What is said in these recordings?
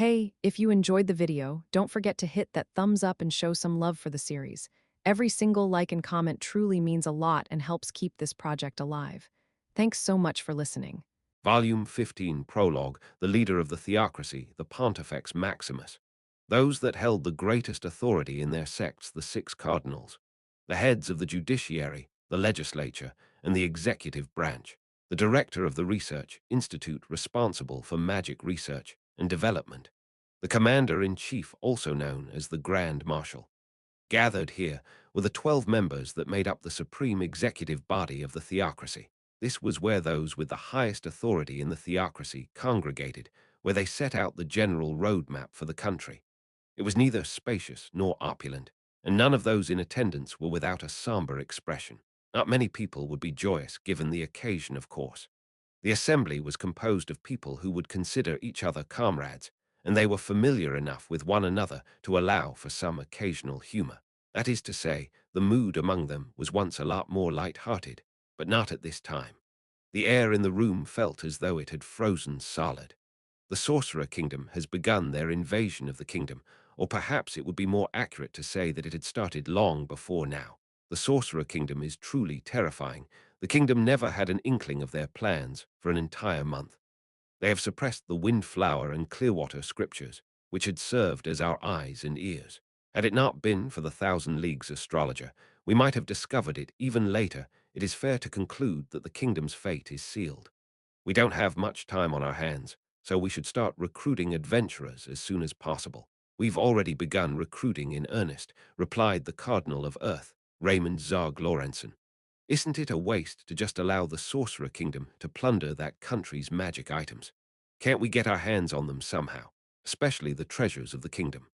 Hey, if you enjoyed the video, don't forget to hit that thumbs up and show some love for the series. Every single like and comment truly means a lot and helps keep this project alive. Thanks so much for listening. Volume 15 Prologue, the leader of the theocracy, the Pontifex Maximus. Those that held the greatest authority in their sects, the six cardinals. The heads of the judiciary, the legislature, and the executive branch. The director of the research institute responsible for magic research and development. The commander-in-chief, also known as the Grand Marshal. Gathered here were the 12 members that made up the supreme executive body of the theocracy. This was where those with the highest authority in the theocracy congregated, where they set out the general roadmap for the country. It was neither spacious nor opulent, and none of those in attendance were without a somber expression. Not many people would be joyous given the occasion, of course. The assembly was composed of people who would consider each other comrades, and they were familiar enough with one another to allow for some occasional humor. That is to say, the mood among them was once a lot more light-hearted, but not at this time. The air in the room felt as though it had frozen solid. The Sorcerer Kingdom has begun their invasion of the kingdom, or perhaps it would be more accurate to say that it had started long before now. The Sorcerer Kingdom is truly terrifying. The kingdom never had an inkling of their plans for an entire month. They have suppressed the Windflower and Clearwater scriptures, which had served as our eyes and ears. Had it not been for the Thousand Leagues astrologer, we might have discovered it even later. It is fair to conclude that the kingdom's fate is sealed. We don't have much time on our hands, so we should start recruiting adventurers as soon as possible. We've already begun recruiting in earnest, replied the Cardinal of Earth, Raymond Zog Lorenzen. Isn't it a waste to just allow the Sorcerer Kingdom to plunder that country's magic items? Can't we get our hands on them somehow, especially the treasures of the kingdom?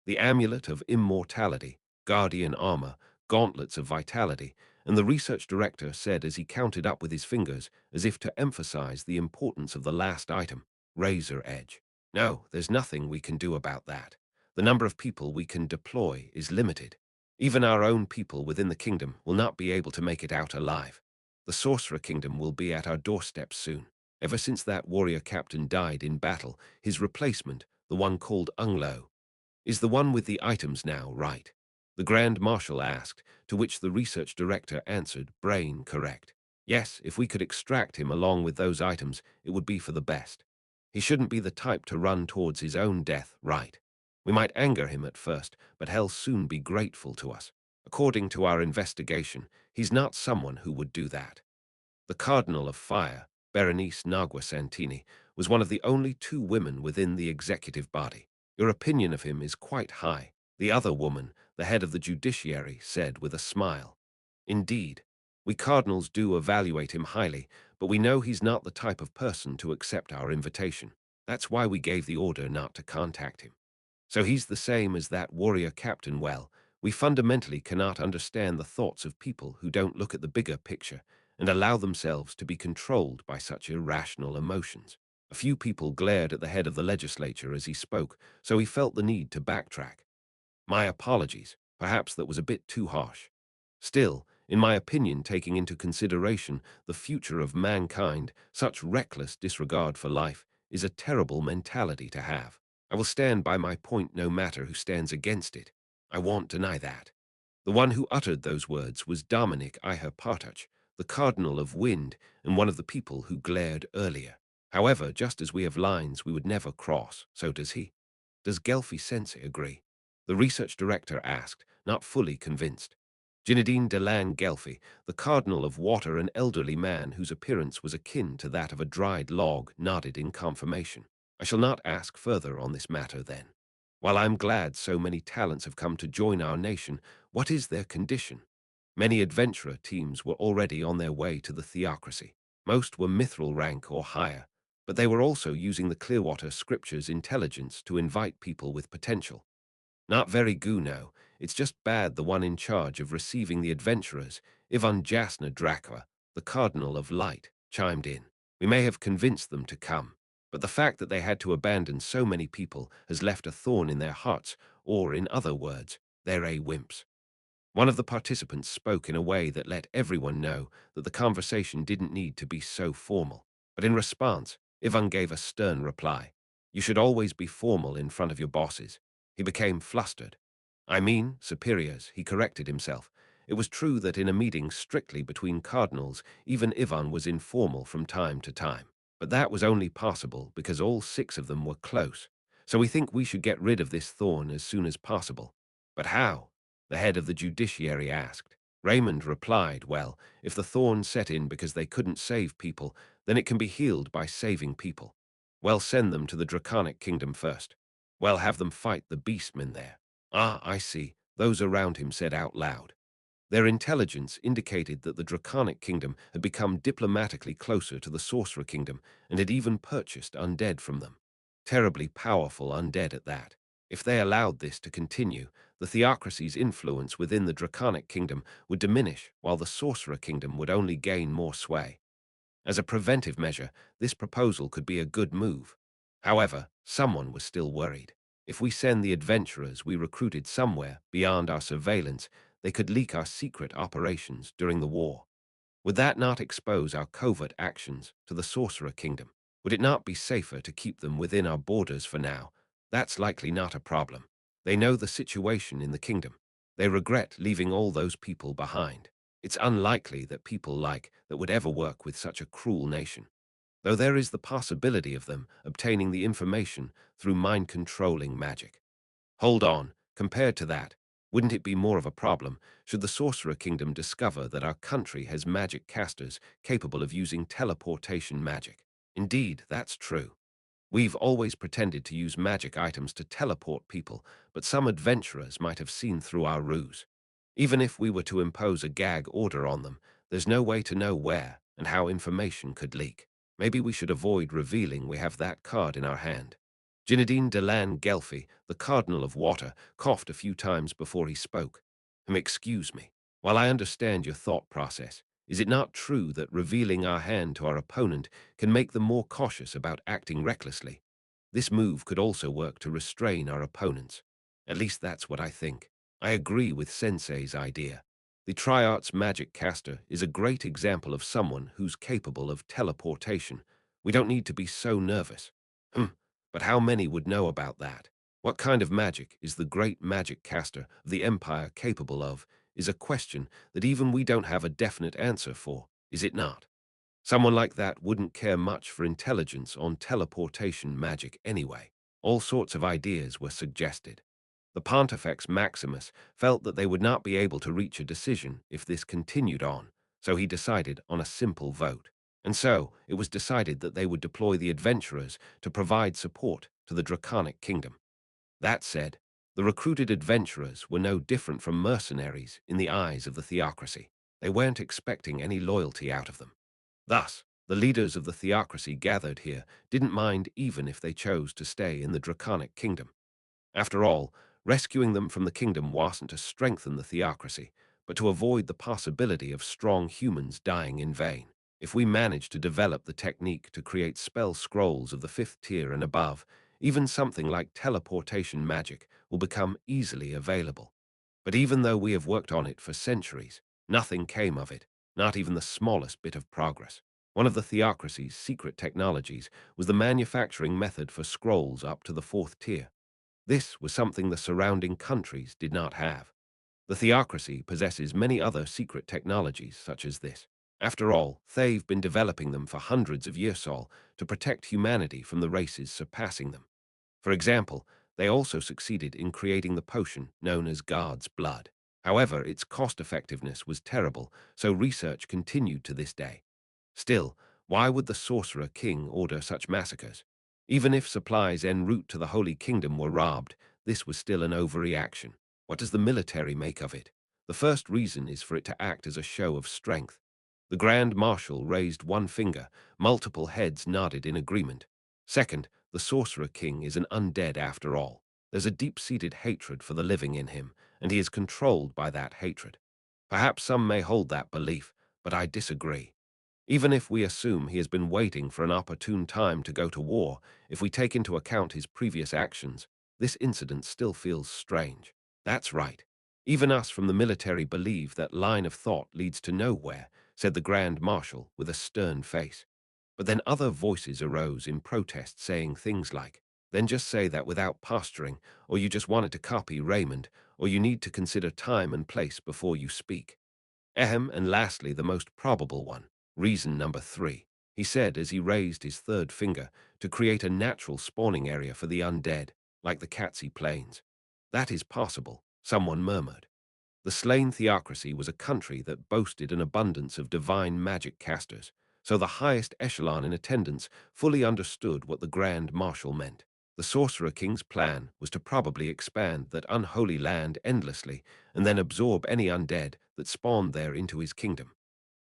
The Amulet of Immortality, Guardian Armor, Gauntlets of Vitality, and the research director said as he counted up with his fingers as if to emphasize the importance of the last item, Razor Edge. No, there's nothing we can do about that. The number of people we can deploy is limited. Even our own people within the kingdom will not be able to make it out alive. The Sorcerer Kingdom will be at our doorsteps soon. Ever since that warrior captain died in battle, his replacement, the one called Unglo, is the one with the items now, right? The Grand Marshal asked, to which the research director answered, brain correct. Yes, if we could extract him along with those items, it would be for the best. He shouldn't be the type to run towards his own death, right? We might anger him at first, but he'll soon be grateful to us. According to our investigation, he's not someone who would do that. The Cardinal of Fire, Berenice Nagua Santini, was one of the only two women within the executive body. Your opinion of him is quite high, the other woman, the head of the judiciary, said with a smile. Indeed, we cardinals do evaluate him highly, but we know he's not the type of person to accept our invitation. That's why we gave the order not to contact him. So he's the same as that warrior captain. Well, we fundamentally cannot understand the thoughts of people who don't look at the bigger picture and allow themselves to be controlled by such irrational emotions. A few people glared at the head of the legislature as he spoke, so he felt the need to backtrack. My apologies, perhaps that was a bit too harsh. Still, in my opinion, taking into consideration the future of mankind, such reckless disregard for life is a terrible mentality to have. I will stand by my point no matter who stands against it. I won't deny that. The one who uttered those words was Dominic Ihe Partach, the Cardinal of Wind and one of the people who glared earlier. However, just as we have lines we would never cross, so does he. Does Gelfi Sensei agree? The research director asked, not fully convinced. Ginadine Delang Gelfi, the Cardinal of Water, an elderly man whose appearance was akin to that of a dried log, nodded in confirmation. I shall not ask further on this matter then. While I'm glad so many talents have come to join our nation, what is their condition? Many adventurer teams were already on their way to the theocracy. Most were mithril rank or higher, but they were also using the Clearwater Scriptures intelligence to invite people with potential. Not very good, no. It's just bad the one in charge of receiving the adventurers, Ivan Jasna Dracula, the Cardinal of Light, chimed in. We may have convinced them to come, but the fact that they had to abandon so many people has left a thorn in their hearts, or in other words, they're wimps. One of the participants spoke in a way that let everyone know that the conversation didn't need to be so formal. But in response, Ivan gave a stern reply. You should always be formal in front of your bosses. He became flustered. I mean, superiors, he corrected himself. It was true that in a meeting strictly between cardinals, even Ivan was informal from time to time. But that was only possible because all six of them were close. So we think we should get rid of this thorn as soon as possible. But how? The head of the judiciary asked. Raymond replied, well, if the thorn set in because they couldn't save people, then it can be healed by saving people. Well, send them to the Draconic Kingdom first. Well, have them fight the beastmen there. Ah, I see, those around him said out loud. Their intelligence indicated that the Draconic Kingdom had become diplomatically closer to the Sorcerer Kingdom and had even purchased undead from them. Terribly powerful undead at that. If they allowed this to continue, the theocracy's influence within the Draconic Kingdom would diminish while the Sorcerer Kingdom would only gain more sway. As a preventive measure, this proposal could be a good move. However, someone was still worried. If we send the adventurers we recruited somewhere beyond our surveillance, they could leak our secret operations during the war. Would that not expose our covert actions to the Sorcerer Kingdom? Would it not be safer to keep them within our borders for now? That's likely not a problem. They know the situation in the kingdom. They regret leaving all those people behind. It's unlikely that people like that would ever work with such a cruel nation, though there is the possibility of them obtaining the information through mind-controlling magic. Hold on, compared to that, wouldn't it be more of a problem should the Sorcerer Kingdom discover that our country has magic casters capable of using teleportation magic? Indeed, that's true. We've always pretended to use magic items to teleport people, but some adventurers might have seen through our ruse. Even if we were to impose a gag order on them, there's no way to know where and how information could leak. Maybe we should avoid revealing we have that card in our hand. Ginadine de Lan Gelfi, the Cardinal of Water, coughed a few times before he spoke. Excuse me. While I understand your thought process, is it not true that revealing our hand to our opponent can make them more cautious about acting recklessly? This move could also work to restrain our opponents. At least that's what I think. I agree with Sensei's idea. The Triarch's magic caster is a great example of someone who's capable of teleportation. We don't need to be so nervous. But how many would know about that? What kind of magic is the great magic caster of the Empire capable of is a question that even we don't have a definite answer for, is it not? Someone like that wouldn't care much for intelligence on teleportation magic anyway. All sorts of ideas were suggested. The Pontifex Maximus felt that they would not be able to reach a decision if this continued on, so he decided on a simple vote. And so, it was decided that they would deploy the adventurers to provide support to the Draconic Kingdom. That said, the recruited adventurers were no different from mercenaries in the eyes of the theocracy. They weren't expecting any loyalty out of them. Thus, the leaders of the theocracy gathered here didn't mind even if they chose to stay in the Draconic Kingdom. After all, rescuing them from the kingdom wasn't to strengthen the theocracy, but to avoid the possibility of strong humans dying in vain. If we manage to develop the technique to create spell scrolls of the 5th tier and above, even something like teleportation magic will become easily available. But even though we have worked on it for centuries, nothing came of it, not even the smallest bit of progress. One of the theocracy's secret technologies was the manufacturing method for scrolls up to the 4th tier. This was something the surrounding countries did not have. The theocracy possesses many other secret technologies such as this. After all, they've been developing them for hundreds of years to protect humanity from the races surpassing them. For example, they also succeeded in creating the potion known as God's Blood. However, its cost-effectiveness was terrible, so research continued to this day. Still, why would the Sorcerer King order such massacres? Even if supplies en route to the Holy Kingdom were robbed, this was still an overreaction. What does the military make of it? The first reason is for it to act as a show of strength. The Grand Marshal raised one finger, multiple heads nodded in agreement. Second, the Sorcerer King is an undead after all. There's a deep-seated hatred for the living in him, and he is controlled by that hatred. Perhaps some may hold that belief, but I disagree. Even if we assume he has been waiting for an opportune time to go to war, if we take into account his previous actions, this incident still feels strange. That's right. Even us from the military believe that line of thought leads to nowhere, said the Grand Marshal with a stern face. But then other voices arose in protest saying things like, Then just say that without posturing, or you just wanted to copy Raymond, or you need to consider time and place before you speak. Ahem, and lastly, the most probable one, reason number 3, he said as he raised his third finger to create a natural spawning area for the undead, like the Katsi Plains. That is possible, someone murmured. The slain theocracy was a country that boasted an abundance of divine magic casters, so the highest echelon in attendance fully understood what the Grand Marshal meant. The Sorcerer King's plan was to probably expand that unholy land endlessly and then absorb any undead that spawned there into his kingdom.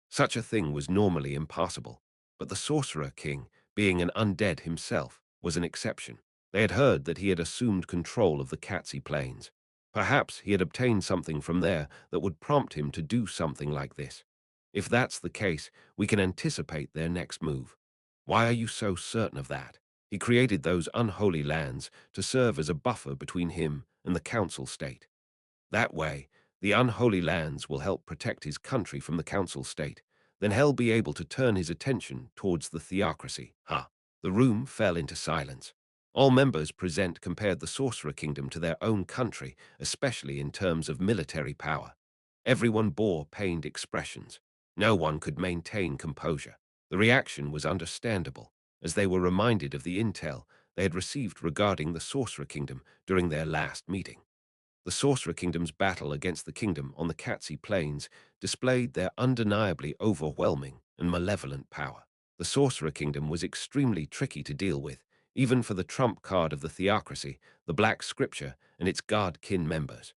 Such a thing was normally impossible, but the Sorcerer King, being an undead himself, was an exception. They had heard that he had assumed control of the Katsi Plains. Perhaps he had obtained something from there that would prompt him to do something like this. If that's the case, we can anticipate their next move. Why are you so certain of that? He created those unholy lands to serve as a buffer between him and the council state. That way, the unholy lands will help protect his country from the council state. Then he'll be able to turn his attention towards the theocracy. The room fell into silence. All members present compared the Sorcerer Kingdom to their own country, especially in terms of military power. Everyone bore pained expressions. No one could maintain composure. The reaction was understandable, as they were reminded of the intel they had received regarding the Sorcerer Kingdom during their last meeting. The Sorcerer Kingdom's battle against the kingdom on the Katsi Plains displayed their undeniably overwhelming and malevolent power. The Sorcerer Kingdom was extremely tricky to deal with, even for the trump card of the theocracy, the Black Scripture, and its god-kin members.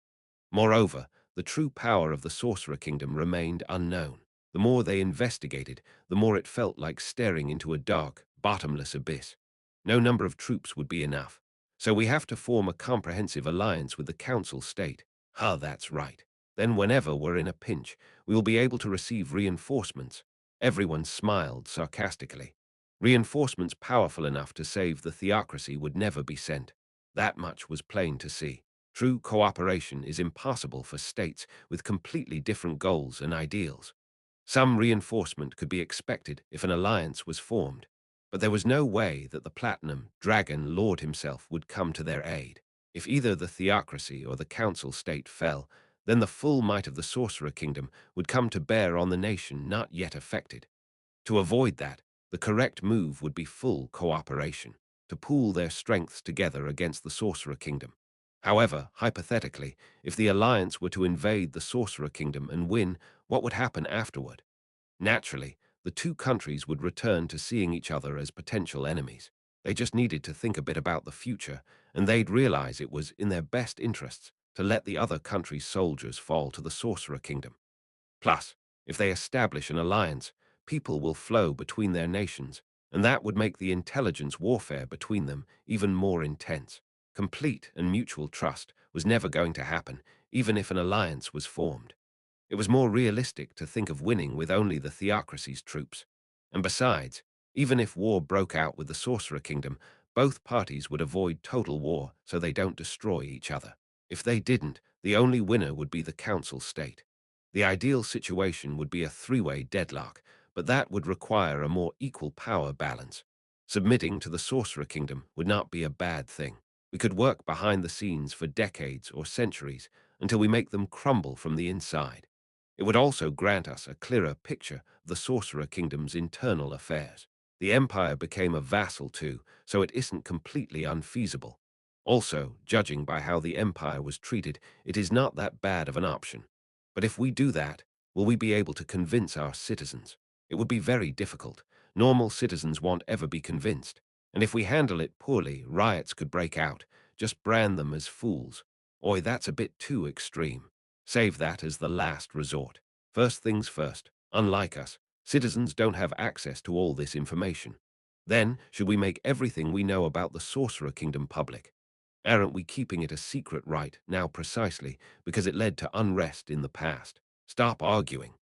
Moreover, the true power of the Sorcerer Kingdom remained unknown. The more they investigated, the more it felt like staring into a dark, bottomless abyss. No number of troops would be enough. So we have to form a comprehensive alliance with the council state. That's right. Then whenever we're in a pinch, we will be able to receive reinforcements. Everyone smiled sarcastically. Reinforcements powerful enough to save the theocracy would never be sent. That much was plain to see. True cooperation is impossible for states with completely different goals and ideals. Some reinforcement could be expected if an alliance was formed, but there was no way that the Platinum Dragon Lord himself would come to their aid. If either the theocracy or the council state fell, then the full might of the Sorcerer Kingdom would come to bear on the nation not yet affected. To avoid that, the correct move would be full cooperation, to pool their strengths together against the Sorcerer Kingdom. However, hypothetically, if the alliance were to invade the Sorcerer Kingdom and win, what would happen afterward? Naturally, the two countries would return to seeing each other as potential enemies. They just needed to think a bit about the future, and they'd realize it was in their best interests to let the other country's soldiers fall to the Sorcerer Kingdom. Plus, if they establish an alliance, people will flow between their nations, and that would make the intelligence warfare between them even more intense. Complete and mutual trust was never going to happen, even if an alliance was formed. It was more realistic to think of winning with only the theocracy's troops. And besides, even if war broke out with the Sorcerer Kingdom, both parties would avoid total war so they don't destroy each other. If they didn't, the only winner would be the council state. The ideal situation would be a three-way deadlock, but that would require a more equal power balance. Submitting to the Sorcerer Kingdom would not be a bad thing. We could work behind the scenes for decades or centuries until we make them crumble from the inside. It would also grant us a clearer picture of the Sorcerer Kingdom's internal affairs. The Empire became a vassal too, so it isn't completely unfeasible. Also, judging by how the Empire was treated, it is not that bad of an option. But if we do that, will we be able to convince our citizens? It would be very difficult. Normal citizens won't ever be convinced. And if we handle it poorly, riots could break out. Just brand them as fools. Oi, that's a bit too extreme. Save that as the last resort. First things first, unlike us, citizens don't have access to all this information. Then, should we make everything we know about the Sorcerer Kingdom public? Aren't we keeping it a secret right now precisely because it led to unrest in the past? Stop arguing.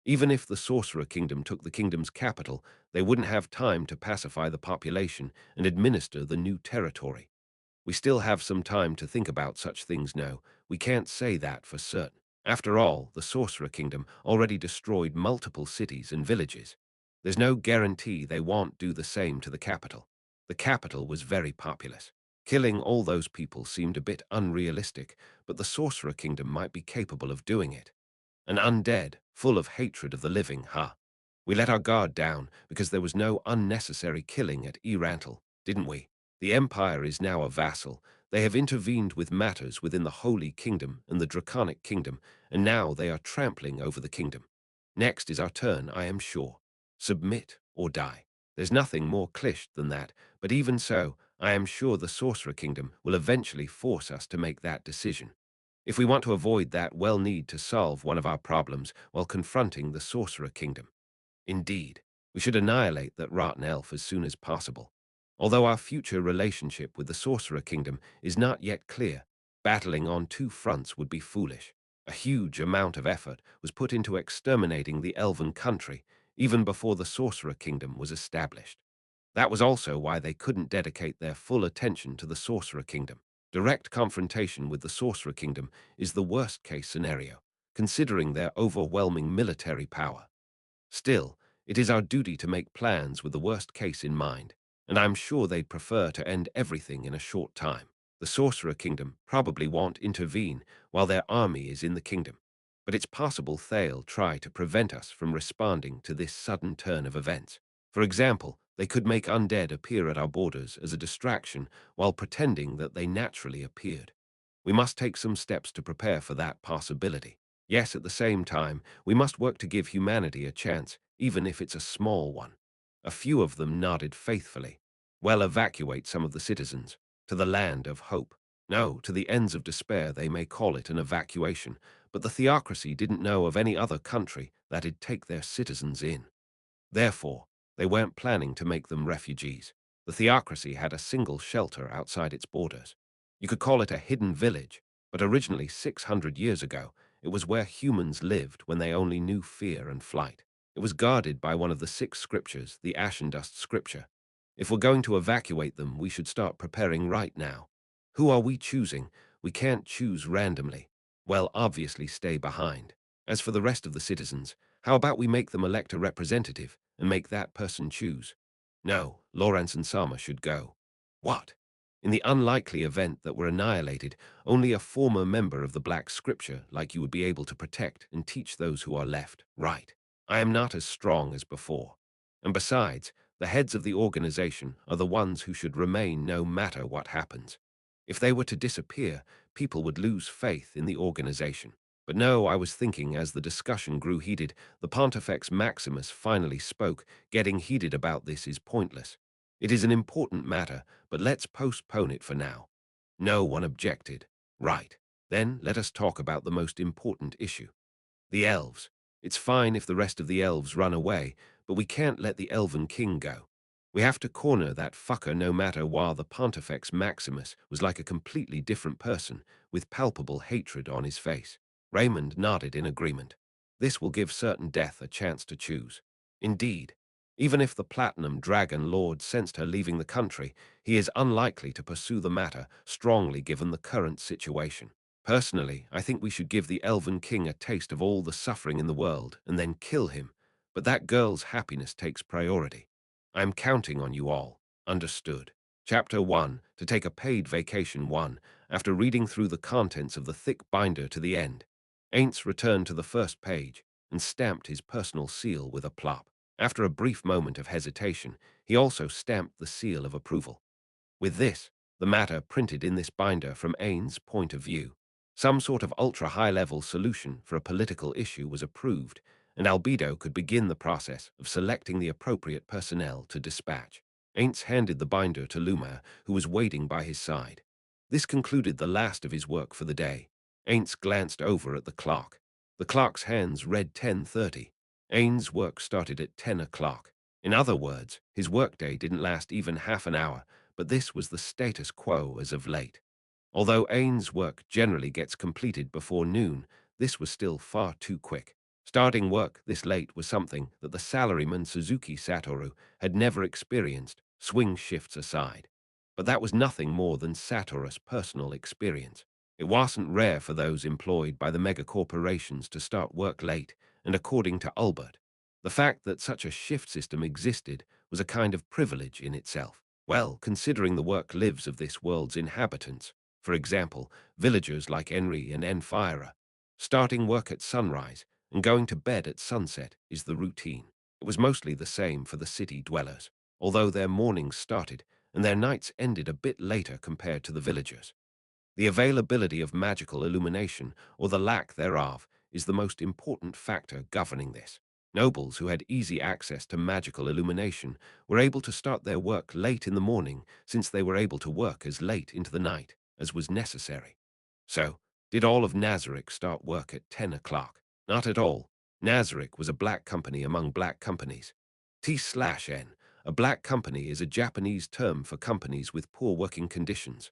Even if the Sorcerer Kingdom took the kingdom's capital, they wouldn't have time to pacify the population and administer the new territory. We still have some time to think about such things now. We can't say that for certain. After all, the Sorcerer Kingdom already destroyed multiple cities and villages. There's no guarantee they won't do the same to the capital. The capital was very populous. Killing all those people seemed a bit unrealistic, but the Sorcerer Kingdom might be capable of doing it. An undead, full of hatred of the living, huh? We let our guard down because there was no unnecessary killing at Yggdrasil, didn't we? The Empire is now a vassal. They have intervened with matters within the Holy Kingdom and the Draconic Kingdom, and now they are trampling over the kingdom. Next is our turn, I am sure. Submit or die. There's nothing more cliched than that, but even so, I am sure the Sorcerer Kingdom will eventually force us to make that decision. If we want to avoid that, we'll need to solve one of our problems while confronting the Sorcerer Kingdom. Indeed, we should annihilate that rotten elf as soon as possible. Although our future relationship with the Sorcerer Kingdom is not yet clear, battling on two fronts would be foolish. A huge amount of effort was put into exterminating the elven country, even before the Sorcerer Kingdom was established. That was also why they couldn't dedicate their full attention to the Sorcerer Kingdom. Direct confrontation with the Sorcerer Kingdom is the worst-case scenario, considering their overwhelming military power. Still, it is our duty to make plans with the worst case in mind, and I'm sure they'd prefer to end everything in a short time. The Sorcerer Kingdom probably won't intervene while their army is in the kingdom, but it's possible they'll try to prevent us from responding to this sudden turn of events. For example, they could make undead appear at our borders as a distraction while pretending that they naturally appeared. We must take some steps to prepare for that possibility. Yes, at the same time, we must work to give humanity a chance, even if it's a small one. A few of them nodded faithfully. Well, evacuate some of the citizens to the land of hope. No, to the ends of despair they may call it an evacuation, but the theocracy didn't know of any other country that'd take their citizens in. Therefore, they weren't planning to make them refugees. The theocracy had a single shelter outside its borders. You could call it a hidden village, but originally 600 years ago, it was where humans lived when they only knew fear and flight. It was guarded by one of the six scriptures, the Ashen Dust Scripture. If we're going to evacuate them, we should start preparing right now. Who are we choosing? We can't choose randomly. Well, obviously stay behind. As for the rest of the citizens, how about we make them elect a representative and make that person choose? No, Lawrence and Sama should go. What? In the unlikely event that we're annihilated, only a former member of the Black Scripture like you would be able to protect and teach those who are left, right? I am not as strong as before. And besides, the heads of the organization are the ones who should remain no matter what happens. If they were to disappear, people would lose faith in the organization. But no, I was thinking as the discussion grew heated, the Pontifex Maximus finally spoke. Getting heated about this is pointless. It is an important matter, but let's postpone it for now. No one objected. Right. Then let us talk about the most important issue. The elves. It's fine if the rest of the elves run away, but we can't let the Elven King go. We have to corner that fucker no matter while the Pontifex Maximus was like a completely different person, with palpable hatred on his face. Raymond nodded in agreement. This will give certain death a chance to choose. Indeed, even if the Platinum Dragon Lord sensed her leaving the country, he is unlikely to pursue the matter strongly given the current situation. Personally, I think we should give the Elven King a taste of all the suffering in the world and then kill him, but that girl's happiness takes priority. I'm counting on you all. Understood. Chapter 1. To take a paid vacation 1. After reading through the contents of the thick binder to the end, Ainz returned to the first page and stamped his personal seal with a plop. After a brief moment of hesitation, he also stamped the seal of approval. With this, the matter printed in this binder from Ainz's point of view. Some sort of ultra-high-level solution for a political issue was approved, and Albedo could begin the process of selecting the appropriate personnel to dispatch. Ainz handed the binder to Luma, who was waiting by his side. This concluded the last of his work for the day. Ainz glanced over at the clock. The clock's hands read 10:30. Ainz's work started at 10 o'clock. In other words, his workday didn't last even half an hour, but this was the status quo as of late. Although Ainz's work generally gets completed before noon, this was still far too quick. Starting work this late was something that the salaryman Suzuki Satoru had never experienced, swing shifts aside. But that was nothing more than Satoru's personal experience. It wasn't rare for those employed by the megacorporations to start work late, and according to Albert, the fact that such a shift system existed was a kind of privilege in itself. Well, considering the work-lives of this world's inhabitants, for example, villagers like Enri and Enfira, starting work at sunrise and going to bed at sunset is the routine. It was mostly the same for the city dwellers, although their mornings started and their nights ended a bit later compared to the villagers. The availability of magical illumination, or the lack thereof, is the most important factor governing this. Nobles who had easy access to magical illumination were able to start their work late in the morning, since they were able to work as late into the night as was necessary. So, did all of Nazarick start work at 10 o'clock? Not at all. Nazarick was a black company among black companies. T/N, a black company, is a Japanese term for companies with poor working conditions.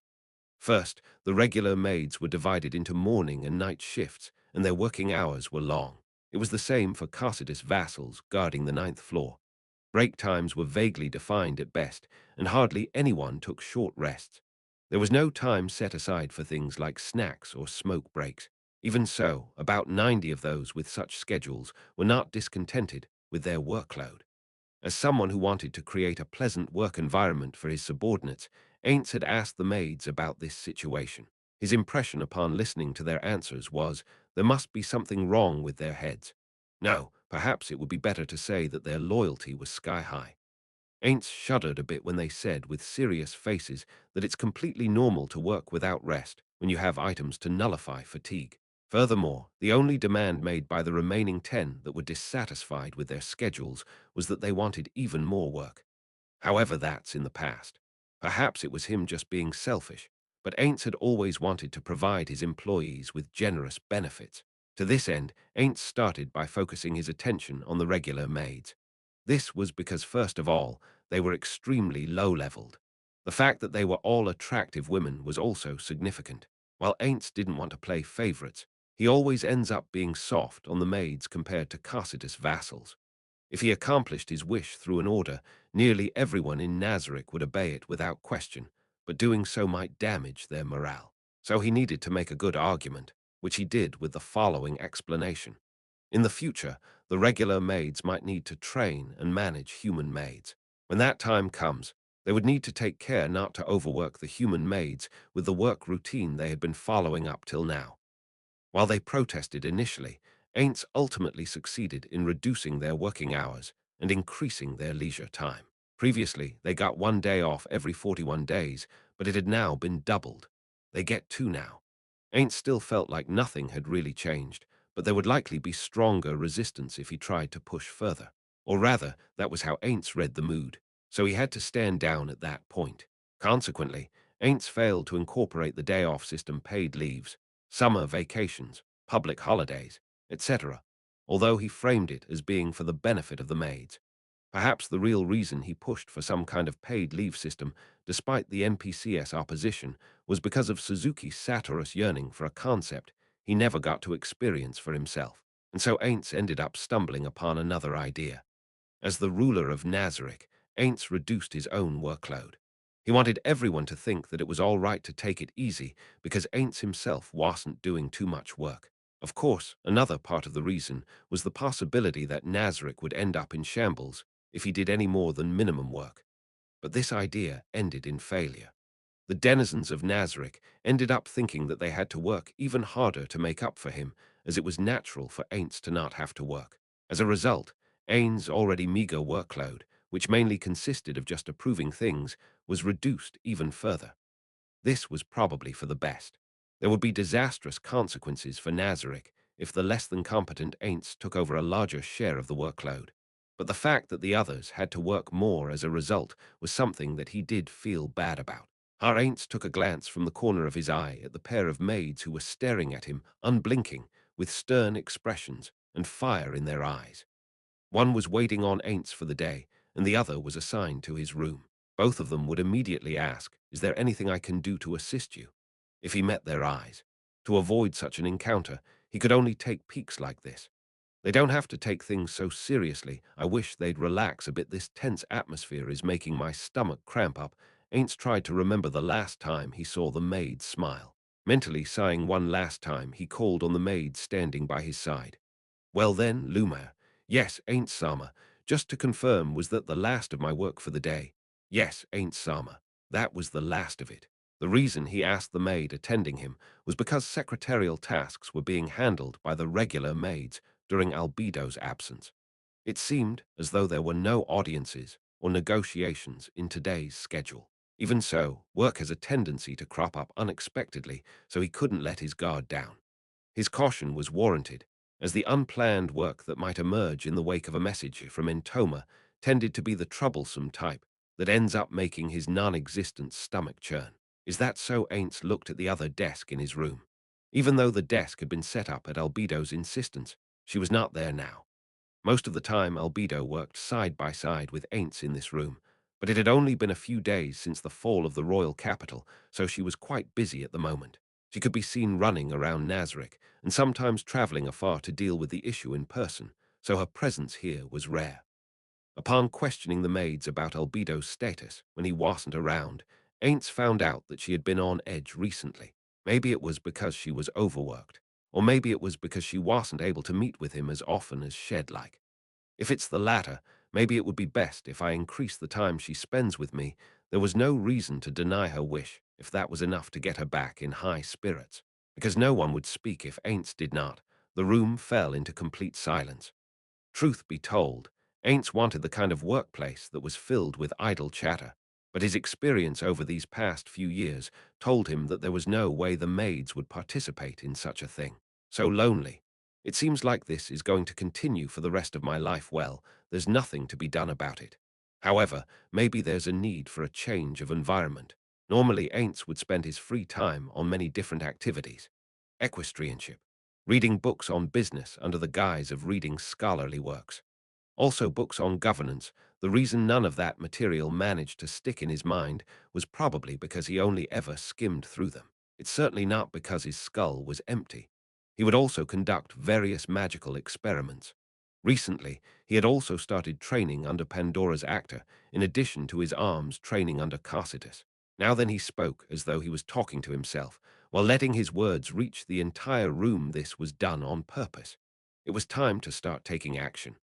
First, the regular maids were divided into morning and night shifts, and their working hours were long. It was the same for Carsidus vassals guarding the ninth floor. Break times were vaguely defined at best, and hardly anyone took short rests. There was no time set aside for things like snacks or smoke breaks. Even so, about 90 of those with such schedules were not discontented with their workload. As someone who wanted to create a pleasant work environment for his subordinates, Ainz had asked the maids about this situation. His impression upon listening to their answers was there must be something wrong with their heads. No, perhaps it would be better to say that their loyalty was sky-high. Ainz shuddered a bit when they said with serious faces that it's completely normal to work without rest when you have items to nullify fatigue. Furthermore, the only demand made by the remaining 10 that were dissatisfied with their schedules was that they wanted even more work. However, that's in the past. Perhaps it was him just being selfish, but Ainz had always wanted to provide his employees with generous benefits. To this end, Ainz started by focusing his attention on the regular maids. This was because, first of all, they were extremely low-leveled. The fact that they were all attractive women was also significant. While Ainz didn't want to play favorites, he always ends up being soft on the maids compared to Carsidus vassals. If he accomplished his wish through an order, nearly everyone in Nazarick would obey it without question, but doing so might damage their morale. So he needed to make a good argument, which he did with the following explanation. In the future, the regular maids might need to train and manage human maids. When that time comes, they would need to take care not to overwork the human maids with the work routine they had been following up till now. While they protested initially, Ainz ultimately succeeded in reducing their working hours and increasing their leisure time. Previously, they got 1 day off every 41 days, but it had now been doubled. They get 2 now. Ainz still felt like nothing had really changed, but there would likely be stronger resistance if he tried to push further. Or rather, that was how Ainz read the mood, so he had to stand down at that point. Consequently, Ainz failed to incorporate the day-off system paid leaves, summer vacations, public holidays, etc., although he framed it as being for the benefit of the maids. Perhaps the real reason he pushed for some kind of paid leave system, despite the NPCs opposition, was because of Suzuki's Satoru's yearning for a concept he never got to experience for himself, and so Ainz ended up stumbling upon another idea. As the ruler of Nazarick, Ainz reduced his own workload. He wanted everyone to think that it was all right to take it easy because Ainz himself wasn't doing too much work. Of course, another part of the reason was the possibility that Nazarick would end up in shambles if he did any more than minimum work. But this idea ended in failure. The denizens of Nazarick ended up thinking that they had to work even harder to make up for him, as it was natural for Ainz to not have to work. As a result, Ainz' already meager workload, which mainly consisted of just approving things, was reduced even further. This was probably for the best. There would be disastrous consequences for Nazarick if the less than competent Ainz took over a larger share of the workload. But the fact that the others had to work more as a result was something that he did feel bad about. Ainz took a glance from the corner of his eye at the pair of maids who were staring at him, unblinking, with stern expressions and fire in their eyes. One was waiting on Ainz for the day, and the other was assigned to his room. Both of them would immediately ask, "Is there anything I can do to assist you?" if he met their eyes. To avoid such an encounter, he could only take peeks like this. They don't have to take things so seriously. I wish they'd relax a bit. This tense atmosphere is making my stomach cramp up. Ainz tried to remember the last time he saw the maid smile. Mentally sighing one last time, he called on the maid standing by his side. "Well then, Luma." "Yes, Ainz Sama. Just to confirm, was that the last of my work for the day?" Yes, Ain't Sama. That was the last of it. The reason he asked the maid attending him was because secretarial tasks were being handled by the regular maids during Albedo's absence. It seemed as though there were no audiences or negotiations in today's schedule. Even so, work has a tendency to crop up unexpectedly, so he couldn't let his guard down. His caution was warranted, as the unplanned work that might emerge in the wake of a message from Entoma tended to be the troublesome type that ends up making his non-existent stomach churn. Is that so? Ainz looked at the other desk in his room. Even though the desk had been set up at Albedo's insistence, she was not there now. Most of the time, Albedo worked side by side with Ainz in this room, but it had only been a few days since the fall of the royal capital, so she was quite busy at the moment. She could be seen running around Nazarick, and sometimes traveling afar to deal with the issue in person, so her presence here was rare. Upon questioning the maids about Albedo's status when he wasn't around, Ainz found out that she had been on edge recently. Maybe it was because she was overworked, or maybe it was because she wasn't able to meet with him as often as she'd like. If it's the latter, maybe it would be best if I increase the time she spends with me. There was no reason to deny her wish if that was enough to get her back in high spirits. Because no one would speak if Ainz did not. The room fell into complete silence. Truth be told, Ainz wanted the kind of workplace that was filled with idle chatter, but his experience over these past few years told him that there was no way the maids would participate in such a thing. So lonely. It seems like this is going to continue for the rest of my life. Well, there's nothing to be done about it. However, maybe there's a need for a change of environment. Normally, Ainz would spend his free time on many different activities. Equestrianship, reading books on business under the guise of reading scholarly works. Also books on governance. The reason none of that material managed to stick in his mind was probably because he only ever skimmed through them. It's certainly not because his skull was empty. He would also conduct various magical experiments. Recently, he had also started training under Pandora's actor, in addition to his arms training under Carcetus. Now then he spoke as though he was talking to himself, while letting his words reach the entire room. This was done on purpose. It was time to start taking action.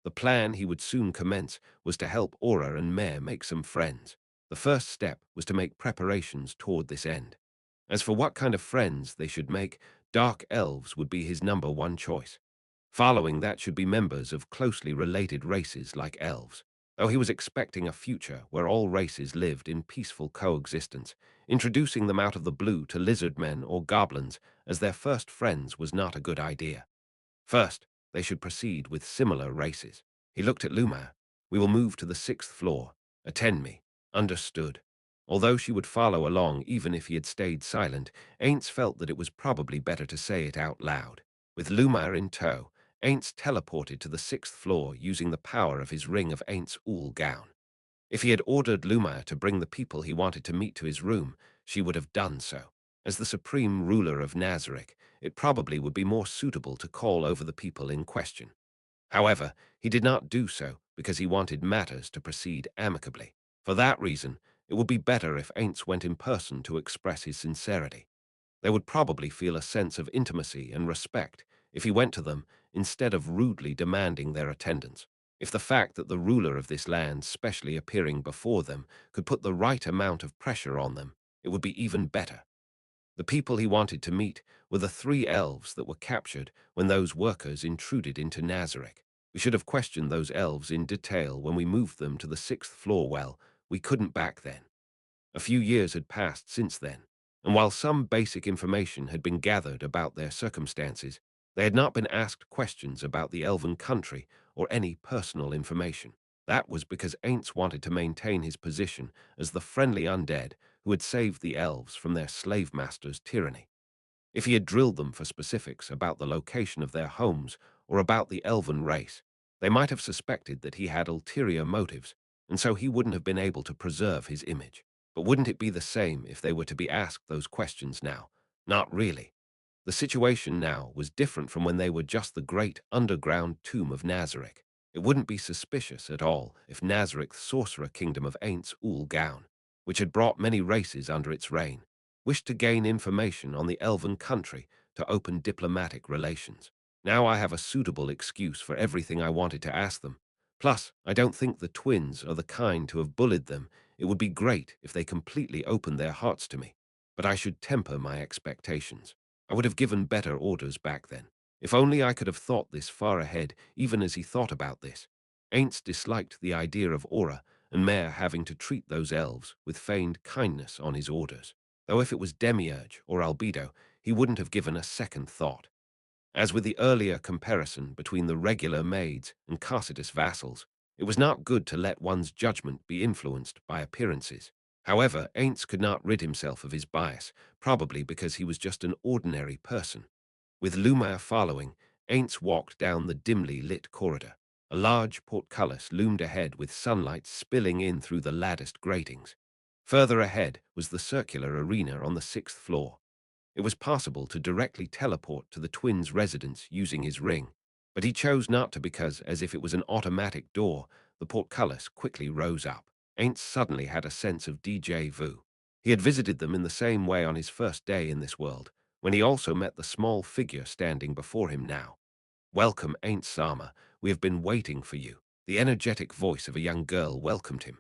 The plan he would soon commence was to help Aura and Mare make some friends. The first step was to make preparations toward this end. As for what kind of friends they should make, dark elves would be his number one choice. Following that should be members of closely related races like elves. Though he was expecting a future where all races lived in peaceful coexistence, introducing them out of the blue to lizard men or goblins as their first friends was not a good idea. First, they should proceed with similar races. He looked at Luma. We will move to the 6th floor. Attend me. Understood. Although she would follow along even if he had stayed silent, Ainz felt that it was probably better to say it out loud. With Luma in tow, Ainz teleported to the 6th floor using the power of his ring of Ainz Ooal Gown. If he had ordered Luma to bring the people he wanted to meet to his room, she would have done so. As the supreme ruler of Nazarick, it probably would be more suitable to call over the people in question. However, he did not do so because he wanted matters to proceed amicably. For that reason, it would be better if Ainz went in person to express his sincerity. They would probably feel a sense of intimacy and respect if he went to them instead of rudely demanding their attendance. If the fact that the ruler of this land specially appearing before them could put the right amount of pressure on them, it would be even better. The people he wanted to meet were the 3 elves that were captured when those workers intruded into Nazarick. We should have questioned those elves in detail when we moved them to the 6th floor. Well, we couldn't back then. A few years had passed since then, and while some basic information had been gathered about their circumstances, they had not been asked questions about the elven country or any personal information. That was because Ainz wanted to maintain his position as the friendly undead who had saved the elves from their slave master's tyranny. If he had drilled them for specifics about the location of their homes or about the elven race, they might have suspected that he had ulterior motives, and so he wouldn't have been able to preserve his image. But wouldn't it be the same if they were to be asked those questions now? Not really. The situation now was different from when they were just the great underground tomb of Nazarick. It wouldn't be suspicious at all if Nazarick's sorcerer kingdom of Ainz Ooal Gown, which had brought many races under its reign, wished to gain information on the elven country to open diplomatic relations. Now I have a suitable excuse for everything I wanted to ask them. Plus, I don't think the twins are the kind to have bullied them It would be great if they completely opened their hearts to me, but I should temper my expectations. I would have given better orders back then. If only I could have thought this far ahead, even as he thought about this. Ainz disliked the idea of Aura and Mare having to treat those elves with feigned kindness on his orders, though if it was Demiurge or Albedo, he wouldn't have given a second thought. As with the earlier comparison between the regular maids and Carcetus vassals, it was not good to let one's judgment be influenced by appearances. However, Ainz could not rid himself of his bias, probably because he was just an ordinary person. With Lumire following, Ainz walked down the dimly lit corridor. A large portcullis loomed ahead with sunlight spilling in through the latticed gratings. Further ahead was the circular arena on the 6th floor. It was possible to directly teleport to the twins' residence using his ring, but he chose not to because, as if it was an automatic door, the portcullis quickly rose up. Ainz suddenly had a sense of déjà vu. He had visited them in the same way on his first day in this world, when he also met the small figure standing before him now. "Welcome, Ainz Sama. We have been waiting for you." The energetic voice of a young girl welcomed him.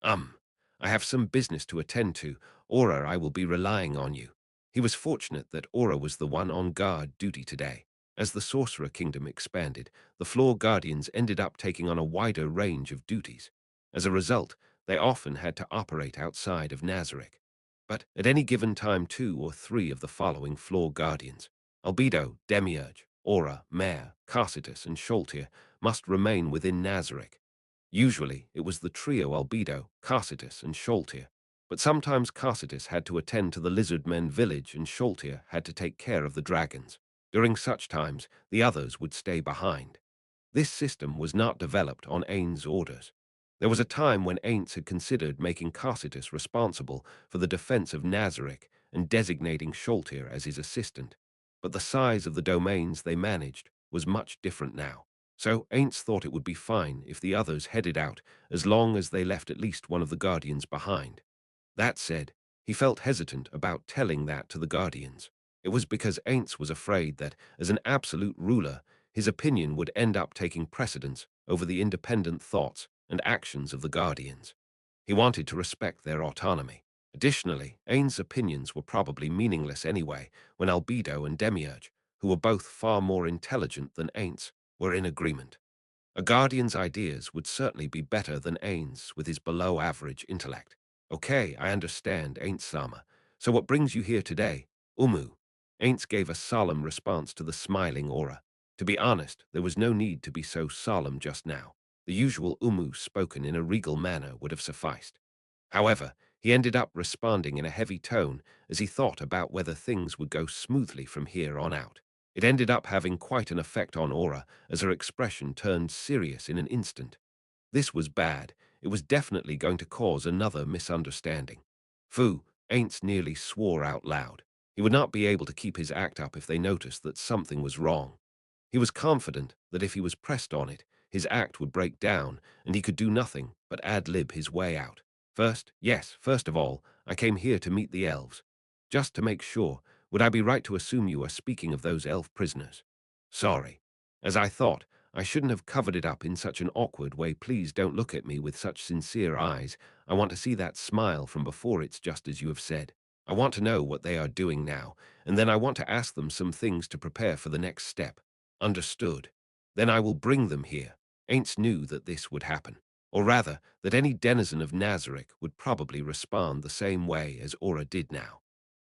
I have some business to attend to, or I will be relying on you." He was fortunate that Aura was the one on guard duty today. As the Sorcerer Kingdom expanded, the Floor Guardians ended up taking on a wider range of duties. As a result, they often had to operate outside of Nazarick. But at any given time, 2 or 3 of the following Floor Guardians, Albedo, Demiurge, Aura, Mare, Carcetus, and Sholtir, must remain within Nazarick. Usually, it was the trio Albedo, Carcetus, and Sholtir, but sometimes Carcetus had to attend to the Lizardmen village and Sholtir had to take care of the dragons. During such times, the others would stay behind. This system was not developed on Ainz's orders. There was a time when Ainz had considered making Carcetus responsible for the defense of Nazarick and designating Sholtir as his assistant, but the size of the domains they managed was much different now. So Ainz thought it would be fine if the others headed out as long as they left at least one of the Guardians behind. That said, he felt hesitant about telling that to the Guardians. It was because Ainz was afraid that, as an absolute ruler, his opinion would end up taking precedence over the independent thoughts and actions of the Guardians. He wanted to respect their autonomy. Additionally, Ainz's opinions were probably meaningless anyway when Albedo and Demiurge, who were both far more intelligent than Ainz, were in agreement. A Guardian's ideas would certainly be better than Ainz with his below-average intellect. "Okay, I understand, Ainz Sama. So what brings you here today?" "Umu." Ainz gave a solemn response to the smiling Aura. To be honest, there was no need to be so solemn just now. The usual Umu spoken in a regal manner would have sufficed. However, he ended up responding in a heavy tone as he thought about whether things would go smoothly from here on out. It ended up having quite an effect on Aura as her expression turned serious in an instant. This was bad. It was definitely going to cause another misunderstanding. Fu, Ainz nearly swore out loud. He would not be able to keep his act up if they noticed that something was wrong. He was confident that if he was pressed on it, his act would break down and he could do nothing but ad-lib his way out. First of all, I came here to meet the elves. Just to make sure, would I be right to assume you are speaking of those elf prisoners? Sorry. As I thought, I shouldn't have covered it up in such an awkward way. Please don't look at me with such sincere eyes. I want to see that smile from before. It's just as you have said. I want to know what they are doing now, and then I want to ask them some things to prepare for the next step. Understood. Then I will bring them here. Ainz knew that this would happen, or rather, that any denizen of Nazarick would probably respond the same way as Aura did now.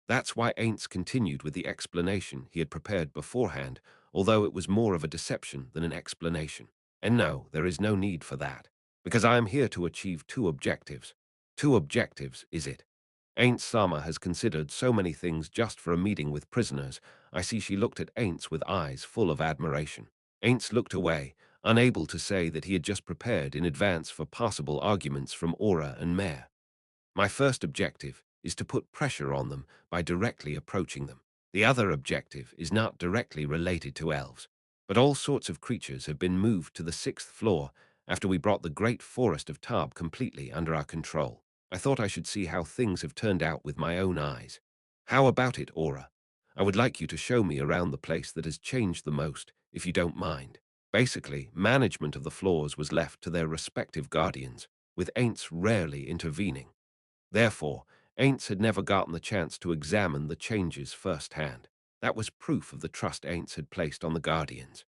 That's why Ainz continued with the explanation he had prepared beforehand, although it was more of a deception than an explanation. And no, there is no need for that, because I am here to achieve 2 objectives. 2 objectives, is it? Ainz Sama has considered so many things just for a meeting with prisoners. I see she looked at Ainz with eyes full of admiration. Ainz looked away, unable to say that he had just prepared in advance for possible arguments from Aura and Mare. My first objective is to put pressure on them by directly approaching them. The other objective is not directly related to elves, but all sorts of creatures have been moved to the 6th floor after we brought the great forest of Tarb completely under our control. I thought I should see how things have turned out with my own eyes. How about it, Aura? I would like you to show me around the place that has changed the most, if you don't mind. Basically, management of the floors was left to their respective guardians. with Ainz rarely intervening. Therefore, Ainz had never gotten the chance to examine the changes firsthand. That was proof of the trust Ainz had placed on the Guardians.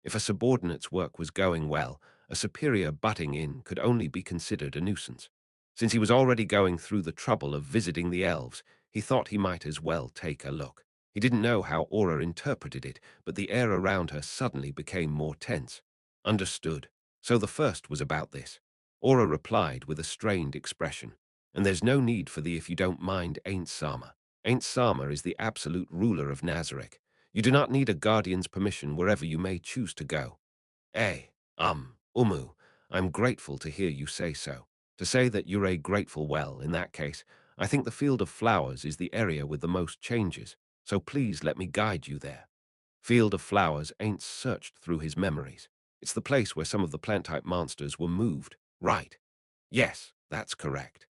If a subordinate's work was going well, a superior butting in could only be considered a nuisance. Since he was already going through the trouble of visiting the elves, he thought he might as well take a look. He didn't know how Aura interpreted it, but the air around her suddenly became more tense. Understood. So the first was about this. Aura replied with a strained expression. And there's no need for the if you don't mind Ain't Sama. Ain't Sama is the absolute ruler of Nazareth. You do not need a guardian's permission wherever you may choose to go. Eh, Umu, I'm grateful to hear you say so. To say that you're a grateful well, in that case, I think the Field of Flowers is the area with the most changes, so please let me guide you there. Field of Flowers ain't searched through his memories. It's the place where some of the plant-type monsters were moved, right? Yes, that's correct.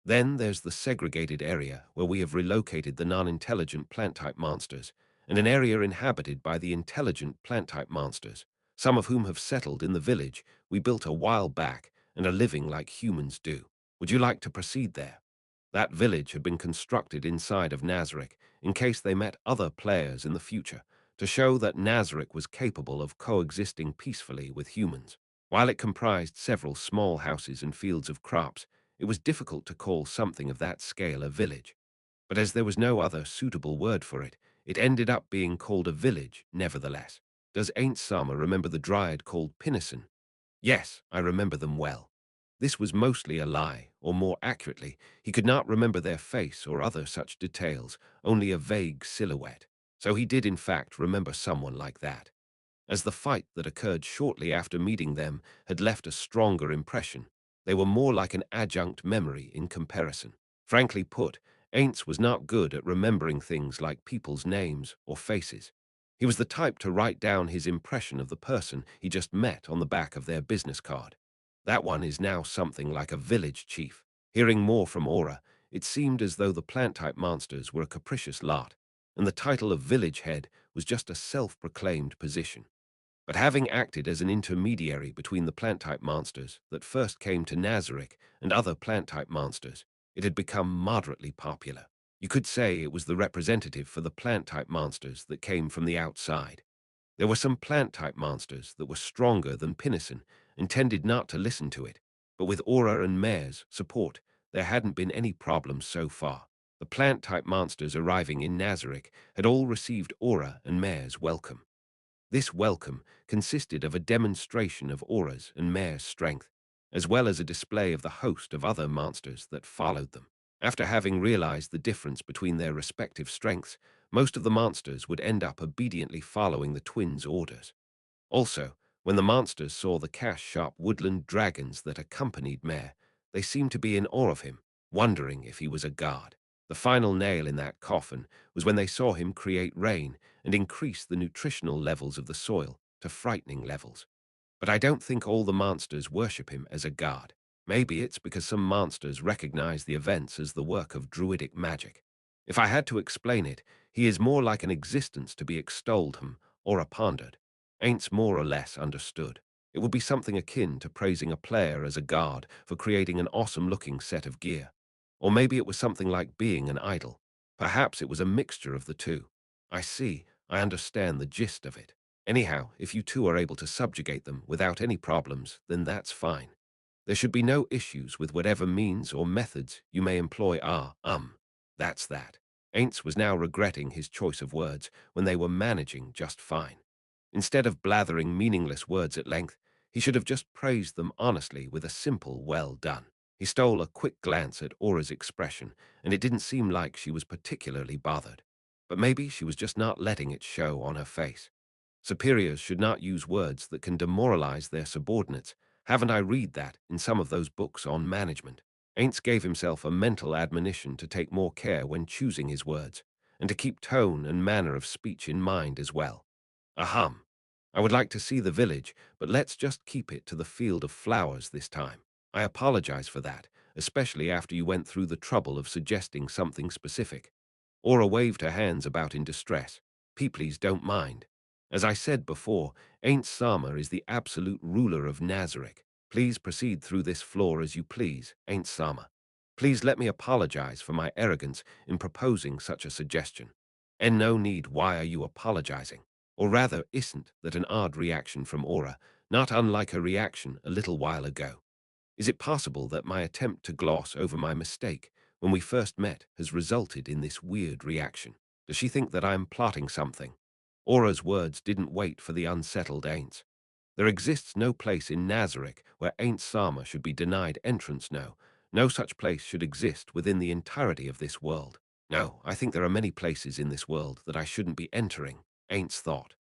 Then there's the segregated area where we have relocated the non-intelligent plant-type monsters, and an area inhabited by the intelligent plant-type monsters, some of whom have settled in the village we built a while back and are living like humans do. Would you like to proceed there? That village had been constructed inside of Nazareth in case they met other players in the future, to show that Nazareth was capable of coexisting peacefully with humans. While it comprised several small houses and fields of crops, it was difficult to call something of that scale a village. But as there was no other suitable word for it, it ended up being called a village nevertheless. Does Ain't Sama remember the dryad called Pinnison? Yes, I remember them well. This was mostly a lie, or more accurately, he could not remember their face or other such details, only a vague silhouette. So he did in fact remember someone like that. As the fight that occurred shortly after meeting them had left a stronger impression, they were more like an adjunct memory in comparison. Frankly put, Ainz was not good at remembering things like people's names or faces. He was the type to write down his impression of the person he just met on the back of their business card. That one is now something like a village chief. Hearing more from Aura, it seemed as though the plant-type monsters were a capricious lot, and the title of village head was just a self-proclaimed position. But having acted as an intermediary between the plant-type monsters that first came to Nazareth and other plant-type monsters, it had become moderately popular. You could say it was the representative for the plant-type monsters that came from the outside. There were some plant-type monsters that were stronger than Pinnison and tended not to listen to it, but with Aura and Mare's support, there hadn't been any problems so far. The plant-type monsters arriving in Nazareth had all received Aura and Mare's welcome. This welcome consisted of a demonstration of Aura's and Mare's strength, as well as a display of the host of other monsters that followed them. After having realized the difference between their respective strengths, most of the monsters would end up obediently following the twins' orders. Also, when the monsters saw the cash-sharp woodland dragons that accompanied Mare, they seemed to be in awe of him, wondering if he was a god. The final nail in that coffin was when they saw him create rain and increase the nutritional levels of the soil to frightening levels. But I don't think all the monsters worship him as a god. Maybe it's because some monsters recognize the events as the work of druidic magic. If I had to explain it, he is more like an existence to be extolled or pondered. Ain't more or less understood. It would be something akin to praising a player as a god for creating an awesome-looking set of gear. Or maybe it was something like being an idol. Perhaps it was a mixture of the two. I see, I understand the gist of it. Anyhow, if you two are able to subjugate them without any problems, then that's fine. There should be no issues with whatever means or methods you may employ. That's that. Ainz was now regretting his choice of words when they were managing just fine. Instead of blathering meaningless words at length, he should have just praised them honestly with a simple well done. He stole a quick glance at Aura's expression, and it didn't seem like she was particularly bothered. But maybe she was just not letting it show on her face. Superiors should not use words that can demoralize their subordinates. Haven't I read that in some of those books on management? Ainz gave himself a mental admonition to take more care when choosing his words, and to keep tone and manner of speech in mind as well. Ahem. I would like to see the village, but let's just keep it to the Field of Flowers this time. I apologize for that, especially after you went through the trouble of suggesting something specific. Aura waved her hands about in distress. Please don't mind. As I said before, Ain't Sama is the absolute ruler of Nazareth. Please proceed through this floor as you please, Ainz Sama. Please let me apologize for my arrogance in proposing such a suggestion. And no need, why are you apologizing? Or rather, isn't that an odd reaction from Aura, not unlike her reaction a little while ago? Is it possible that my attempt to gloss over my mistake when we first met has resulted in this weird reaction? Does she think that I'm plotting something? Aura's words didn't wait for the unsettled Ainz. There exists no place in Nazarick where Ain't Sama should be denied entrance, no. No such place should exist within the entirety of this world. No, I think there are many places in this world that I shouldn't be entering, Ainz thought.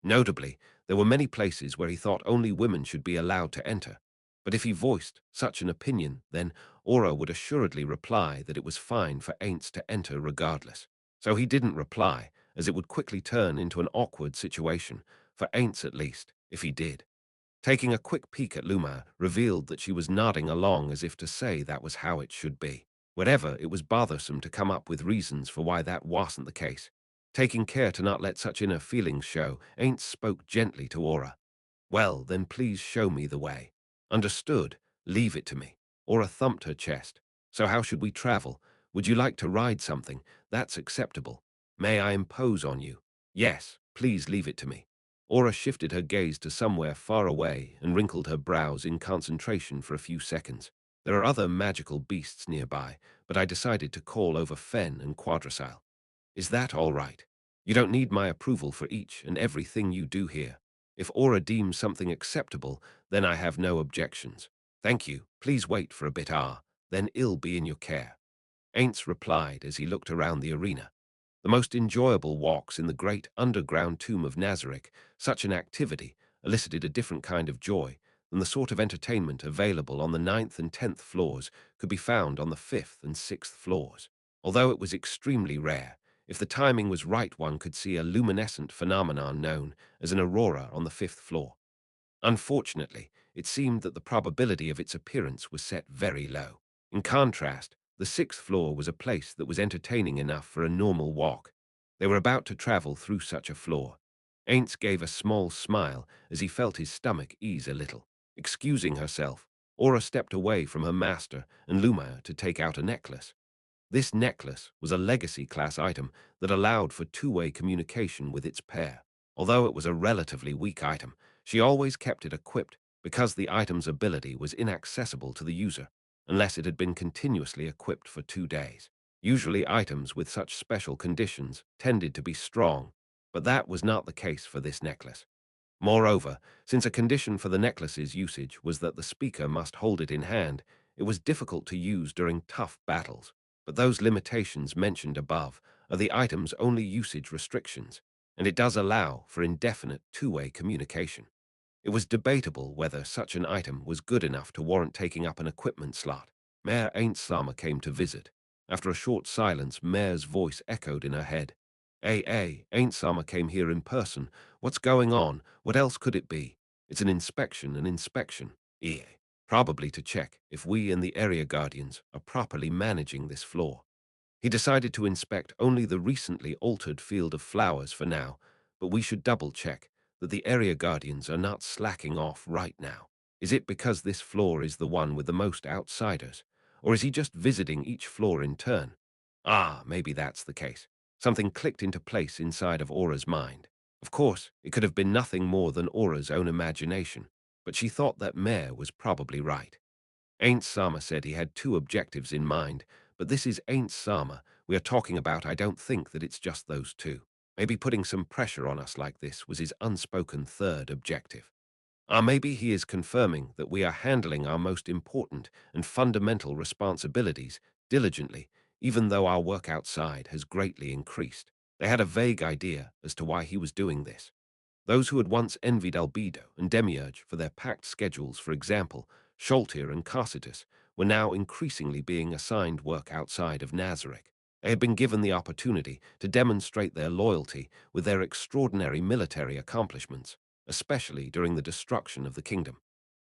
Notably, there were many places where he thought only women should be allowed to enter. But if he voiced such an opinion, then Aura would assuredly reply that it was fine for Ainz to enter regardless. So he didn't reply, as it would quickly turn into an awkward situation, for Ainz at least, if he did. Taking a quick peek at Luma revealed that she was nodding along as if to say that was how it should be. Whatever, it was bothersome to come up with reasons for why that wasn't the case. Taking care to not let such inner feelings show, Ain't spoke gently to Aura. Well, then please show me the way. Understood. Leave it to me. Aura thumped her chest. So how should we travel? Would you like to ride something? That's acceptable. May I impose on you? Yes, please leave it to me. Aura shifted her gaze to somewhere far away and wrinkled her brows in concentration for a few seconds. There are other magical beasts nearby, but I decided to call over Fen and Quadrasile. Is that all right? You don't need my approval for each and everything you do here. If Aura deems something acceptable, then I have no objections. Thank you. Please wait for a bit, then I'll be in your care. Ainz replied as he looked around the arena. The most enjoyable walks in the great underground tomb of Nazarick, such an activity elicited a different kind of joy than the sort of entertainment available on the 9th and 10th floors could be found on the 5th and 6th floors. Although it was extremely rare, if the timing was right, one could see a luminescent phenomenon known as an aurora on the 5th floor. Unfortunately, it seemed that the probability of its appearance was set very low. In contrast, the 6th floor was a place that was entertaining enough for a normal walk. They were about to travel through such a floor. Ainz gave a small smile as he felt his stomach ease a little. Excusing herself, Aura stepped away from her master and Luma to take out a necklace. This necklace was a legacy-class item that allowed for two-way communication with its pair. Although it was a relatively weak item, she always kept it equipped because the item's ability was inaccessible to the user unless it had been continuously equipped for 2 days. Usually items with such special conditions tended to be strong, but that was not the case for this necklace. Moreover, since a condition for the necklace's usage was that the speaker must hold it in hand, it was difficult to use during tough battles. But those limitations mentioned above are the item's only usage restrictions, and it does allow for indefinite two-way communication. It was debatable whether such an item was good enough to warrant taking up an equipment slot. Mayor Ain't Sama came to visit. After a short silence, Mayor's voice echoed in her head. Ain't Sama came here in person. What's going on? What else could it be? It's an inspection. Yeah. Probably to check if we and the area guardians are properly managing this floor. He decided to inspect only the recently altered field of flowers for now, but we should double-check that the area guardians are not slacking off right now. Is it because this floor is the one with the most outsiders, or is he just visiting each floor in turn? Maybe that's the case. Something clicked into place inside of Aura's mind. Of course, it could have been nothing more than Aura's own imagination, but she thought that Mare was probably right. Ain't Sama said he had two objectives in mind, but this is Ain't Sama we are talking about. I don't think that it's just those two. Maybe putting some pressure on us like this was his unspoken third objective. Maybe he is confirming that we are handling our most important and fundamental responsibilities diligently, even though our work outside has greatly increased. They had a vague idea as to why he was doing this. Those who had once envied Albedo and Demiurge for their packed schedules, for example, Sholtir and Carcitus, were now increasingly being assigned work outside of Nazarick. They had been given the opportunity to demonstrate their loyalty with their extraordinary military accomplishments, especially during the destruction of the kingdom.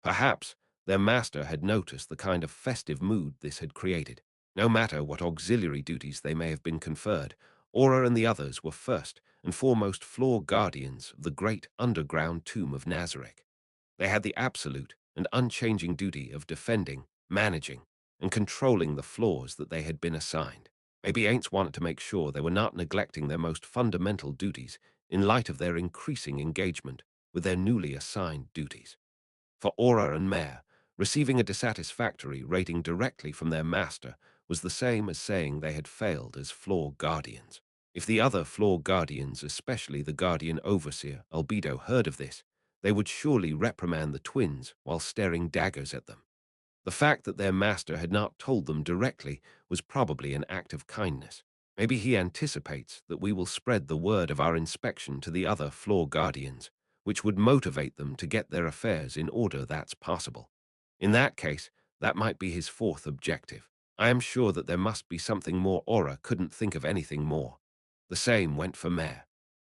Perhaps their master had noticed the kind of festive mood this had created. No matter what auxiliary duties they may have been conferred, Aura and the others were first and foremost floor guardians of the great underground tomb of Nazarick. They had the absolute and unchanging duty of defending, managing, and controlling the floors that they had been assigned. Maybe Ainz wanted to make sure they were not neglecting their most fundamental duties in light of their increasing engagement with their newly assigned duties. For Aura and Mare, receiving a dissatisfactory rating directly from their master was the same as saying they had failed as floor guardians. If the other floor guardians, especially the guardian overseer, Albedo, heard of this, they would surely reprimand the twins while staring daggers at them. The fact that their master had not told them directly was probably an act of kindness. Maybe he anticipates that we will spread the word of our inspection to the other floor guardians, which would motivate them to get their affairs in order that's possible. In that case, that might be his fourth objective. I am sure that there must be something more. Aura couldn't think of anything more. The same went for Mare.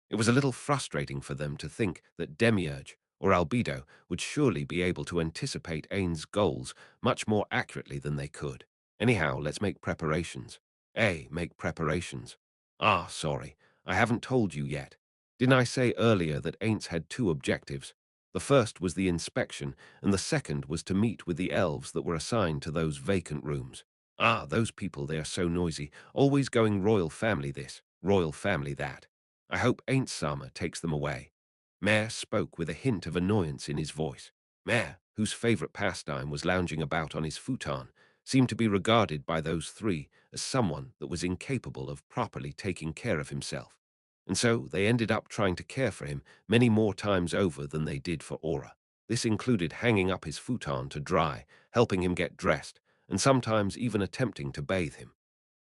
It was a little frustrating for them to think that Demiurge or Albedo would surely be able to anticipate Ainz's goals much more accurately than they could. Anyhow, let's make preparations. Make preparations. Ah, sorry, I haven't told you yet. Didn't I say earlier that Ainz had two objectives? The first was the inspection, and the second was to meet with the elves that were assigned to those vacant rooms. Ah, those people, they are so noisy, always going royal family this, royal family that. I hope Ain't Sama takes them away. Mare spoke with a hint of annoyance in his voice. Mare, whose favorite pastime was lounging about on his futon, seemed to be regarded by those three as someone that was incapable of properly taking care of himself. And so they ended up trying to care for him many more times over than they did for Aura. This included hanging up his futon to dry, helping him get dressed, and sometimes even attempting to bathe him.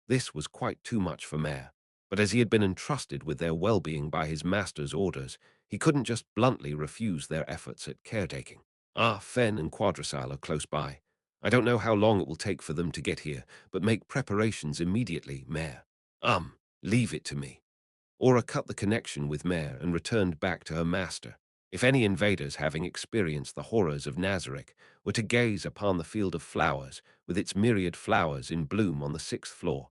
This was quite too much for Mare, but as he had been entrusted with their well-being by his master's orders, he couldn't just bluntly refuse their efforts at caretaking. Ah, Fen and Quadrasil are close by. I don't know how long it will take for them to get here, but make preparations immediately, Mare. Leave it to me. Aura cut the connection with Mare and returned back to her master. If any invaders having experienced the horrors of Nazarick were to gaze upon the field of flowers with its myriad flowers in bloom on the 6th floor,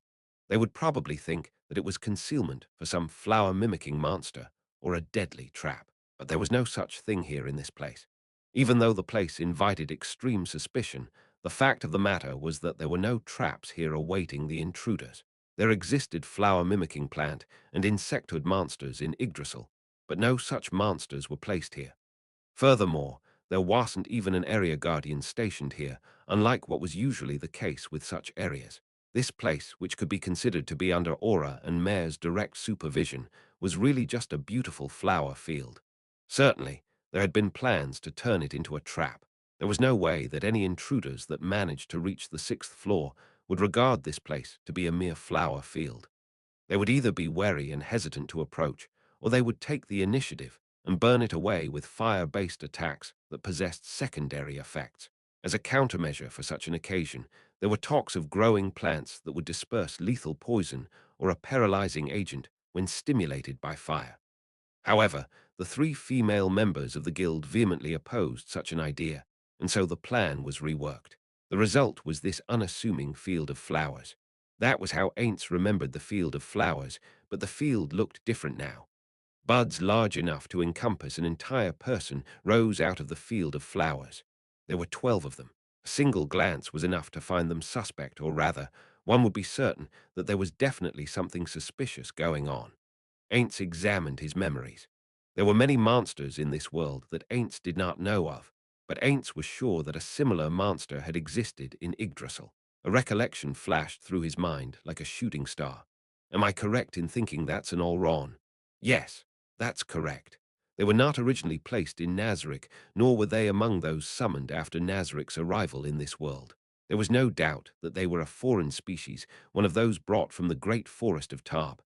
they would probably think that it was concealment for some flower-mimicking monster or a deadly trap. But there was no such thing here in this place. Even though the place invited extreme suspicion, the fact of the matter was that there were no traps here awaiting the intruders. There existed flower-mimicking plant and insectoid monsters in Yggdrasil, but no such monsters were placed here. Furthermore, there wasn't even an area guardian stationed here, unlike what was usually the case with such areas. This place, which could be considered to be under Aura and Mare's direct supervision, was really just a beautiful flower field. Certainly, there had been plans to turn it into a trap. There was no way that any intruders that managed to reach the 6th floor would regard this place to be a mere flower field. They would either be wary and hesitant to approach, or they would take the initiative and burn it away with fire-based attacks that possessed secondary effects. As a countermeasure for such an occasion, there were talks of growing plants that would disperse lethal poison or a paralyzing agent when stimulated by fire. However, the three female members of the guild vehemently opposed such an idea, and so the plan was reworked. The result was this unassuming field of flowers. That was how Ainz remembered the field of flowers, but the field looked different now. Buds large enough to encompass an entire person rose out of the field of flowers. There were 12 of them. A single glance was enough to find them suspect, or rather, one would be certain that there was definitely something suspicious going on. Ainz examined his memories. There were many monsters in this world that Ainz did not know of, but Ainz was sure that a similar monster had existed in Yggdrasil. A recollection flashed through his mind like a shooting star. Am I correct in thinking that's an Olron? Yes, that's correct. They were not originally placed in Nazarick, nor were they among those summoned after Nazarick's arrival in this world. There was no doubt that they were a foreign species, one of those brought from the great forest of Tarb.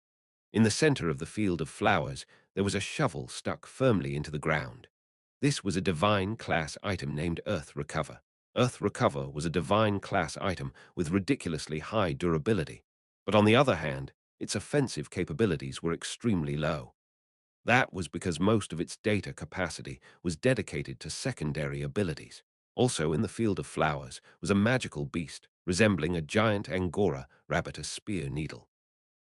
In the center of the field of flowers, there was a shovel stuck firmly into the ground. This was a divine class item named Earth Recover. Earth Recover was a divine class item with ridiculously high durability, but on the other hand, its offensive capabilities were extremely low. That was because most of its data capacity was dedicated to secondary abilities. Also in the field of flowers was a magical beast resembling a giant Angora rabbit, a spear needle.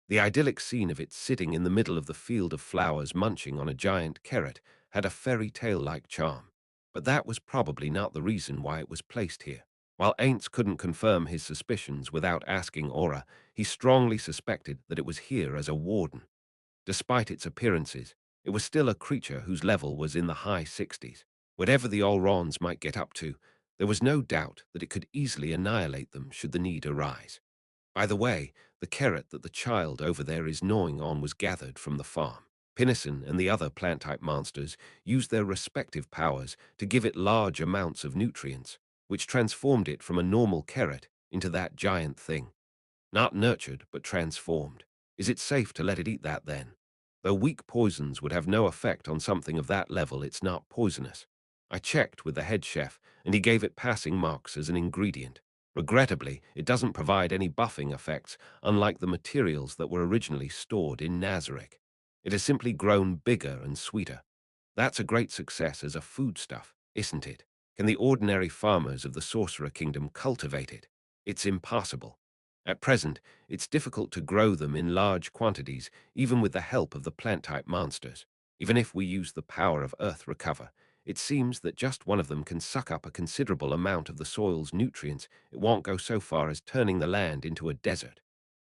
The idyllic scene of it sitting in the middle of the field of flowers munching on a giant carrot had a fairy tale-like charm. But that was probably not the reason why it was placed here. While Ainz couldn't confirm his suspicions without asking Aura, he strongly suspected that it was here as a warden. Despite its appearances, it was still a creature whose level was in the high 60s. Whatever the Olrons might get up to, there was no doubt that it could easily annihilate them should the need arise. By the way, the carrot that the child over there is gnawing on was gathered from the farm. Pinnison and the other plant-type monsters used their respective powers to give it large amounts of nutrients, which transformed it from a normal carrot into that giant thing. Not nurtured, but transformed. Is it safe to let it eat that then? Though weak poisons would have no effect on something of that level, it's not poisonous. I checked with the head chef, and he gave it passing marks as an ingredient. Regrettably, it doesn't provide any buffing effects, unlike the materials that were originally stored in Nazarick. It has simply grown bigger and sweeter. That's a great success as a foodstuff, isn't it? Can the ordinary farmers of the Sorcerer Kingdom cultivate it? It's impossible. At present, it's difficult to grow them in large quantities, even with the help of the plant-type monsters. Even if we use the power of Earth Recover, it seems that just one of them can suck up a considerable amount of the soil's nutrients. It won't go so far as turning the land into a desert.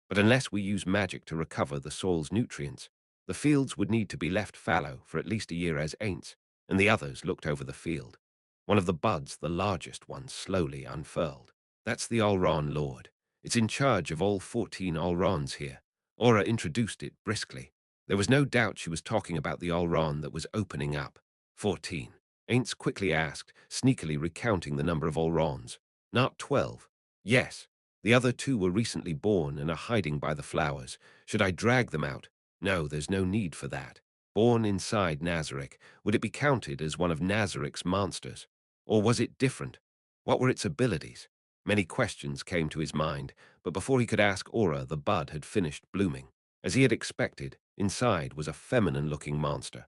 But unless we use magic to recover the soil's nutrients, the fields would need to be left fallow for at least a year as Ainz, and the others looked over the field. One of the buds, the largest one, slowly unfurled. That's the Olron Lord. It's in charge of all 14 Olrons here. Aura introduced it briskly. There was no doubt she was talking about the Olron that was opening up. 14. Ainz quickly asked, sneakily recounting the number of Olrons. Not 12. Yes. The other two were recently born and are hiding by the flowers. Should I drag them out? No, there's no need for that. Born inside Nazarick, would it be counted as one of Nazarick's monsters? Or was it different? What were its abilities? Many questions came to his mind, but before he could ask Aura, the bud had finished blooming. As he had expected, inside was a feminine-looking monster.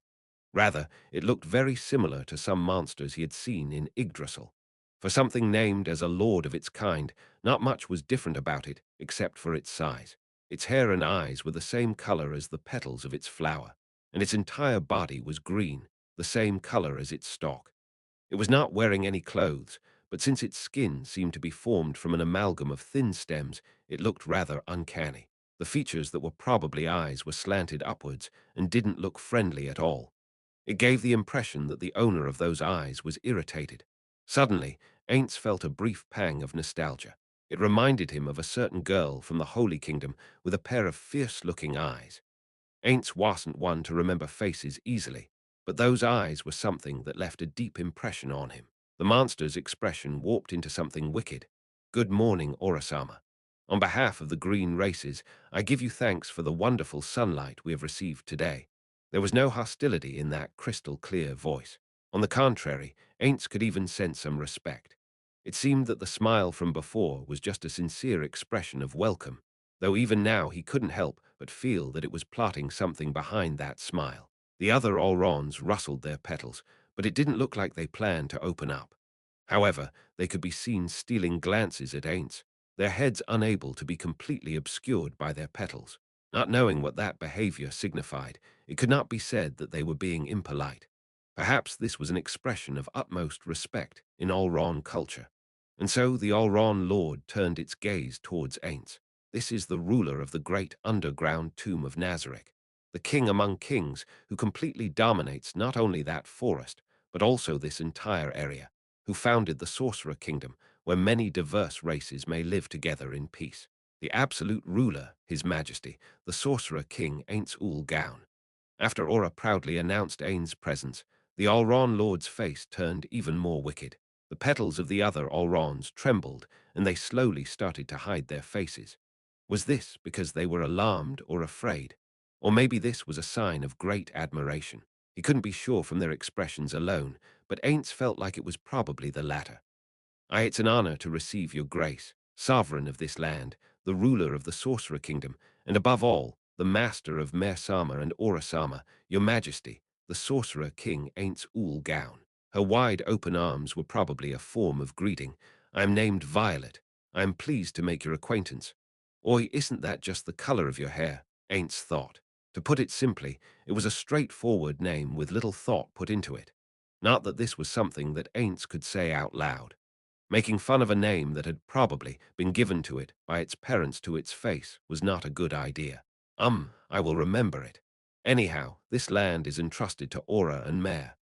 Rather, it looked very similar to some monsters he had seen in Yggdrasil. For something named as a lord of its kind, not much was different about it, except for its size. Its hair and eyes were the same color as the petals of its flower, and its entire body was green, the same color as its stalk. It was not wearing any clothes, but since its skin seemed to be formed from an amalgam of thin stems, it looked rather uncanny. The features that were probably eyes were slanted upwards and didn't look friendly at all. It gave the impression that the owner of those eyes was irritated. Suddenly, Ainz felt a brief pang of nostalgia. It reminded him of a certain girl from the Holy Kingdom with a pair of fierce-looking eyes. Ainz wasn't one to remember faces easily, but those eyes were something that left a deep impression on him. The monster's expression warped into something wicked. Good morning, Orasama. On behalf of the green races, I give you thanks for the wonderful sunlight we have received today. There was no hostility in that crystal-clear voice. On the contrary, Ainz could even sense some respect. It seemed that the smile from before was just a sincere expression of welcome, though even now he couldn't help but feel that it was plotting something behind that smile. The other Olrons rustled their petals, but it didn't look like they planned to open up. However, they could be seen stealing glances at Ainz, their heads unable to be completely obscured by their petals. Not knowing what that behavior signified, it could not be said that they were being impolite. Perhaps this was an expression of utmost respect in Olron culture. And so the Olron Lord turned its gaze towards Ainz. This is the ruler of the great underground tomb of Nazarick, the king among kings who completely dominates not only that forest, but also this entire area, who founded the Sorcerer Kingdom, where many diverse races may live together in peace. The absolute ruler, His Majesty, the Sorcerer King Ainz Ooal Gown. After Aura proudly announced Ainz's presence, the Olron Lord's face turned even more wicked. The petals of the other Olrons trembled, and they slowly started to hide their faces. Was this because they were alarmed or afraid? Or maybe this was a sign of great admiration. He couldn't be sure from their expressions alone, but Ainz felt like it was probably the latter. It's an honor to receive your grace, sovereign of this land, the ruler of the Sorcerer Kingdom, and above all, the master of Mersama and Orasama, your majesty, the Sorcerer King Ainz Ooal Gown. Her wide open arms were probably a form of greeting. I am named Violet. I am pleased to make your acquaintance. Oi, isn't that just the color of your hair? Ainz thought. To put it simply, it was a straightforward name with little thought put into it. Not that this was something that Ainz could say out loud. Making fun of a name that had probably been given to it by its parents to its face was not a good idea. I will remember it. Anyhow, this land is entrusted to Aura and Mare.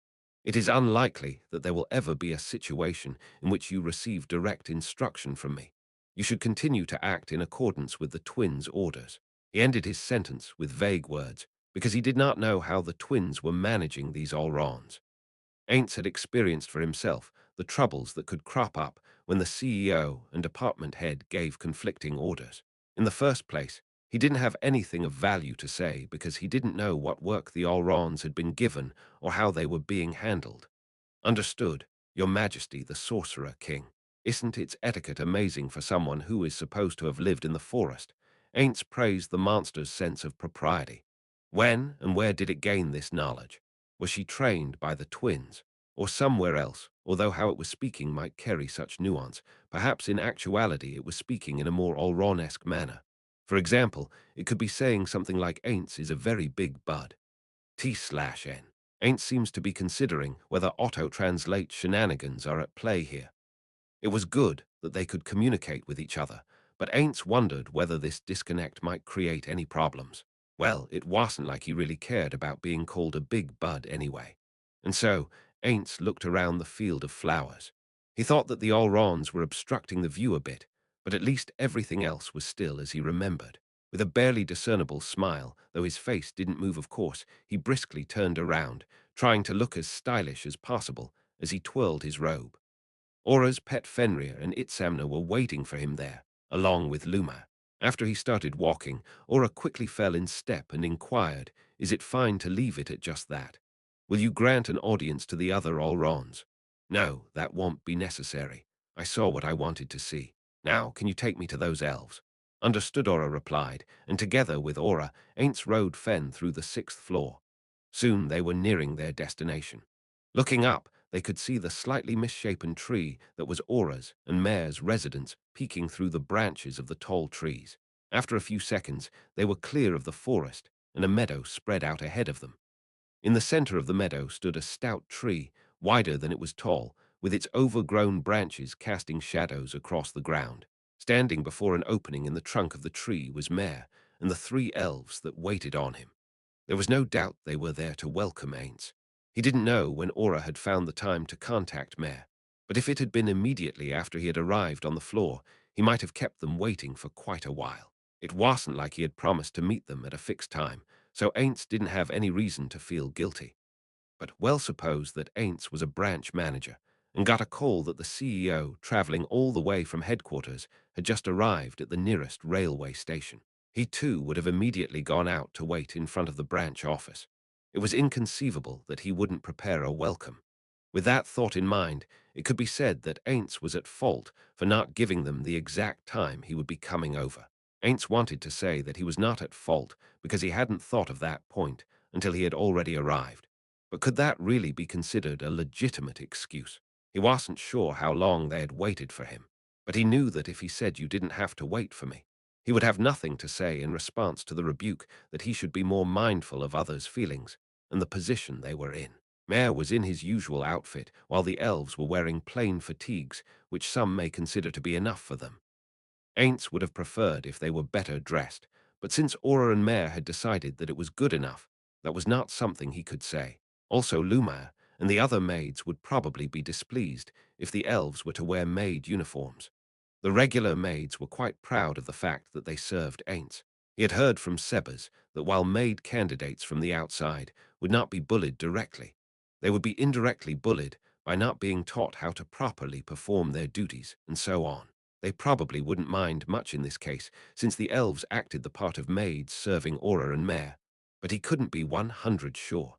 It is unlikely that there will ever be a situation in which you receive direct instruction from me. You should continue to act in accordance with the twins' orders. He ended his sentence with vague words, because he did not know how the twins were managing these Allrons. Ainz had experienced for himself the troubles that could crop up when the CEO and department head gave conflicting orders. In the first place, he didn't have anything of value to say because he didn't know what work the Allrons had been given or how they were being handled. Understood, Your Majesty, the Sorcerer King. Isn't its etiquette amazing for someone who is supposed to have lived in the forest? Ainz praised the monster's sense of propriety. When and where did it gain this knowledge? Was she trained by the twins? Or somewhere else, although how it was speaking might carry such nuance, perhaps in actuality it was speaking in a more Allron-esque manner. For example, it could be saying something like Ainz is a very big bud. T/N. Ainz seems to be considering whether auto-translate shenanigans are at play here. It was good that they could communicate with each other, but Ainz wondered whether this disconnect might create any problems. Well, it wasn't like he really cared about being called a big bud anyway. And so, Ainz looked around the field of flowers. He thought that the Allrons were obstructing the view a bit, but at least everything else was still as he remembered. With a barely discernible smile, though his face didn't move of course, he briskly turned around, trying to look as stylish as possible as he twirled his robe. Aura's pet Fenrir and Itzamna were waiting for him there, along with Luma. After he started walking, Aura quickly fell in step and inquired, "Is it fine to leave it at just that? Will you grant an audience to the other Allrons?" "No, that won't be necessary. I saw what I wanted to see. Now, can you take me to those elves?" "Understood," Aura replied, and together with Aura, Ainz rode Fen through the 6th floor. Soon they were nearing their destination. Looking up, they could see the slightly misshapen tree that was Aura's and Mare's residence peeking through the branches of the tall trees. After a few seconds, they were clear of the forest, and a meadow spread out ahead of them. In the center of the meadow stood a stout tree, wider than it was tall, with its overgrown branches casting shadows across the ground. Standing before an opening in the trunk of the tree was Mare and the 3 elves that waited on him. There was no doubt they were there to welcome Ainz. He didn't know when Aura had found the time to contact Mare, but if it had been immediately after he had arrived on the floor, he might have kept them waiting for quite a while. It wasn't like he had promised to meet them at a fixed time, so Ainz didn't have any reason to feel guilty. But well suppose that Ainz was a branch manager and got a call that the CEO, traveling all the way from headquarters, had just arrived at the nearest railway station. He too would have immediately gone out to wait in front of the branch office. It was inconceivable that he wouldn't prepare a welcome. With that thought in mind, it could be said that Ainz was at fault for not giving them the exact time he would be coming over. Ainz wanted to say that he was not at fault because he hadn't thought of that point until he had already arrived. But could that really be considered a legitimate excuse? He wasn't sure how long they had waited for him, but he knew that if he said you didn't have to wait for me, he would have nothing to say in response to the rebuke that he should be more mindful of others' feelings and the position they were in. Mare was in his usual outfit, while the elves were wearing plain fatigues, which some may consider to be enough for them. Ainz would have preferred if they were better dressed, but since Aura and Mare had decided that it was good enough, that was not something he could say. Also, Luma and the other maids would probably be displeased if the elves were to wear maid uniforms. The regular maids were quite proud of the fact that they served Ainz. He had heard from Sebas that while maid candidates from the outside would not be bullied directly, they would be indirectly bullied by not being taught how to properly perform their duties, and so on. They probably wouldn't mind much in this case, since the elves acted the part of maids serving Aura and Mare, but he couldn't be 100 sure.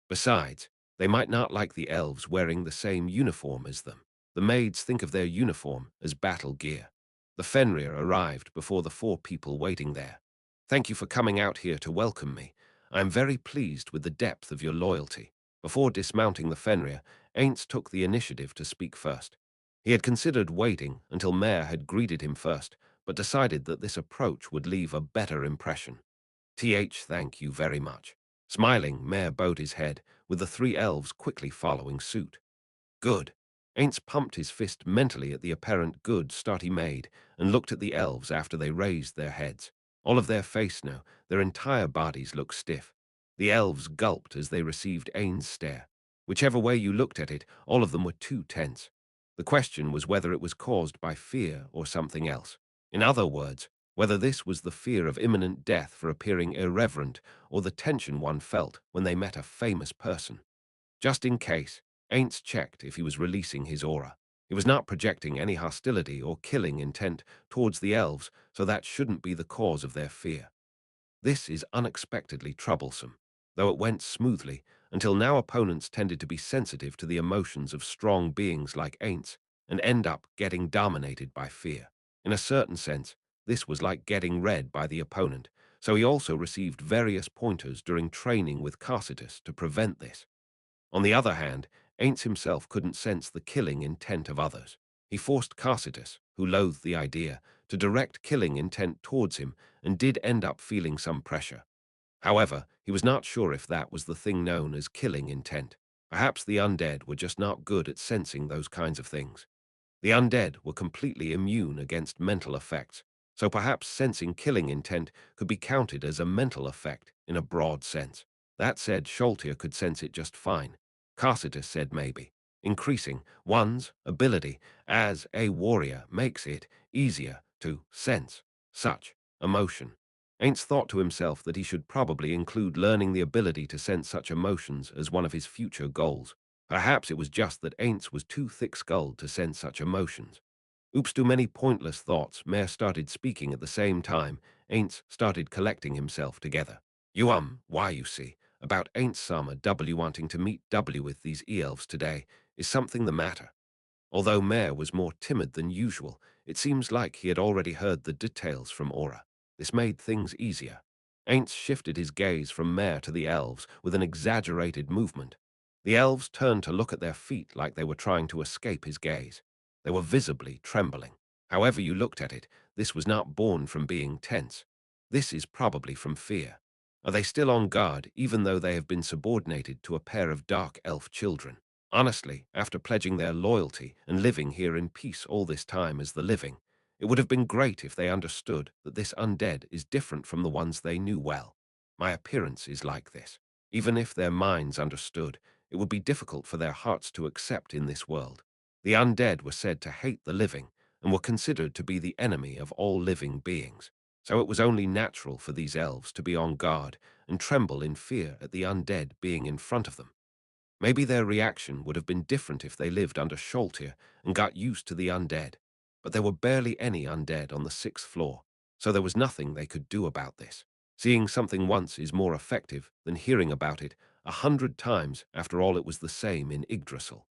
Besides, they might not like the elves wearing the same uniform as them. The maids think of their uniform as battle gear. The Fenrir arrived before the 4 people waiting there. "Thank you for coming out here to welcome me. I am very pleased with the depth of your loyalty." Before dismounting the Fenrir, Ainz took the initiative to speak first. He had considered waiting until Mare had greeted him first, but decided that this approach would leave a better impression. "Thank you very much. Smiling, Mare bowed his head, with the three elves quickly following suit. Good. Ainz pumped his fist mentally at the apparent good start he made and looked at the elves after they raised their heads. All of their face now, their entire bodies looked stiff. The elves gulped as they received Ain's stare. Whichever way you looked at it, all of them were too tense. The question was whether it was caused by fear or something else. In other words, whether this was the fear of imminent death for appearing irreverent or the tension one felt when they met a famous person. Just in case, Ainz checked if he was releasing his aura. He was not projecting any hostility or killing intent towards the elves, so that shouldn't be the cause of their fear. This is unexpectedly troublesome, though it went smoothly. Until now, opponents tended to be sensitive to the emotions of strong beings like Ainz and end up getting dominated by fear. In a certain sense, this was like getting read by the opponent, so he also received various pointers during training with Carcitus to prevent this. On the other hand, Ainz himself couldn't sense the killing intent of others. He forced Carcitus, who loathed the idea, to direct killing intent towards him and did end up feeling some pressure. However, he was not sure if that was the thing known as killing intent. Perhaps the undead were just not good at sensing those kinds of things. The undead were completely immune against mental effects, so perhaps sensing killing intent could be counted as a mental effect in a broad sense. That said, Sholtir could sense it just fine. Carcitus said maybe. Increasing one's ability as a warrior makes it easier to sense such emotion. Ainz thought to himself that he should probably include learning the ability to sense such emotions as one of his future goals. Perhaps it was just that Ainz was too thick-skulled to sense such emotions. Oops, too many pointless thoughts. Mare started speaking at the same time. Ainz started collecting himself together. Why you see, about Ainz Sama W wanting to meet W with these e-elves today. Is something the matter? Although Mare was more timid than usual, it seems like he had already heard the details from Aura. This made things easier. Ainz shifted his gaze from Mare to the elves with an exaggerated movement. The elves turned to look at their feet like they were trying to escape his gaze. They were visibly trembling. However you looked at it, this was not born from being tense. This is probably from fear. Are they still on guard even though they have been subordinated to a pair of dark elf children? Honestly, after pledging their loyalty and living here in peace all this time as the living, it would have been great if they understood that this undead is different from the ones they knew well. My appearance is like this. Even if their minds understood, it would be difficult for their hearts to accept in this world. The undead were said to hate the living and were considered to be the enemy of all living beings. So it was only natural for these elves to be on guard and tremble in fear at the undead being in front of them. Maybe their reaction would have been different if they lived under Sholtir and got used to the undead. But there were barely any undead on the 6th floor, so there was nothing they could do about this. Seeing something once is more effective than hearing about it 100 times. After all, it was the same in Yggdrasil.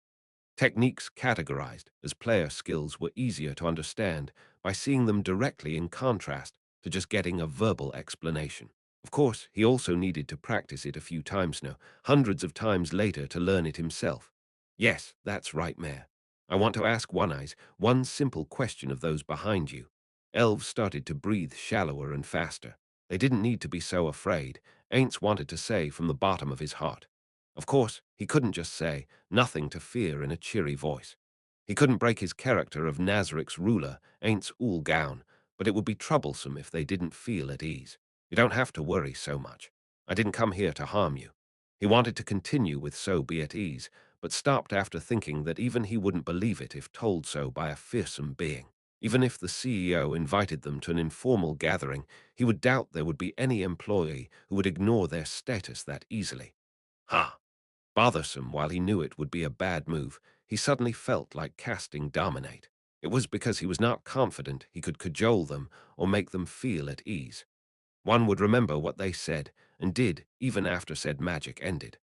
Techniques categorized as player skills were easier to understand by seeing them directly in contrast to just getting a verbal explanation. Of course, he also needed to practice it a few times now, hundreds of times later to learn it himself. Yes, that's right, Mare. I want to ask One Eyes one simple question of those behind you. Elves started to breathe shallower and faster. They didn't need to be so afraid, Ainz wanted to say from the bottom of his heart. Of course, he couldn't just say, nothing to fear in a cheery voice. He couldn't break his character of Nazarik's ruler, Ainz Ooal Gown, but it would be troublesome if they didn't feel at ease. You don't have to worry so much. I didn't come here to harm you. He wanted to continue with so be at ease, but stopped after thinking that even he wouldn't believe it if told so by a fearsome being. Even if the CEO invited them to an informal gathering, he would doubt there would be any employee who would ignore their status that easily. Ha! Bothersome while he knew it would be a bad move, he suddenly felt like casting Dominate. It was because he was not confident he could cajole them or make them feel at ease. One would remember what they said and did even after said magic ended.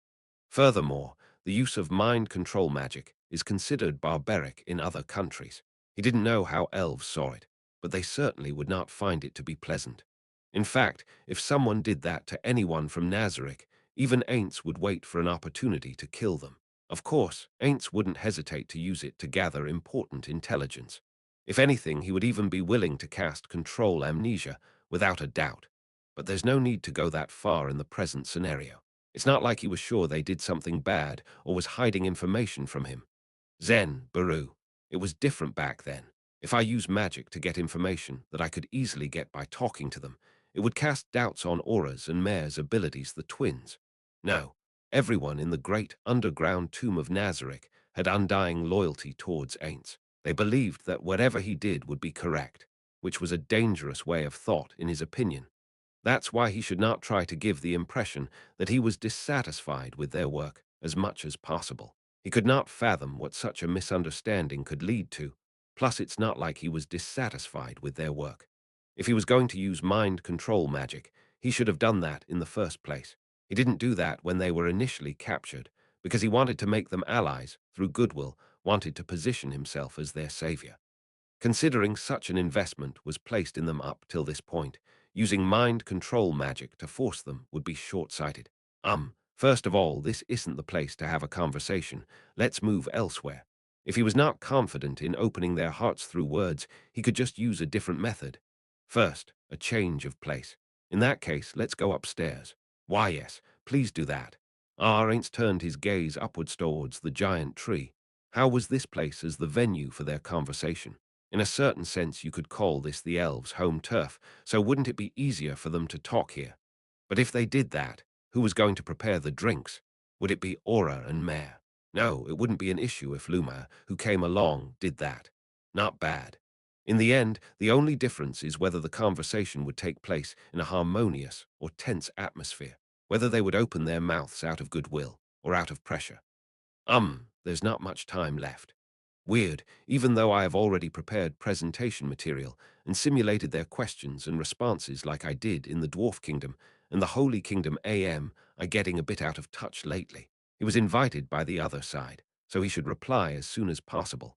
Furthermore, the use of mind control magic is considered barbaric in other countries. He didn't know how elves saw it, but they certainly would not find it to be pleasant. In fact, if someone did that to anyone from Nazarik, even Ainz would wait for an opportunity to kill them. Of course, Ainz wouldn't hesitate to use it to gather important intelligence. If anything, he would even be willing to cast control amnesia, without a doubt. But there's no need to go that far in the present scenario. It's not like he was sure they did something bad or was hiding information from him. Zen, Baru. It was different back then. If I used magic to get information that I could easily get by talking to them, it would cast doubts on Aura's and Mare's abilities, the twins. No, everyone in the great underground tomb of Nazarick had undying loyalty towards Ainz. They believed that whatever he did would be correct, which was a dangerous way of thought in his opinion. That's why he should not try to give the impression that he was dissatisfied with their work as much as possible. He could not fathom what such a misunderstanding could lead to. Plus, it's not like he was dissatisfied with their work. If he was going to use mind control magic, he should have done that in the first place. He didn't do that when they were initially captured, because he wanted to make them allies, through goodwill, wanted to position himself as their savior. Considering such an investment was placed in them up till this point, using mind control magic to force them would be short-sighted. First of all, this isn't the place to have a conversation. Let's move elsewhere. If he was not confident in opening their hearts through words, he could just use a different method. First, a change of place. In that case, let's go upstairs. Why, yes, please do that. Ainz turned his gaze upwards towards the giant tree. How was this place as the venue for their conversation? In a certain sense, you could call this the elves' home turf, so wouldn't it be easier for them to talk here? But if they did that, who was going to prepare the drinks? Would it be Aura and Mare? No, it wouldn't be an issue if Luma, who came along, did that. Not bad. In the end, the only difference is whether the conversation would take place in a harmonious or tense atmosphere, whether they would open their mouths out of goodwill or out of pressure. There's not much time left. Weird, even though I have already prepared presentation material and simulated their questions and responses like I did in the Dwarf Kingdom and the Holy Kingdom I getting a bit out of touch lately. He was invited by the other side, so he should reply as soon as possible.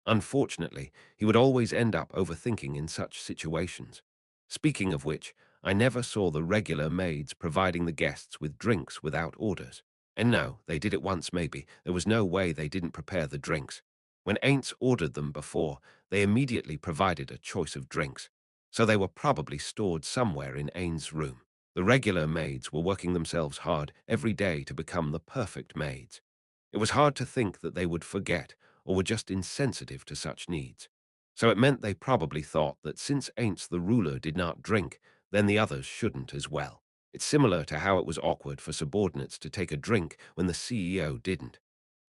Unfortunately, he would always end up overthinking in such situations. Speaking of which, I never saw the regular maids providing the guests with drinks without orders. And no, they did it once maybe. There was no way they didn't prepare the drinks. When Ainz ordered them before, they immediately provided a choice of drinks, so they were probably stored somewhere in Ainz's room. The regular maids were working themselves hard every day to become the perfect maids. It was hard to think that they would forget or were just insensitive to such needs. So it meant they probably thought that since Ainz the ruler did not drink, then the others shouldn't as well. It's similar to how it was awkward for subordinates to take a drink when the CEO didn't.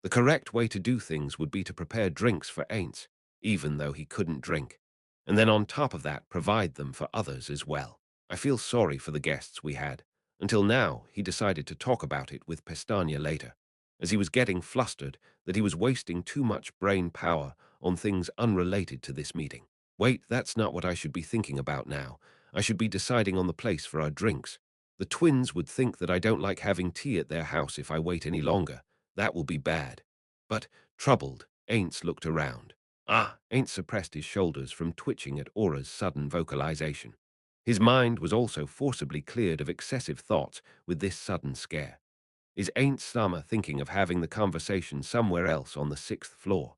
The correct way to do things would be to prepare drinks for Ainz, even though he couldn't drink, and then on top of that provide them for others as well. I feel sorry for the guests we had. Until now, he decided to talk about it with Pestania later, as he was getting flustered that he was wasting too much brain power on things unrelated to this meeting. Wait, that's not what I should be thinking about now. I should be deciding on the place for our drinks. The twins would think that I don't like having tea at their house if I wait any longer. That will be bad. But, troubled, Ainz looked around. Ainz suppressed his shoulders from twitching at Aura's sudden vocalization. His mind was also forcibly cleared of excessive thoughts with this sudden scare. Is Ainz Sama thinking of having the conversation somewhere else on the 6th floor?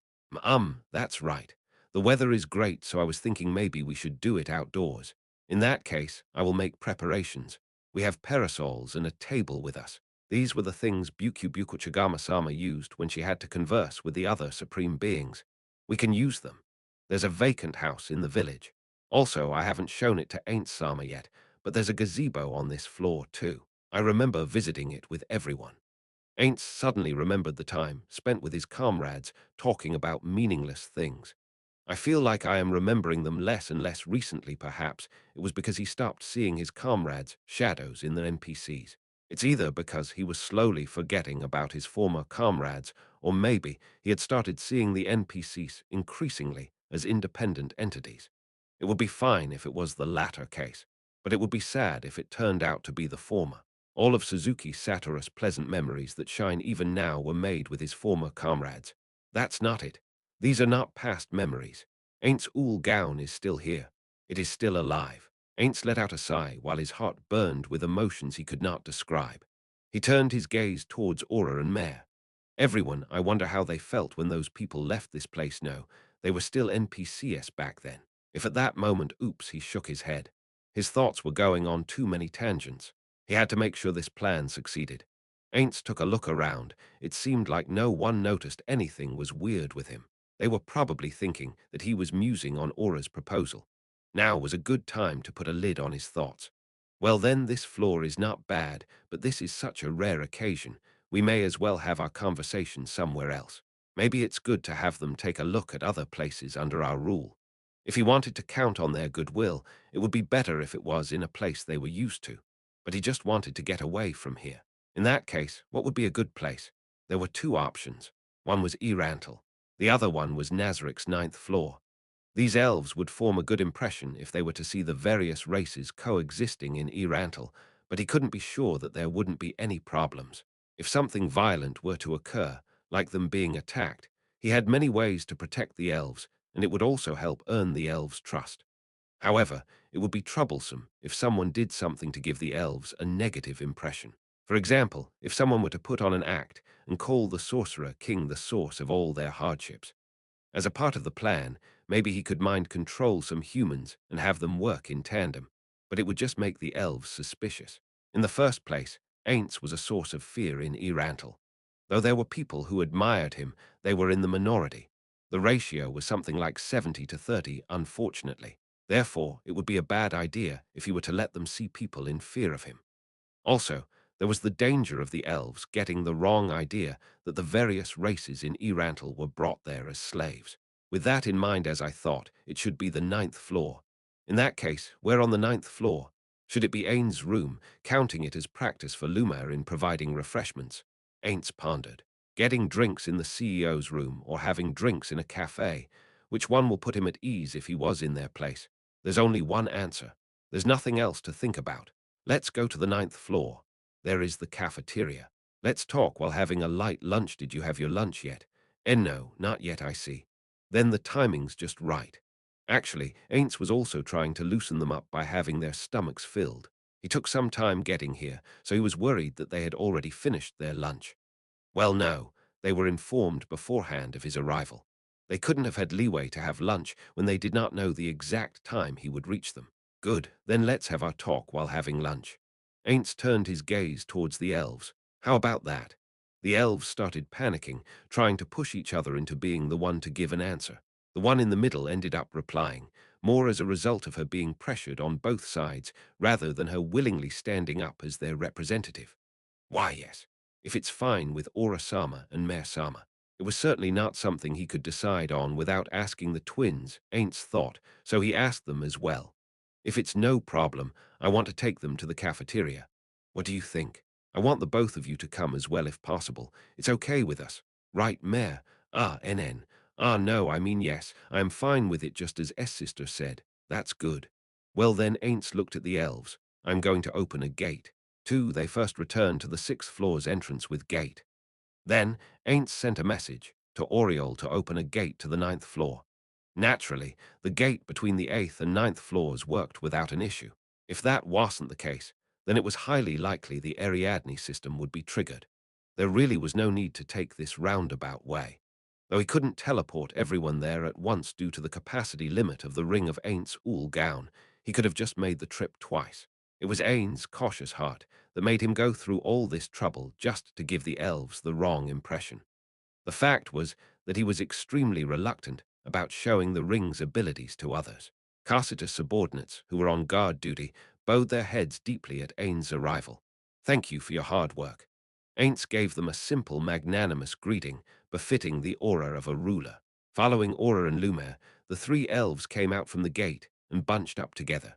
That's right. The weather is great, so I was thinking maybe we should do it outdoors. In that case, I will make preparations. We have parasols and a table with us. These were the things Buku Chagama-sama used when she had to converse with the other supreme beings. We can use them. There's a vacant house in the village. Also, I haven't shown it to Ainz-sama yet, but there's a gazebo on this floor too. I remember visiting it with everyone. Ainz suddenly remembered the time spent with his comrades talking about meaningless things. I feel like I am remembering them less and less recently. Perhaps it was because he stopped seeing his comrades' shadows in the NPCs. It's either because he was slowly forgetting about his former comrades, or maybe he had started seeing the NPCs increasingly as independent entities. It would be fine if it was the latter case, but it would be sad if it turned out to be the former. All of Suzuki Satoru's pleasant memories that shine even now were made with his former comrades. That's not it. These are not past memories. Ainz Ooal Gown is still here. It is still alive. Ainz let out a sigh while his heart burned with emotions he could not describe. He turned his gaze towards Aura and Mare. Everyone, I wonder how they felt when those people left this place. No, they were still NPCs back then. If at that moment, oops, he shook his head. His thoughts were going on too many tangents. He had to make sure this plan succeeded. Ainz took a look around. It seemed like no one noticed anything was weird with him. They were probably thinking that he was musing on Aura's proposal. Now was a good time to put a lid on his thoughts. Well then, this floor is not bad, but this is such a rare occasion. We may as well have our conversation somewhere else. Maybe it's good to have them take a look at other places under our rule. If he wanted to count on their goodwill, it would be better if it was in a place they were used to. But he just wanted to get away from here. In that case, what would be a good place? There were two options. One was Yggdrasil. The other one was Nazarik's ninth floor. These elves would form a good impression if they were to see the various races coexisting in Yggdrasil, but he couldn't be sure that there wouldn't be any problems. If something violent were to occur, like them being attacked, he had many ways to protect the elves, and it would also help earn the elves' trust. However, it would be troublesome if someone did something to give the elves a negative impression. For example, if someone were to put on an act and call the sorcerer king the source of all their hardships. As a part of the plan, maybe he could mind control some humans and have them work in tandem, but it would just make the elves suspicious. In the first place, Ainz was a source of fear in Yggdrasil. Though there were people who admired him, they were in the minority. The ratio was something like 70 to 30, unfortunately. Therefore, it would be a bad idea if he were to let them see people in fear of him. Also, there was the danger of the elves getting the wrong idea that the various races in Yggdrasil were brought there as slaves. With that in mind, as I thought, it should be the ninth floor. In that case, where on the ninth floor? Should it be Ain's room, counting it as practice for Luma in providing refreshments? Ainz pondered. Getting drinks in the CEO's room or having drinks in a cafe? Which one will put him at ease if he was in their place? There's only one answer. There's nothing else to think about. Let's go to the ninth floor. There is the cafeteria. Let's talk while having a light lunch. Did you have your lunch yet? No, not yet, I see. Then the timing's just right. Actually, Ainz was also trying to loosen them up by having their stomachs filled. He took some time getting here, so he was worried that they had already finished their lunch. Well, no, they were informed beforehand of his arrival. They couldn't have had leeway to have lunch when they did not know the exact time he would reach them. Good, then let's have our talk while having lunch. Ainz turned his gaze towards the elves. How about that? The elves started panicking, trying to push each other into being the one to give an answer. The one in the middle ended up replying, more as a result of her being pressured on both sides rather than her willingly standing up as their representative. Why, yes, if it's fine with Aura-sama and Mare-sama. It was certainly not something he could decide on without asking the twins, Ainz thought, so he asked them as well. If it's no problem, I want to take them to the cafeteria. What do you think? I want the both of you to come as well if possible. It's okay with us. Right, Mare? Ah, NN. Ah, no, I mean yes. I am fine with it just as S-sister said. That's good. Well then, Ainz looked at the elves. I'm going to open a gate. Two, they first returned to the sixth floor's entrance with gate. Then, Ainz sent a message to Oriol to open a gate to the ninth floor. Naturally, the gate between the eighth and ninth floors worked without an issue. If that wasn't the case, then it was highly likely the Ariadne system would be triggered. There really was no need to take this roundabout way. Though he couldn't teleport everyone there at once due to the capacity limit of the ring of Ainz Ooal Gown, he could have just made the trip twice. It was Ain's cautious heart that made him go through all this trouble just to give the elves the wrong impression. The fact was that he was extremely reluctant about showing the ring's abilities to others. Carcetus subordinates, who were on guard duty, bowed their heads deeply at Ain's arrival. Thank you for your hard work. Ainz gave them a simple, magnanimous greeting, befitting the aura of a ruler. Following Aura and Lumer, the three elves came out from the gate and bunched up together.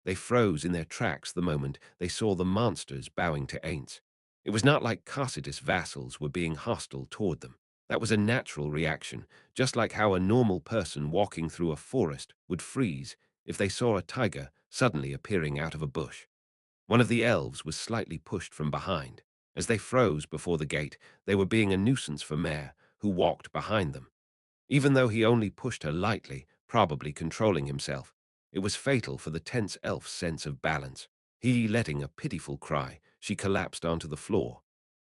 They froze in their tracks the moment they saw the monsters bowing to Ainz. It was not like Carcetus' vassals were being hostile toward them. That was a natural reaction, just like how a normal person walking through a forest would freeze if they saw a tiger suddenly appearing out of a bush. One of the elves was slightly pushed from behind. As they froze before the gate, they were being a nuisance for Mare, who walked behind them. Even though he only pushed her lightly, probably controlling himself, it was fatal for the tense elf's sense of balance. He letting a pitiful cry, she collapsed onto the floor.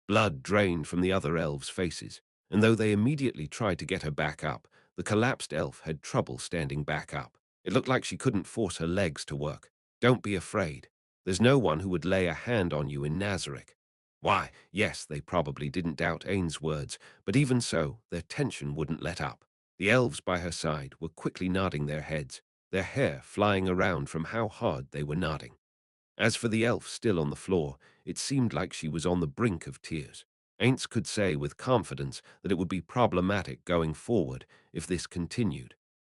Blood drained from the other elves' faces, and though they immediately tried to get her back up, the collapsed elf had trouble standing back up. It looked like she couldn't force her legs to work. Don't be afraid. There's no one who would lay a hand on you in Nazareth. Why, yes, they probably didn't doubt Ain's words, but even so, their tension wouldn't let up. The elves by her side were quickly nodding their heads, their hair flying around from how hard they were nodding. As for the elf still on the floor, it seemed like she was on the brink of tears. Ainz could say with confidence that it would be problematic going forward if this continued.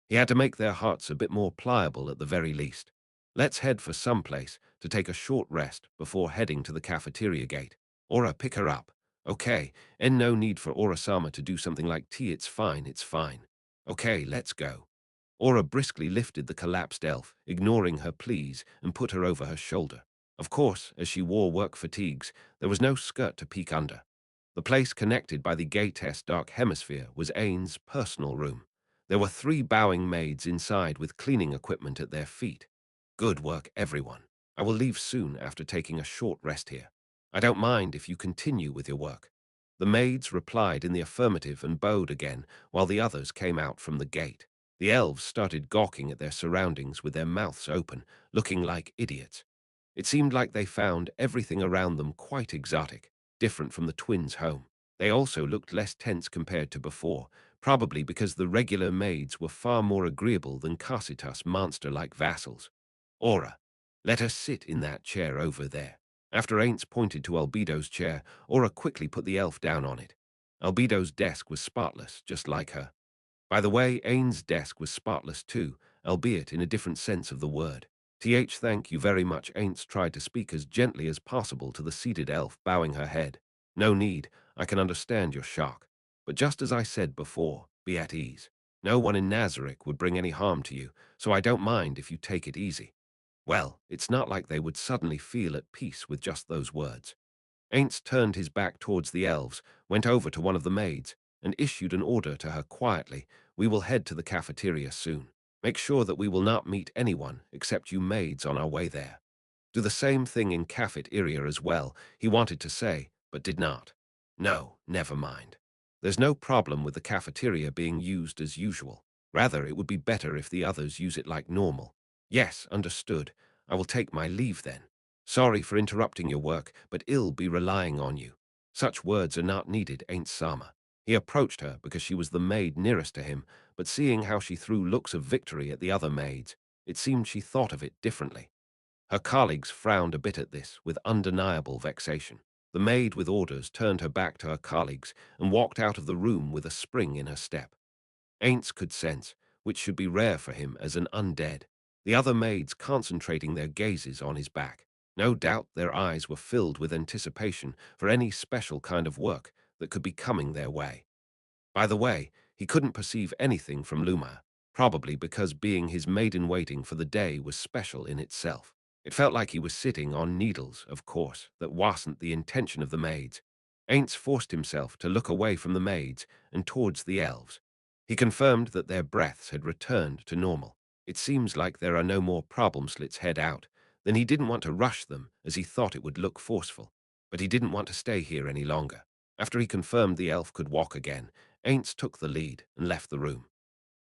He had to make their hearts a bit more pliable at the very least. Let's head for someplace to take a short rest before heading to the cafeteria gate. Aura, pick her up. Okay, and no need for Aura-sama to do something like tea, it's fine, it's fine. Okay, let's go. Aura briskly lifted the collapsed elf, ignoring her pleas, and put her over her shoulder. Of course, as she wore work fatigues, there was no skirt to peek under. The place connected by the gate-test dark hemisphere was Ain's personal room. There were 3 bowing maids inside with cleaning equipment at their feet. Good work, everyone. I will leave soon after taking a short rest here. I don't mind if you continue with your work. The maids replied in the affirmative and bowed again, while the others came out from the gate. The elves started gawking at their surroundings with their mouths open, looking like idiots. It seemed like they found everything around them quite exotic, different from the twins' home. They also looked less tense compared to before, probably because the regular maids were far more agreeable than Casitas' monster-like vassals. Aura, let her sit in that chair over there. After Ainz pointed to Albedo's chair, Aura quickly put the elf down on it. Albedo's desk was spotless, just like her. By the way, Ain's desk was spotless too, albeit in a different sense of the word. Thank you very much. Ainz tried to speak as gently as possible to the seated elf, bowing her head. No need, I can understand your shock. But just as I said before, be at ease. No one in Nazarick would bring any harm to you, so I don't mind if you take it easy. Well, it's not like they would suddenly feel at peace with just those words. Ainz turned his back towards the elves, went over to one of the maids, and issued an order to her quietly. We will head to the cafeteria soon. Make sure that we will not meet anyone except you maids on our way there. Do the same thing in cafeteria as well, he wanted to say, but did not. No, never mind. There's no problem with the cafeteria being used as usual. Rather, it would be better if the others use it like normal. Yes, understood. I will take my leave then. Sorry for interrupting your work, but I'll be relying on you. Such words are not needed, Ain't Sama. He approached her because she was the maid nearest to him, but seeing how she threw looks of victory at the other maids, it seemed she thought of it differently. Her colleagues frowned a bit at this, with undeniable vexation. The maid with orders turned her back to her colleagues and walked out of the room with a spring in her step. Ainz could sense, which should be rare for him as an undead, the other maids concentrating their gazes on his back. No doubt their eyes were filled with anticipation for any special kind of work that could be coming their way. By the way, he couldn't perceive anything from Luma, probably because being his maid-in-waiting for the day was special in itself. It felt like he was sitting on needles, of course, that wasn't the intention of the maids. Ainz forced himself to look away from the maids and towards the elves. He confirmed that their breaths had returned to normal. It seems like there are no more problems. Let's head out. Then he didn't want to rush them, as he thought it would look forceful. But he didn't want to stay here any longer. After he confirmed the elf could walk again, Ainz took the lead and left the room.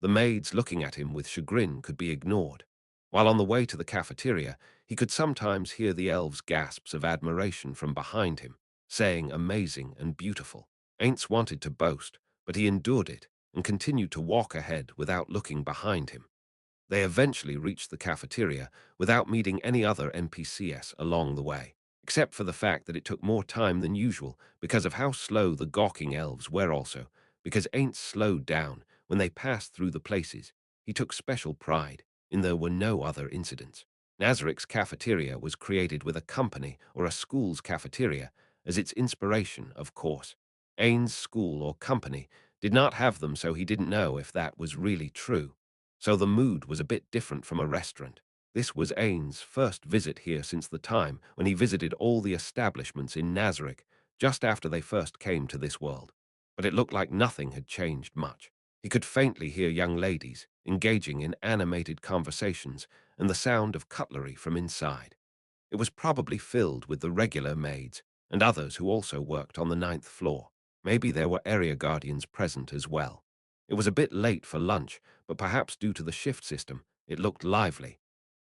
The maids looking at him with chagrin could be ignored. While on the way to the cafeteria, he could sometimes hear the elves' gasps of admiration from behind him, saying amazing and beautiful. Ainz wanted to boast, but he endured it and continued to walk ahead without looking behind him. They eventually reached the cafeteria without meeting any other NPCs along the way, except for the fact that it took more time than usual because of how slow the gawking elves were also, because Ain't slowed down when they passed through the places. He took special pride in there were no other incidents. Nazarick's cafeteria was created with a company or a school's cafeteria as its inspiration, of course. Ain's school or company did not have them, so he didn't know if that was really true. So the mood was a bit different from a restaurant. This was Ain's first visit here since the time when he visited all the establishments in Nazarick just after they first came to this world. But it looked like nothing had changed much. He could faintly hear young ladies engaging in animated conversations and the sound of cutlery from inside. It was probably filled with the regular maids and others who also worked on the 9th floor. Maybe there were area guardians present as well. It was a bit late for lunch, but perhaps due to the shift system, it looked lively.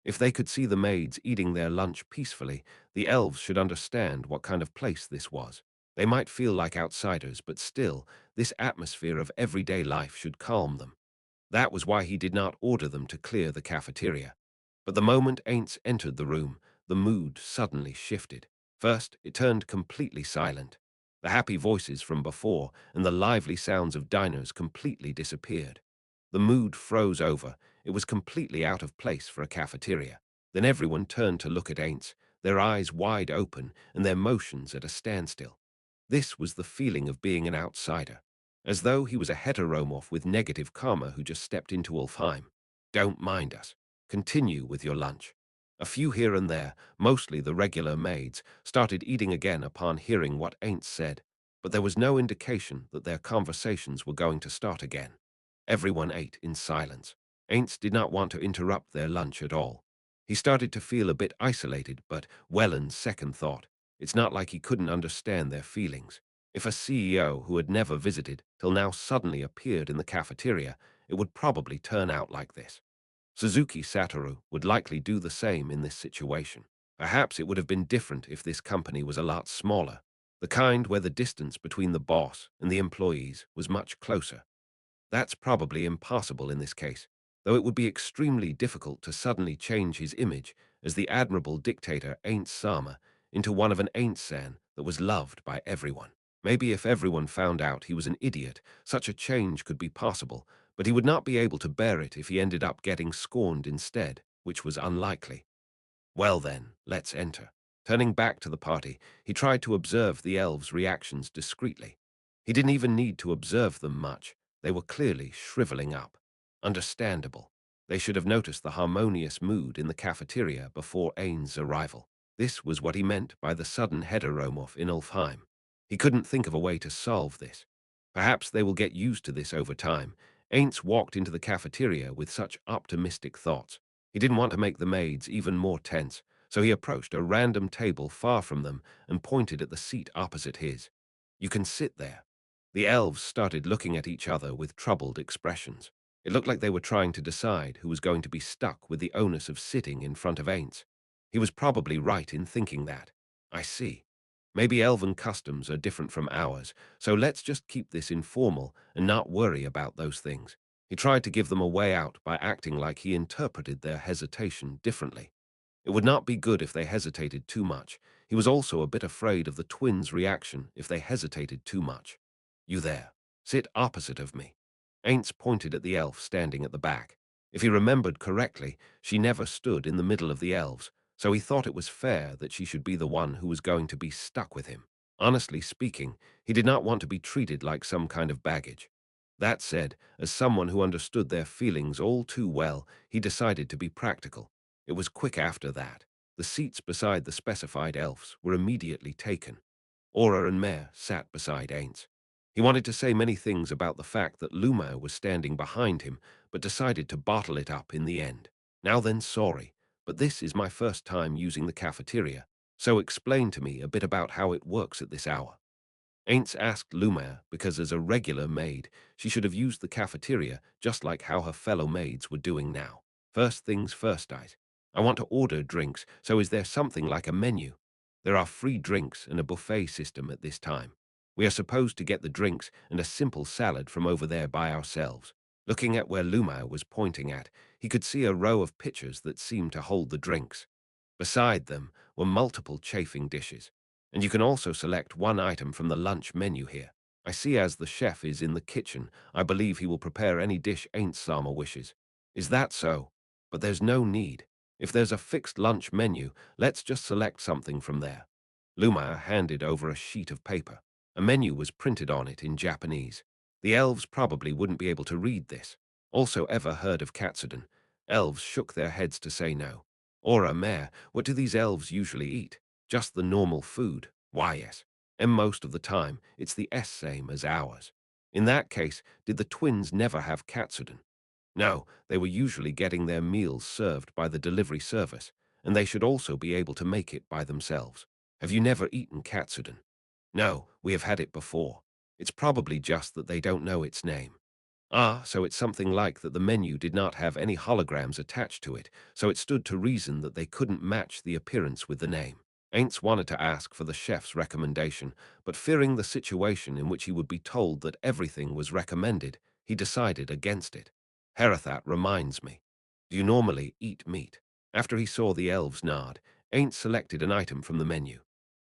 If they could see the maids eating their lunch peacefully, the elves should understand what kind of place this was. They might feel like outsiders, but still, this atmosphere of everyday life should calm them. That was why he did not order them to clear the cafeteria. But the moment Ainz entered the room, the mood suddenly shifted. First, it turned completely silent. The happy voices from before and the lively sounds of diners completely disappeared. The mood froze over. It was completely out of place for a cafeteria. Then everyone turned to look at Ainz, their eyes wide open and their motions at a standstill. This was the feeling of being an outsider, as though he was a heteromorph with negative karma who just stepped into Ulfheim. Don't mind us. Continue with your lunch. A few here and there, mostly the regular maids, started eating again upon hearing what Ainz said, but there was no indication that their conversations were going to start again. Everyone ate in silence. Ainz did not want to interrupt their lunch at all. He started to feel a bit isolated, but Welland's second thought, it's not like he couldn't understand their feelings. If a CEO who had never visited till now suddenly appeared in the cafeteria, it would probably turn out like this. Suzuki Satoru would likely do the same in this situation. Perhaps it would have been different if this company was a lot smaller, the kind where the distance between the boss and the employees was much closer. That's probably impossible in this case, though it would be extremely difficult to suddenly change his image as the admirable dictator Ain't Sama into one of an Ain't-san that was loved by everyone. Maybe if everyone found out he was an idiot, such a change could be possible, but he would not be able to bear it if he ended up getting scorned instead, which was unlikely. Well then, let's enter. Turning back to the party, he tried to observe the elves' reactions discreetly. He didn't even need to observe them much. They were clearly shriveling up. Understandable. They should have noticed the harmonious mood in the cafeteria before Ain's arrival. This was what he meant by the sudden heteromorph in Ulfheim. He couldn't think of a way to solve this. Perhaps they will get used to this over time. Ainz walked into the cafeteria with such optimistic thoughts. He didn't want to make the maids even more tense, so he approached a random table far from them and pointed at the seat opposite his. You can sit there. The elves started looking at each other with troubled expressions. It looked like they were trying to decide who was going to be stuck with the onus of sitting in front of Ainz. He was probably right in thinking that. I see. Maybe elven customs are different from ours, so let's just keep this informal and not worry about those things. He tried to give them a way out by acting like he interpreted their hesitation differently. It would not be good if they hesitated too much. He was also a bit afraid of the twins' reaction if they hesitated too much. You there. Sit opposite of me. Ainz pointed at the elf standing at the back. If he remembered correctly, she never stood in the middle of the elves, so he thought it was fair that she should be the one who was going to be stuck with him. Honestly speaking, he did not want to be treated like some kind of baggage. That said, as someone who understood their feelings all too well, he decided to be practical. It was quick after that. The seats beside the specified elves were immediately taken. Aura and Mare sat beside Ainz. He wanted to say many things about the fact that Luma was standing behind him, but decided to bottle it up in the end. Now then, sorry, but this is my first time using the cafeteria, so explain to me a bit about how it works at this hour. Ainz asked Luma because as a regular maid, she should have used the cafeteria just like how her fellow maids were doing now. First things first, I want to order drinks, so is there something like a menu? There are free drinks and a buffet system at this time. We are supposed to get the drinks and a simple salad from over there by ourselves. Looking at where Luma was pointing at, he could see a row of pitchers that seemed to hold the drinks. Beside them were multiple chafing dishes, and you can also select one item from the lunch menu here. I see as the chef is in the kitchen, I believe he will prepare any dish Ain't Sama wishes. Is that so? But there's no need. If there's a fixed lunch menu, let's just select something from there. Luma handed over a sheet of paper. A menu was printed on it in Japanese. The elves probably wouldn't be able to read this. Also ever heard of Katsudon? Elves shook their heads to say no. Aura Mare, what do these elves usually eat? Just the normal food. Why, yes. And most of the time, it's the same as ours. In that case, did the twins never have Katsudon? No, they were usually getting their meals served by the delivery service, and they should also be able to make it by themselves. Have you never eaten Katsudon? No, we have had it before. It's probably just that they don't know its name. Ah, so it's something like that the menu did not have any holograms attached to it, so it stood to reason that they couldn't match the appearance with the name. Ainz wanted to ask for the chef's recommendation, but fearing the situation in which he would be told that everything was recommended, he decided against it. Herathat reminds me. Do you normally eat meat? After he saw the elves nod, Ainz selected an item from the menu.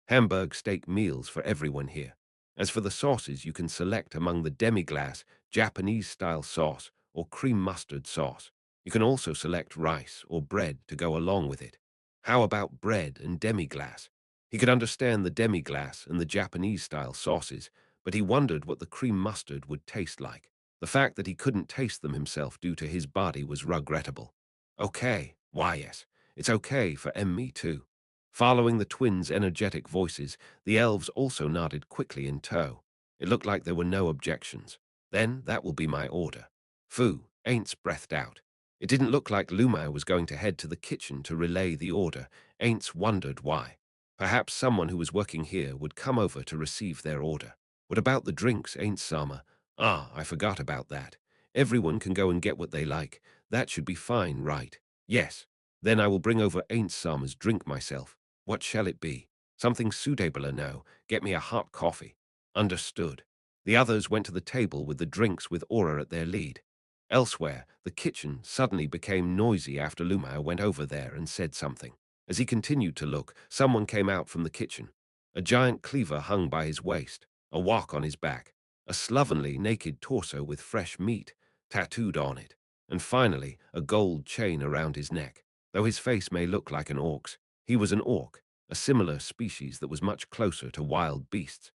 Hamburg steak meals for everyone here. As for the sauces, you can select among the demi-glace, Japanese-style sauce, or cream mustard sauce. You can also select rice or bread to go along with it. How about bread and demi-glace? He could understand the demi-glace and the Japanese-style sauces, but he wondered what the cream mustard would taste like. The fact that he couldn't taste them himself due to his body was regrettable. Okay, why yes, it's okay for me too. Following the twins' energetic voices, the elves also nodded quickly in tow. It looked like there were no objections. Then that will be my order. Fu, Ainz breathed out. It didn't look like Lumao was going to head to the kitchen to relay the order. Ainz wondered why. Perhaps someone who was working here would come over to receive their order. What about the drinks, Ainz-sama? Ah, I forgot about that. Everyone can go and get what they like. That should be fine, right? Yes. Then I will bring over Ainz-sama's drink myself. What shall it be? Something suitable now. Get me a hot coffee. Understood. The others went to the table with the drinks with Aura at their lead. Elsewhere, the kitchen suddenly became noisy after Lumao went over there and said something. As he continued to look, someone came out from the kitchen. A giant cleaver hung by his waist, a wok on his back, a slovenly naked torso with fresh meat tattooed on it, and finally a gold chain around his neck. Though his face may look like an orc's, he was an orc, a similar species that was much closer to wild beasts.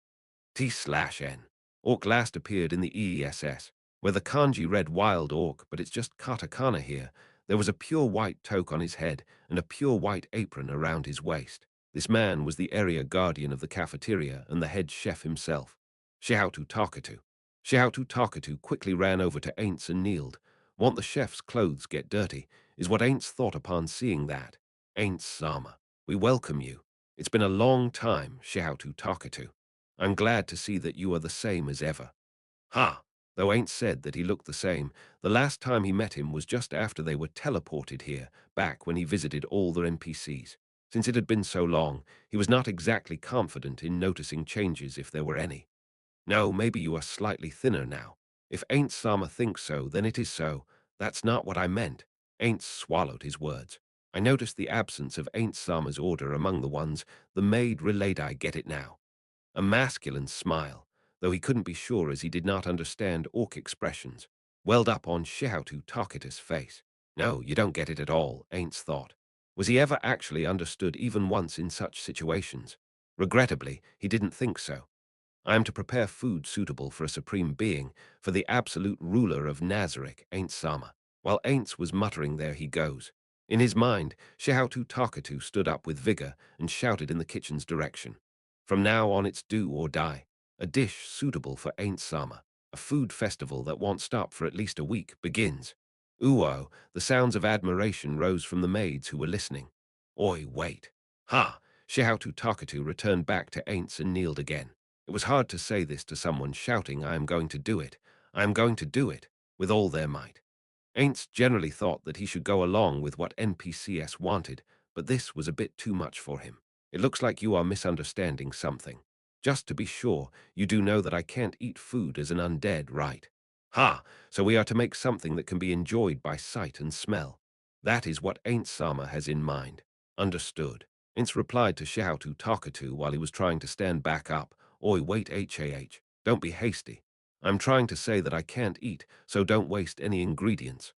T/N. Orc last appeared in the EESS, where the kanji read wild orc, but it's just katakana here. There was a pure white toque on his head and a pure white apron around his waist. This man was the area guardian of the cafeteria and the head chef himself, Shihautu Takatu. Shihautu Takatu quickly ran over to Ainz and kneeled. Want the chef's clothes get dirty, is what Ainz thought upon seeing that. Ainz-sama, we welcome you. It's been a long time, Shihautu Takatu. I'm glad to see that you are the same as ever. Ha! Though Ainz said that he looked the same, the last time he met him was just after they were teleported here, back when he visited all the NPCs. Since it had been so long, he was not exactly confident in noticing changes if there were any. No, maybe you are slightly thinner now. If Ainz-sama thinks so, then it is so. That's not what I meant. Ainz swallowed his words. I noticed the absence of Ainz-sama's order among the ones the maid relayed. I get it now. A masculine smile, though he couldn't be sure as he did not understand orc expressions, welled up on Shihautu Takata's face. No, you don't get it at all, Ainz thought. Was he ever actually understood even once in such situations? Regrettably, he didn't think so. I am to prepare food suitable for a supreme being, for the absolute ruler of Nazarick, Ainz-sama. While Ainz was muttering there he goes. In his mind, Shihautu Takatu stood up with vigor and shouted in the kitchen's direction. From now on it's do or die. A dish suitable for Ainz-sama. A food festival that won't stop for at least a week begins. Uo, the sounds of admiration rose from the maids who were listening. Oi, wait. Ha! Shihautu Takatu returned back to Ainz and kneeled again. It was hard to say this to someone shouting, I am going to do it. I am going to do it, with all their might. Ainz generally thought that he should go along with what NPCs wanted, but this was a bit too much for him. It looks like you are misunderstanding something. Just to be sure, you do know that I can't eat food as an undead, right? Ha! So we are to make something that can be enjoyed by sight and smell. That is what Ainz-sama has in mind. Understood. Ainz replied to Shihautu Takatu while he was trying to stand back up. Oi, wait, HAH. Don't be hasty. I'm trying to say that I can't eat, so don't waste any ingredients.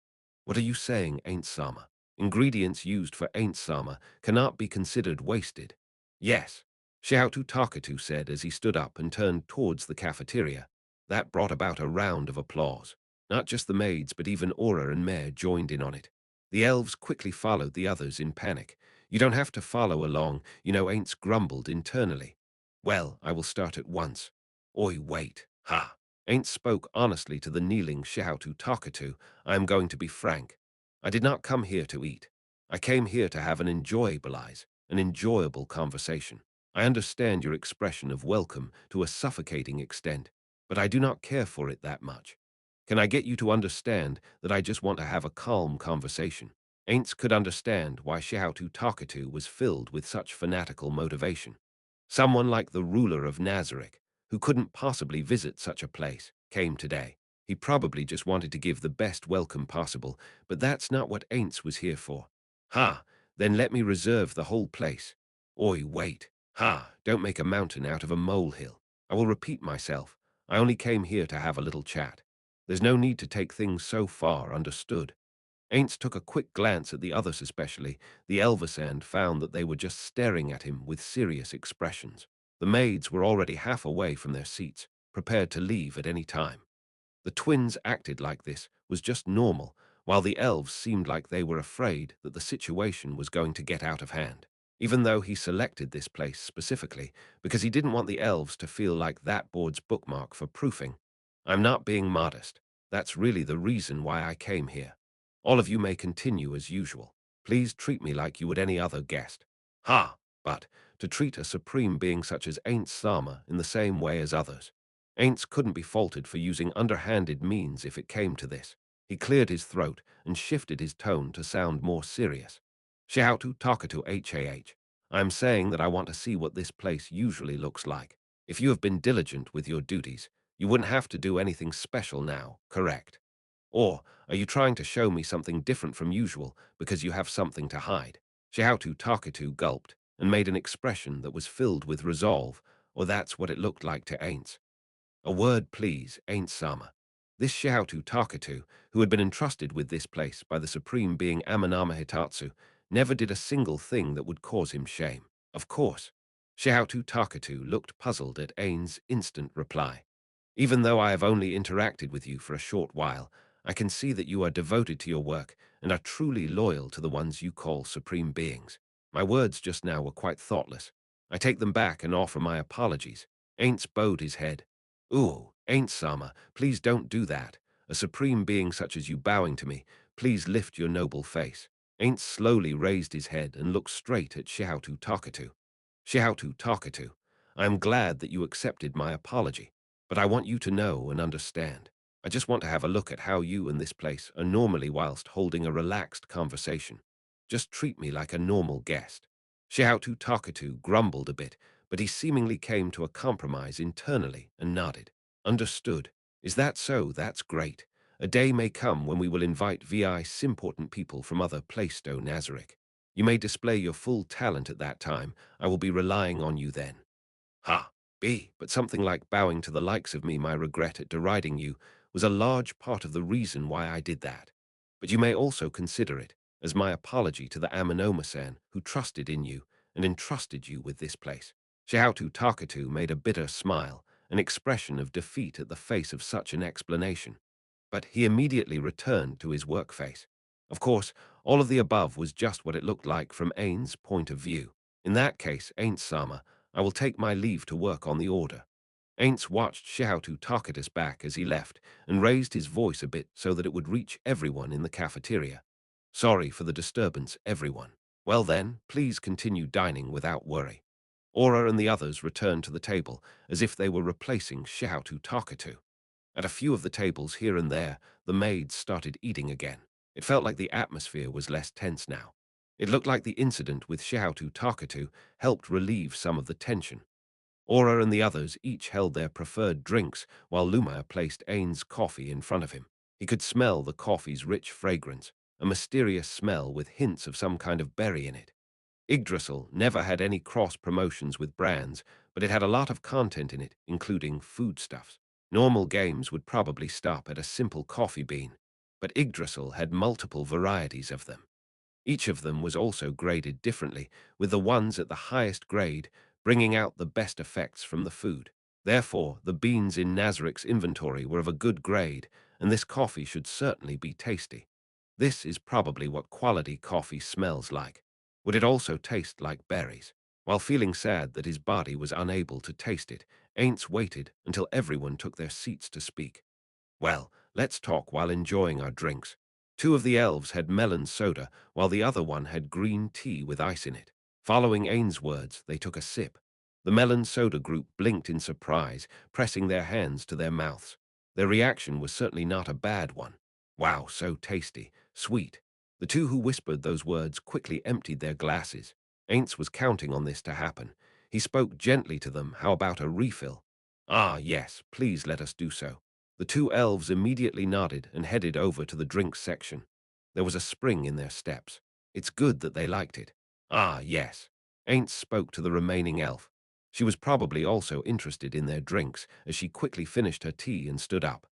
What are you saying, Ainz-sama? Ingredients used for Ainz-sama cannot be considered wasted. Yes, Shihautu Takatu said as he stood up and turned towards the cafeteria. That brought about a round of applause. Not just the maids, but even Aura and Mare joined in on it. The elves quickly followed the others in panic. You don't have to follow along, you know. Ainz grumbled internally. Well, I will start at once. Oi, wait. Ha! Ainz spoke honestly to the kneeling Shihautu Takatu. I am going to be frank. I did not come here to eat. I came here to have an enjoyable conversation. I understand your expression of welcome to a suffocating extent, but I do not care for it that much. Can I get you to understand that I just want to have a calm conversation? Ainz could understand why Xiaotu Takatu was filled with such fanatical motivation. Someone like the ruler of Nazarick, who couldn't possibly visit such a place, came today. He probably just wanted to give the best welcome possible, but that's not what Ainz was here for. Ha, then let me reserve the whole place. Oi, wait. Ha, don't make a mountain out of a molehill. I will repeat myself. I only came here to have a little chat. There's no need to take things so far, understood? Ainz took a quick glance at the others, especially the Elvis, and found that they were just staring at him with serious expressions. The maids were already half away from their seats, prepared to leave at any time. The twins acted like this was just normal, while the elves seemed like they were afraid that the situation was going to get out of hand. Even though he selected this place specifically because he didn't want the elves to feel like that board's bookmark for proofing. I'm not being modest. That's really the reason why I came here. All of you may continue as usual. Please treat me like you would any other guest. Ha! But to treat a supreme being such as Ain't Sama in the same way as others. Ainz couldn't be faulted for using underhanded means if it came to this. He cleared his throat and shifted his tone to sound more serious. Xiaotu Takatu HAH. I'm saying that I want to see what this place usually looks like. If you have been diligent with your duties, you wouldn't have to do anything special now, correct? Or are you trying to show me something different from usual because you have something to hide? Xiaotu Takatu gulped and made an expression that was filled with resolve, or that's what it looked like to Ainz. A word, please, Ain't Sama. This Xiaotu Takatu, who had been entrusted with this place by the supreme being Amanama Hitatsu, never did a single thing that would cause him shame. Of course. Xiaotu Takatu looked puzzled at Ain's instant reply. Even though I have only interacted with you for a short while, I can see that you are devoted to your work and are truly loyal to the ones you call supreme beings. My words just now were quite thoughtless. I take them back and offer my apologies. Ainz bowed his head. Ooh, Ain't Sama, please don't do that. A supreme being such as you bowing to me, please lift your noble face. Ain't slowly raised his head and looked straight at Xiaotu Takatu. Xiaotu Takatu, I am glad that you accepted my apology, but I want you to know and understand. I just want to have a look at how you and this place are normally whilst holding a relaxed conversation. Just treat me like a normal guest. Xiaotu Takatu grumbled a bit, but he seemingly came to a compromise internally and nodded. Understood. Is that so? That's great. A day may come when we will invite VI important people from other Plaistow Nazarick. You may display your full talent at that time. I will be relying on you then. Ha! But something like bowing to the likes of me, my regret at deriding you, was a large part of the reason why I did that. But you may also consider it as my apology to the Amanoma-san who trusted in you and entrusted you with this place. Xiaotu Takatu made a bitter smile, an expression of defeat at the face of such an explanation. But he immediately returned to his work face. Of course, all of the above was just what it looked like from Ain's point of view. In that case, Ain't Sama, I will take my leave to work on the order. Ainz watched Xiaotu Takata's back as he left and raised his voice a bit so that it would reach everyone in the cafeteria. Sorry for the disturbance, everyone. Well then, please continue dining without worry. Aura and the others returned to the table as if they were replacing Xiaotu Takatu. At a few of the tables here and there, the maids started eating again. It felt like the atmosphere was less tense now. It looked like the incident with Xiaotu Takatu helped relieve some of the tension. Aura and the others each held their preferred drinks while Luma placed Ain's coffee in front of him. He could smell the coffee's rich fragrance, a mysterious smell with hints of some kind of berry in it. Yggdrasil never had any cross-promotions with brands, but it had a lot of content in it, including foodstuffs. Normal games would probably stop at a simple coffee bean, but Yggdrasil had multiple varieties of them. Each of them was also graded differently, with the ones at the highest grade bringing out the best effects from the food. Therefore, the beans in Nazarick's inventory were of a good grade, and this coffee should certainly be tasty. This is probably what quality coffee smells like. Would it also taste like berries? While feeling sad that his body was unable to taste it, Ainz waited until everyone took their seats to speak. Well, let's talk while enjoying our drinks. Two of the elves had melon soda, while the other one had green tea with ice in it. Following Ain's words, they took a sip. The melon soda group blinked in surprise, pressing their hands to their mouths. Their reaction was certainly not a bad one. Wow, so tasty, sweet. The two who whispered those words quickly emptied their glasses. Ainz was counting on this to happen. He spoke gently to them. How about a refill? Ah, yes, please let us do so. The two elves immediately nodded and headed over to the drinks section. There was a spring in their steps. It's good that they liked it. Ah, yes. Ainz spoke to the remaining elf. She was probably also interested in their drinks as she quickly finished her tea and stood up.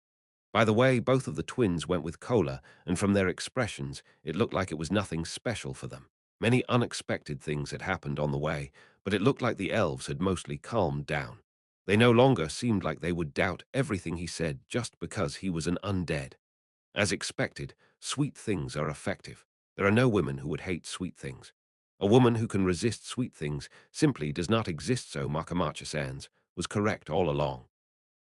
By the way, both of the twins went with cola, and from their expressions, it looked like it was nothing special for them. Many unexpected things had happened on the way, but it looked like the elves had mostly calmed down. They no longer seemed like they would doubt everything he said just because he was an undead. As expected, sweet things are effective. There are no women who would hate sweet things. A woman who can resist sweet things simply does not exist, so Makamacha-sans was correct all along.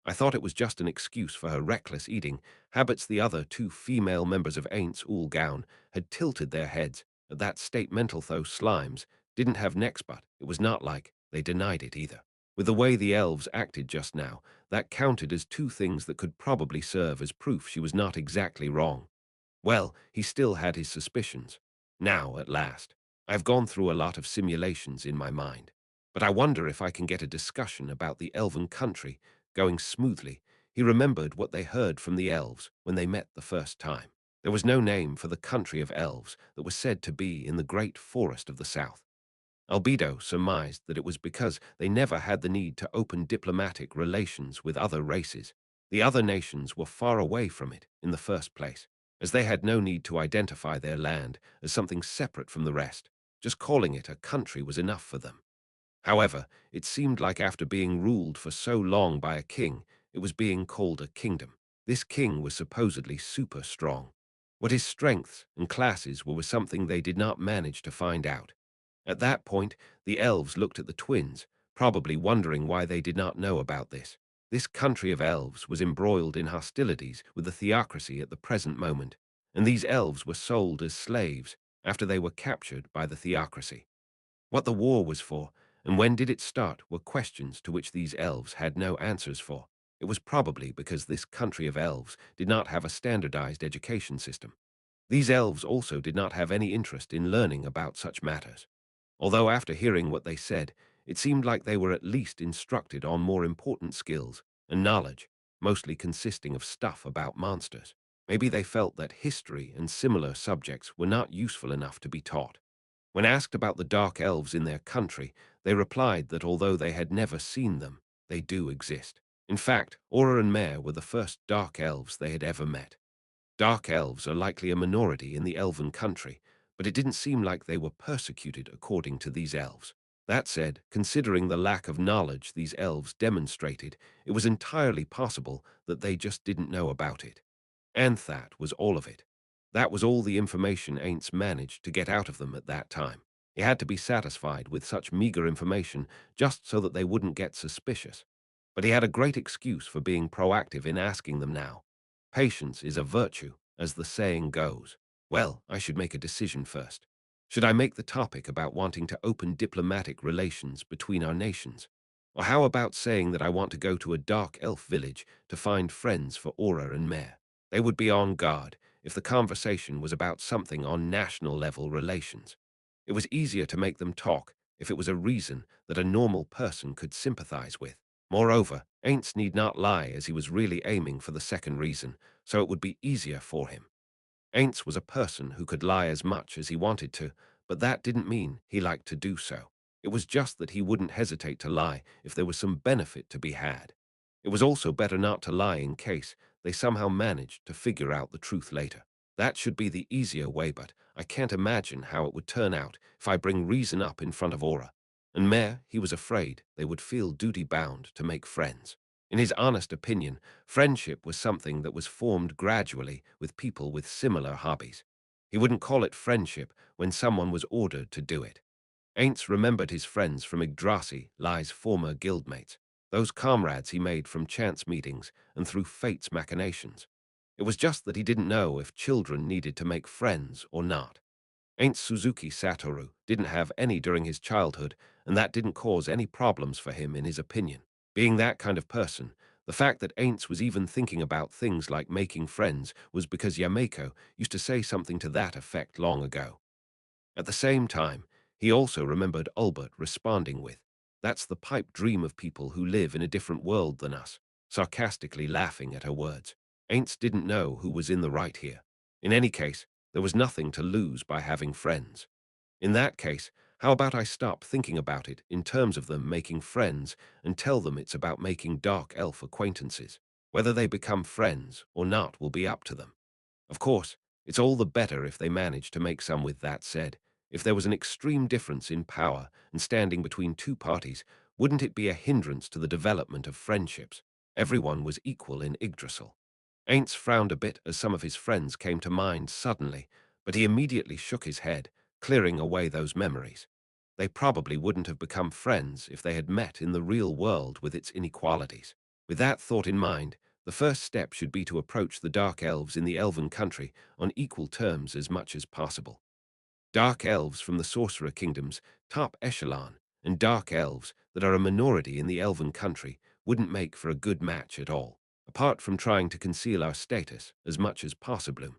I thought it was just an excuse for her reckless eating habits. The other two female members of Ainz Ooal Gown had tilted their heads at that statement. Though slimes didn't have necks, but it was not like they denied it either. With the way the elves acted just now, that counted as two things that could probably serve as proof she was not exactly wrong. Well, he still had his suspicions. Now, at last, I've gone through a lot of simulations in my mind. But I wonder if I can get a discussion about the elven country going smoothly. He remembered what they heard from the elves when they met the first time. There was no name for the country of elves that was said to be in the great forest of the south. Albedo surmised that it was because they never had the need to open diplomatic relations with other races. The other nations were far away from it in the first place, as they had no need to identify their land as something separate from the rest. Just calling it a country was enough for them. However, it seemed like after being ruled for so long by a king, it was being called a kingdom. This king was supposedly super strong. What his strengths and classes were was something they did not manage to find out. At that point, the elves looked at the twins, probably wondering why they did not know about this. This country of elves was embroiled in hostilities with the theocracy at the present moment, and these elves were sold as slaves after they were captured by the theocracy. What the war was for, and when did it start, were questions to which these elves had no answers for. It was probably because this country of elves did not have a standardized education system. These elves also did not have any interest in learning about such matters. Although after hearing what they said, it seemed like they were at least instructed on more important skills and knowledge, mostly consisting of stuff about monsters. Maybe they felt that history and similar subjects were not useful enough to be taught. When asked about the dark elves in their country, they replied that although they had never seen them, they do exist. In fact, Aura and Mare were the first dark elves they had ever met. Dark elves are likely a minority in the elven country, but it didn't seem like they were persecuted according to these elves. That said, considering the lack of knowledge these elves demonstrated, it was entirely possible that they just didn't know about it. And that was all of it. That was all the information Ainz managed to get out of them at that time. He had to be satisfied with such meager information just so that they wouldn't get suspicious. But he had a great excuse for being proactive in asking them now. Patience is a virtue, as the saying goes. Well, I should make a decision first. Should I make the topic about wanting to open diplomatic relations between our nations? Or how about saying that I want to go to a dark elf village to find friends for Aura and Mare? They would be on guard if the conversation was about something on national level relations. It was easier to make them talk if it was a reason that a normal person could sympathize with. Moreover, Ainz need not lie as he was really aiming for the second reason, so it would be easier for him. Ainz was a person who could lie as much as he wanted to, but that didn't mean he liked to do so. It was just that he wouldn't hesitate to lie if there was some benefit to be had. It was also better not to lie in case they somehow managed to figure out the truth later. That should be the easier way, but I can't imagine how it would turn out if I bring reason up in front of Aura. And Mare, he was afraid they would feel duty-bound to make friends. In his honest opinion, friendship was something that was formed gradually with people with similar hobbies. He wouldn't call it friendship when someone was ordered to do it. Ainz remembered his friends from Yggdrasil, Lai's former guildmates, those comrades he made from chance meetings and through fate's machinations. It was just that he didn't know if children needed to make friends or not. Ain't Suzuki Satoru didn't have any during his childhood, and that didn't cause any problems for him in his opinion. Being that kind of person, The fact that Ainz was even thinking about things like making friends was because Yameko used to say something to that effect long ago. At the same time, he also remembered Albert responding with, "That's the pipe dream of people who live in a different world than us," sarcastically laughing at her words. Ainz didn't know who was in the right here. In any case, there was nothing to lose by having friends. In that case, how about I stop thinking about it in terms of them making friends and tell them it's about making dark elf acquaintances? Whether they become friends or not will be up to them. Of course, it's all the better if they manage to make some. With that said, if there was an extreme difference in power and standing between two parties, wouldn't it be a hindrance to the development of friendships? Everyone was equal in Yggdrasil. Ainz frowned a bit as some of his friends came to mind suddenly, but he immediately shook his head, clearing away those memories. They probably wouldn't have become friends if they had met in the real world with its inequalities. With that thought in mind, the first step should be to approach the Dark Elves in the Elven country on equal terms as much as possible. Dark Elves from the Sorcerer Kingdom's top echelon and Dark Elves that are a minority in the Elven country wouldn't make for a good match at all, apart from trying to conceal our status as much as possible.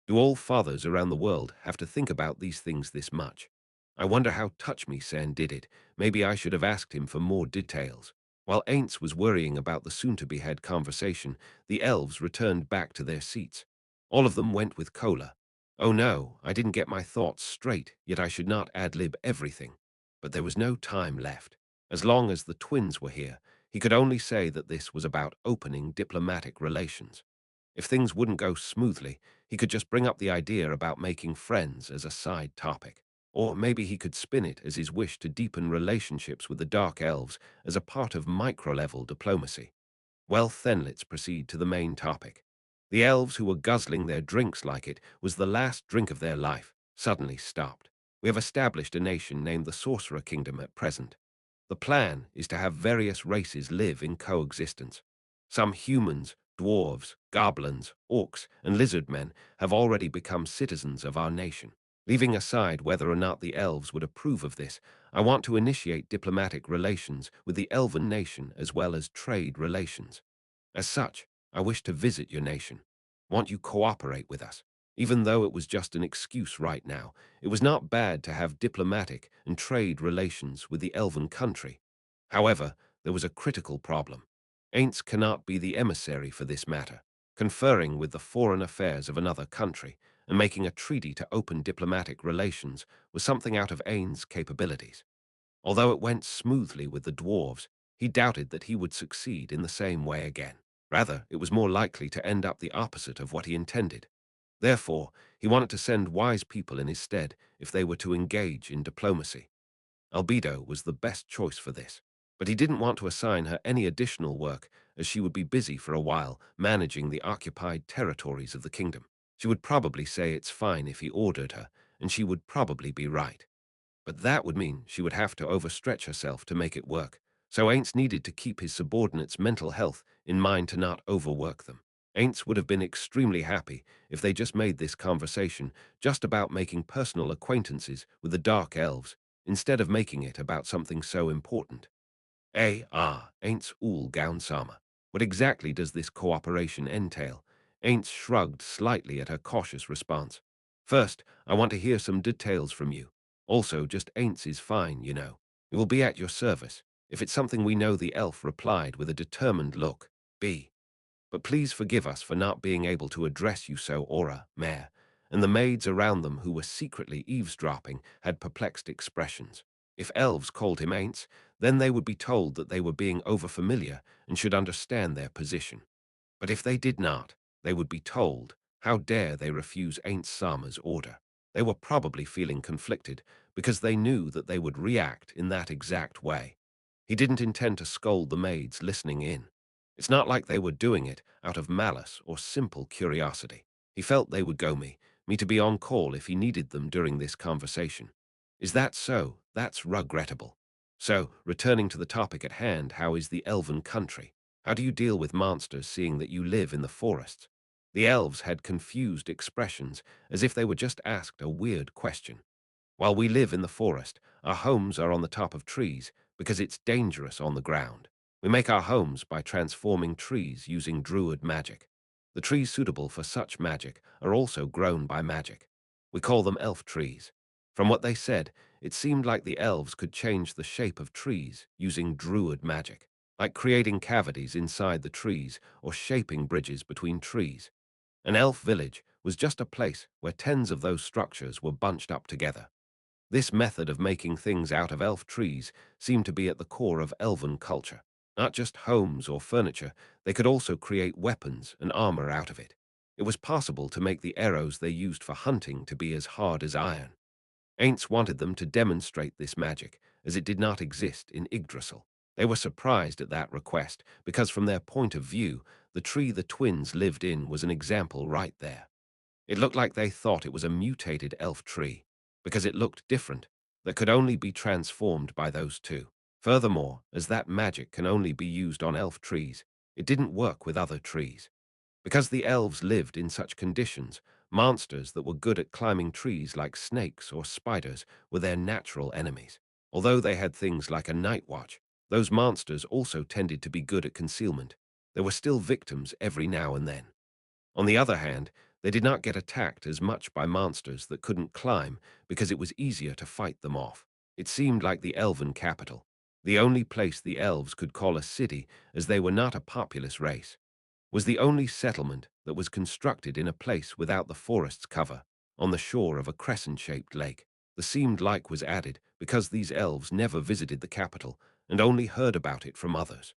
Do all fathers around the world have to think about these things this much? I wonder how Touch Me San did it. Maybe I should have asked him for more details. While Ainz was worrying about the soon-to-be-had conversation, the elves returned back to their seats. All of them went with Cola. Oh no, I didn't get my thoughts straight, yet I should not ad-lib everything. But there was no time left. As long as the twins were here, he could only say that this was about opening diplomatic relations. If things wouldn't go smoothly, he could just bring up the idea about making friends as a side topic. Or maybe he could spin it as his wish to deepen relationships with the Dark Elves as a part of micro-level diplomacy. Well, then let's proceed to the main topic. The elves who were guzzling their drinks like it was the last drink of their life suddenly stopped. We have established a nation named the Sorcerer Kingdom at present. The plan is to have various races live in coexistence. Some humans, dwarves, goblins, orcs, and lizardmen have already become citizens of our nation. Leaving aside whether or not the elves would approve of this, I want to initiate diplomatic relations with the elven nation as well as trade relations. As such, I wish to visit your nation. Want you cooperate with us? Even though it was just an excuse right now, it was not bad to have diplomatic and trade relations with the elven country. However, there was a critical problem. Ainz cannot be the emissary for this matter. Conferring with the foreign affairs of another country and making a treaty to open diplomatic relations was something out of Ainz's capabilities. Although it went smoothly with the dwarves, he doubted that he would succeed in the same way again. Rather, it was more likely to end up the opposite of what he intended. Therefore, he wanted to send wise people in his stead if they were to engage in diplomacy. Albedo was the best choice for this, but he didn't want to assign her any additional work as she would be busy for a while managing the occupied territories of the kingdom. She would probably say it's fine if he ordered her, and she would probably be right. But that would mean she would have to overstretch herself to make it work, so Ainz needed to keep his subordinates' mental health in mind to not overwork them. Ainz would have been extremely happy if they just made this conversation just about making personal acquaintances with the Dark Elves, instead of making it about something so important. Ainz Ooal Gown Sama. What exactly does this cooperation entail? Ainz shrugged slightly at her cautious response. First, I want to hear some details from you. Also, just Ainz is fine, you know. It will be at your service. If it's something we know, the elf replied with a determined look. B. But please forgive us for not being able to address you so, Aura, Mare. And the maids around them who were secretly eavesdropping had perplexed expressions. If elves called him Ainz, then they would be told that they were being overfamiliar and should understand their position. But if they did not, they would be told, how dare they refuse Ainz Sama's order. They were probably feeling conflicted because they knew that they would react in that exact way. He didn't intend to scold the maids listening in. It's not like they were doing it out of malice or simple curiosity. He felt they would go me to be on call if he needed them during this conversation. Is that so? That's regrettable. So, returning to the topic at hand, how is the elven country? How do you deal with monsters seeing that you live in the forests? The elves had confused expressions, as if they were just asked a weird question. While we live in the forest, our homes are on the top of trees because it's dangerous on the ground. We make our homes by transforming trees using druid magic. The trees suitable for such magic are also grown by magic. We call them elf trees. From what they said, it seemed like the elves could change the shape of trees using druid magic, like creating cavities inside the trees or shaping bridges between trees. An elf village was just a place where tens of those structures were bunched up together. This method of making things out of elf trees seemed to be at the core of elven culture. Not just homes or furniture, they could also create weapons and armor out of it. It was possible to make the arrows they used for hunting to be as hard as iron. Ainz wanted them to demonstrate this magic, as it did not exist in Yggdrasil. They were surprised at that request, because from their point of view, the tree the twins lived in was an example right there. It looked like they thought it was a mutated elf tree, because it looked different, that could only be transformed by those two. Furthermore, as that magic can only be used on elf trees, it didn't work with other trees. Because the elves lived in such conditions, monsters that were good at climbing trees like snakes or spiders were their natural enemies. Although they had things like a night watch, those monsters also tended to be good at concealment. There were still victims every now and then. On the other hand, they did not get attacked as much by monsters that couldn't climb because it was easier to fight them off. It seemed like the elven capital, the only place the elves could call a city as they were not a populous race, was the only settlement that was constructed in a place without the forest's cover, on the shore of a crescent-shaped lake. The seemed like was added because these elves never visited the capital and only heard about it from others.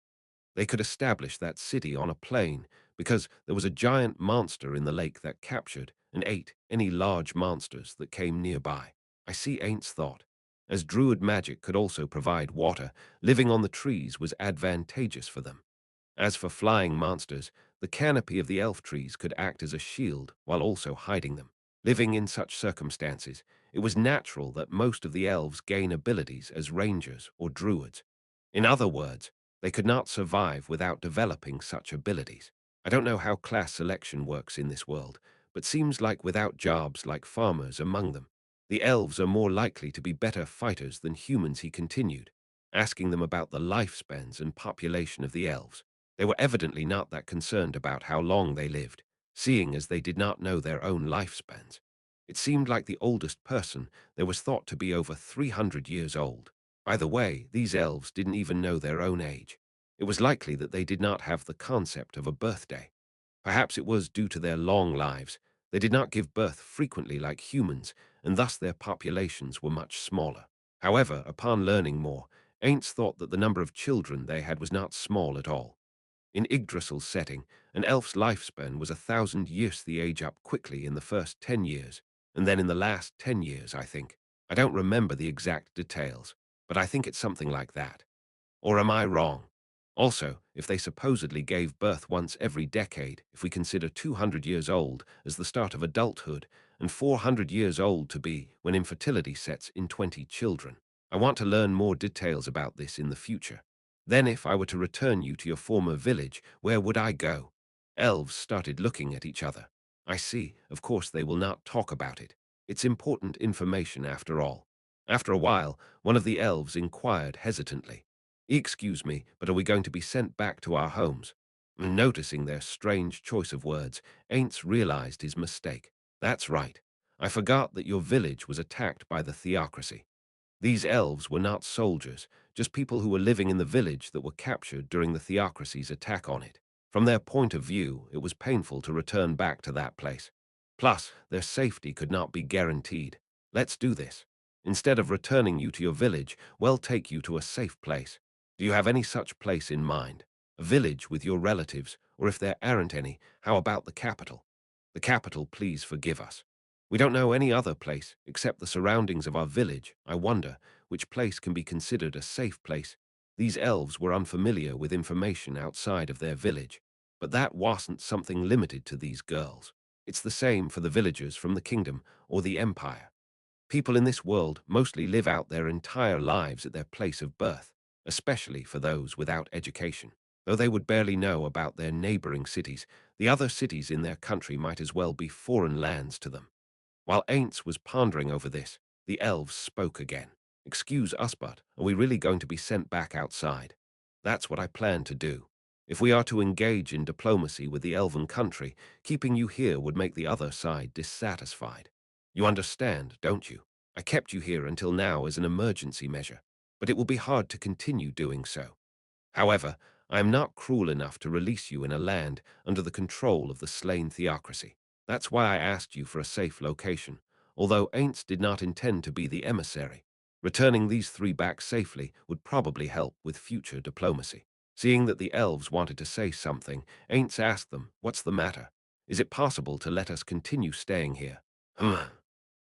They could establish that city on a plain because there was a giant monster in the lake that captured and ate any large monsters that came nearby. I see Ainz thought. As druid magic could also provide water, living on the trees was advantageous for them. As for flying monsters, the canopy of the elf trees could act as a shield while also hiding them. Living in such circumstances, it was natural that most of the elves gain abilities as rangers or druids. In other words, they could not survive without developing such abilities. I don't know how class selection works in this world, but seems like without jobs like farmers among them, the elves are more likely to be better fighters than humans, he continued, asking them about the lifespans and population of the elves. They were evidently not that concerned about how long they lived, seeing as they did not know their own lifespans. It seemed like the oldest person there was thought to be over 300 years old. By the way, these elves didn't even know their own age. It was likely that they did not have the concept of a birthday. Perhaps it was due to their long lives. They did not give birth frequently like humans, and thus their populations were much smaller. However, upon learning more, Ainz thought that the number of children they had was not small at all. In Yggdrasil's setting, an elf's lifespan was 1,000 years. The age up quickly in the first 10 years, and then in the last 10 years, I think. I don't remember the exact details, but I think it's something like that. Or am I wrong? Also, if they supposedly gave birth once every decade, if we consider 200 years old as the start of adulthood and 400 years old to be when infertility sets in 20 children, I want to learn more details about this in the future. Then if I were to return you to your former village, where would I go? Elves started looking at each other. I see, of course they will not talk about it. It's important information after all. After a while, one of the elves inquired hesitantly, "Excuse me, but are we going to be sent back to our homes?" Noticing their strange choice of words, Ainz realized his mistake. "That's right. I forgot that your village was attacked by the theocracy. These elves were not soldiers, just people who were living in the village that were captured during the theocracy's attack on it. From their point of view, it was painful to return back to that place. Plus, their safety could not be guaranteed. Let's do this. Instead of returning you to your village, we'll take you to a safe place. Do you have any such place in mind? A village with your relatives, or if there aren't any, how about the capital? The capital, please forgive us. We don't know any other place except the surroundings of our village. I wonder which place can be considered a safe place. These elves were unfamiliar with information outside of their village, but that wasn't something limited to these girls. It's the same for the villagers from the kingdom or the empire. People in this world mostly live out their entire lives at their place of birth, especially for those without education. Though they would barely know about their neighboring cities, the other cities in their country might as well be foreign lands to them. While Ainz was pondering over this, the elves spoke again. "Excuse us, but are we really going to be sent back outside?" That's what I plan to do. If we are to engage in diplomacy with the elven country, keeping you here would make the other side dissatisfied. You understand, don't you? I kept you here until now as an emergency measure, but it will be hard to continue doing so. However, I am not cruel enough to release you in a land under the control of the slain theocracy. That's why I asked you for a safe location, although Ainz did not intend to be the emissary. Returning these three back safely would probably help with future diplomacy. Seeing that the elves wanted to say something, Ainz asked them, "What's the matter? Is it possible to let us continue staying here?"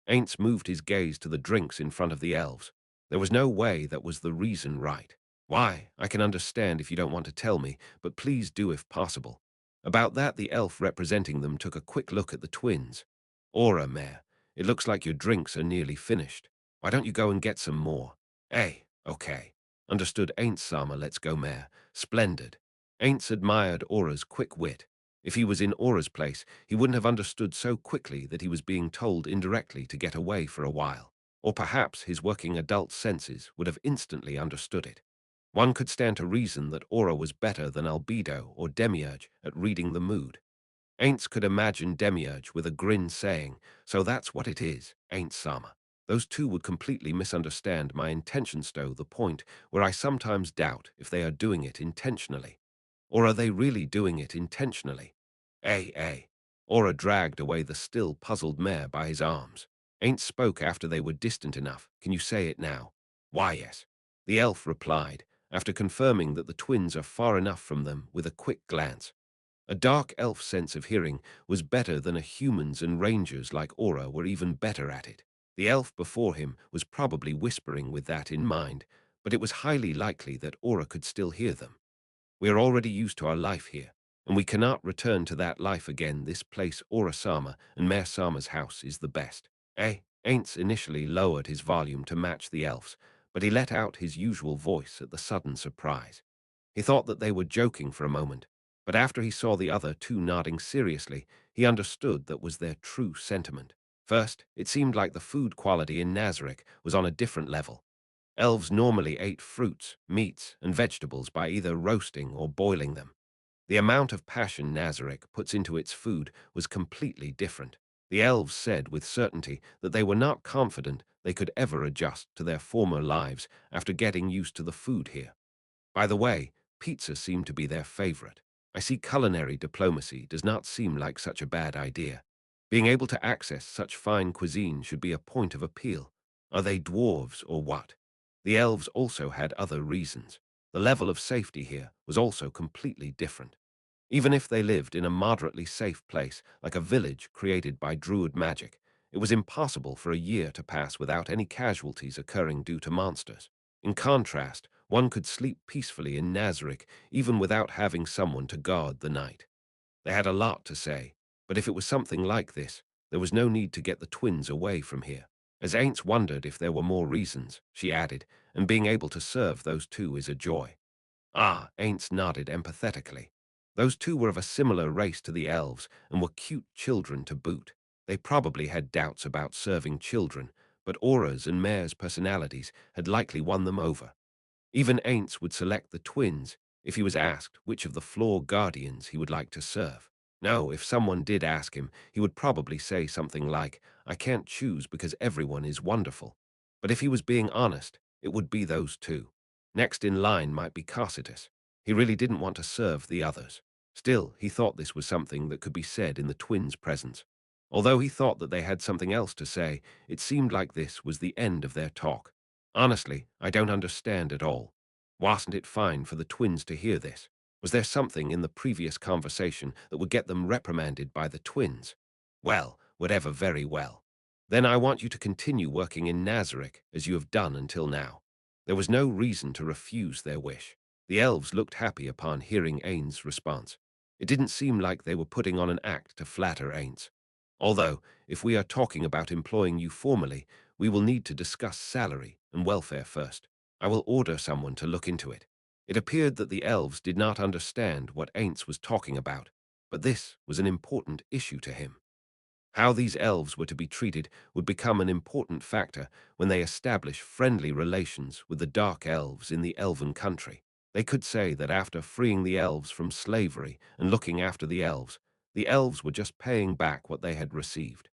Ainz moved his gaze to the drinks in front of the elves. There was no way that was the reason, right? Why, I can understand if you don't want to tell me, but please do if possible. About that, the elf representing them took a quick look at the twins. Aura, Mare, it looks like your drinks are nearly finished. Why don't you go and get some more? Okay. Understood, Ain't Sama, let's go, Mare. Splendid. Ain't admired Aura's quick wit. If he was in Aura's place, he wouldn't have understood so quickly that he was being told indirectly to get away for a while. Or perhaps his working adult senses would have instantly understood it. One could stand to reason that Aura was better than Albedo or Demiurge at reading the mood. Aints could imagine Demiurge with a grin saying, "So that's what it is, ain't Sama." Those two would completely misunderstand my intentions to the point where I sometimes doubt if they are doing it intentionally. Or are they really doing it intentionally? Aura dragged away the still puzzled mare by his arms. Ain't spoke after they were distant enough. Can you say it now? Why, yes. The elf replied, after confirming that the twins are far enough from them with a quick glance. A dark elf sense of hearing was better than a human's, and rangers like Aura were even better at it. The elf before him was probably whispering with that in mind, but it was highly likely that Aura could still hear them. We are already used to our life here, and we cannot return to that life again. This place, Aura Sama, and Mare Sama's house is the best. Aints initially lowered his volume to match the elf's, but he let out his usual voice at the sudden surprise. He thought that they were joking for a moment, but after he saw the other two nodding seriously, he understood that was their true sentiment. First, it seemed like the food quality in Nazarick was on a different level. Elves normally ate fruits, meats, and vegetables by either roasting or boiling them. The amount of passion Nazarick puts into its food was completely different. The elves said with certainty that they were not confident they could ever adjust to their former lives after getting used to the food here. By the way, pizza seemed to be their favorite. I see culinary diplomacy does not seem like such a bad idea. Being able to access such fine cuisine should be a point of appeal. Are they dwarves or what? The elves also had other reasons. The level of safety here was also completely different. Even if they lived in a moderately safe place, like a village created by druid magic, it was impossible for a year to pass without any casualties occurring due to monsters. In contrast, one could sleep peacefully in Nazarick even without having someone to guard the night. They had a lot to say, but if it was something like this, there was no need to get the twins away from here. As Aints wondered if there were more reasons, she added, and being able to serve those two is a joy. Aints nodded empathetically. Those two were of a similar race to the elves and were cute children to boot. They probably had doubts about serving children, but Aura's and Mare's personalities had likely won them over. Even Aints would select the twins if he was asked which of the floor guardians he would like to serve. No, if someone did ask him, he would probably say something like, "I can't choose because everyone is wonderful." But if he was being honest, it would be those two. Next in line might be Carcitus. He really didn't want to serve the others. Still, he thought this was something that could be said in the twins' presence. Although he thought that they had something else to say, it seemed like this was the end of their talk. Honestly, I don't understand at all. Wasn't it fine for the twins to hear this? Was there something in the previous conversation that would get them reprimanded by the twins? Well, whatever, very well. Then I want you to continue working in Nazarick as you have done until now. There was no reason to refuse their wish. The elves looked happy upon hearing Ain's response. It didn't seem like they were putting on an act to flatter Ain's. Although, if we are talking about employing you formally, we will need to discuss salary and welfare first. I will order someone to look into it. It appeared that the elves did not understand what Aints was talking about, but this was an important issue to him. How these elves were to be treated would become an important factor when they establish friendly relations with the dark elves in the elven country. They could say that after freeing the elves from slavery and looking after the elves were just paying back what they had received.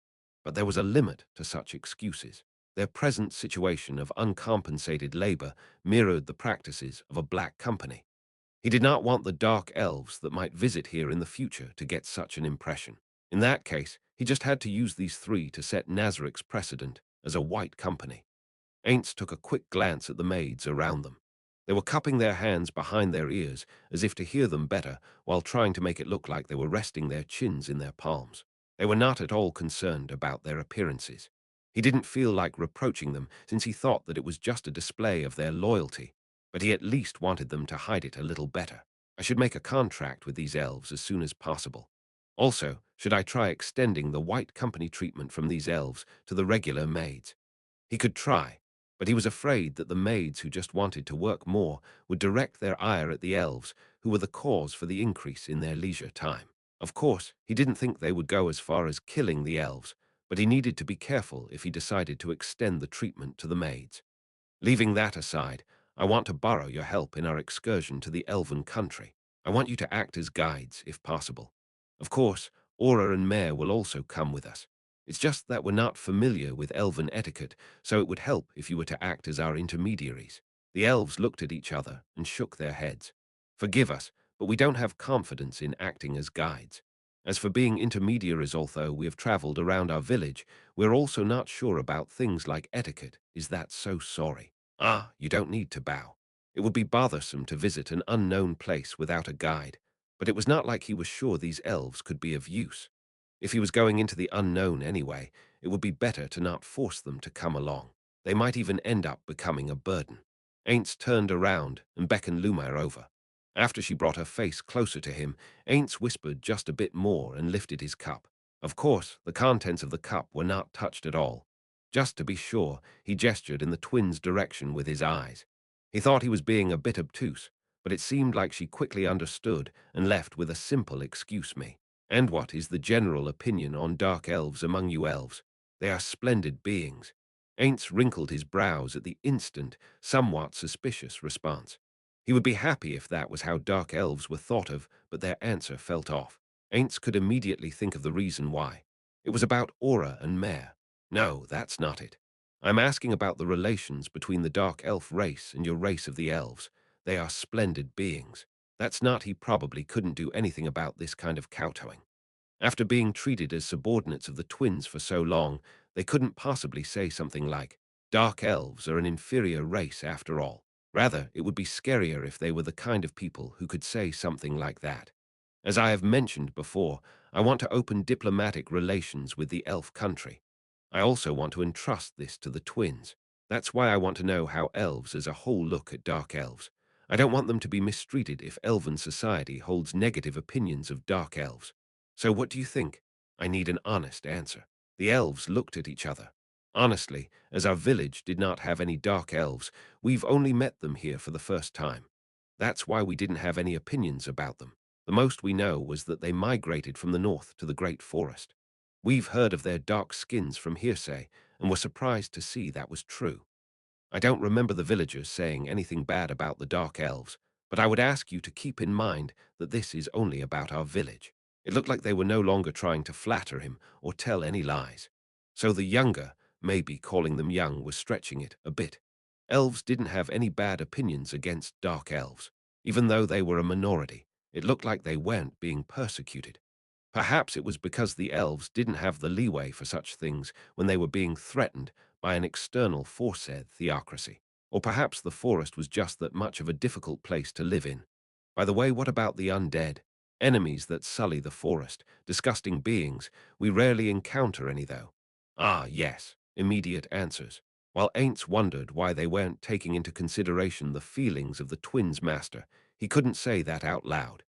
But there was a limit to such excuses. Their present situation of uncompensated labor mirrored the practices of a black company. He did not want the dark elves that might visit here in the future to get such an impression. In that case, he just had to use these three to set Nazarik's precedent as a white company. Ainz took a quick glance at the maids around them. They were cupping their hands behind their ears as if to hear them better while trying to make it look like they were resting their chins in their palms. They were not at all concerned about their appearances. He didn't feel like reproaching them since he thought that it was just a display of their loyalty, but he at least wanted them to hide it a little better. I should make a contract with these elves as soon as possible. Also, should I try extending the white company treatment from these elves to the regular maids? He could try, but he was afraid that the maids who just wanted to work more would direct their ire at the elves, who were the cause for the increase in their leisure time. Of course, he didn't think they would go as far as killing the elves, but he needed to be careful if he decided to extend the treatment to the maids. Leaving that aside, I want to borrow your help in our excursion to the elven country. I want you to act as guides, if possible. Of course, Aura and Mare will also come with us. It's just that we're not familiar with elven etiquette, so it would help if you were to act as our intermediaries. The elves looked at each other and shook their heads. Forgive us, but we don't have confidence in acting as guides. As for being intermediaries, although we have traveled around our village, we're also not sure about things like etiquette. Is that so? Sorry? Ah, you don't need to bow. It would be bothersome to visit an unknown place without a guide, but it was not like he was sure these elves could be of use. If he was going into the unknown anyway, it would be better to not force them to come along. They might even end up becoming a burden. Ainz turned around and beckoned Lumire over. After she brought her face closer to him, Ainz whispered just a bit more and lifted his cup. Of course, the contents of the cup were not touched at all. Just to be sure, he gestured in the twins' direction with his eyes. He thought he was being a bit obtuse, but it seemed like she quickly understood and left with a simple "excuse me." And what is the general opinion on dark elves among you elves? They are splendid beings. Ainz wrinkled his brows at the instant, somewhat suspicious response. He would be happy if that was how dark elves were thought of, but their answer felt off. Ainz could immediately think of the reason why. It was about Aura and Mare. No, that's not it. I'm asking about the relations between the dark elf race and your race of the elves. They are splendid beings. That's not he probably couldn't do anything about this kind of kowtowing. After being treated as subordinates of the twins for so long, they couldn't possibly say something like, dark elves are an inferior race after all. Rather, it would be scarier if they were the kind of people who could say something like that. As I have mentioned before, I want to open diplomatic relations with the elf country. I also want to entrust this to the twins. That's why I want to know how elves as a whole look at dark elves. I don't want them to be mistreated if elven society holds negative opinions of dark elves. So what do you think? I need an honest answer. The elves looked at each other. Honestly, as our village did not have any dark elves, we've only met them here for the first time. That's why we didn't have any opinions about them. The most we know was that they migrated from the north to the Great Forest. We've heard of their dark skins from hearsay, and were surprised to see that was true. I don't remember the villagers saying anything bad about the dark elves, but I would ask you to keep in mind that this is only about our village. It looked like they were no longer trying to flatter him or tell any lies. So the younger, maybe calling them young was stretching it a bit. Elves didn't have any bad opinions against dark elves. Even though they were a minority, it looked like they weren't being persecuted. Perhaps it was because the elves didn't have the leeway for such things when they were being threatened by an external foresaid theocracy. Or perhaps the forest was just that much of a difficult place to live in. By the way, what about the undead? Enemies that sully the forest, disgusting beings. We rarely encounter any, though. Ah, yes, immediate answers. While Ainz wondered why they weren't taking into consideration the feelings of the twins' master, he couldn't say that out loud.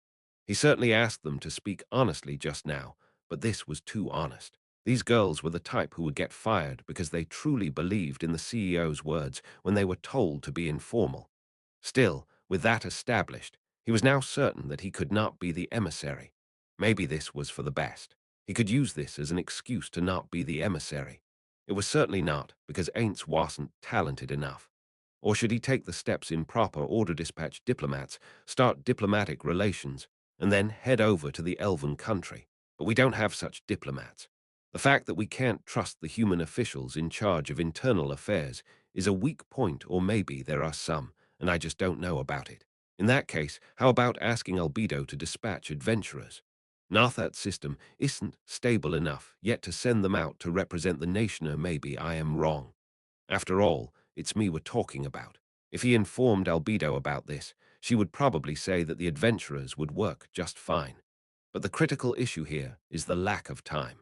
He certainly asked them to speak honestly just now, but this was too honest. These girls were the type who would get fired because they truly believed in the CEO's words when they were told to be informal. Still, with that established, he was now certain that he could not be the emissary. Maybe this was for the best. He could use this as an excuse to not be the emissary. It was certainly not, because Ainz wasn't talented enough. Or should he take the steps in proper order, dispatch diplomats, start diplomatic relations, and then head over to the elven country? But we don't have such diplomats. The fact that we can't trust the human officials in charge of internal affairs is a weak point, or maybe there are some, and I just don't know about it. In that case, how about asking Albedo to dispatch adventurers? Nathat's system isn't stable enough yet to send them out to represent the nation, or maybe I am wrong. After all, it's me we're talking about. If he informed Albedo about this, she would probably say that the adventurers would work just fine. But the critical issue here is the lack of time.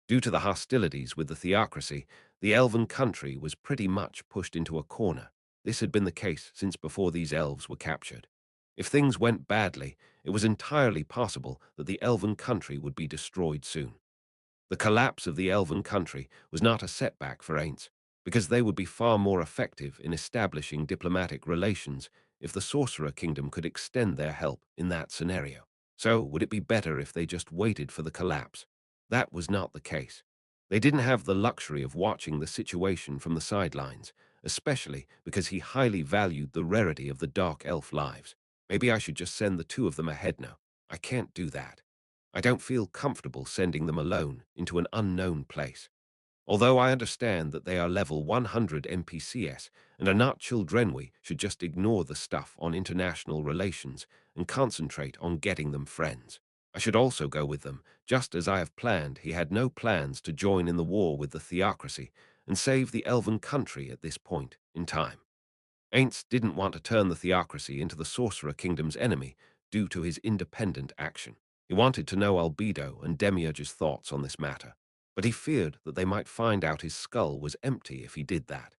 Due to the hostilities with the theocracy, the elven country was pretty much pushed into a corner. This had been the case since before these elves were captured. If things went badly, it was entirely possible that the elven country would be destroyed soon. The collapse of the elven country was not a setback for Ainz, because they would be far more effective in establishing diplomatic relations if the Sorcerer Kingdom could extend their help in that scenario. So, would it be better if they just waited for the collapse? That was not the case. They didn't have the luxury of watching the situation from the sidelines, especially because he highly valued the rarity of the Dark Elf lives. Maybe I should just send the two of them ahead now. I can't do that. I don't feel comfortable sending them alone into an unknown place. Although I understand that they are level 100 NPCs and are not children, we should just ignore the stuff on international relations and concentrate on getting them friends. I should also go with them, just as I have planned. He had no plans to join in the war with the theocracy and save the elven country at this point in time. Ainz didn't want to turn the theocracy into the Sorcerer Kingdom's enemy due to his independent action. He wanted to know Albedo and Demiurge's thoughts on this matter, but he feared that they might find out his skull was empty if he did that.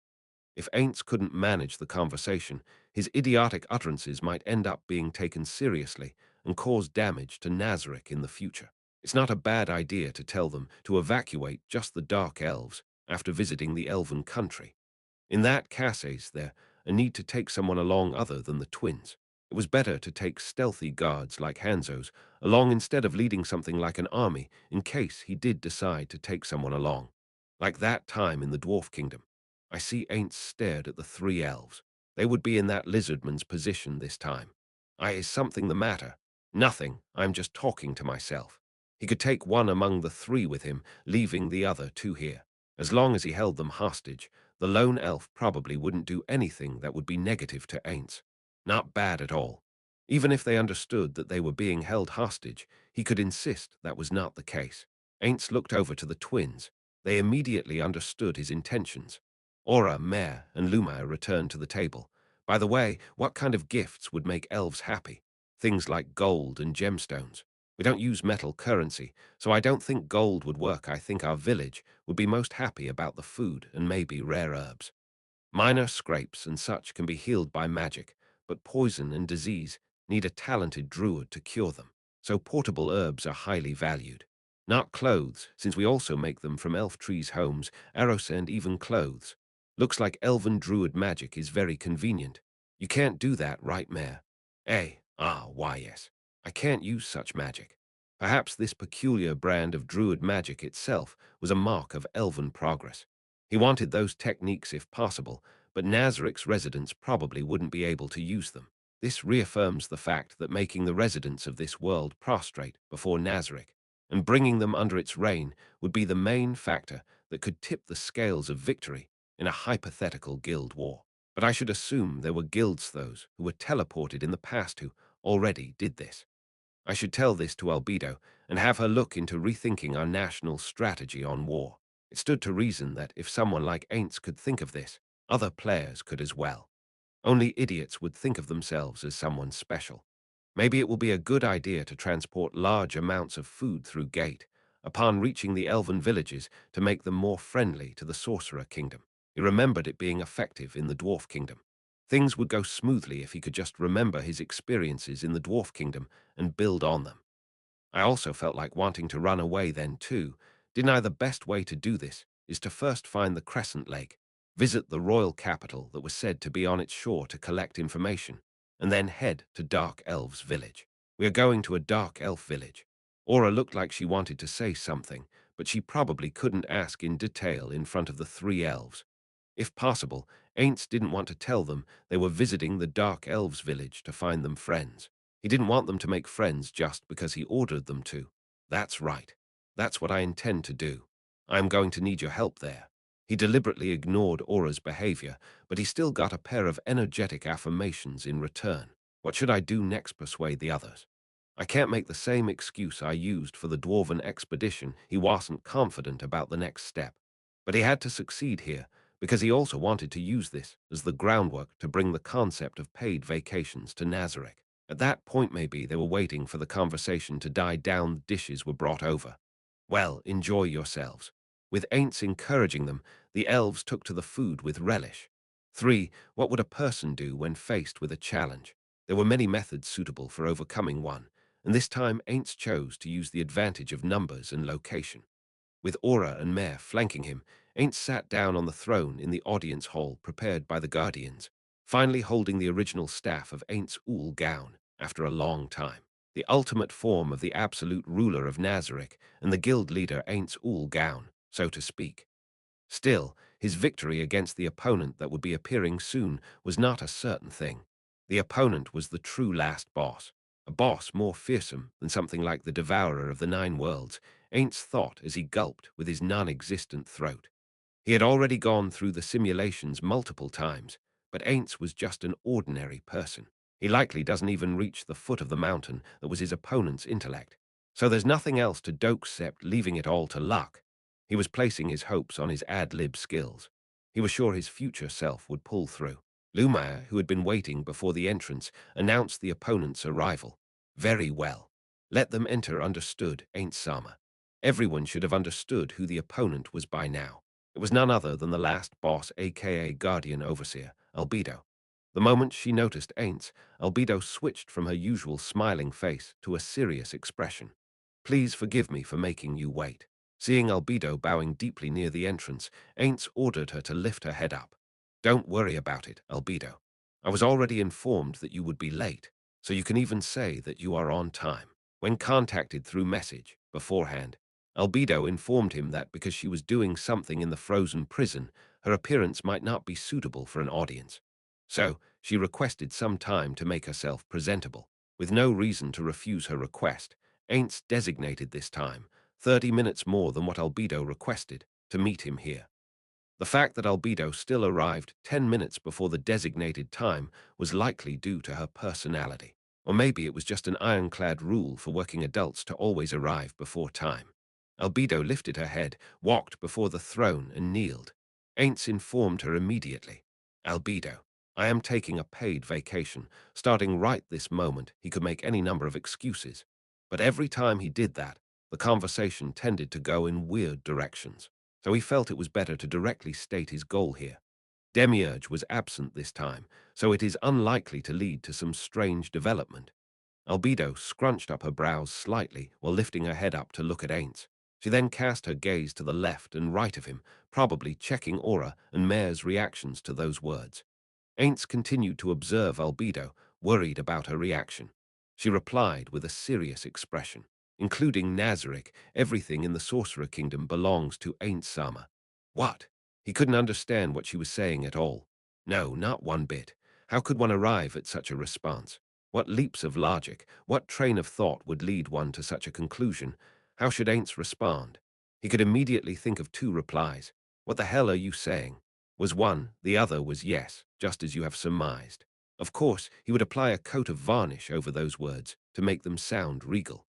If Ainz couldn't manage the conversation, his idiotic utterances might end up being taken seriously and cause damage to Nazarick in the future. It's not a bad idea to tell them to evacuate just the Dark Elves after visiting the Elven country. In that case, there a need to take someone along other than the twins. It was better to take stealthy guards like Hanzo's along instead of leading something like an army in case he did decide to take someone along. Like that time in the Dwarf Kingdom, I see Ain't stared at the three elves. They would be in that lizardman's position this time. Is something the matter? Nothing, I'm just talking to myself. He could take one among the three with him, leaving the other two here. As long as he held them hostage, the lone elf probably wouldn't do anything that would be negative to Ainz. Not bad at all. Even if they understood that they were being held hostage, he could insist that was not the case. Ainz looked over to the twins. They immediately understood his intentions. Aura, Mare, and Lumire returned to the table. By the way, what kind of gifts would make elves happy? Things like gold and gemstones. We don't use metal currency, so I don't think gold would work. I think our village would be most happy about the food and maybe rare herbs. Minor scrapes and such can be healed by magic, but poison and disease need a talented druid to cure them, so portable herbs are highly valued. Not clothes, since we also make them from elf trees' homes, arrows, and even clothes. Looks like elven druid magic is very convenient. You can't do that, right, Mare? Why yes. I can't use such magic. Perhaps this peculiar brand of druid magic itself was a mark of elven progress. He wanted those techniques if possible, but Nazarick's residents probably wouldn't be able to use them. This reaffirms the fact that making the residents of this world prostrate before Nazarick and bringing them under its reign would be the main factor that could tip the scales of victory in a hypothetical guild war. But I should assume there were guilds those who were teleported in the past who already did this. I should tell this to Albedo and have her look into rethinking our national strategy on war. It stood to reason that if someone like Ainz could think of this, other players could as well. Only idiots would think of themselves as someone special. Maybe it will be a good idea to transport large amounts of food through gate upon reaching the elven villages to make them more friendly to the Sorcerer Kingdom. He remembered it being effective in the Dwarf Kingdom. Things would go smoothly if he could just remember his experiences in the Dwarf Kingdom and build on them. I also felt like wanting to run away then too. Didn't I? The best way to do this is to first find the Crescent Lake, visit the royal capital that was said to be on its shore to collect information, and then head to Dark Elf's village. We are going to a Dark Elf village. Aura looked like she wanted to say something, but she probably couldn't ask in detail in front of the three elves. If possible, Ainz didn't want to tell them they were visiting the Dark Elves' village to find them friends. He didn't want them to make friends just because he ordered them to. That's right. That's what I intend to do. I am going to need your help there. He deliberately ignored Aura's behavior, but he still got a pair of energetic affirmations in return. What should I do next? Persuade the others. I can't make the same excuse I used for the Dwarven expedition. He wasn't confident about the next step. But he had to succeed here, because he also wanted to use this as the groundwork to bring the concept of paid vacations to Nazareth. At that point, maybe they were waiting for the conversation to die down. The dishes were brought over. Well, enjoy yourselves. With Ainz encouraging them, the elves took to the food with relish. 3. What would a person do when faced with a challenge? There were many methods suitable for overcoming one, and this time Ainz chose to use the advantage of numbers and location. With Aura and Mare flanking him, Ainz sat down on the throne in the audience hall prepared by the Guardians, finally holding the original staff of Ainz Ooal Gown after a long time. The ultimate form of the absolute ruler of Nazareth and the guild leader Ainz Ooal Gown, so to speak. Still, his victory against the opponent that would be appearing soon was not a certain thing. The opponent was the true last boss, a boss more fearsome than something like the Devourer of the Nine Worlds, Ainz thought as he gulped with his non-existent throat. He had already gone through the simulations multiple times, but Ainz was just an ordinary person. He likely doesn't even reach the foot of the mountain that was his opponent's intellect. So there's nothing else to do except leaving it all to luck. He was placing his hopes on his ad-lib skills. He was sure his future self would pull through. Lumaya, who had been waiting before the entrance, announced the opponent's arrival. Very well. Let them enter. Understood, Ain't Sama. Everyone should have understood who the opponent was by now. It was none other than the last boss, aka Guardian Overseer, Albedo. The moment she noticed Ainz, Albedo switched from her usual smiling face to a serious expression. Please forgive me for making you wait. Seeing Albedo bowing deeply near the entrance, Ainz ordered her to lift her head up. Don't worry about it, Albedo. I was already informed that you would be late, so you can even say that you are on time. When contacted through message, beforehand, Albedo informed him that because she was doing something in the frozen prison, her appearance might not be suitable for an audience. So, she requested some time to make herself presentable. With no reason to refuse her request, Ainz designated this time, 30 minutes more than what Albedo requested, to meet him here. The fact that Albedo still arrived 10 minutes before the designated time was likely due to her personality. Or maybe it was just an ironclad rule for working adults to always arrive before time. Albedo lifted her head, walked before the throne, and kneeled. Ainz informed her immediately. Albedo, I am taking a paid vacation. Starting right this moment, he could make any number of excuses. But every time he did that, the conversation tended to go in weird directions. So he felt it was better to directly state his goal here. Demiurge was absent this time, so it is unlikely to lead to some strange development. Albedo scrunched up her brows slightly while lifting her head up to look at Ainz. She then cast her gaze to the left and right of him, probably checking Aura and Mare's reactions to those words. Ainz continued to observe Albedo, worried about her reaction. She replied with a serious expression. Including Nazareth, everything in the Sorcerer Kingdom belongs to Ainz Sama. What? He couldn't understand what she was saying at all. No, not one bit. How could one arrive at such a response? What leaps of logic, what train of thought would lead one to such a conclusion? How should Ainz respond? He could immediately think of two replies. What the hell are you saying? Was one, the other was yes, just as you have surmised. Of course, he would apply a coat of varnish over those words to make them sound regal.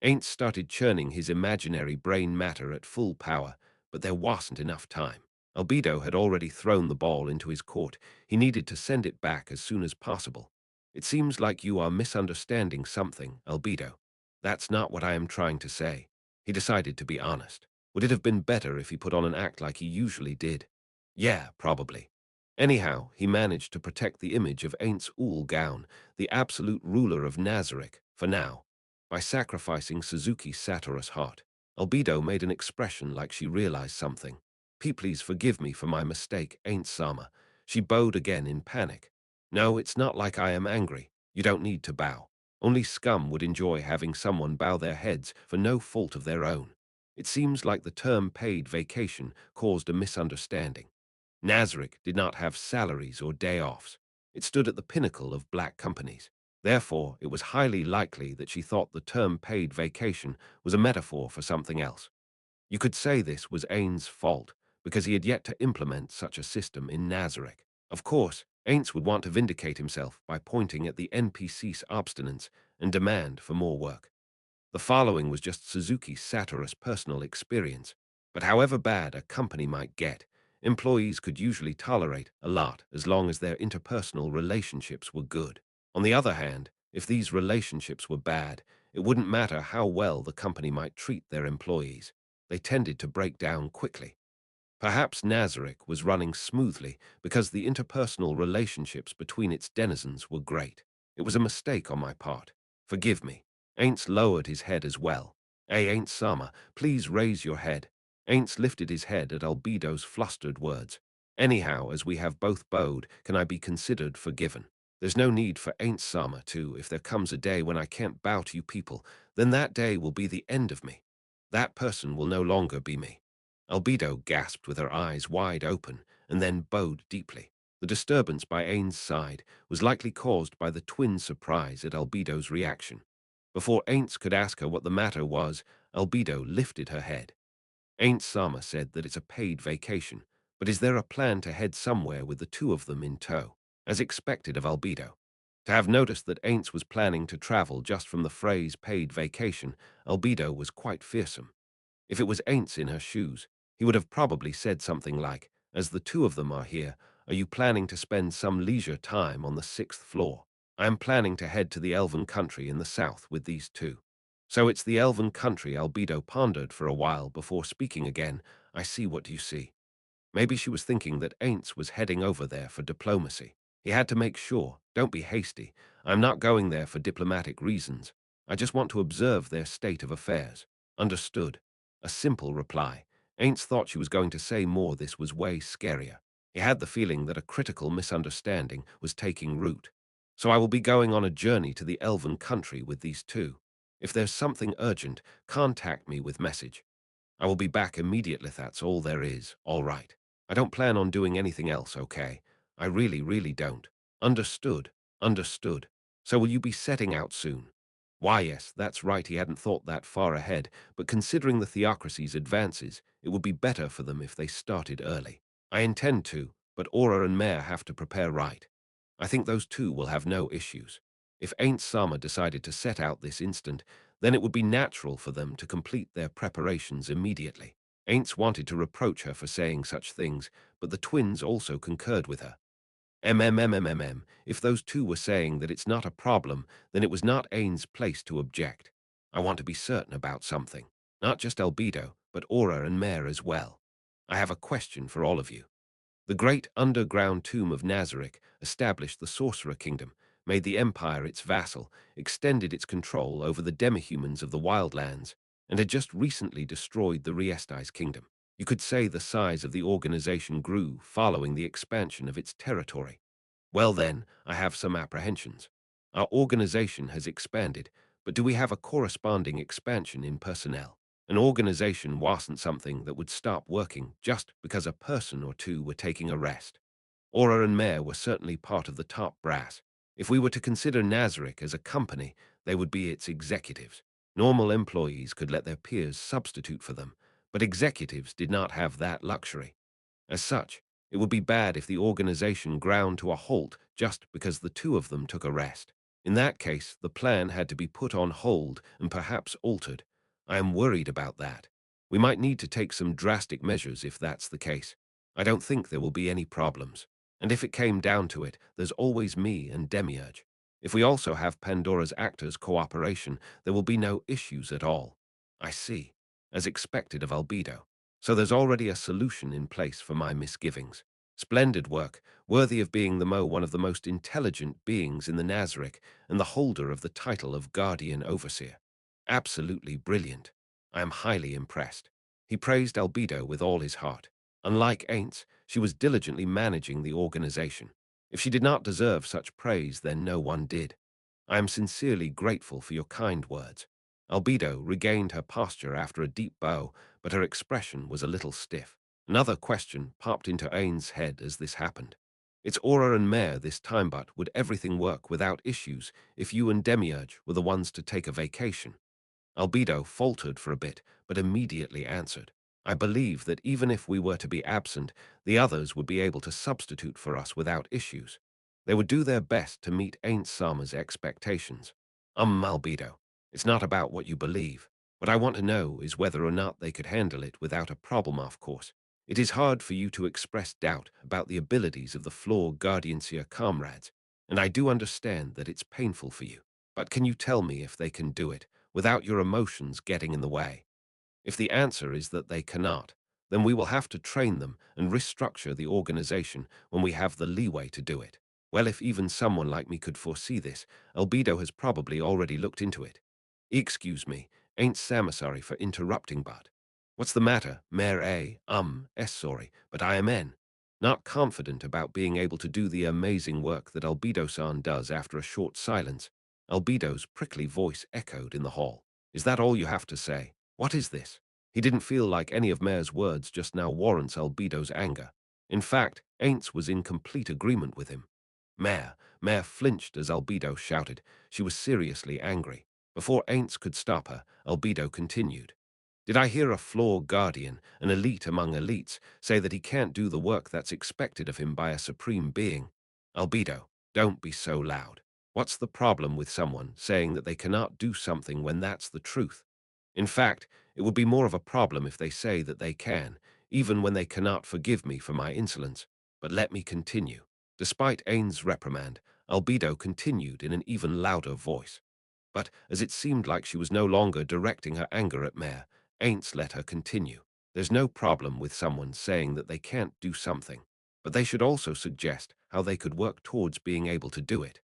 Ainz started churning his imaginary brain matter at full power, but there wasn't enough time. Albedo had already thrown the ball into his court. He needed to send it back as soon as possible. It seems like you are misunderstanding something, Albedo. That's not what I am trying to say. He decided to be honest. Would it have been better if he put on an act like he usually did? Yeah, probably. Anyhow, he managed to protect the image of Ainz Ooal Gown, the absolute ruler of Nazareth, for now. By sacrificing Suzuki Satoru's heart, Albedo made an expression like she realized something. Please forgive me for my mistake, Ainz Sama. She bowed again in panic. No, it's not like I am angry. You don't need to bow. Only scum would enjoy having someone bow their heads for no fault of their own. It seems like the term paid vacation caused a misunderstanding. Nazarick did not have salaries or day-offs. It stood at the pinnacle of black companies. Therefore, it was highly likely that she thought the term paid vacation was a metaphor for something else. You could say this was Ainz's fault, because he had yet to implement such a system in Nazarick. Of course, Ainz would want to vindicate himself by pointing at the NPC's obstinance and demand for more work. The following was just Suzuki's Satoru's personal experience, but however bad a company might get, employees could usually tolerate a lot as long as their interpersonal relationships were good. On the other hand, if these relationships were bad, it wouldn't matter how well the company might treat their employees. They tended to break down quickly. Perhaps Nazarick was running smoothly because the interpersonal relationships between its denizens were great. It was a mistake on my part. Forgive me. Ainz lowered his head as well. Hey, Ainz Sama, please raise your head. Ainz lifted his head at Albedo's flustered words. Anyhow, as we have both bowed, can I be considered forgiven? There's no need for Ainz Sama to. If there comes a day when I can't bow to you people, then that day will be the end of me. That person will no longer be me. Albedo gasped with her eyes wide open and then bowed deeply. The disturbance by Ainz's side was likely caused by the twins' surprise at Albedo's reaction. Before Ainz could ask her what the matter was, Albedo lifted her head. Ainz Sama said that it's a paid vacation, but is there a plan to head somewhere with the two of them in tow, as expected of Albedo? To have noticed that Ainz was planning to travel just from the phrase paid vacation, Albedo was quite fearsome. If it was Ainz in her shoes, he would have probably said something like, as the two of them are here, are you planning to spend some leisure time on the 6th floor? I am planning to head to the elven country in the south with these two. So it's the elven country. Albedo pondered for a while before speaking again. I see. What do you see? Maybe she was thinking that Ainz was heading over there for diplomacy. He had to make sure. Don't be hasty. I'm not going there for diplomatic reasons. I just want to observe their state of affairs. Understood. A simple reply. Ainz thought she was going to say more. This was way scarier. He had the feeling that a critical misunderstanding was taking root. So I will be going on a journey to the elven country with these two. If there's something urgent, contact me with message. I will be back immediately. That's all there is. All right. I don't plan on doing anything else, okay? I really don't. Understood. Understood. So will you be setting out soon? Why, yes, that's right. He hadn't thought that far ahead, but considering the theocracy's advances, it would be better for them if they started early. I intend to, but Aura and Mare have to prepare right. I think those two will have no issues. If Ain't Sama decided to set out this instant, then it would be natural for them to complete their preparations immediately. Aints wanted to reproach her for saying such things, but the twins also concurred with her. If those two were saying that it's not a problem, then it was not Ain's place to object. I want to be certain about something. Not just Albedo, but Aura and Mare as well. I have a question for all of you. The great underground tomb of Nazarick established the Sorcerer Kingdom, made the Empire its vassal, extended its control over the demihumans of the Wildlands, and had just recently destroyed the Riesti's kingdom. You could say the size of the organization grew following the expansion of its territory. Well then, I have some apprehensions. Our organization has expanded, but do we have a corresponding expansion in personnel? An organization wasn't something that would stop working just because a person or two were taking a rest. Aura and Mare were certainly part of the top brass. If we were to consider Nazarick as a company, they would be its executives. Normal employees could let their peers substitute for them, but executives did not have that luxury. As such, it would be bad if the organization ground to a halt just because the two of them took a rest. In that case, the plan had to be put on hold and perhaps altered. I am worried about that. We might need to take some drastic measures if that's the case. I don't think there will be any problems. And if it came down to it, there's always me and Demiurge. If we also have Pandora's actors' cooperation, there will be no issues at all. I see. As expected of Albedo. So there's already a solution in place for my misgivings. Splendid work, worthy of being one of the most intelligent beings in the Nazarick and the holder of the title of Guardian Overseer. Absolutely brilliant. I am highly impressed. He praised Albedo with all his heart. Unlike Ainz, she was diligently managing the organization. If she did not deserve such praise, then no one did. I am sincerely grateful for your kind words. Albedo regained her posture after a deep bow, but her expression was a little stiff. Another question popped into Ain's head as this happened. It's Aura and Mare this time, but would everything work without issues if you and Demiurge were the ones to take a vacation? Albedo faltered for a bit, but immediately answered. I believe that even if we were to be absent, the others would be able to substitute for us without issues. They would do their best to meet Ain't Sama's expectations. Albedo, it's not about what you believe. What I want to know is whether or not they could handle it without a problem, of course. It is hard for you to express doubt about the abilities of the Floor Guardiancia comrades, and I do understand that it's painful for you. But can you tell me if they can do it without your emotions getting in the way? If the answer is that they cannot, then we will have to train them and restructure the organization when we have the leeway to do it. Well, if even someone like me could foresee this, Albedo has probably already looked into it. Excuse me, ain't Sam sorry for interrupting, but what's the matter, Mayor A? Sorry, but I am N. Not confident about being able to do the amazing work that Albedo-san does after a short silence. Albedo's prickly voice echoed in the hall. Is that all you have to say? What is this? He didn't feel like any of Mayor's words just now warrants Albedo's anger. In fact, Ainz was in complete agreement with him. Mayor flinched as Albedo shouted. She was seriously angry. Before Ainz could stop her, Albedo continued. Did I hear a floor guardian, an elite among elites, say that he can't do the work that's expected of him by a supreme being? Albedo, don't be so loud. What's the problem with someone saying that they cannot do something when that's the truth? In fact, it would be more of a problem if they say that they can, even when they cannot. Forgive me for my insolence, but let me continue. Despite Ain's reprimand, Albedo continued in an even louder voice. But as it seemed like she was no longer directing her anger at Mare, Ainz let her continue. There's no problem with someone saying that they can't do something, but they should also suggest how they could work towards being able to do it.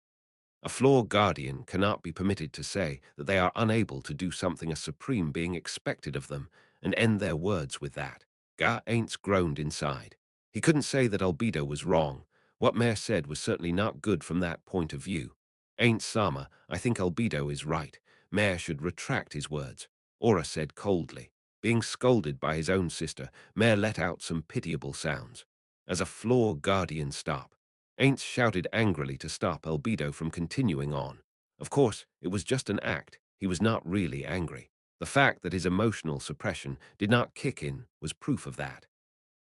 A floor guardian cannot be permitted to say that they are unable to do something a supreme being expected of them and end their words with that. Ainz groaned inside. He couldn't say that Albedo was wrong. What Mare said was certainly not good from that point of view. Ain't Sama, I think Albedo is right. Mare should retract his words. Aura said coldly. Being scolded by his own sister, Mare let out some pitiable sounds. As a floor guardian stop. Ainz shouted angrily to stop Albedo from continuing on. Of course, it was just an act. He was not really angry. The fact that his emotional suppression did not kick in was proof of that.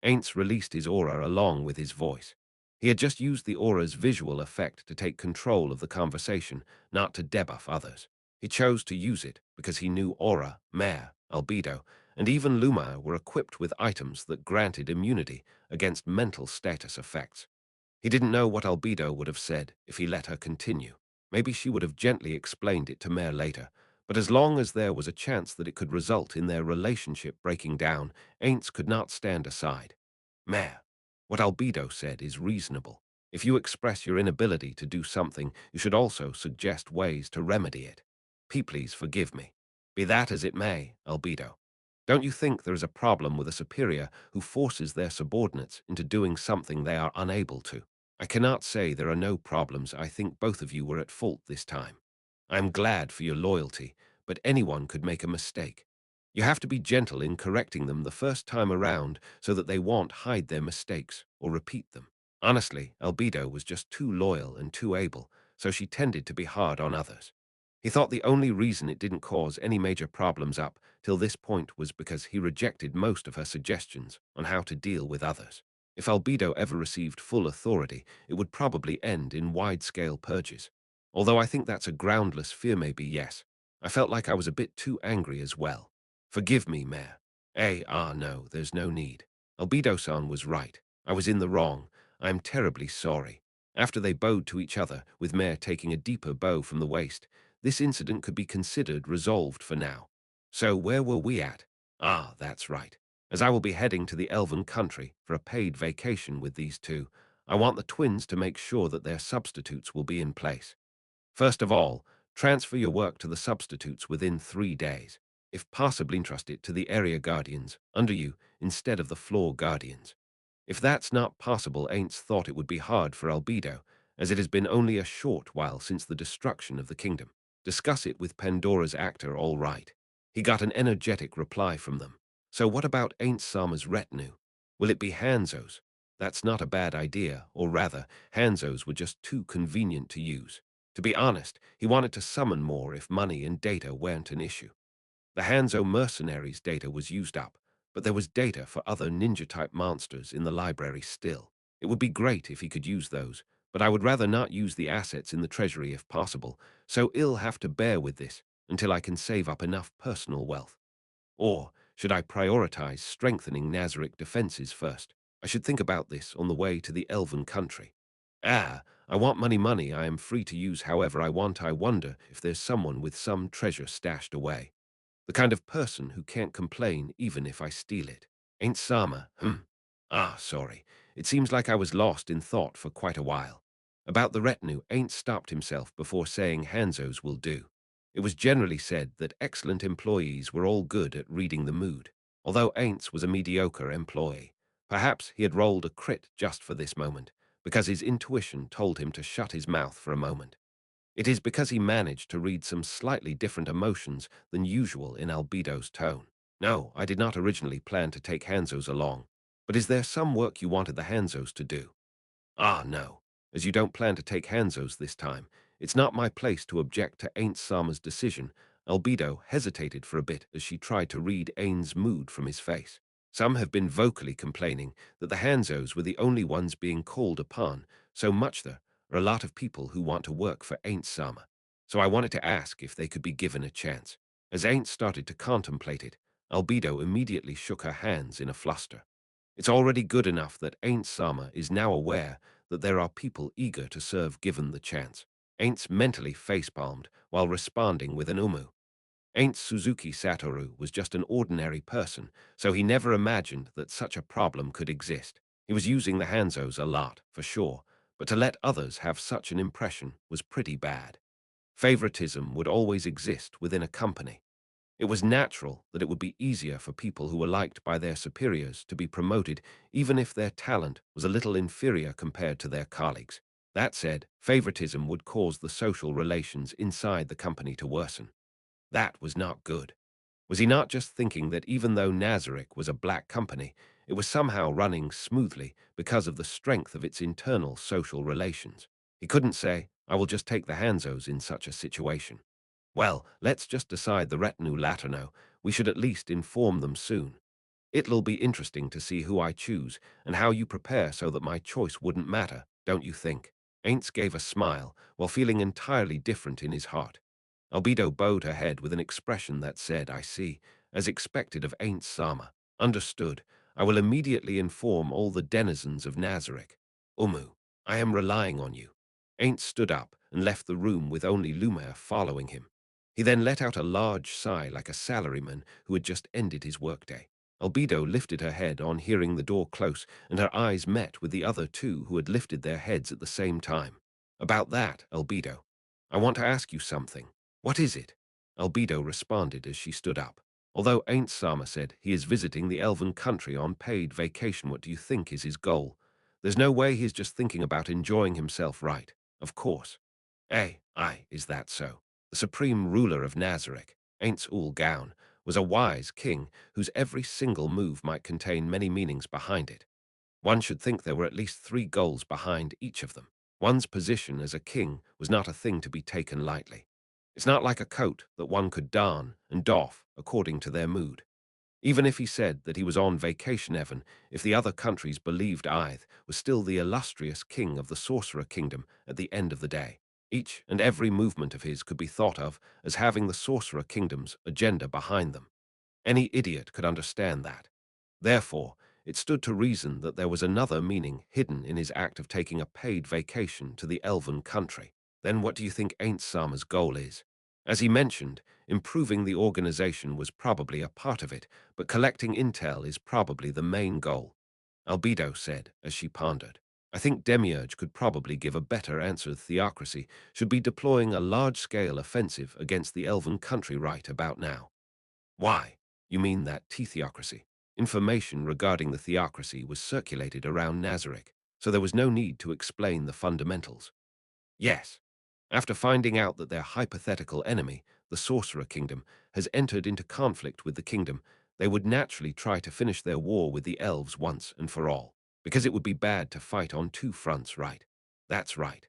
Ainz released his aura along with his voice. He had just used the aura's visual effect to take control of the conversation, not to debuff others. He chose to use it because he knew Aura, Mare, Albedo, and even Luma were equipped with items that granted immunity against mental status effects. He didn't know what Albedo would have said if he let her continue. Maybe she would have gently explained it to Mare later, but as long as there was a chance that it could result in their relationship breaking down, Ainz could not stand aside. Mare, what Albedo said is reasonable. If you express your inability to do something, you should also suggest ways to remedy it. Please forgive me. Be that as it may, Albedo. Don't you think there is a problem with a superior who forces their subordinates into doing something they are unable to? I cannot say there are no problems. I think both of you were at fault this time. I am glad for your loyalty, but anyone could make a mistake. You have to be gentle in correcting them the first time around so that they won't hide their mistakes or repeat them. Honestly, Albedo was just too loyal and too able, so she tended to be hard on others. He thought the only reason it didn't cause any major problems up till this point was because he rejected most of her suggestions on how to deal with others. If Albedo ever received full authority, it would probably end in wide-scale purges. Although I think that's a groundless fear, maybe yes. I felt like I was a bit too angry as well. Forgive me, Mare. No, there's no need. Albedo-san was right. I was in the wrong. I am terribly sorry. After they bowed to each other, with Mare taking a deeper bow from the waist, this incident could be considered resolved for now. So where were we at? That's right. As I will be heading to the Elven country for a paid vacation with these two, I want the twins to make sure that their substitutes will be in place. First of all, transfer your work to the substitutes within 3 days. If possible, entrust it to the area guardians under you instead of the floor guardians. If that's not possible, Ainz thought it would be hard for Albedo, as it has been only a short while since the destruction of the kingdom. Discuss it with Pandora's actor, all right. He got an energetic reply from them. So what about Ain't Sama's retinue? Will it be Hanzo's? That's not a bad idea, or rather, Hanzo's were just too convenient to use. To be honest, he wanted to summon more if money and data weren't an issue. The Hanzo mercenaries' data was used up, but there was data for other ninja-type monsters in the library still. It would be great if he could use those, but I would rather not use the assets in the treasury if possible, so I'll have to bear with this until I can save up enough personal wealth. Or should I prioritize strengthening Nazarick defenses first? I should think about this on the way to the Elven country. I want money I am free to use however I want. I wonder if there's someone with some treasure stashed away. The kind of person who can't complain even if I steal it. Ain't Sama? Sorry. It seems like I was lost in thought for quite a while. About the retinue, Ain't stopped himself before saying Hanzo's will do. It was generally said that excellent employees were all good at reading the mood, although Ainz was a mediocre employee. Perhaps he had rolled a crit just for this moment, because his intuition told him to shut his mouth for a moment. It is because he managed to read some slightly different emotions than usual in Albedo's tone. No, I did not originally plan to take Hanzo's along, but is there some work you wanted the Hanzos to do? No. As you don't plan to take Hanzo's this time, it's not my place to object to Ain't Sama's decision. Albedo hesitated for a bit as she tried to read Ain's mood from his face. Some have been vocally complaining that the Hanzos were the only ones being called upon, so much there are a lot of people who want to work for Ain't Sama. So I wanted to ask if they could be given a chance. As Ain't started to contemplate it, Albedo immediately shook her hands in a fluster. It's already good enough that Ain't Sama is now aware that there are people eager to serve given the chance. Ain't mentally facepalmed while responding with an Ain't Suzuki Satoru was just an ordinary person, so he never imagined that such a problem could exist. He was using the Hanzos a lot, for sure, but to let others have such an impression was pretty bad. Favoritism would always exist within a company. It was natural that it would be easier for people who were liked by their superiors to be promoted, even if their talent was a little inferior compared to their colleagues. That said, favoritism would cause the social relations inside the company to worsen. That was not good. Was he not just thinking that even though Nazarick was a black company, it was somehow running smoothly because of the strength of its internal social relations? He couldn't say, I will just take the Hanzos in such a situation. Well, let's just decide the retinue Laterno. We should at least inform them soon. It'll be interesting to see who I choose and how you prepare so that my choice wouldn't matter, don't you think? Aints gave a smile while feeling entirely different in his heart. Albedo bowed her head with an expression that said, I see, as expected of Ain't Sama. Understood. I will immediately inform all the denizens of Nazarick. I am relying on you. Ain't stood up and left the room with only Lumiere following him. He then let out a large sigh like a salaryman who had just ended his workday. Albedo lifted her head on hearing the door close, and her eyes met with the other two who had lifted their heads at the same time. About that, Albedo, I want to ask you something. What is it? Albedo responded as she stood up. Although Ain't Sama said he is visiting the Elven country on paid vacation, what do you think is his goal? There's no way he's just thinking about enjoying himself, right? Of course. Is that so? The supreme ruler of Nazarick, Ainz Ooal Gown, was a wise king whose every single move might contain many meanings behind it. One should think there were at least 3 goals behind each of them. One's position as a king was not a thing to be taken lightly. It's not like a coat that one could don and doff according to their mood. Even if he said that he was on vacation, even if the other countries believed Ainz was still the illustrious king of the Sorcerer Kingdom at the end of the day. Each and every movement of his could be thought of as having the Sorcerer Kingdom's agenda behind them. Any idiot could understand that. Therefore, it stood to reason that there was another meaning hidden in his act of taking a paid vacation to the Elven country. Then what do you think Ain't Sama's goal is? As he mentioned, improving the organization was probably a part of it, but collecting intel is probably the main goal. Albedo said, as she pondered. I think Demiurge could probably give a better answer. Theocracy should be deploying a large-scale offensive against the Elven country right about now. Why? You mean that Theocracy? Information regarding the Theocracy was circulated around Nazarick, so there was no need to explain the fundamentals. Yes. After finding out that their hypothetical enemy, the Sorcerer Kingdom, has entered into conflict with the kingdom, They would naturally try to finish their war with the elves once and for all, because it would be bad to fight on two fronts, right? That's right.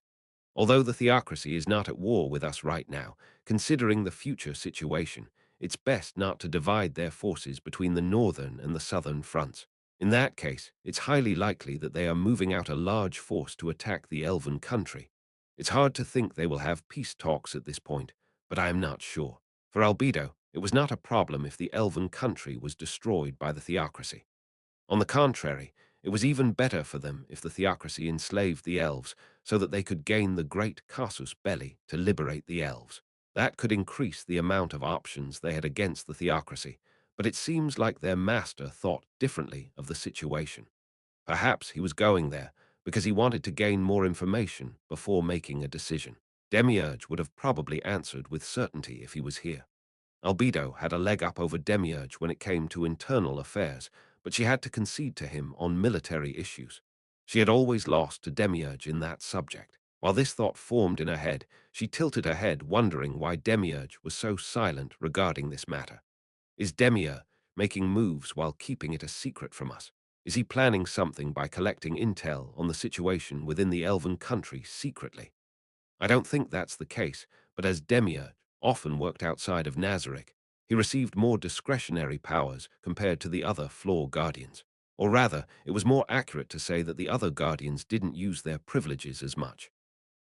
Although the theocracy is not at war with us right now, considering the future situation, it's best not to divide their forces between the northern and the southern fronts. In that case, it's highly likely that they are moving out a large force to attack the elven country. It's hard to think they will have peace talks at this point, but I am not sure. For Albedo, it was not a problem if the elven country was destroyed by the theocracy. On the contrary, it was even better for them if the theocracy enslaved the elves so that they could gain the great casus belli to liberate the elves. That could increase the amount of options they had against the theocracy, but it seems like their master thought differently of the situation. Perhaps he was going there because he wanted to gain more information before making a decision. Demiurge would have probably answered with certainty if he was here. Albedo had a leg up over Demiurge when it came to internal affairs, but she had to concede to him on military issues. She had always lost to Demiurge in that subject. While this thought formed in her head, she tilted her head, wondering why Demiurge was so silent regarding this matter. Is Demiurge making moves while keeping it a secret from us? Is he planning something by collecting intel on the situation within the elven country secretly? I don't think that's the case, but as Demiurge often worked outside of Nazarick, he received more discretionary powers compared to the other floor guardians. Or rather, it was more accurate to say that the other guardians didn't use their privileges as much.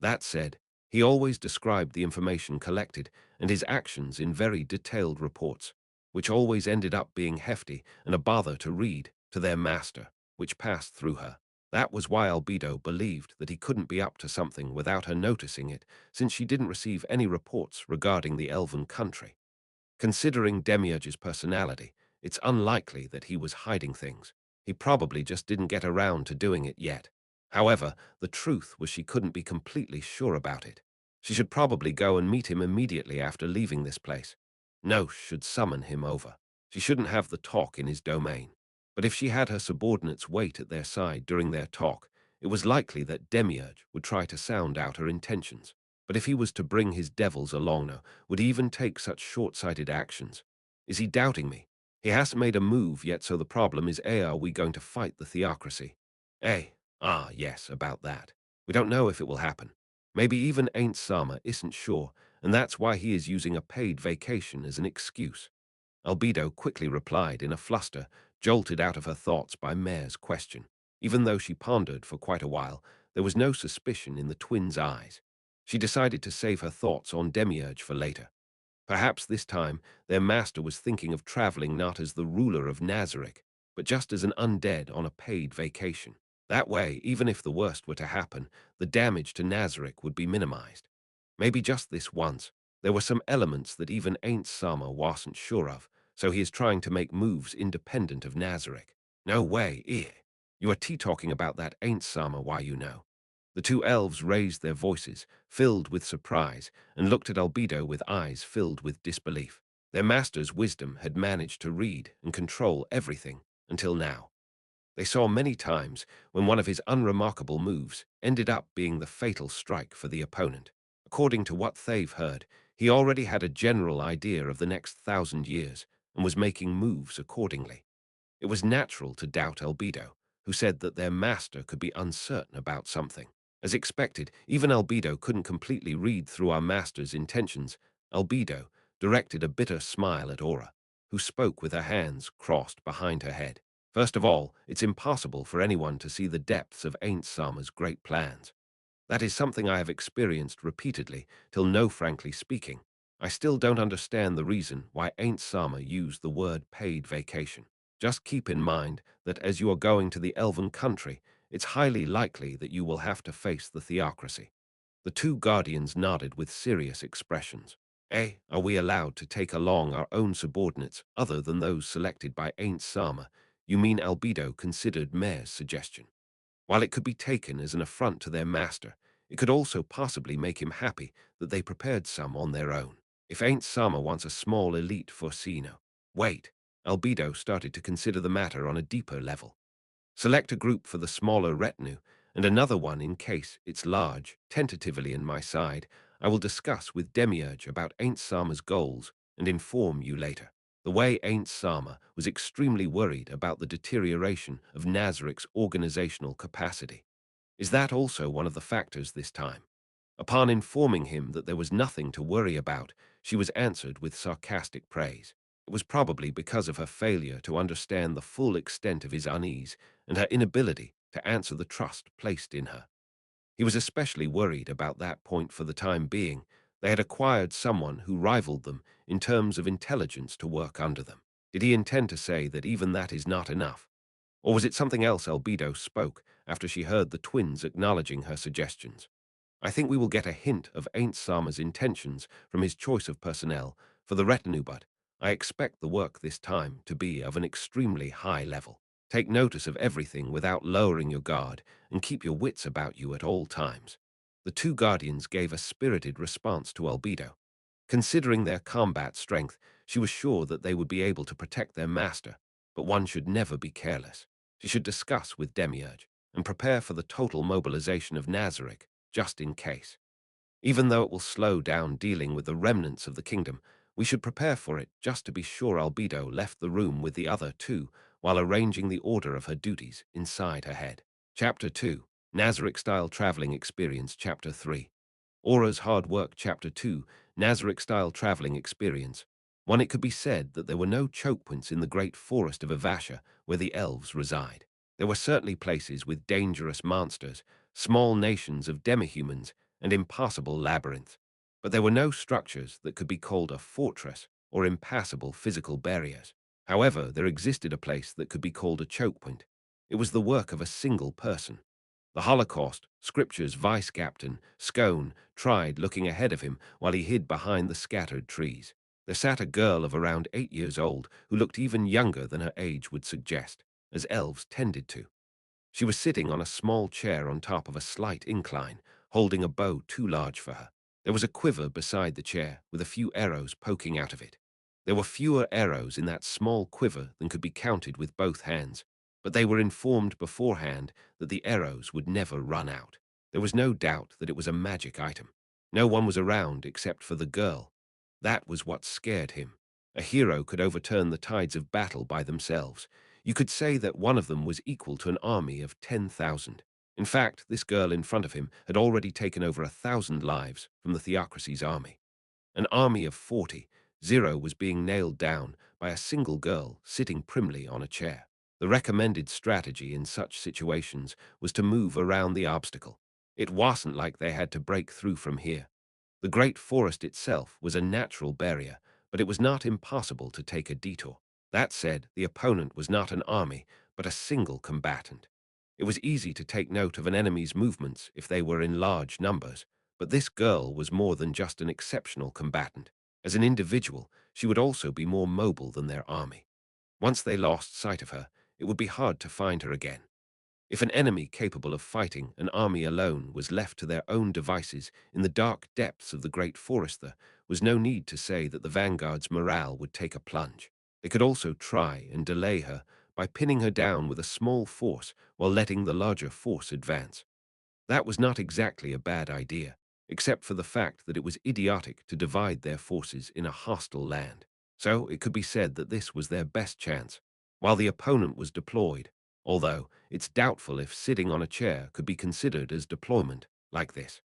That said, he always described the information collected and his actions in very detailed reports, which always ended up being hefty and a bother to read to their master, which passed through her. That was why Albedo believed that he couldn't be up to something without her noticing it, since she didn't receive any reports regarding the elven country. Considering Demiurge's personality, it's unlikely that he was hiding things. He probably just didn't get around to doing it yet. However, the truth was she couldn't be completely sure about it. She should probably go and meet him immediately after leaving this place. Nosh should summon him over. She shouldn't have the talk in his domain. But if she had her subordinates wait at their side during their talk, it was likely that Demiurge would try to sound out her intentions. But if he was to bring his devils along now, would he even take such short-sighted actions? Is he doubting me? He hasn't made a move yet, so the problem is, are we going to fight the theocracy? Yes, about that. We don't know if it will happen. Maybe even Ainz Sama isn't sure, and that's why he is using a paid vacation as an excuse. Albedo quickly replied in a fluster, jolted out of her thoughts by Mare's question. Even though she pondered for quite a while, there was no suspicion in the twins' eyes. She decided to save her thoughts on Demiurge for later. Perhaps this time their master was thinking of traveling not as the ruler of Nazarick, but just as an undead on a paid vacation. That way, even if the worst were to happen, the damage to Nazarick would be minimized. Maybe just this once. There were some elements that even Ain't Sama wasn't sure of, so he is trying to make moves independent of Nazarick. No way, You are tea-talking about that Ain't Sama, why you know. The two elves raised their voices, filled with surprise, and looked at Albedo with eyes filled with disbelief. Their master's wisdom had managed to read and control everything until now. They saw many times when one of his unremarkable moves ended up being the fatal strike for the opponent. According to what they've heard, he already had a general idea of the next 1,000 years and was making moves accordingly. It was natural to doubt Albedo, who said that their master could be uncertain about something. As expected, even Albedo couldn't completely read through our master's intentions. Albedo directed a bitter smile at Aura, who spoke with her hands crossed behind her head. First of all, it's impossible for anyone to see the depths of Ain't Sama's great plans. That is something I have experienced repeatedly, till no, frankly speaking. I still don't understand the reason why Ain't Sama used the word paid vacation. Just keep in mind that as you are going to the elven country, it's highly likely that you will have to face the theocracy. The two guardians nodded with serious expressions. Are we allowed to take along our own subordinates other than those selected by Ain't Sama? You mean Albedo considered Mare's suggestion? While it could be taken as an affront to their master, it could also possibly make him happy that they prepared some on their own. If Ain't Sama wants a small elite Forcino. Wait, Albedo started to consider the matter on a deeper level. Select a group for the smaller retinue, and another one in case it's large. Tentatively on my side, I will discuss with Demiurge about Ain't Sama's goals and inform you later. The way Ainz Sama was extremely worried about the deterioration of Nazarik's organizational capacity. Is that also one of the factors this time? Upon informing him that there was nothing to worry about, she was answered with sarcastic praise. It was probably because of her failure to understand the full extent of his unease and her inability to answer the trust placed in her. He was especially worried about that point for the time being. They had acquired someone who rivaled them in terms of intelligence to work under them. Did he intend to say that even that is not enough? Or was it something else Albedo spoke after she heard the twins acknowledging her suggestions? I think we will get a hint of Ain't Sama's intentions from his choice of personnel for the retinue, but I expect the work this time to be of an extremely high level. Take notice of everything without lowering your guard and keep your wits about you at all times. The two guardians gave a spirited response to Albedo. Considering their combat strength, she was sure that they would be able to protect their master, but one should never be careless. She should discuss with Demiurge and prepare for the total mobilization of Nazarik, just in case. Even though it will slow down dealing with the remnants of the kingdom, we should prepare for it just to be sure Albedo left the room with the other two while arranging the order of her duties inside her head. Chapter 2, Nazarik-Style Traveling Experience. Chapter 3, Aura's Hard Work. Chapter 2, Nazarik-Style Traveling Experience. One, it could be said that there were no choke points in the great forest of Avasha where the elves reside. There were certainly places with dangerous monsters, small nations of demihumans, and impassable labyrinths. But there were no structures that could be called a fortress or impassable physical barriers. However, there existed a place that could be called a choke point. It was the work of a single person. The Holocaust, Scripture's vice-captain, Scone, tried looking ahead of him while he hid behind the scattered trees. There sat a girl of around 8 years old who looked even younger than her age would suggest, as elves tended to. She was sitting on a small chair on top of a slight incline, holding a bow too large for her. There was a quiver beside the chair, with a few arrows poking out of it. There were fewer arrows in that small quiver than could be counted with both hands, but they were informed beforehand that the arrows would never run out. There was no doubt that it was a magic item. No one was around except for the girl. That was what scared him. A hero could overturn the tides of battle by themselves. You could say that one of them was equal to an army of 10,000. In fact, this girl in front of him had already taken over 1,000 lives from the Theocracy's army. An army of 40, Zero was being nailed down by a single girl sitting primly on a chair. The recommended strategy in such situations was to move around the obstacle. It wasn't like they had to break through from here. The great forest itself was a natural barrier, but it was not impossible to take a detour. That said, the opponent was not an army, but a single combatant. It was easy to take note of an enemy's movements if they were in large numbers, but this girl was more than just an exceptional combatant. As an individual, she would also be more mobile than their army. Once they lost sight of her, it would be hard to find her again. If an enemy capable of fighting an army alone was left to their own devices in the dark depths of the great forest, there was no need to say that the vanguard's morale would take a plunge. They could also try and delay her by pinning her down with a small force while letting the larger force advance. That was not exactly a bad idea, except for the fact that it was idiotic to divide their forces in a hostile land. So it could be said that this was their best chance, while the opponent was deployed, although it's doubtful if sitting on a chair could be considered as deployment like this.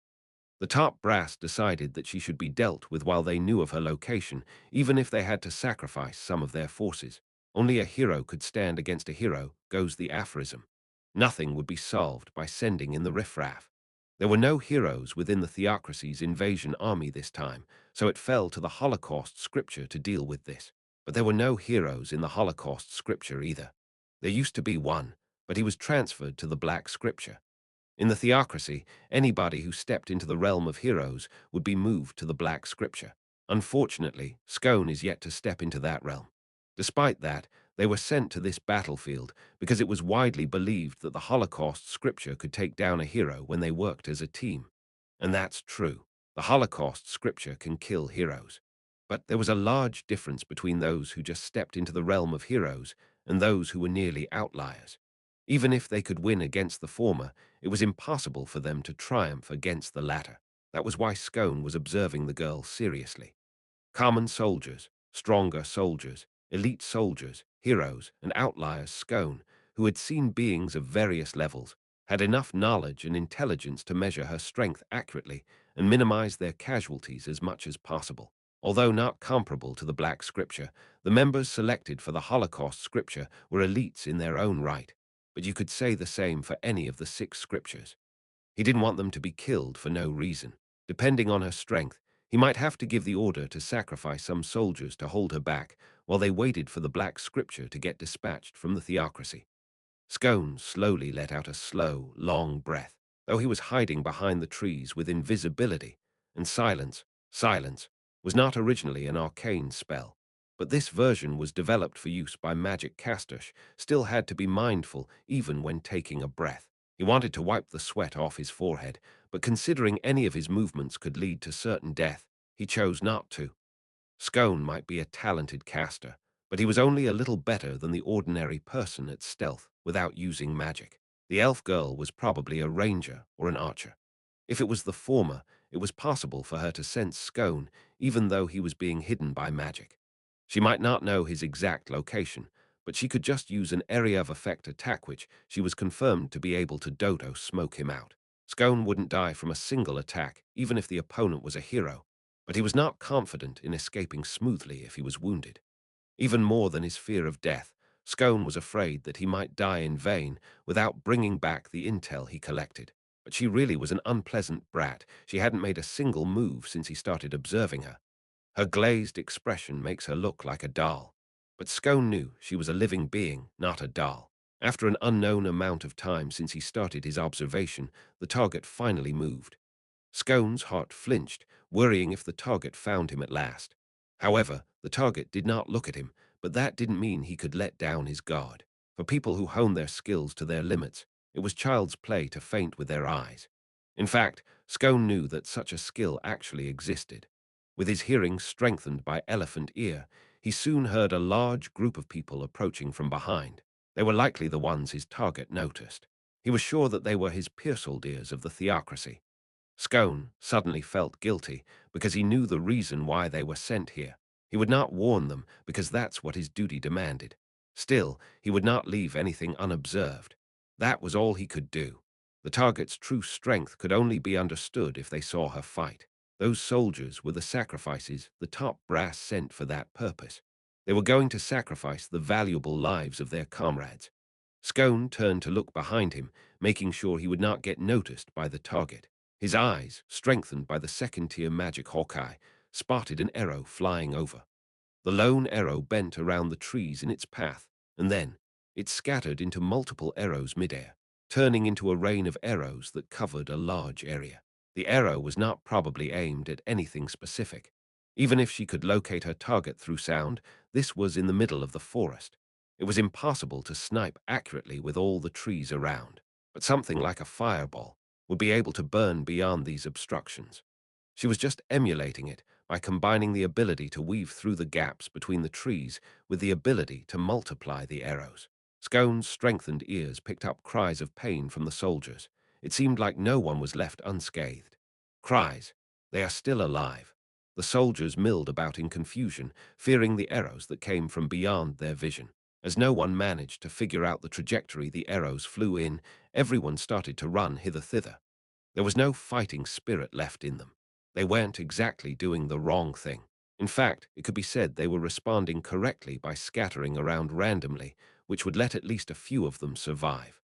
The top brass decided that she should be dealt with while they knew of her location, even if they had to sacrifice some of their forces. Only a hero could stand against a hero, goes the aphorism. Nothing would be solved by sending in the riffraff. There were no heroes within the Theocracy's invasion army this time, so it fell to the Holocaust scripture to deal with this. But there were no heroes in the Holocaust scripture either. There used to be one, but he was transferred to the Black Scripture. In the Theocracy, anybody who stepped into the realm of heroes would be moved to the Black Scripture. Unfortunately, Scone is yet to step into that realm. Despite that, they were sent to this battlefield because it was widely believed that the Holocaust Scripture could take down a hero when they worked as a team. And that's true. The Holocaust Scripture can kill heroes. But there was a large difference between those who just stepped into the realm of heroes and those who were nearly outliers. Even if they could win against the former, it was impossible for them to triumph against the latter. That was why Scone was observing the girl seriously. Common soldiers, stronger soldiers, Elite soldiers, heroes, and outliers Scone, who had seen beings of various levels, had enough knowledge and intelligence to measure her strength accurately and minimize their casualties as much as possible. Although not comparable to the Black Scripture, the members selected for the Holocaust Scripture were elites in their own right, but you could say the same for any of the 6 scriptures. He didn't want them to be killed for no reason. Depending on her strength, he might have to give the order to sacrifice some soldiers to hold her back while they waited for the Black Scripture to get dispatched from the theocracy. Scone slowly let out a slow, long breath, though he was hiding behind the trees with invisibility, and silence, was not originally an arcane spell, but this version was developed for use by magic casters, still had to be mindful even when taking a breath. He wanted to wipe the sweat off his forehead, but considering any of his movements could lead to certain death, he chose not to. Scone might be a talented caster, but he was only a little better than the ordinary person at stealth without using magic. The elf girl was probably a ranger or an archer. If it was the former, it was possible for her to sense Scone even though he was being hidden by magic. She might not know his exact location, but she could just use an area of effect attack which she was confirmed to be able to dodo smoke him out. Scone wouldn't die from a single attack, even if the opponent was a hero, but he was not confident in escaping smoothly if he was wounded. Even more than his fear of death, Scone was afraid that he might die in vain without bringing back the intel he collected. But she really was an unpleasant brat. She hadn't made a single move since he started observing her. Her glazed expression makes her look like a doll. But Scone knew she was a living being, not a doll. After an unknown amount of time since he started his observation, the target finally moved. Scone's heart flinched, worrying if the target found him at last. However, the target did not look at him, but that didn't mean he could let down his guard. For people who hone their skills to their limits, it was child's play to faint with their eyes. In fact, Scone knew that such a skill actually existed. With his hearing strengthened by elephant ear, he soon heard a large group of people approaching from behind. They were likely the ones his target noticed. He was sure that they were his peer soldiers of the theocracy. Scone suddenly felt guilty because he knew the reason why they were sent here. He would not warn them because that's what his duty demanded. Still, he would not leave anything unobserved. That was all he could do. The target's true strength could only be understood if they saw her fight. Those soldiers were the sacrifices the top brass sent for that purpose. They were going to sacrifice the valuable lives of their comrades. Scone turned to look behind him, making sure he would not get noticed by the target. His eyes, strengthened by the second-tier magic Hawkeye, spotted an arrow flying over. The lone arrow bent around the trees in its path, and then it scattered into multiple arrows midair, turning into a rain of arrows that covered a large area. The arrow was not probably aimed at anything specific. Even if she could locate her target through sound, this was in the middle of the forest. It was impossible to snipe accurately with all the trees around, but something like a fireball would be able to burn beyond these obstructions. She was just emulating it by combining the ability to weave through the gaps between the trees with the ability to multiply the arrows. Scone's strengthened ears picked up cries of pain from the soldiers. It seemed like no one was left unscathed. Cries. They are still alive. The soldiers milled about in confusion, fearing the arrows that came from beyond their vision. As no one managed to figure out the trajectory the arrows flew in, everyone started to run hither-thither. There was no fighting spirit left in them. They weren't exactly doing the wrong thing. In fact, it could be said they were responding correctly by scattering around randomly, which would let at least a few of them survive.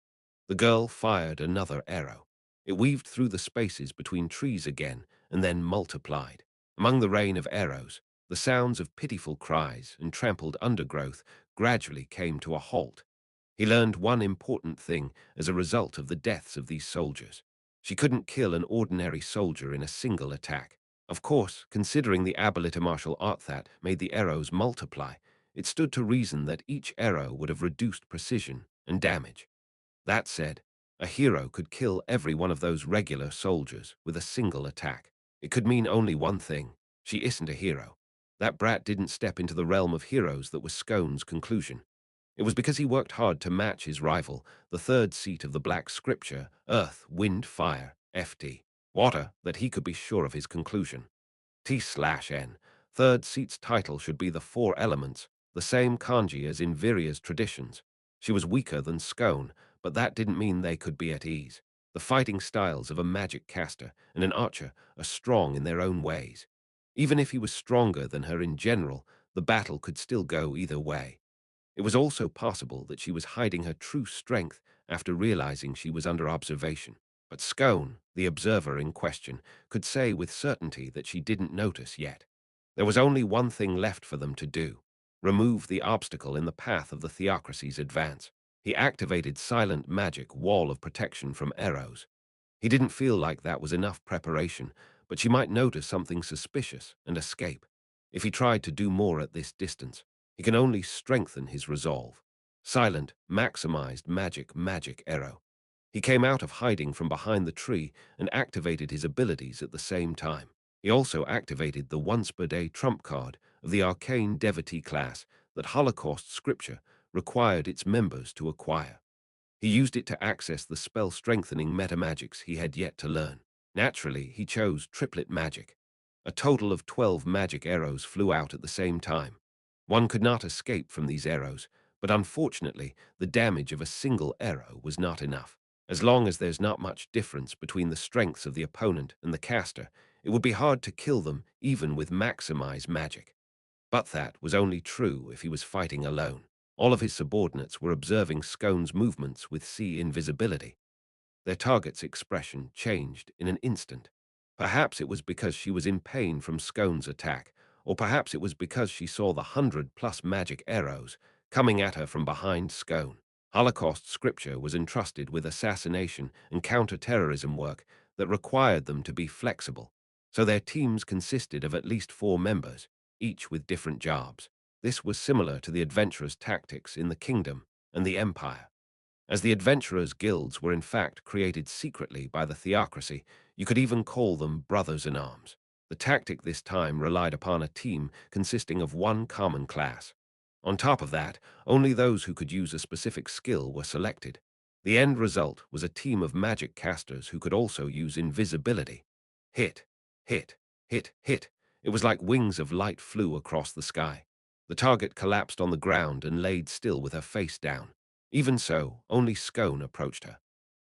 The girl fired another arrow. It weaved through the spaces between trees again and then multiplied. Among the rain of arrows, the sounds of pitiful cries and trampled undergrowth gradually came to a halt. He learned one important thing as a result of the deaths of these soldiers. She couldn't kill an ordinary soldier in a single attack. Of course, considering the ability martial art that made the arrows multiply, it stood to reason that each arrow would have reduced precision and damage. That said, a hero could kill every one of those regular soldiers with a single attack. It could mean only one thing: she isn't a hero. That brat didn't step into the realm of heroes that was Scone's conclusion. It was because he worked hard to match his rival, the third seat of the Black Scripture, Earth, Wind, Fire, FT, Water, that he could be sure of his conclusion. T/N. Third seat's title should be the Four Elements, the same kanji as in Viria's traditions. She was weaker than Scone, but that didn't mean they could be at ease. The fighting styles of a magic caster and an archer are strong in their own ways. Even if he was stronger than her in general, the battle could still go either way. It was also possible that she was hiding her true strength after realizing she was under observation. But Scone, the observer in question, could say with certainty that she didn't notice yet. There was only one thing left for them to do: remove the obstacle in the path of the theocracy's advance. He activated silent magic wall of protection from arrows. He didn't feel like that was enough preparation, but she might notice something suspicious and escape. If he tried to do more at this distance, he can only strengthen his resolve. Silent, maximized magic arrow. He came out of hiding from behind the tree and activated his abilities at the same time. He also activated the once-per-day trump card of the arcane devotee class that Holocaust scripture required its members to acquire. He used it to access the spell-strengthening metamagics he had yet to learn. Naturally, he chose triplet magic. A total of 12 magic arrows flew out at the same time. One could not escape from these arrows, but unfortunately, the damage of a single arrow was not enough. As long as there's not much difference between the strengths of the opponent and the caster, it would be hard to kill them even with maximized magic. But that was only true if he was fighting alone. All of his subordinates were observing Scone's movements with invisibility. Their target's expression changed in an instant. Perhaps it was because she was in pain from Scone's attack, or perhaps it was because she saw the 100+ magic arrows coming at her from behind Scone. Holocaust scripture was entrusted with assassination and counter-terrorism work that required them to be flexible, so their teams consisted of at least 4 members, each with different jobs. This was similar to the adventurers' tactics in the Kingdom and the Empire. As the adventurers' guilds were in fact created secretly by the theocracy, you could even call them brothers-in-arms. The tactic this time relied upon a team consisting of one common class. On top of that, only those who could use a specific skill were selected. The end result was a team of magic casters who could also use invisibility. Hit, hit, hit, hit. It was like wings of light flew across the sky. The target collapsed on the ground and laid still with her face down. Even so, only Scone approached her.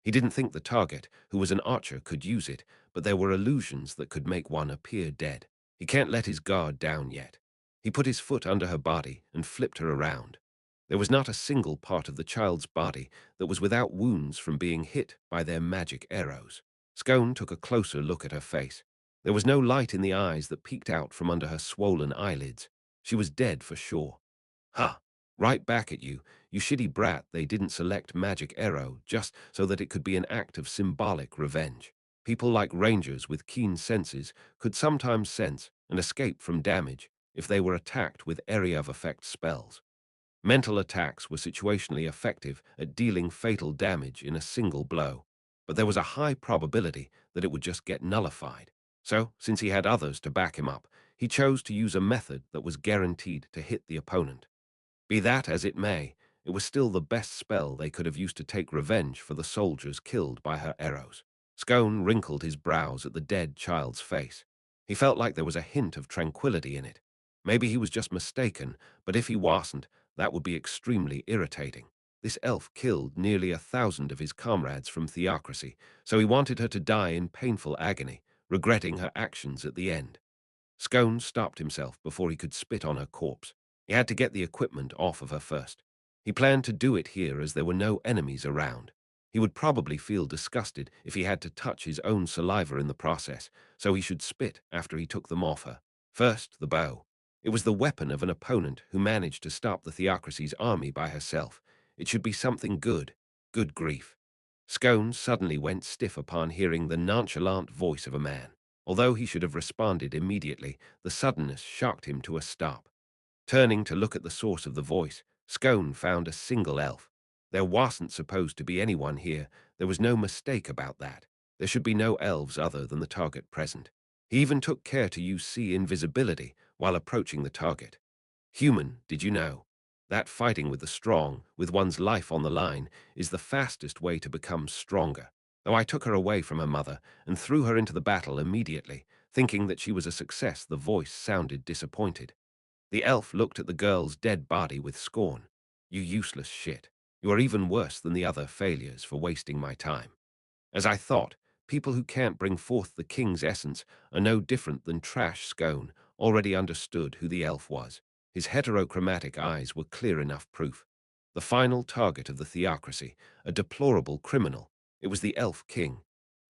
He didn't think the target, who was an archer, could use it, but there were illusions that could make one appear dead. He can't let his guard down yet. He put his foot under her body and flipped her around. There was not a single part of the child's body that was without wounds from being hit by their magic arrows. Scone took a closer look at her face. There was no light in the eyes that peeked out from under her swollen eyelids. She was dead for sure. Ha! Right back at you, you shitty brat. They didn't select magic arrow just so that it could be an act of symbolic revenge. People like rangers with keen senses could sometimes sense and escape from damage if they were attacked with area of effect spells. Mental attacks were situationally effective at dealing fatal damage in a single blow, but there was a high probability that it would just get nullified. So, since he had others to back him up, he chose to use a method that was guaranteed to hit the opponent. Be that as it may, it was still the best spell they could have used to take revenge for the soldiers killed by her arrows. Scone wrinkled his brows at the dead child's face. He felt like there was a hint of tranquility in it. Maybe he was just mistaken, but if he wasn't, that would be extremely irritating. This elf killed nearly 1,000 of his comrades from theocracy, so he wanted her to die in painful agony, regretting her actions at the end. Scone stopped himself before he could spit on her corpse. He had to get the equipment off of her first. He planned to do it here as there were no enemies around. He would probably feel disgusted if he had to touch his own saliva in the process, so he should spit after he took them off her. First, the bow. It was the weapon of an opponent who managed to stop the theocracy's army by herself. It should be something good. Good grief. Scone suddenly went stiff upon hearing the nonchalant voice of a man. Although he should have responded immediately, the suddenness shocked him to a stop. Turning to look at the source of the voice, Scone found a single elf. There wasn't supposed to be anyone here. There was no mistake about that. There should be no elves other than the target present. He even took care to use invisibility while approaching the target. Human, did you know? That fighting with the strong, with one's life on the line, is the fastest way to become stronger. Though I took her away from her mother and threw her into the battle immediately, thinking that she was a success, the voice sounded disappointed. The elf looked at the girl's dead body with scorn. You useless shit. You are even worse than the other failures for wasting my time. As I thought, people who can't bring forth the king's essence are no different than trash scone, already understood who the elf was. His heterochromatic eyes were clear enough proof. The final target of the theocracy, a deplorable criminal, it was the elf king.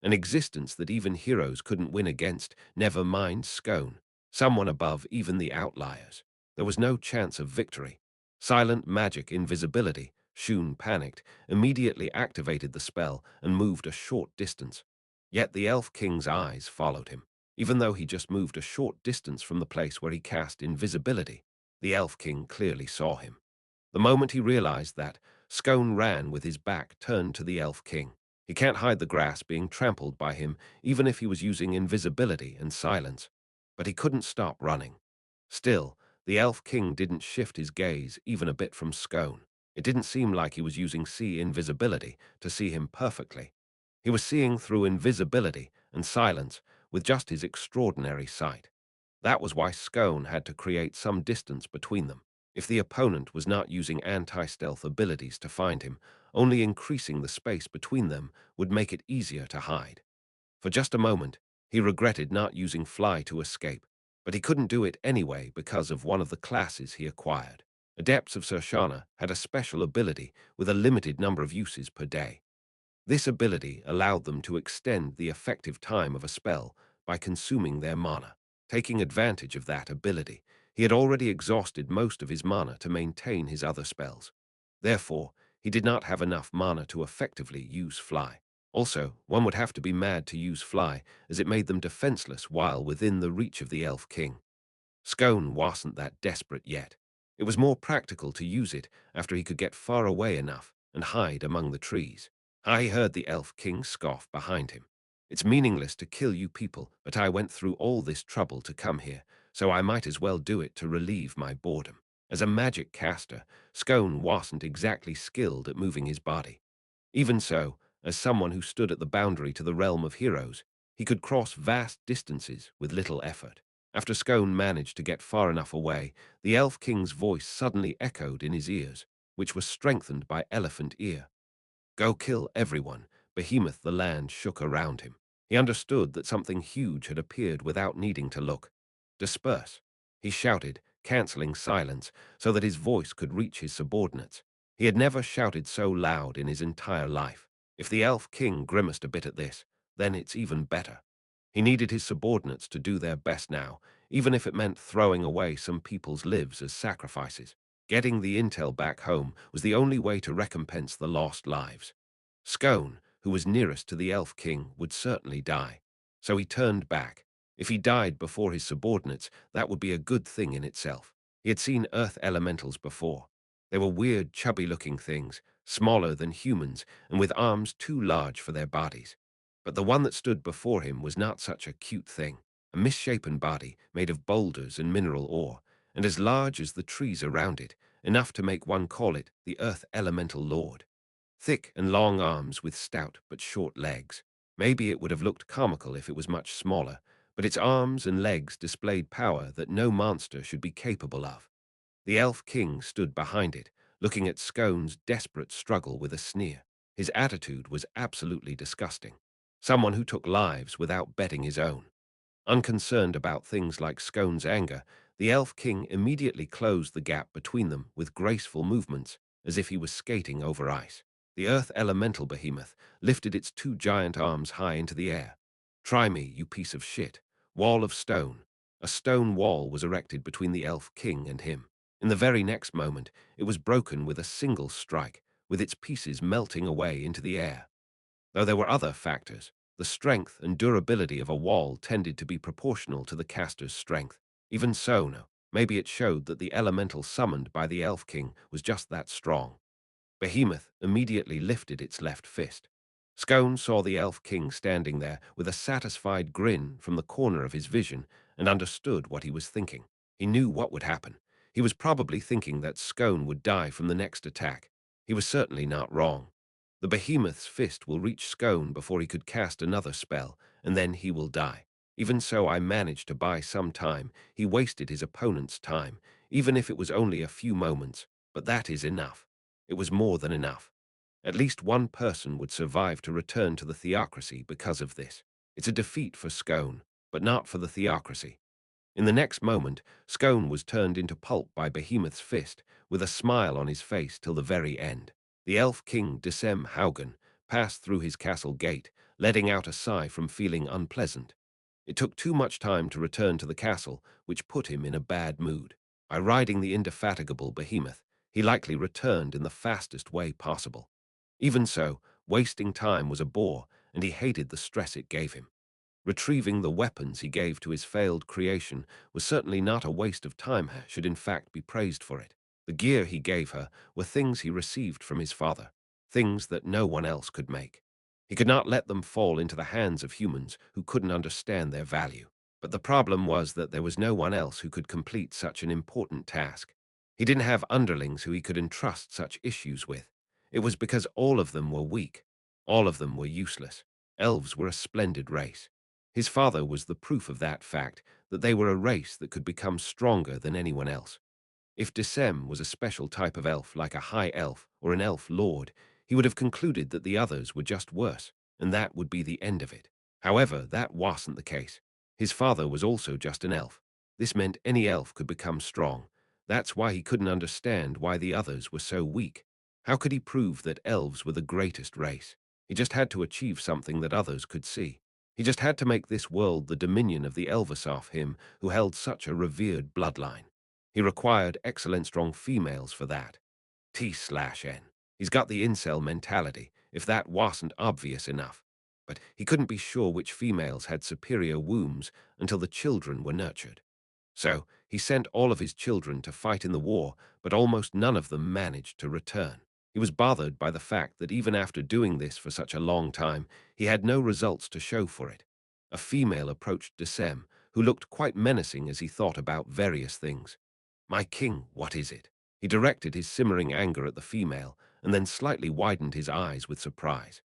An existence that even heroes couldn't win against, never mind scone. Someone above even the outliers. There was no chance of victory. Silent magic invisibility, Shun panicked, immediately activated the spell and moved a short distance. Yet the Elf King's eyes followed him. Even though he just moved a short distance from the place where he cast invisibility, the Elf King clearly saw him. The moment he realized that, Scone ran with his back turned to the Elf King. He can't hide the grass being trampled by him, even if he was using invisibility and silence. But he couldn't stop running. Still, the Elf King didn't shift his gaze even a bit from Scone. It didn't seem like he was using sea invisibility to see him perfectly. He was seeing through invisibility and silence with just his extraordinary sight. That was why Scone had to create some distance between them. If the opponent was not using anti-stealth abilities to find him, only increasing the space between them would make it easier to hide. For just a moment, he regretted not using Fly to escape, but he couldn't do it anyway because of one of the classes he acquired. Adepts of Cershana had a special ability with a limited number of uses per day. This ability allowed them to extend the effective time of a spell by consuming their mana. Taking advantage of that ability, he had already exhausted most of his mana to maintain his other spells. Therefore, he did not have enough mana to effectively use Fly. Also, one would have to be mad to use Fly, as it made them defenseless while within the reach of the Elf King. Scone wasn't that desperate yet. It was more practical to use it after he could get far away enough and hide among the trees. I heard the Elf King scoff behind him. It's meaningless to kill you people, but I went through all this trouble to come here, so I might as well do it to relieve my boredom. As a magic caster, Scone wasn't exactly skilled at moving his body. Even so, as someone who stood at the boundary to the realm of heroes, he could cross vast distances with little effort. After Scone managed to get far enough away, the Elf King's voice suddenly echoed in his ears, which was strengthened by elephant ear. Go kill everyone. Behemoth the land shook around him. He understood that something huge had appeared without needing to look. Disperse, he shouted, cancelling silence so that his voice could reach his subordinates. He had never shouted so loud in his entire life. If the Elf King grimaced a bit at this, then it's even better. He needed his subordinates to do their best now, even if it meant throwing away some people's lives as sacrifices. Getting the intel back home was the only way to recompense the lost lives. Scone, who was nearest to the Elf King, would certainly die. So he turned back. If he died before his subordinates, that would be a good thing in itself. He had seen earth elementals before. They were weird, chubby-looking things, smaller than humans and with arms too large for their bodies. But the one that stood before him was not such a cute thing. A misshapen body made of boulders and mineral ore, and as large as the trees around it, enough to make one call it the Earth Elemental Lord. Thick and long arms with stout but short legs. Maybe it would have looked comical if it was much smaller, but its arms and legs displayed power that no monster should be capable of. The Elf King stood behind it, looking at Scone's desperate struggle with a sneer. His attitude was absolutely disgusting. Someone who took lives without betting his own. Unconcerned about things like Scone's anger, the Elf King immediately closed the gap between them with graceful movements, as if he was skating over ice. The Earth Elemental Behemoth lifted its two giant arms high into the air. Try me, you piece of shit. Wall of stone. A stone wall was erected between the Elf King and him. In the very next moment, it was broken with a single strike, with its pieces melting away into the air. Though there were other factors, the strength and durability of a wall tended to be proportional to the caster's strength. Even so, no, maybe it showed that the elemental summoned by the Elf King was just that strong. Behemoth immediately lifted its left fist. Scone saw the Elf King standing there with a satisfied grin from the corner of his vision and understood what he was thinking. He knew what would happen. He was probably thinking that Scone would die from the next attack. He was certainly not wrong. The Behemoth's fist will reach Scone before he could cast another spell, and then he will die. Even so, I managed to buy some time. He wasted his opponent's time. even if it was only a few moments, but that is enough. It was more than enough. At least one person would survive to return to the theocracy because of this. It's a defeat for Scone, but not for the theocracy. In the next moment, Scone was turned into pulp by Behemoth's fist, with a smile on his face till the very end. The elf king Decem Haugen passed through his castle gate, letting out a sigh from feeling unpleasant. It took too much time to return to the castle, which put him in a bad mood. By riding the indefatigable Behemoth, he likely returned in the fastest way possible. Even so, wasting time was a bore, and he hated the stress it gave him. Retrieving the weapons he gave to his failed creation was certainly not a waste of time, should in fact be praised for it. The gear he gave her were things he received from his father, things that no one else could make. He could not let them fall into the hands of humans who couldn't understand their value. But the problem was that there was no one else who could complete such an important task. He didn't have underlings who he could entrust such issues with. It was because all of them were weak. All of them were useless. Elves were a splendid race. His father was the proof of that fact, that they were a race that could become stronger than anyone else. If Decem was a special type of elf like a high elf or an elf lord, he would have concluded that the others were just worse, and that would be the end of it. However, that wasn't the case. His father was also just an elf. This meant any elf could become strong. That's why he couldn't understand why the others were so weak. How could he prove that elves were the greatest race? He just had to achieve something that others could see. He just had to make this world the dominion of the Elversaf, him who held such a revered bloodline. He required excellent strong females for that. T/N. He's got the incel mentality, if that wasn't obvious enough. But he couldn't be sure which females had superior wombs until the children were nurtured. So he sent all of his children to fight in the war, but almost none of them managed to return. He was bothered by the fact that even after doing this for such a long time, he had no results to show for it. A female approached Decem, who looked quite menacing as he thought about various things. "My king, what is it?" He directed his simmering anger at the female, and then slightly widened his eyes with surprise.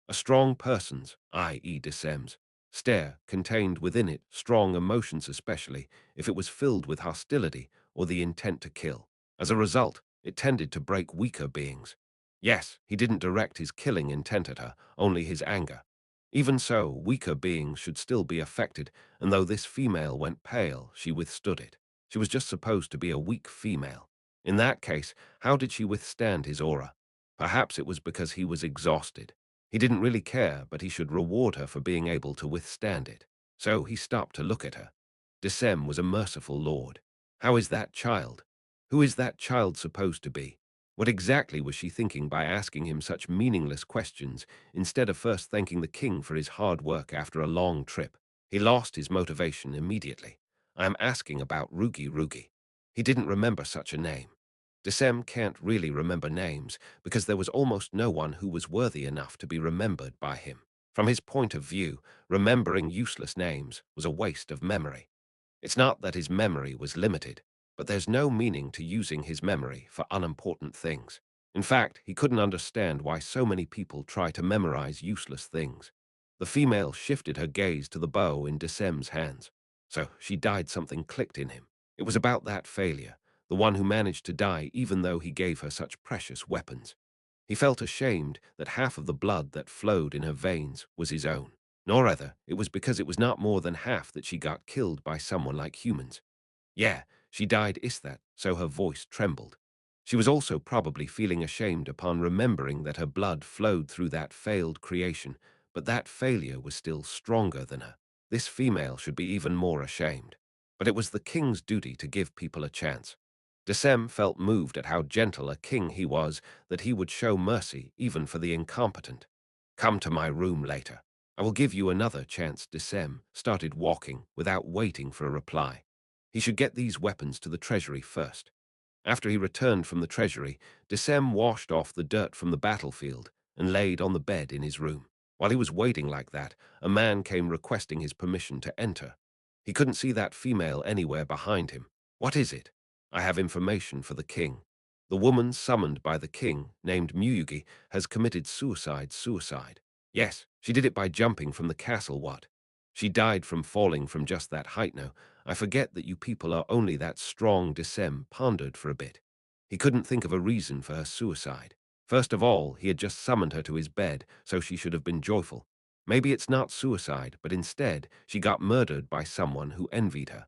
A strong person's, i.e. Decem's, stare contained within it strong emotions, especially if it was filled with hostility or the intent to kill. As a result, it tended to break weaker beings. Yes, he didn't direct his killing intent at her, only his anger. Even so, weaker beings should still be affected, and though this female went pale, she withstood it. She was just supposed to be a weak female. In that case, how did she withstand his aura? Perhaps it was because he was exhausted. He didn't really care, but he should reward her for being able to withstand it. So he stopped to look at her. Decem was a merciful lord. How is that child? Who is that child supposed to be? What exactly was she thinking by asking him such meaningless questions instead of first thanking the king for his hard work after a long trip? He lost his motivation immediately. I am asking about Rugi Rugi. He didn't remember such a name. Decem can't really remember names because there was almost no one who was worthy enough to be remembered by him. From his point of view, remembering useless names was a waste of memory. It's not that his memory was limited, but there's no meaning to using his memory for unimportant things. In fact, he couldn't understand why so many people try to memorize useless things. The female shifted her gaze to the bow in Decem's hands. So she died. Something clicked in him. It was about that failure, the one who managed to die even though he gave her such precious weapons. He felt ashamed that half of the blood that flowed in her veins was his own. Nor rather, it was because it was not more than half that she got killed by someone like humans. Yeah, she died is that, so her voice trembled. She was also probably feeling ashamed upon remembering that her blood flowed through that failed creation, but that failure was still stronger than her. This female should be even more ashamed. But it was the king's duty to give people a chance. Decem felt moved at how gentle a king he was, that he would show mercy even for the incompetent. "Come to my room later. I will give you another chance." Decem started walking without waiting for a reply. He should get these weapons to the treasury first. After he returned from the treasury, Decem washed off the dirt from the battlefield and laid on the bed in his room. While he was waiting like that, a man came requesting his permission to enter. He couldn't see that female anywhere behind him. "What is it?" "I have information for the king. The woman summoned by the king, named Muyugi, has committed suicide. Suicide? Yes, she did it by jumping from the castle. What?" She died from falling from just that height. No, I forget that you people are only that strong. Decem pondered for a bit. He couldn't think of a reason for her suicide. First of all, he had just summoned her to his bed, so she should have been joyful. Maybe it's not suicide, but instead, she got murdered by someone who envied her.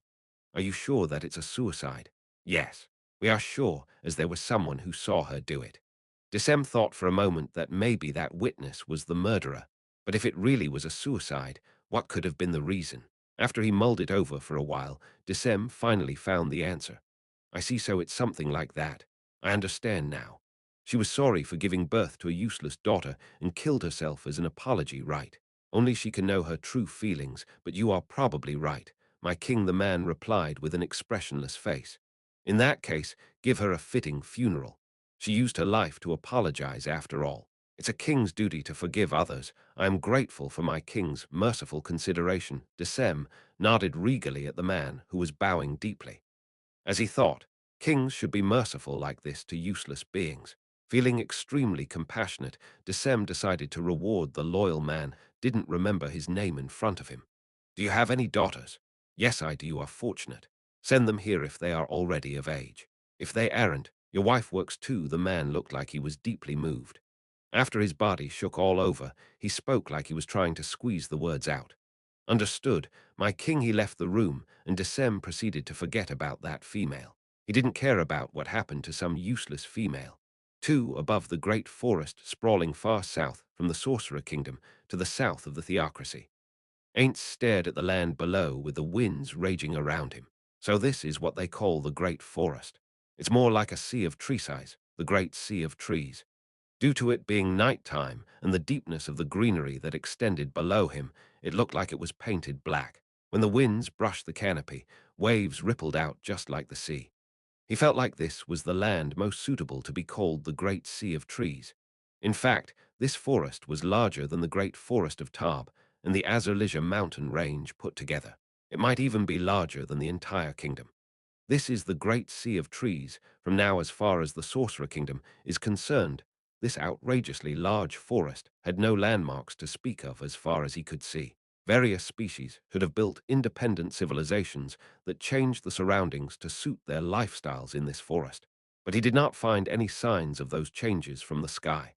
Are you sure that it's a suicide? Yes, we are sure, as there was someone who saw her do it. Decem thought for a moment that maybe that witness was the murderer, but if it really was a suicide, what could have been the reason? After he mulled it over for a while, Decem finally found the answer. I see, so it's something like that. I understand now. She was sorry for giving birth to a useless daughter and killed herself as an apology, right? Only she can know her true feelings, but you are probably right. My king, the man replied with an expressionless face. In that case, give her a fitting funeral. She used her life to apologize after all. It's a king's duty to forgive others. I am grateful for my king's merciful consideration. Decem nodded regally at the man who was bowing deeply. As he thought, kings should be merciful like this to useless beings. Feeling extremely compassionate, Decem decided to reward the loyal man. Didn't remember his name in front of him. Do you have any daughters? Yes, I do. You are fortunate. Send them here if they are already of age. If they aren't, your wife works too. The man looked like he was deeply moved. After his body shook all over, he spoke like he was trying to squeeze the words out. Understood, my king. He left the room, and Decem proceeded to forget about that female. He didn't care about what happened to some useless female. Two, above the great forest sprawling far south from the Sorcerer Kingdom to the south of the Theocracy. Ainz stared at the land below with the winds raging around him. So this is what they call the Great Forest. It's more like a sea of tree size, the Great Sea of Trees. Due to it being night-time and the deepness of the greenery that extended below him, it looked like it was painted black. When the winds brushed the canopy, waves rippled out just like the sea. He felt like this was the land most suitable to be called the Great Sea of Trees. In fact, this forest was larger than the Great Forest of Tarb and the Azurlisha mountain range put together. It might even be larger than the entire kingdom. This is the Great Sea of Trees. From now, as far as the Sorcerer Kingdom is concerned, this outrageously large forest had no landmarks to speak of as far as he could see. Various species should have built independent civilizations that changed the surroundings to suit their lifestyles in this forest. But he did not find any signs of those changes from the sky.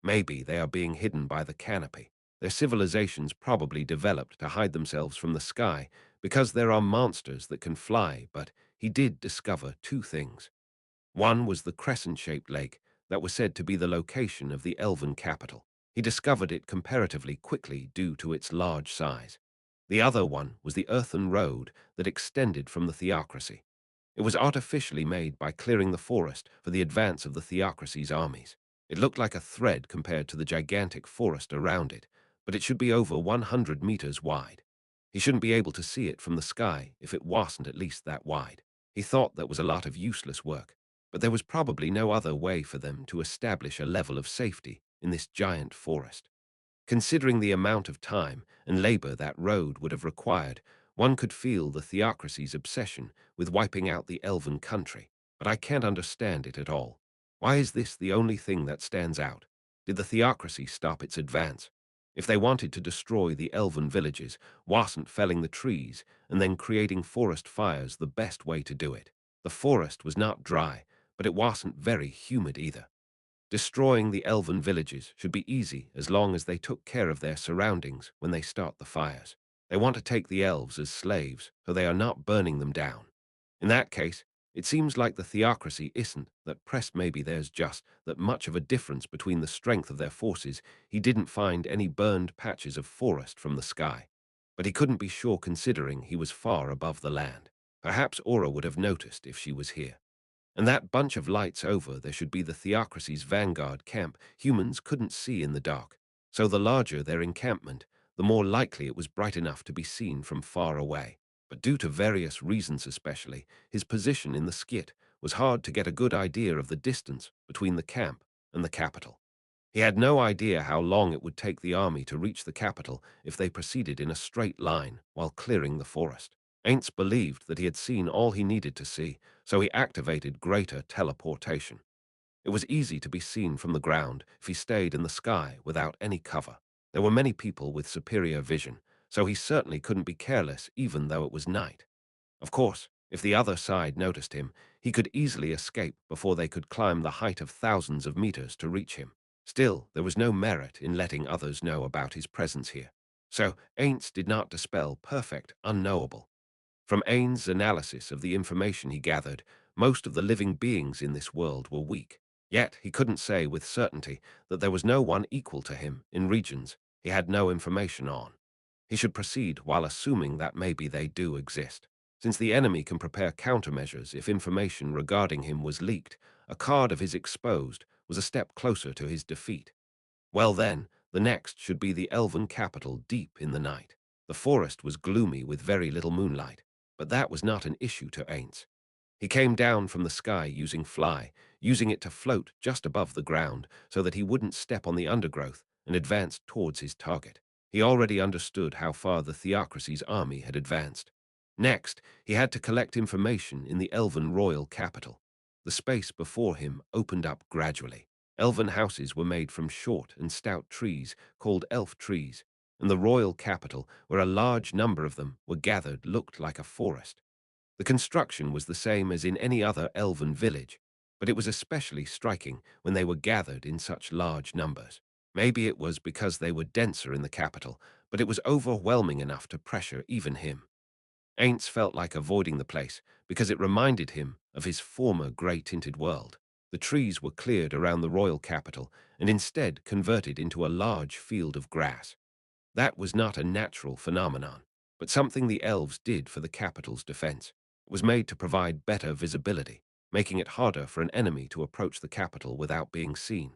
Maybe they are being hidden by the canopy. Their civilizations probably developed to hide themselves from the sky because there are monsters that can fly, but he did discover two things. One was the crescent-shaped lake that was said to be the location of the elven capital. He discovered it comparatively quickly due to its large size. The other one was the earthen road that extended from the Theocracy. It was artificially made by clearing the forest for the advance of the Theocracy's armies. It looked like a thread compared to the gigantic forest around it, but it should be over 100 meters wide. He shouldn't be able to see it from the sky if it wasn't at least that wide. He thought that was a lot of useless work, but there was probably no other way for them to establish a level of safety in this giant forest. Considering the amount of time and labor that road would have required, one could feel the Theocracy's obsession with wiping out the elven country, but I can't understand it at all. Why is this the only thing that stands out? Did the Theocracy stop its advance? If they wanted to destroy the elven villages, wasn't felling the trees and then creating forest fires the best way to do it? The forest was not dry, but it wasn't very humid either. Destroying the elven villages should be easy as long as they took care of their surroundings when they start the fires. They want to take the elves as slaves, so they are not burning them down. In that case, it seems like the Theocracy isn't that pressed. Maybe there's just that much of a difference between the strength of their forces. He didn't find any burned patches of forest from the sky, but he couldn't be sure considering he was far above the land. Perhaps Aura would have noticed if she was here. And that bunch of lights over there should be the Theocracy's vanguard camp. Humans couldn't see in the dark, so the larger their encampment, the more likely it was bright enough to be seen from far away. But due to various reasons, especially his position in the skit, was hard to get a good idea of the distance between the camp and the capital. He had no idea how long it would take the army to reach the capital if they proceeded in a straight line while clearing the forest. Ainz believed that he had seen all he needed to see, so he activated greater teleportation. It was easy to be seen from the ground if he stayed in the sky without any cover. There were many people with superior vision, so he certainly couldn't be careless even though it was night. Of course, if the other side noticed him, he could easily escape before they could climb the height of thousands of meters to reach him. Still, there was no merit in letting others know about his presence here. So, Ainz did not dispel perfect unknowable. From Ain's analysis of the information he gathered, most of the living beings in this world were weak. Yet he couldn't say with certainty that there was no one equal to him in regions he had no information on. He should proceed while assuming that maybe they do exist. Since the enemy can prepare countermeasures if information regarding him was leaked, a card of his exposed was a step closer to his defeat. Well then, the next should be the elven capital deep in the night. The forest was gloomy with very little moonlight, but that was not an issue to Ainz. He came down from the sky using fly, using it to float just above the ground so that he wouldn't step on the undergrowth, and advanced towards his target. He already understood how far the theocracy's army had advanced. Next, he had to collect information in the elven royal capital. The space before him opened up gradually. Elven houses were made from short and stout trees called elf trees, and the royal capital, where a large number of them were gathered, looked like a forest. The construction was the same as in any other elven village, but it was especially striking when they were gathered in such large numbers. Maybe it was because they were denser in the capital, but it was overwhelming enough to pressure even him. Ainz felt like avoiding the place because it reminded him of his former grey-tinted world. The trees were cleared around the royal capital and instead converted into a large field of grass. That was not a natural phenomenon, but something the elves did for the capital's defense. It was made to provide better visibility, making it harder for an enemy to approach the capital without being seen.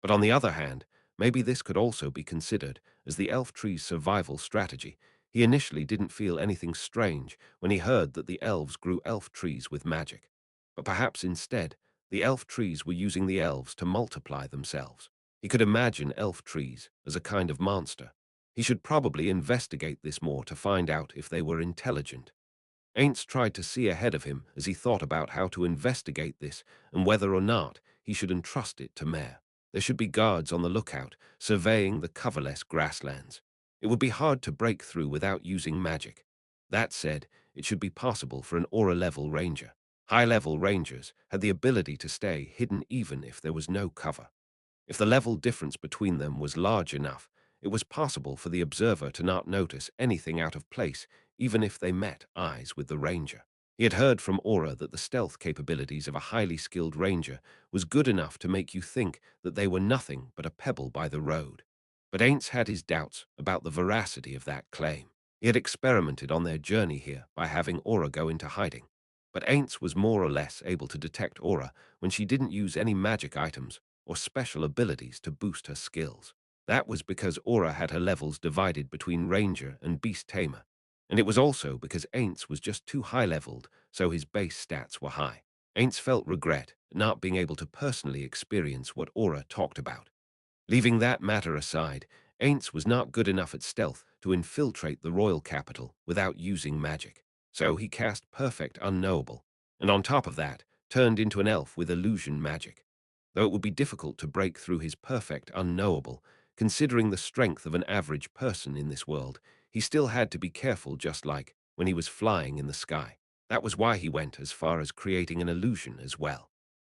But on the other hand, maybe this could also be considered as the elf tree's survival strategy. He initially didn't feel anything strange when he heard that the elves grew elf trees with magic. But perhaps instead, the elf trees were using the elves to multiply themselves. He could imagine elf trees as a kind of monster. He should probably investigate this more to find out if they were intelligent. Ainz tried to see ahead of him as he thought about how to investigate this and whether or not he should entrust it to Mare. There should be guards on the lookout, surveying the coverless grasslands. It would be hard to break through without using magic. That said, it should be possible for an aura-level ranger. High-level rangers had the ability to stay hidden even if there was no cover. If the level difference between them was large enough, it was possible for the observer to not notice anything out of place even if they met eyes with the ranger. He had heard from Aura that the stealth capabilities of a highly skilled ranger was good enough to make you think that they were nothing but a pebble by the road. But Ainz had his doubts about the veracity of that claim. He had experimented on their journey here by having Aura go into hiding. But Ainz was more or less able to detect Aura when she didn't use any magic items or special abilities to boost her skills. That was because Aura had her levels divided between Ranger and Beast Tamer, and it was also because Ainz was just too high-leveled, so his base stats were high. Ainz felt regret at not being able to personally experience what Aura talked about. Leaving that matter aside, Ainz was not good enough at stealth to infiltrate the royal capital without using magic, so he cast Perfect Unknowable, and on top of that, turned into an elf with illusion magic. Though it would be difficult to break through his Perfect Unknowable, considering the strength of an average person in this world, he still had to be careful, just like when he was flying in the sky. That was why he went as far as creating an illusion as well.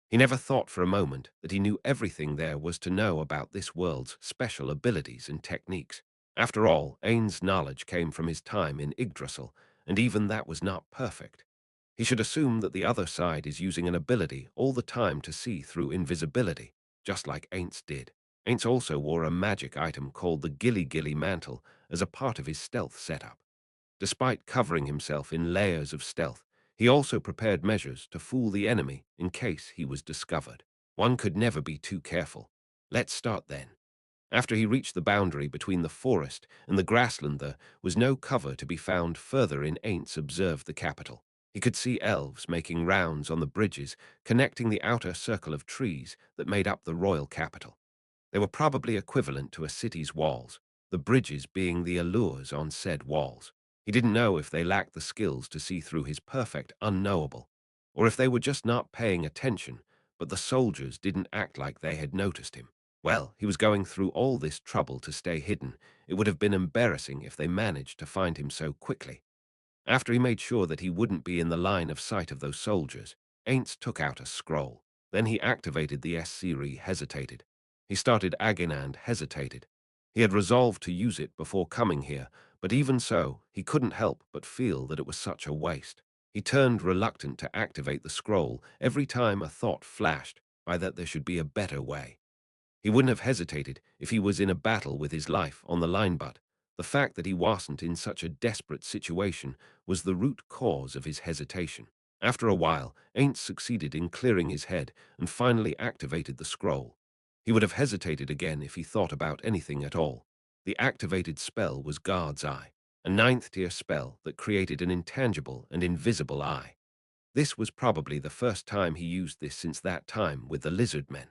He never thought for a moment that he knew everything there was to know about this world's special abilities and techniques. After all, Ain's knowledge came from his time in Yggdrasil, and even that was not perfect. He should assume that the other side is using an ability all the time to see through invisibility, just like Ainz did. Ainz also wore a magic item called the Gilly Gilly Mantle as a part of his stealth setup. Despite covering himself in layers of stealth, he also prepared measures to fool the enemy in case he was discovered. One could never be too careful. Let's start then. After he reached the boundary between the forest and the grassland, there was no cover to be found further in. Ainz observed the capital. He could see elves making rounds on the bridges connecting the outer circle of trees that made up the royal capital. They were probably equivalent to a city's walls, the bridges being the allures on said walls. He didn't know if they lacked the skills to see through his Perfect Unknowable, or if they were just not paying attention, but the soldiers didn't act like they had noticed him. Well, he was going through all this trouble to stay hidden. It would have been embarrassing if they managed to find him so quickly. After he made sure that he wouldn't be in the line of sight of those soldiers, Ainz took out a scroll. Then he activated the S-Series, hesitated. He started Aginand, hesitated. He had resolved to use it before coming here, but even so, he couldn't help but feel that it was such a waste. He turned reluctant to activate the scroll every time a thought flashed by that there should be a better way. He wouldn't have hesitated if he was in a battle with his life on the line, but the fact that he wasn't in such a desperate situation was the root cause of his hesitation. After a while, Ainz succeeded in clearing his head and finally activated the scroll. He would have hesitated again if he thought about anything at all. The activated spell was Guard's Eye, a ninth-tier spell that created an intangible and invisible eye. This was probably the first time he used this since that time with the lizard men.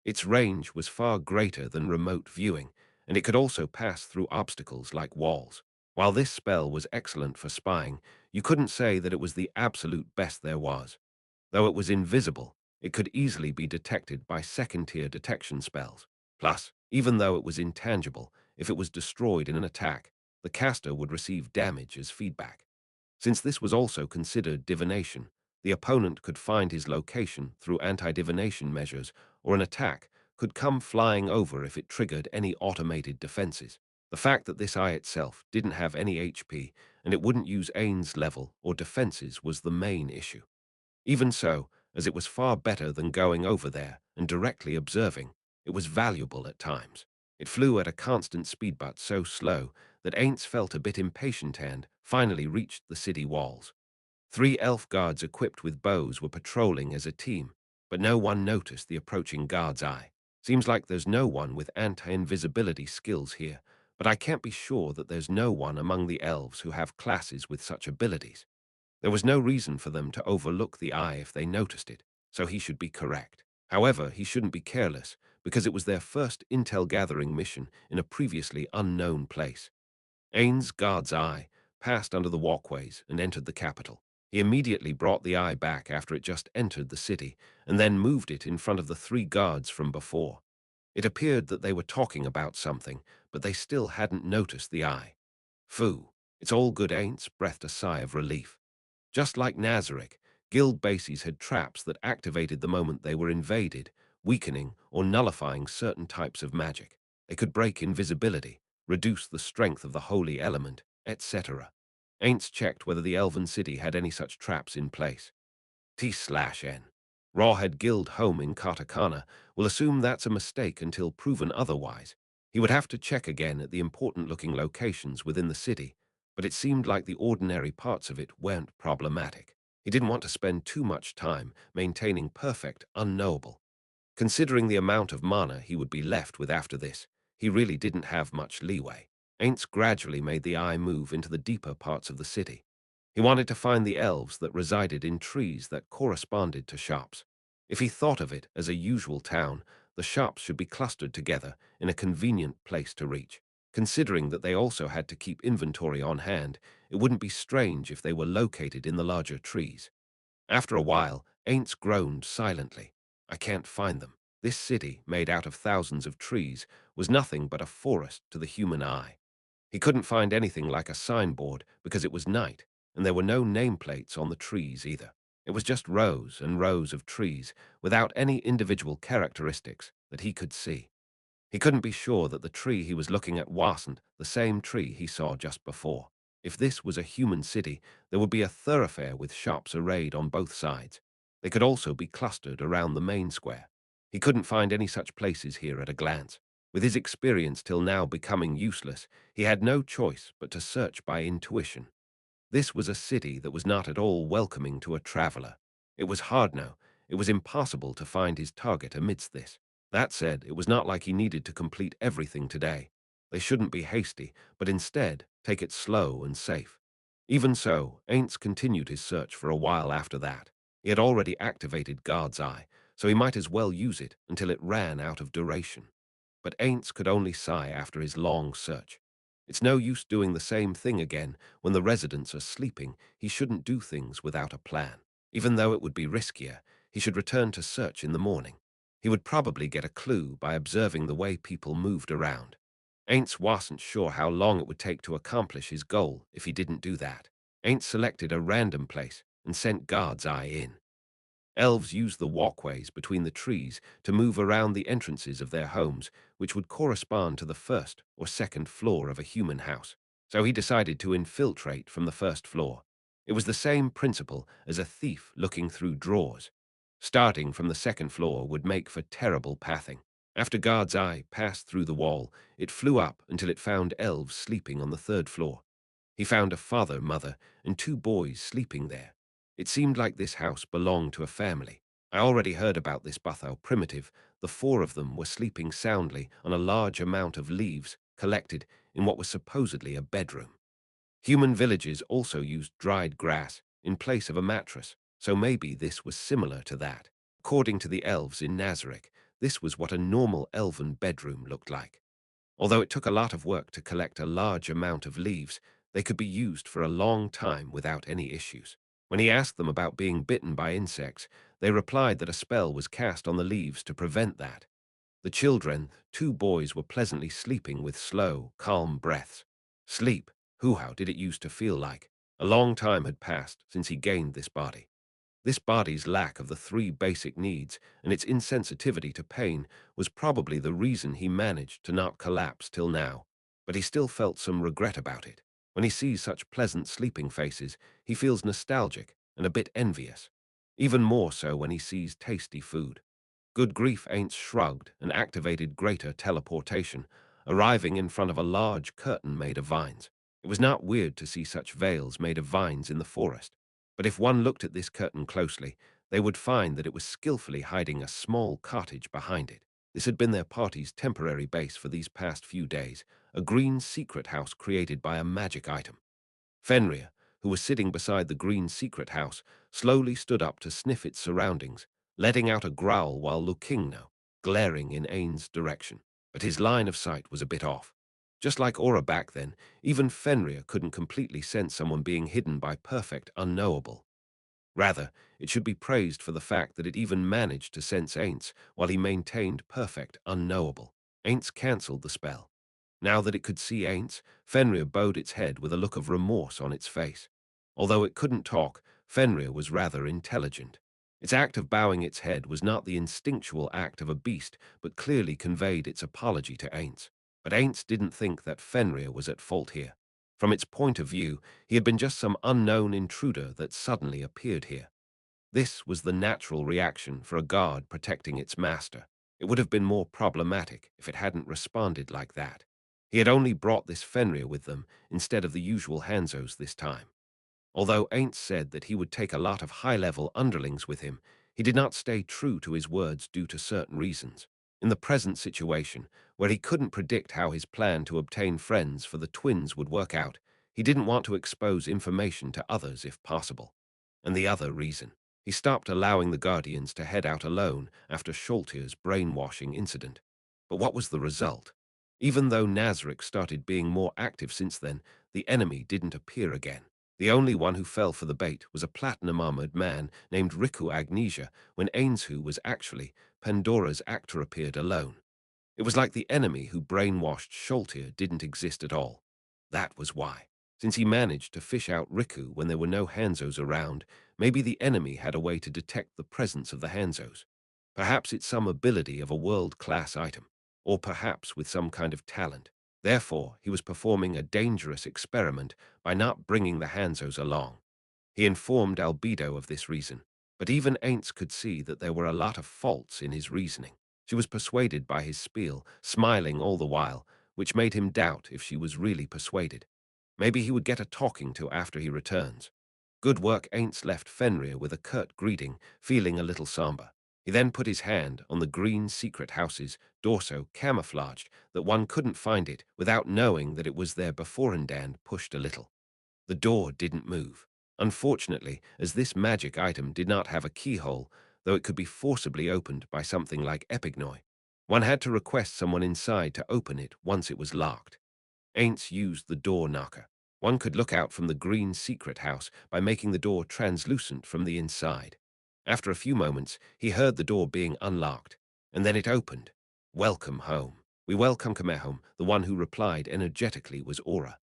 Its range was far greater than remote viewing, and it could also pass through obstacles like walls. While this spell was excellent for spying, you couldn't say that it was the absolute best there was. Though it was invisible, it could easily be detected by second-tier detection spells. Plus, even though it was intangible, if it was destroyed in an attack, the caster would receive damage as feedback. Since this was also considered divination, the opponent could find his location through anti-divination measures, or an attack could come flying over if it triggered any automated defenses. The fact that this eye itself didn't have any HP and it wouldn't use Ainz level or defenses was the main issue. Even so, as it was far better than going over there and directly observing, it was valuable at times. It flew at a constant speed but so slow that Ainz felt a bit impatient and finally reached the city walls. 3 elf guards equipped with bows were patrolling as a team, but no one noticed the approaching guard's eye. Seems like there's no one with anti-invisibility skills here, but I can't be sure that there's no one among the elves who have classes with such abilities. There was no reason for them to overlook the eye if they noticed it, so he should be correct. However, he shouldn't be careless, because it was their first intel-gathering mission in a previously unknown place. Ainz Guard's eye passed under the walkways and entered the capital. He immediately brought the eye back after it just entered the city, and then moved it in front of the 3 guards from before. It appeared that they were talking about something, but they still hadn't noticed the eye. Phew, it's all good. Ainz breathed a sigh of relief. Just like Nazarick, guild bases had traps that activated the moment they were invaded, weakening or nullifying certain types of magic. They could break invisibility, reduce the strength of the holy element, etc. Ainz checked whether the elven city had any such traps in place. T/N. Rawhead Guild home in Katakana will assume that's a mistake until proven otherwise. He would have to check again at the important-looking locations within the city, but it seemed like the ordinary parts of it weren't problematic. He didn't want to spend too much time maintaining perfect unknowable. Considering the amount of mana he would be left with after this, he really didn't have much leeway. Ainz gradually made the eye move into the deeper parts of the city. He wanted to find the elves that resided in trees that corresponded to shops. If he thought of it as a usual town, the shops should be clustered together in a convenient place to reach. Considering that they also had to keep inventory on hand, it wouldn't be strange if they were located in the larger trees. After a while, Ainz groaned silently. I can't find them. This city, made out of thousands of trees, was nothing but a forest to the human eye. He couldn't find anything like a signboard because it was night, and there were no nameplates on the trees either. It was just rows and rows of trees without any individual characteristics that he could see. He couldn't be sure that the tree he was looking at wasn't the same tree he saw just before. If this was a human city, there would be a thoroughfare with shops arrayed on both sides. They could also be clustered around the main square. He couldn't find any such places here at a glance. With his experience till now becoming useless, he had no choice but to search by intuition. This was a city that was not at all welcoming to a traveler. It was hard now. It was impossible to find his target amidst this. That said, it was not like he needed to complete everything today. They shouldn't be hasty, but instead take it slow and safe. Even so, Ainz continued his search for a while after that. He had already activated Guard's Eye, so he might as well use it until it ran out of duration. But Ainz could only sigh after his long search. It's no use doing the same thing again when the residents are sleeping. He shouldn't do things without a plan. Even though it would be riskier, he should return to search in the morning. He would probably get a clue by observing the way people moved around. Ainz wasn't sure how long it would take to accomplish his goal if he didn't do that. Ainz selected a random place and sent Guard's Eye in. Elves use the walkways between the trees to move around the entrances of their homes, which would correspond to the first or second floor of a human house. So he decided to infiltrate from the first floor. It was the same principle as a thief looking through drawers. Starting from the second floor would make for terrible pathing. After Guard's Eye passed through the wall, it flew up until it found elves sleeping on the third floor. He found a father, mother, and two boys sleeping there. It seemed like this house belonged to a family. I already heard about this Buthau primitive. The four of them were sleeping soundly on a large amount of leaves collected in what was supposedly a bedroom. Human villages also used dried grass in place of a mattress, so maybe this was similar to that. According to the elves in Nazarick, this was what a normal elven bedroom looked like. Although it took a lot of work to collect a large amount of leaves, they could be used for a long time without any issues. When he asked them about being bitten by insects, they replied that a spell was cast on the leaves to prevent that. The children, two boys, were pleasantly sleeping with slow, calm breaths. Sleep, how did it used to feel like? A long time had passed since he gained this body. This body's lack of the three basic needs and its insensitivity to pain was probably the reason he managed to not collapse till now, but he still felt some regret about it. When he sees such pleasant sleeping faces, he feels nostalgic and a bit envious. Even more so when he sees tasty food. Good grief, Ainz shrugged and activated greater teleportation, arriving in front of a large curtain made of vines. It was not weird to see such veils made of vines in the forest, but if one looked at this curtain closely, they would find that it was skillfully hiding a small cottage behind it. This had been their party's temporary base for these past few days, a green secret house created by a magic item. Fenrir, who was sitting beside the green secret house, slowly stood up to sniff its surroundings, letting out a growl while looking now, glaring in Ainz's direction. But his line of sight was a bit off. Just like Aura back then, even Fenrir couldn't completely sense someone being hidden by perfect unknowable. Rather, it should be praised for the fact that it even managed to sense Ainz while he maintained perfect unknowable. Ainz cancelled the spell. Now that it could see Ainz, Fenrir bowed its head with a look of remorse on its face. Although it couldn't talk, Fenrir was rather intelligent. Its act of bowing its head was not the instinctual act of a beast, but clearly conveyed its apology to Ainz. But Ainz didn't think that Fenrir was at fault here. From its point of view, he had been just some unknown intruder that suddenly appeared here. This was the natural reaction for a guard protecting its master. It would have been more problematic if it hadn't responded like that. He had only brought this Fenrir with them instead of the usual Hanzos this time. Although Ainz said that he would take a lot of high-level underlings with him, he did not stay true to his words due to certain reasons. In the present situation, where he couldn't predict how his plan to obtain friends for the twins would work out, he didn't want to expose information to others if possible. And the other reason, he stopped allowing the Guardians to head out alone after Scholtier's brainwashing incident. But what was the result? Even though Nazarick started being more active since then, the enemy didn't appear again. The only one who fell for the bait was a platinum-armored man named Riku Agnesia, when Ainz was actually Pandora's actor appeared alone. It was like the enemy who brainwashed Scholtier didn't exist at all. That was why. Since he managed to fish out Riku when there were no Hanzos around, maybe the enemy had a way to detect the presence of the Hanzos. Perhaps it's some ability of a world-class item, or perhaps with some kind of talent. Therefore, he was performing a dangerous experiment by not bringing the Hanzos along. He informed Albedo of this reason, but even Ainz could see that there were a lot of faults in his reasoning. She was persuaded by his spiel, smiling all the while, which made him doubt if she was really persuaded. Maybe he would get a talking to after he returns. Good work. Ainz left Fenrir with a curt greeting, feeling a little somber. He then put his hand on the green secret house's door so camouflaged that one couldn't find it without knowing that it was there before, and Dan pushed a little. The door didn't move. Unfortunately, as this magic item did not have a keyhole, though it could be forcibly opened by something like Epignoi. One had to request someone inside to open it once it was locked. Ainz used the door knocker. One could look out from the green secret house by making the door translucent from the inside. After a few moments, he heard the door being unlocked. and then it opened. Welcome home. We welcome Khmer home. The one who replied energetically was Aura.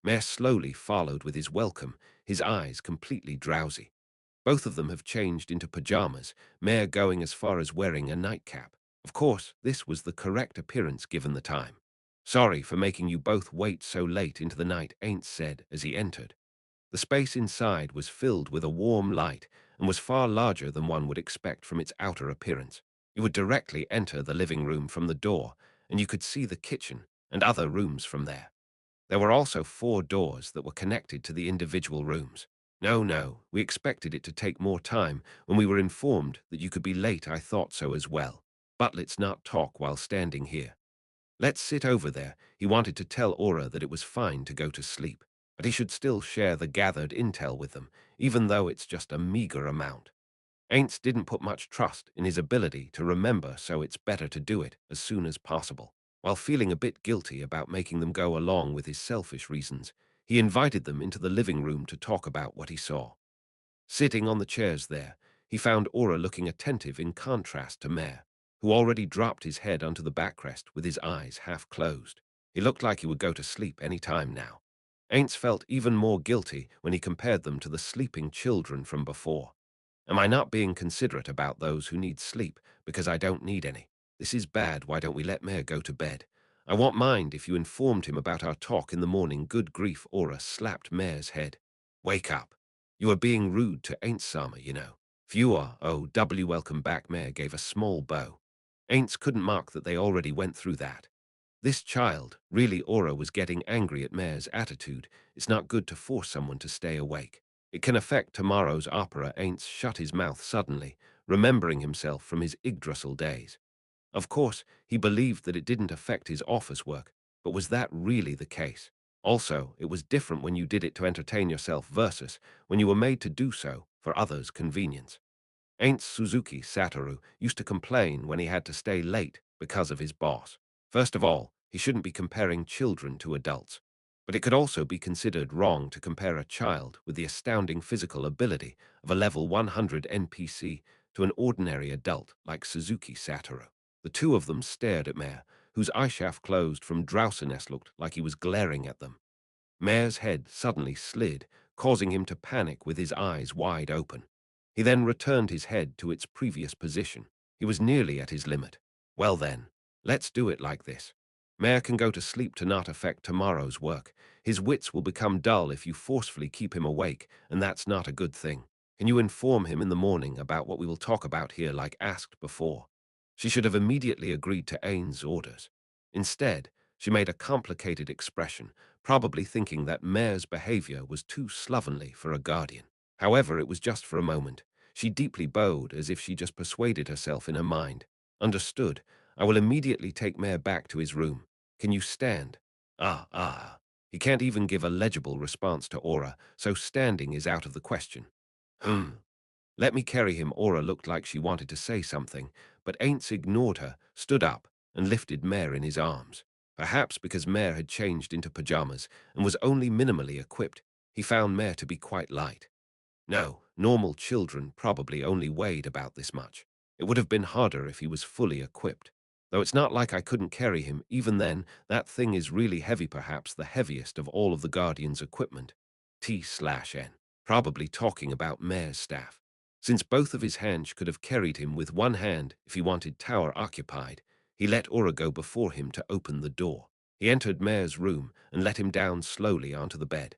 Mer slowly followed with his welcome, his eyes completely drowsy. Both of them have changed into pajamas, Mer going as far as wearing a nightcap. Of course, this was the correct appearance given the time. Sorry for making you both wait so late into the night, Ainz said as he entered. The space inside was filled with a warm light and was far larger than one would expect from its outer appearance. You would directly enter the living room from the door, and you could see the kitchen and other rooms from there. There were also 4 doors that were connected to the individual rooms. No, we expected it to take more time. When we were informed that you could be late, I thought so as well. But let's not talk while standing here. Let's sit over there. He wanted to tell Aura that it was fine to go to sleep, but he should still share the gathered intel with them, even though it's just a meager amount. Ainz didn't put much trust in his ability to remember, so it's better to do it as soon as possible. While feeling a bit guilty about making them go along with his selfish reasons, he invited them into the living room to talk about what he saw. Sitting on the chairs there, he found Aura looking attentive in contrast to Mare, who already dropped his head onto the backrest with his eyes half closed. He looked like he would go to sleep any time now. Ainz felt even more guilty when he compared them to the sleeping children from before. Am I not being considerate about those who need sleep because I don't need any? This is bad. Why don't we let Mare go to bed? I won't mind if you informed him about our talk in the morning. Good grief, Aura slapped Mare's head. Wake up. You are being rude to Ain't Sama, you know. Viewer, welcome back. Mare gave a small bow. Aints couldn't mark that they already went through that. This child, really Aura was getting angry at Mare's attitude. It's not good to force someone to stay awake. It can affect tomorrow's opera. Ainz shut his mouth suddenly, remembering himself from his Yggdrasil days. Of course, he believed that it didn't affect his office work, but was that really the case? Also, it was different when you did it to entertain yourself versus when you were made to do so for others' convenience. Ain't Suzuki Satoru used to complain when he had to stay late because of his boss. First of all, he shouldn't be comparing children to adults. But it could also be considered wrong to compare a child with the astounding physical ability of a level 100 NPC to an ordinary adult like Suzuki Satoru. The two of them stared at Mare, whose eyeshaft closed from drowsiness looked like he was glaring at them. Mare's head suddenly slid, causing him to panic with his eyes wide open. He then returned his head to its previous position. He was nearly at his limit. Well then, let's do it like this. Mare can go to sleep to not affect tomorrow's work. His wits will become dull if you forcefully keep him awake, and that's not a good thing. Can you inform him in the morning about what we will talk about here like asked before? She should have immediately agreed to Ain's orders. Instead, she made a complicated expression, probably thinking that Mare's behavior was too slovenly for a guardian. However, it was just for a moment. She deeply bowed as if she just persuaded herself in her mind. Understood. I will immediately take Mare back to his room. Can you stand? Ah. He can't even give a legible response to Aura, so standing is out of the question. Hmm. Let me carry him. Aura looked like she wanted to say something, but Ainz ignored her, stood up, and lifted Mare in his arms. Perhaps because Mare had changed into pajamas and was only minimally equipped, he found Mare to be quite light. No, normal children probably only weighed about this much. It would have been harder if he was fully equipped. Though it's not like I couldn't carry him, even then, that thing is really heavy, perhaps the heaviest of all of the Guardian's equipment. T/N. Probably talking about Mare's staff. Since both of his hands could have carried him with one hand if he wanted tower occupied, he let Aura go before him to open the door. He entered Mare's room and let him down slowly onto the bed.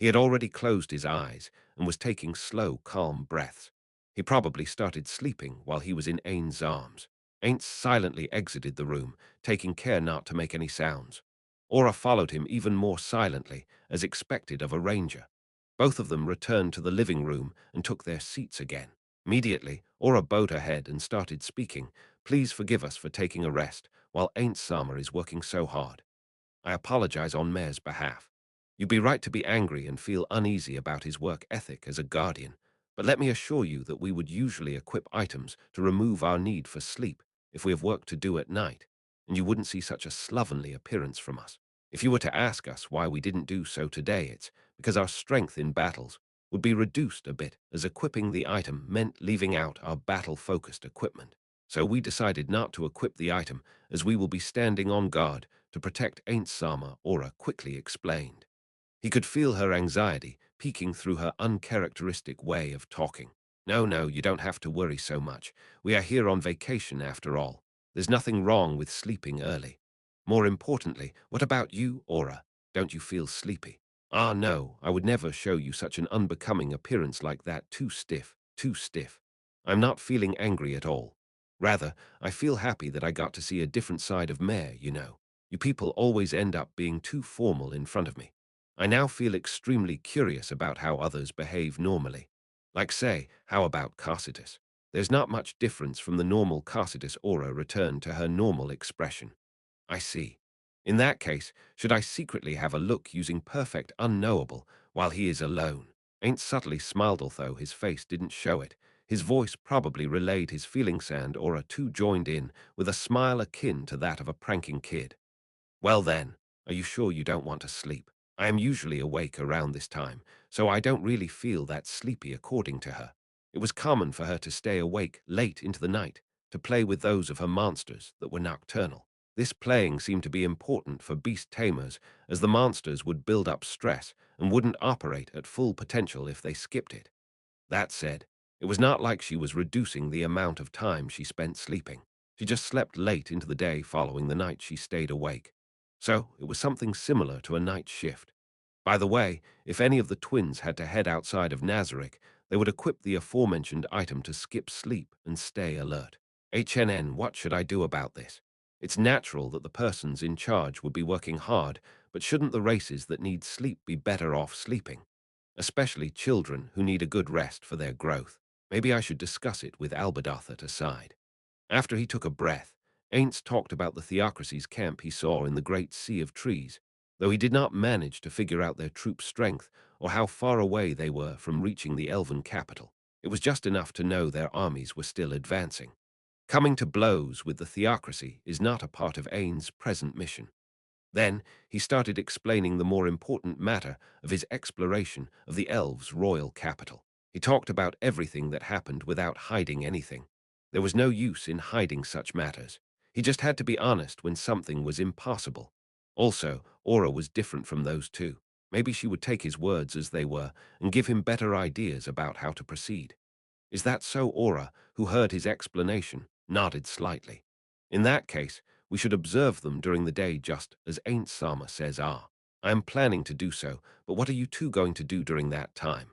He had already closed his eyes and was taking slow, calm breaths. He probably started sleeping while he was in Ain's arms. Ainz silently exited the room, taking care not to make any sounds. Aura followed him even more silently, as expected of a ranger. Both of them returned to the living room and took their seats again. Immediately, Aura bowed her head and started speaking. Please forgive us for taking a rest while Ain't Sama is working so hard. I apologize on Mare's behalf. You'd be right to be angry and feel uneasy about his work ethic as a guardian, but let me assure you that we would usually equip items to remove our need for sleep if we have work to do at night, and you wouldn't see such a slovenly appearance from us. If you were to ask us why we didn't do so today, it's because our strength in battles would be reduced a bit, as equipping the item meant leaving out our battle-focused equipment. So we decided not to equip the item, as we will be standing on guard to protect Ainz Sama, Aura quickly explained. He could feel her anxiety peeking through her uncharacteristic way of talking. No, no, you don't have to worry so much. We are here on vacation after all. There's nothing wrong with sleeping early. More importantly, what about you, Aura? Don't you feel sleepy? Ah, no, I would never show you such an unbecoming appearance like that. Too stiff, too stiff. I'm not feeling angry at all. Rather, I feel happy that I got to see a different side of Mare, you know. You people always end up being too formal in front of me. I now feel extremely curious about how others behave normally. Like say, how about Carsitus? There's not much difference from the normal Carsitus. Aura returned to her normal expression. I see. In that case, should I secretly have a look using perfect unknowable while he is alone? Ain't subtly smiled, although his face didn't show it. His voice probably relayed his feelings, and Aura too joined in with a smile akin to that of a pranking kid. Well then, are you sure you don't want to sleep? I am usually awake around this time, so I don't really feel that sleepy. According to her, it was common for her to stay awake late into the night to play with those of her monsters that were nocturnal. This playing seemed to be important for beast tamers, as the monsters would build up stress and wouldn't operate at full potential if they skipped it. That said, it was not like she was reducing the amount of time she spent sleeping. She just slept late into the day following the night she stayed awake. So it was something similar to a night shift. By the way, if any of the twins had to head outside of Nazarick, they would equip the aforementioned item to skip sleep and stay alert. What should I do about this? It's natural that the persons in charge would be working hard, but shouldn't the races that need sleep be better off sleeping? Especially children who need a good rest for their growth. Maybe I should discuss it with Albedoth at a side. After he took a breath, Ainz talked about the Theocracy's camp he saw in the great sea of trees, though he did not manage to figure out their troop strength or how far away they were from reaching the elven capital. It was just enough to know their armies were still advancing. Coming to blows with the Theocracy is not a part of Ainz's present mission. Then he started explaining the more important matter of his exploration of the elves' royal capital. He talked about everything that happened without hiding anything. There was no use in hiding such matters. He just had to be honest when something was impossible. Also, Aura was different from those two. Maybe she would take his words as they were and give him better ideas about how to proceed. Is that so? Aura, who heard his explanation, nodded slightly. In that case, we should observe them during the day, just as Ain't Sama says. Ah, I am planning to do so, but what are you two going to do during that time?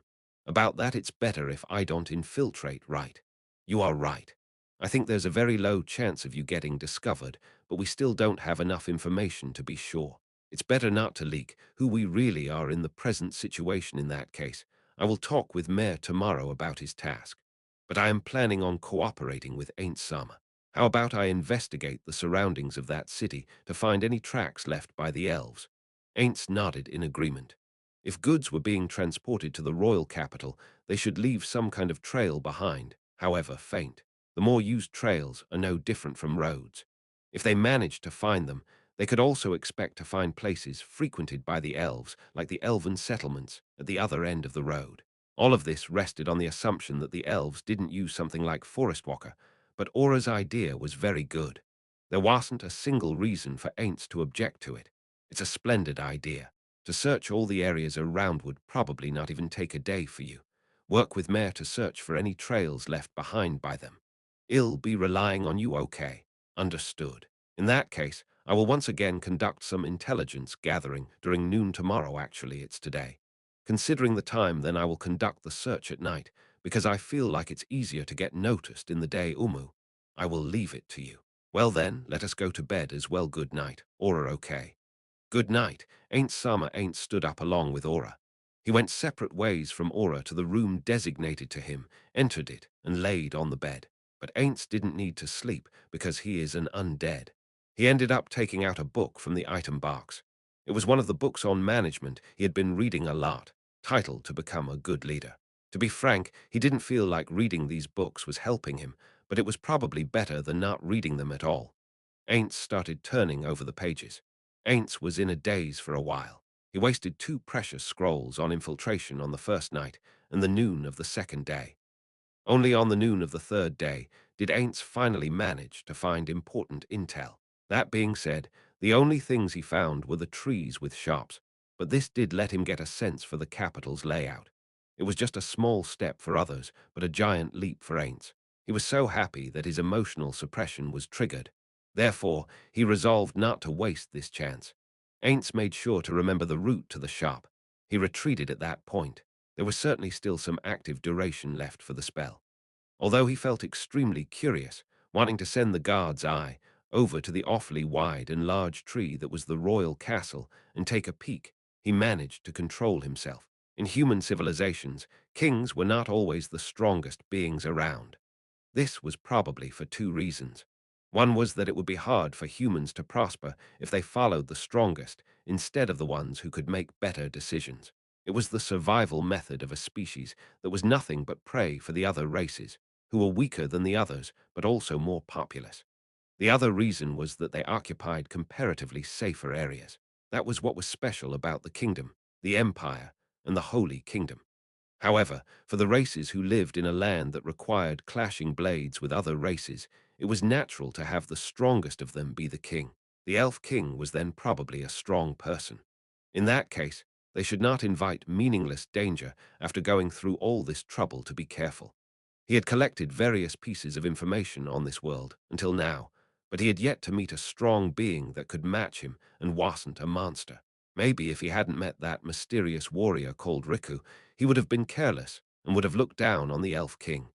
About that, it's better if I don't infiltrate, right? You are right. I think there's a very low chance of you getting discovered, but we still don't have enough information to be sure. It's better not to leak who we really are in the present situation. In that case, I will talk with Mayor tomorrow about his task. But I am planning on cooperating with Ain't Sama. How about I investigate the surroundings of that city to find any tracks left by the elves? Aints nodded in agreement. If goods were being transported to the royal capital, they should leave some kind of trail behind, however faint. The more used trails are no different from roads. If they managed to find them, they could also expect to find places frequented by the elves, like the elven settlements at the other end of the road. All of this rested on the assumption that the elves didn't use something like Forest Walker, but Aura's idea was very good. There wasn't a single reason for Aints to object to it. It's a splendid idea. To search all the areas around would probably not even take a day for you. Work with Mare to search for any trails left behind by them. I'll be relying on you, okay? Understood. In that case, I will once again conduct some intelligence gathering during noon tomorrow. Actually, it's today. Considering the time, then I will conduct the search at night, because I feel like it's easier to get noticed in the day. I will leave it to you. Well then, let us go to bed as well. Good night. Aura, okay? Good night. Ain't Sama ain't stood up along with Aura. He went separate ways from Aura to the room designated to him, entered it, and laid on the bed. But Aints didn't need to sleep because he is an undead. He ended up taking out a book from the item box. It was one of the books on management he had been reading a lot, titled To Become a Good Leader. To be frank, he didn't feel like reading these books was helping him, but it was probably better than not reading them at all. Aints started turning over the pages. Aints was in a daze for a while. He wasted 2 precious scrolls on infiltration on the first night and the noon of the second day. Only on the noon of the third day did Ainz finally manage to find important intel. That being said, the only things he found were the trees with shops, but this did let him get a sense for the capital's layout. It was just a small step for others, but a giant leap for Ainz. He was so happy that his emotional suppression was triggered. Therefore, he resolved not to waste this chance. Ainz made sure to remember the route to the shop. He retreated at that point. There was certainly still some active duration left for the spell. Although he felt extremely curious, wanting to send the guard's eye over to the awfully wide and large tree that was the royal castle and take a peek, he managed to control himself. In human civilizations, kings were not always the strongest beings around. This was probably for two reasons. One was that it would be hard for humans to prosper if they followed the strongest instead of the ones who could make better decisions. It was the survival method of a species that was nothing but prey for the other races, who were weaker than the others but also more populous. The other reason was that they occupied comparatively safer areas. That was what was special about the kingdom, the empire, and the Holy Kingdom. However, for the races who lived in a land that required clashing blades with other races, it was natural to have the strongest of them be the king. The elf king was then probably a strong person. In that case, they should not invite meaningless danger after going through all this trouble to be careful. He had collected various pieces of information on this world until now, but he had yet to meet a strong being that could match him and wasn't a monster. Maybe if he hadn't met that mysterious warrior called Riku, he would have been careless and would have looked down on the Elf King.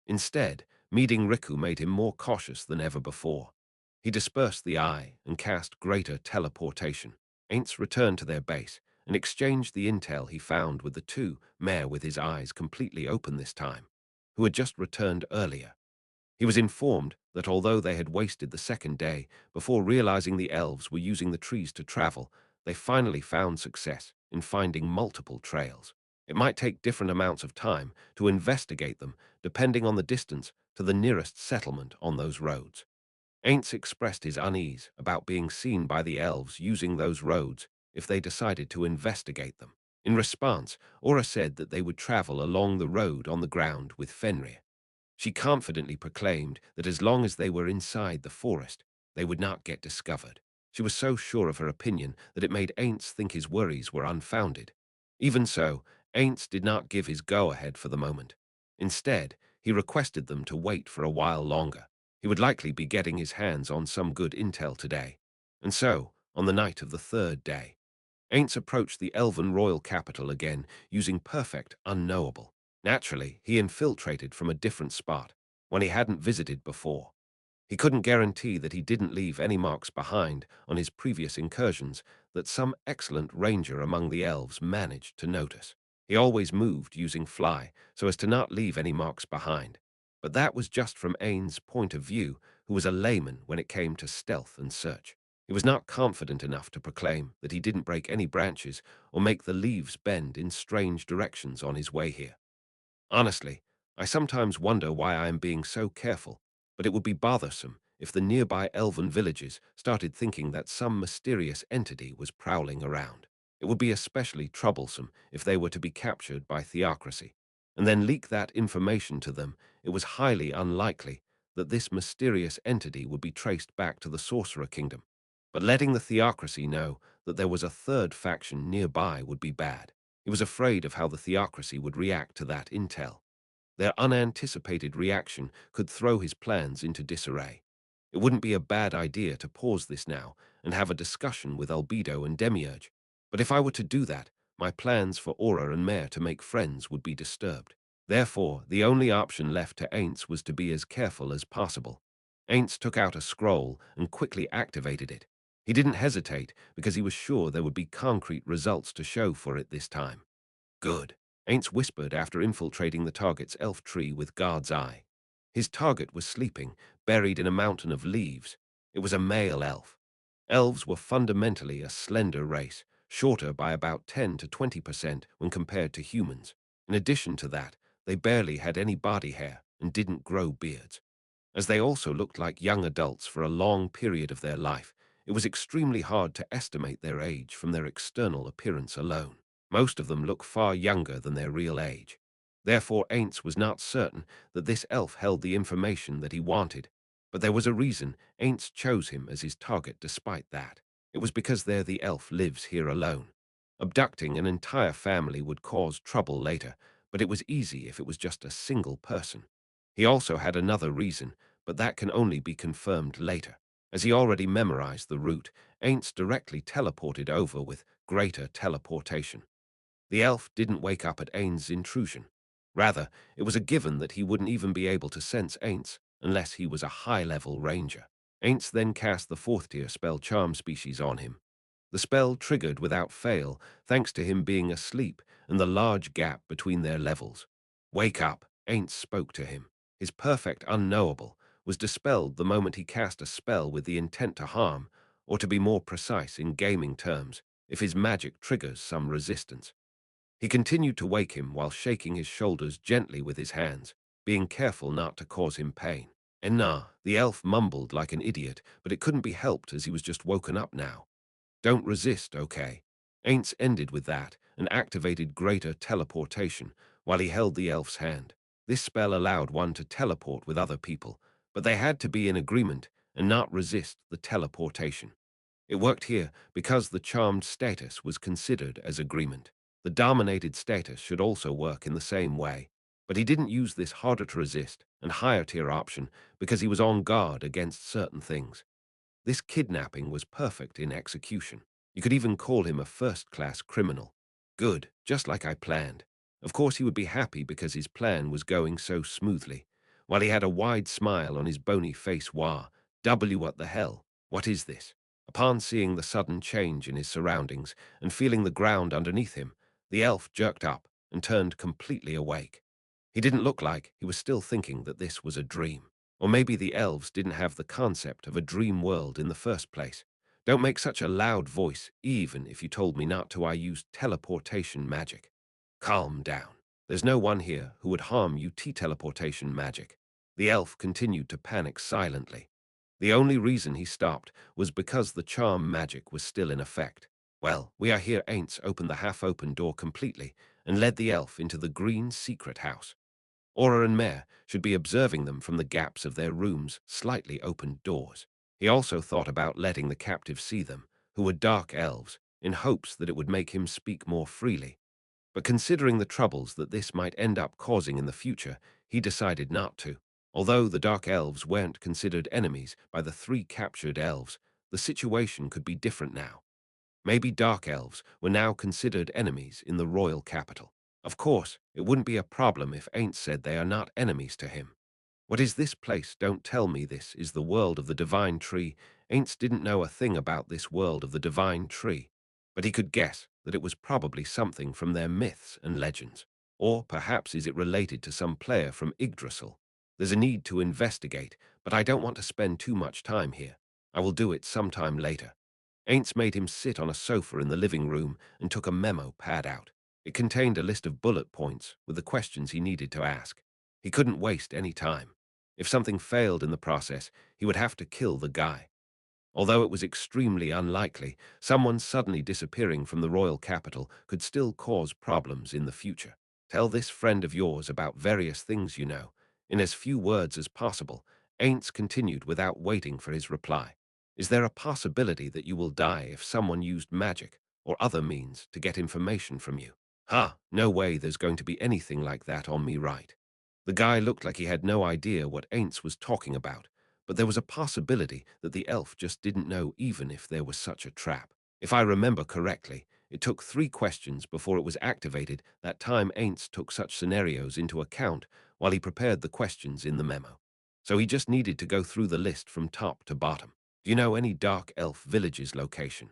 Instead, meeting Riku made him more cautious than ever before. He dispersed the eye and cast greater teleportation. Ainz returned to their base and exchanged the intel he found with the two, Mare with his eyes completely open this time, who had just returned earlier. He was informed that although they had wasted the second day before realizing the elves were using the trees to travel, they finally found success in finding multiple trails. It might take different amounts of time to investigate them depending on the distance to the nearest settlement on those roads. Ainz expressed his unease about being seen by the elves using those roads if they decided to investigate them. In response, Aura said that they would travel along the road on the ground with Fenrir. She confidently proclaimed that as long as they were inside the forest, they would not get discovered. She was so sure of her opinion that it made Ainz think his worries were unfounded. Even so, Ainz did not give his go-ahead for the moment. Instead, he requested them to wait for a while longer. He would likely be getting his hands on some good intel today. And so, on the night of the third day, Ainz approached the elven royal capital again, using perfect unknowable. Naturally, he infiltrated from a different spot, one he hadn't visited before. He couldn't guarantee that he didn't leave any marks behind on his previous incursions that some excellent ranger among the elves managed to notice. He always moved using fly so as to not leave any marks behind. But that was just from Ainz's point of view, who was a layman when it came to stealth and search. He was not confident enough to proclaim that he didn't break any branches or make the leaves bend in strange directions on his way here. Honestly, I sometimes wonder why I am being so careful, but it would be bothersome if the nearby elven villages started thinking that some mysterious entity was prowling around. It would be especially troublesome if they were to be captured by theocracy, and then leak that information to them. It was highly unlikely that this mysterious entity would be traced back to the Sorcerer Kingdom. But letting the theocracy know that there was a third faction nearby would be bad. He was afraid of how the theocracy would react to that intel. Their unanticipated reaction could throw his plans into disarray. It wouldn't be a bad idea to pause this now and have a discussion with Albedo and Demiurge. But if I were to do that, my plans for Aura and Mare to make friends would be disturbed. Therefore, the only option left to Ainz was to be as careful as possible. Ainz took out a scroll and quickly activated it. He didn't hesitate because he was sure there would be concrete results to show for it this time. Good, Ainz whispered after infiltrating the target's elf tree with Guard's eye. His target was sleeping, buried in a mountain of leaves. It was a male elf. Elves were fundamentally a slender race, shorter by about 10 to 20% when compared to humans. In addition to that, they barely had any body hair and didn't grow beards. As they also looked like young adults for a long period of their life, it was extremely hard to estimate their age from their external appearance alone. Most of them look far younger than their real age. Therefore, Ainz was not certain that this elf held the information that he wanted, but there was a reason Ainz chose him as his target despite that. It was because the elf lives here alone. Abducting an entire family would cause trouble later, but it was easy if it was just a single person. He also had another reason, but that can only be confirmed later. As he already memorized the route, Ainz directly teleported over with greater teleportation. The elf didn't wake up at Ainz's intrusion. Rather, it was a given that he wouldn't even be able to sense Ainz unless he was a high-level ranger. Ainz then cast the fourth-tier spell Charm species on him. The spell triggered without fail, thanks to him being asleep and the large gap between their levels. Wake up, Ainz spoke to him. His perfect unknowable was dispelled the moment he cast a spell with the intent to harm, or to be more precise in gaming terms, if his magic triggers some resistance. He continued to wake him while shaking his shoulders gently with his hands, being careful not to cause him pain. "Enna," the elf mumbled like an idiot, but it couldn't be helped as he was just woken up now. "Don't resist, okay?" Ainz ended with that and activated greater teleportation while he held the elf's hand. This spell allowed one to teleport with other people, but they had to be in agreement and not resist the teleportation. It worked here because the charmed status was considered as agreement. The dominated status should also work in the same way, but he didn't use this harder to resist and higher tier option because he was on guard against certain things. This kidnapping was perfect in execution. You could even call him a first-class criminal. Good, just like I planned. Of course he would be happy because his plan was going so smoothly. While he had a wide smile on his bony face, what the hell? What is this? Upon seeing the sudden change in his surroundings and feeling the ground underneath him, the elf jerked up and turned completely awake. He didn't look like he was still thinking that this was a dream. Or maybe the elves didn't have the concept of a dream world in the first place. Don't make such a loud voice, even if you told me not to. I used teleportation magic. Calm down. There's no one here who would harm you. Teleportation magic. The elf continued to panic silently. The only reason he stopped was because the charm magic was still in effect. Well, we are here. Ainz opened the half-open door completely and led the elf into the green secret house. Aura and Mare should be observing them from the gaps of their rooms' slightly opened doors. He also thought about letting the captive see them, who were dark elves, in hopes that it would make him speak more freely. But considering the troubles that this might end up causing in the future, he decided not to. Although the dark elves weren't considered enemies by the three captured elves, the situation could be different now. Maybe dark elves were now considered enemies in the royal capital. Of course, it wouldn't be a problem if Ainz said they are not enemies to him. What is this place? Don't tell me this is the world of the divine tree. Ainz didn't know a thing about this world of the divine tree, but he could guess that it was probably something from their myths and legends. Or perhaps is it related to some player from Yggdrasil? There's a need to investigate, but I don't want to spend too much time here. I will do it sometime later. Ainz made him sit on a sofa in the living room and took a memo pad out. It contained a list of bullet points with the questions he needed to ask. He couldn't waste any time. If something failed in the process, he would have to kill the guy. Although it was extremely unlikely, someone suddenly disappearing from the royal capital could still cause problems in the future. Tell this friend of yours about various things you know. In as few words as possible, Ainz continued without waiting for his reply. Is there a possibility that you will die if someone used magic or other means to get information from you? No way there's going to be anything like that on me, right? The guy looked like he had no idea what Ainz was talking about, but there was a possibility that the elf just didn't know even if there was such a trap. If I remember correctly, it took 3 questions before it was activated. That time Ainz took such scenarios into account while he prepared the questions in the memo. So he just needed to go through the list from top to bottom. Do you know any dark elf villages location?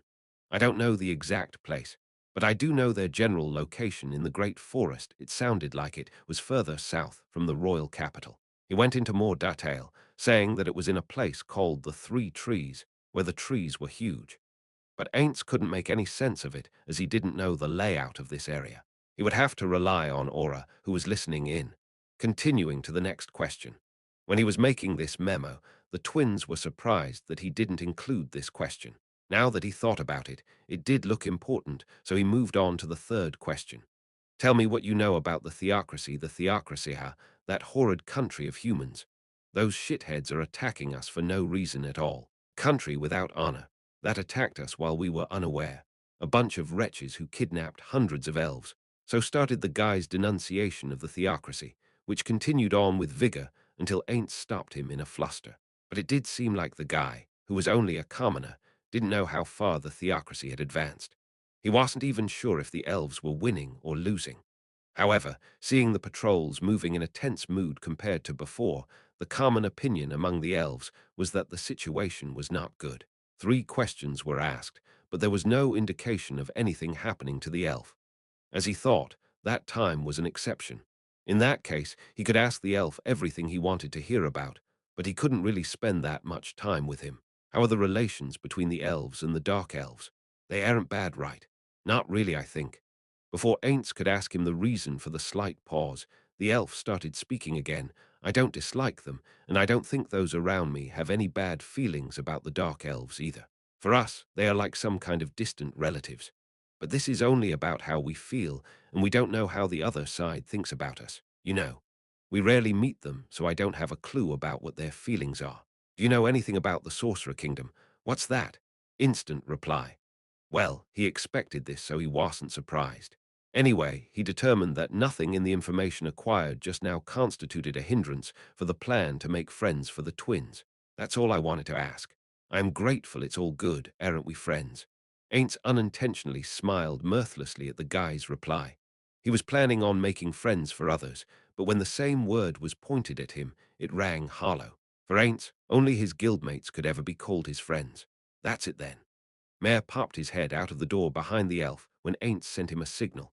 I don't know the exact place, but I do know their general location in the Great Forest. It sounded like it was further south from the royal capital. He went into more detail, saying that it was in a place called the Three Trees, where the trees were huge. But Ainz couldn't make any sense of it as he didn't know the layout of this area. He would have to rely on Aura, who was listening in. Continuing to the next question. When he was making this memo, the twins were surprised that he didn't include this question. Now that he thought about it, it did look important, so he moved on to the third question. Tell me what you know about the theocracy, that horrid country of humans. Those shitheads are attacking us for no reason at all. Country without honor, that attacked us while we were unaware. A bunch of wretches who kidnapped hundreds of elves. So started the guy's denunciation of the theocracy, which continued on with vigor until Ainz stopped him in a fluster. But it did seem like the guy, who was only a commoner, didn't know how far the theocracy had advanced. He wasn't even sure if the elves were winning or losing. However, seeing the patrols moving in a tense mood compared to before, the common opinion among the elves was that the situation was not good. 3 questions were asked, but there was no indication of anything happening to the elf. As he thought, that time was an exception. In that case, he could ask the elf everything he wanted to hear about, but he couldn't really spend that much time with him. How are the relations between the elves and the dark elves? They aren't bad, right? Not really, I think. Before Ainz could ask him the reason for the slight pause, the elf started speaking again. I don't dislike them, and I don't think those around me have any bad feelings about the dark elves either. For us, they are like some kind of distant relatives. But this is only about how we feel, and we don't know how the other side thinks about us. You know, we rarely meet them, so I don't have a clue about what their feelings are. Do you know anything about the Sorcerer Kingdom? What's that? Instant reply. Well, he expected this, so he wasn't surprised. Anyway, he determined that nothing in the information acquired just now constituted a hindrance for the plan to make friends for the twins. That's all I wanted to ask. I am grateful it's all good, aren't we friends? Ainz unintentionally smiled mirthlessly at the guy's reply. He was planning on making friends for others, but when the same word was pointed at him, it rang hollow. For Ainz, only his guildmates could ever be called his friends. That's it then. Mare popped his head out of the door behind the elf when Ainz sent him a signal.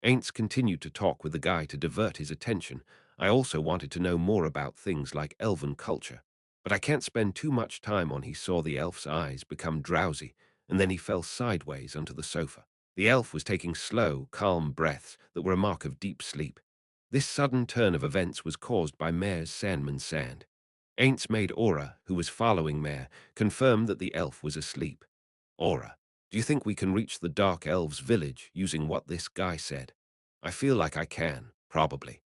Ainz continued to talk with the guy to divert his attention. I also wanted to know more about things like elven culture. But I can't spend too much time on. He saw the elf's eyes become drowsy, and then he fell sideways onto the sofa. The elf was taking slow, calm breaths that were a mark of deep sleep. This sudden turn of events was caused by Mare's Sandman Sand. Ainz made Aura, who was following Mare, confirm that the elf was asleep. Aura, do you think we can reach the Dark Elves' village using what this guy said? I feel like I can, probably.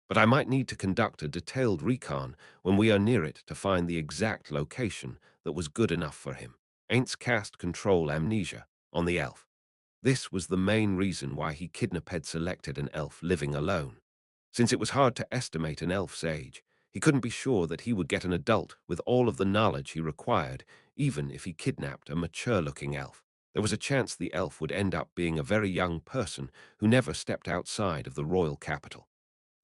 But I might need to conduct a detailed recon when we are near it to find the exact location that was good enough for him. Ainz cast Control Amnesia on the elf. This was the main reason why he kidnapped selected an elf living alone. Since it was hard to estimate an elf's age, he couldn't be sure that he would get an adult with all of the knowledge he required, even if he kidnapped a mature-looking elf. There was a chance the elf would end up being a very young person who never stepped outside of the royal capital.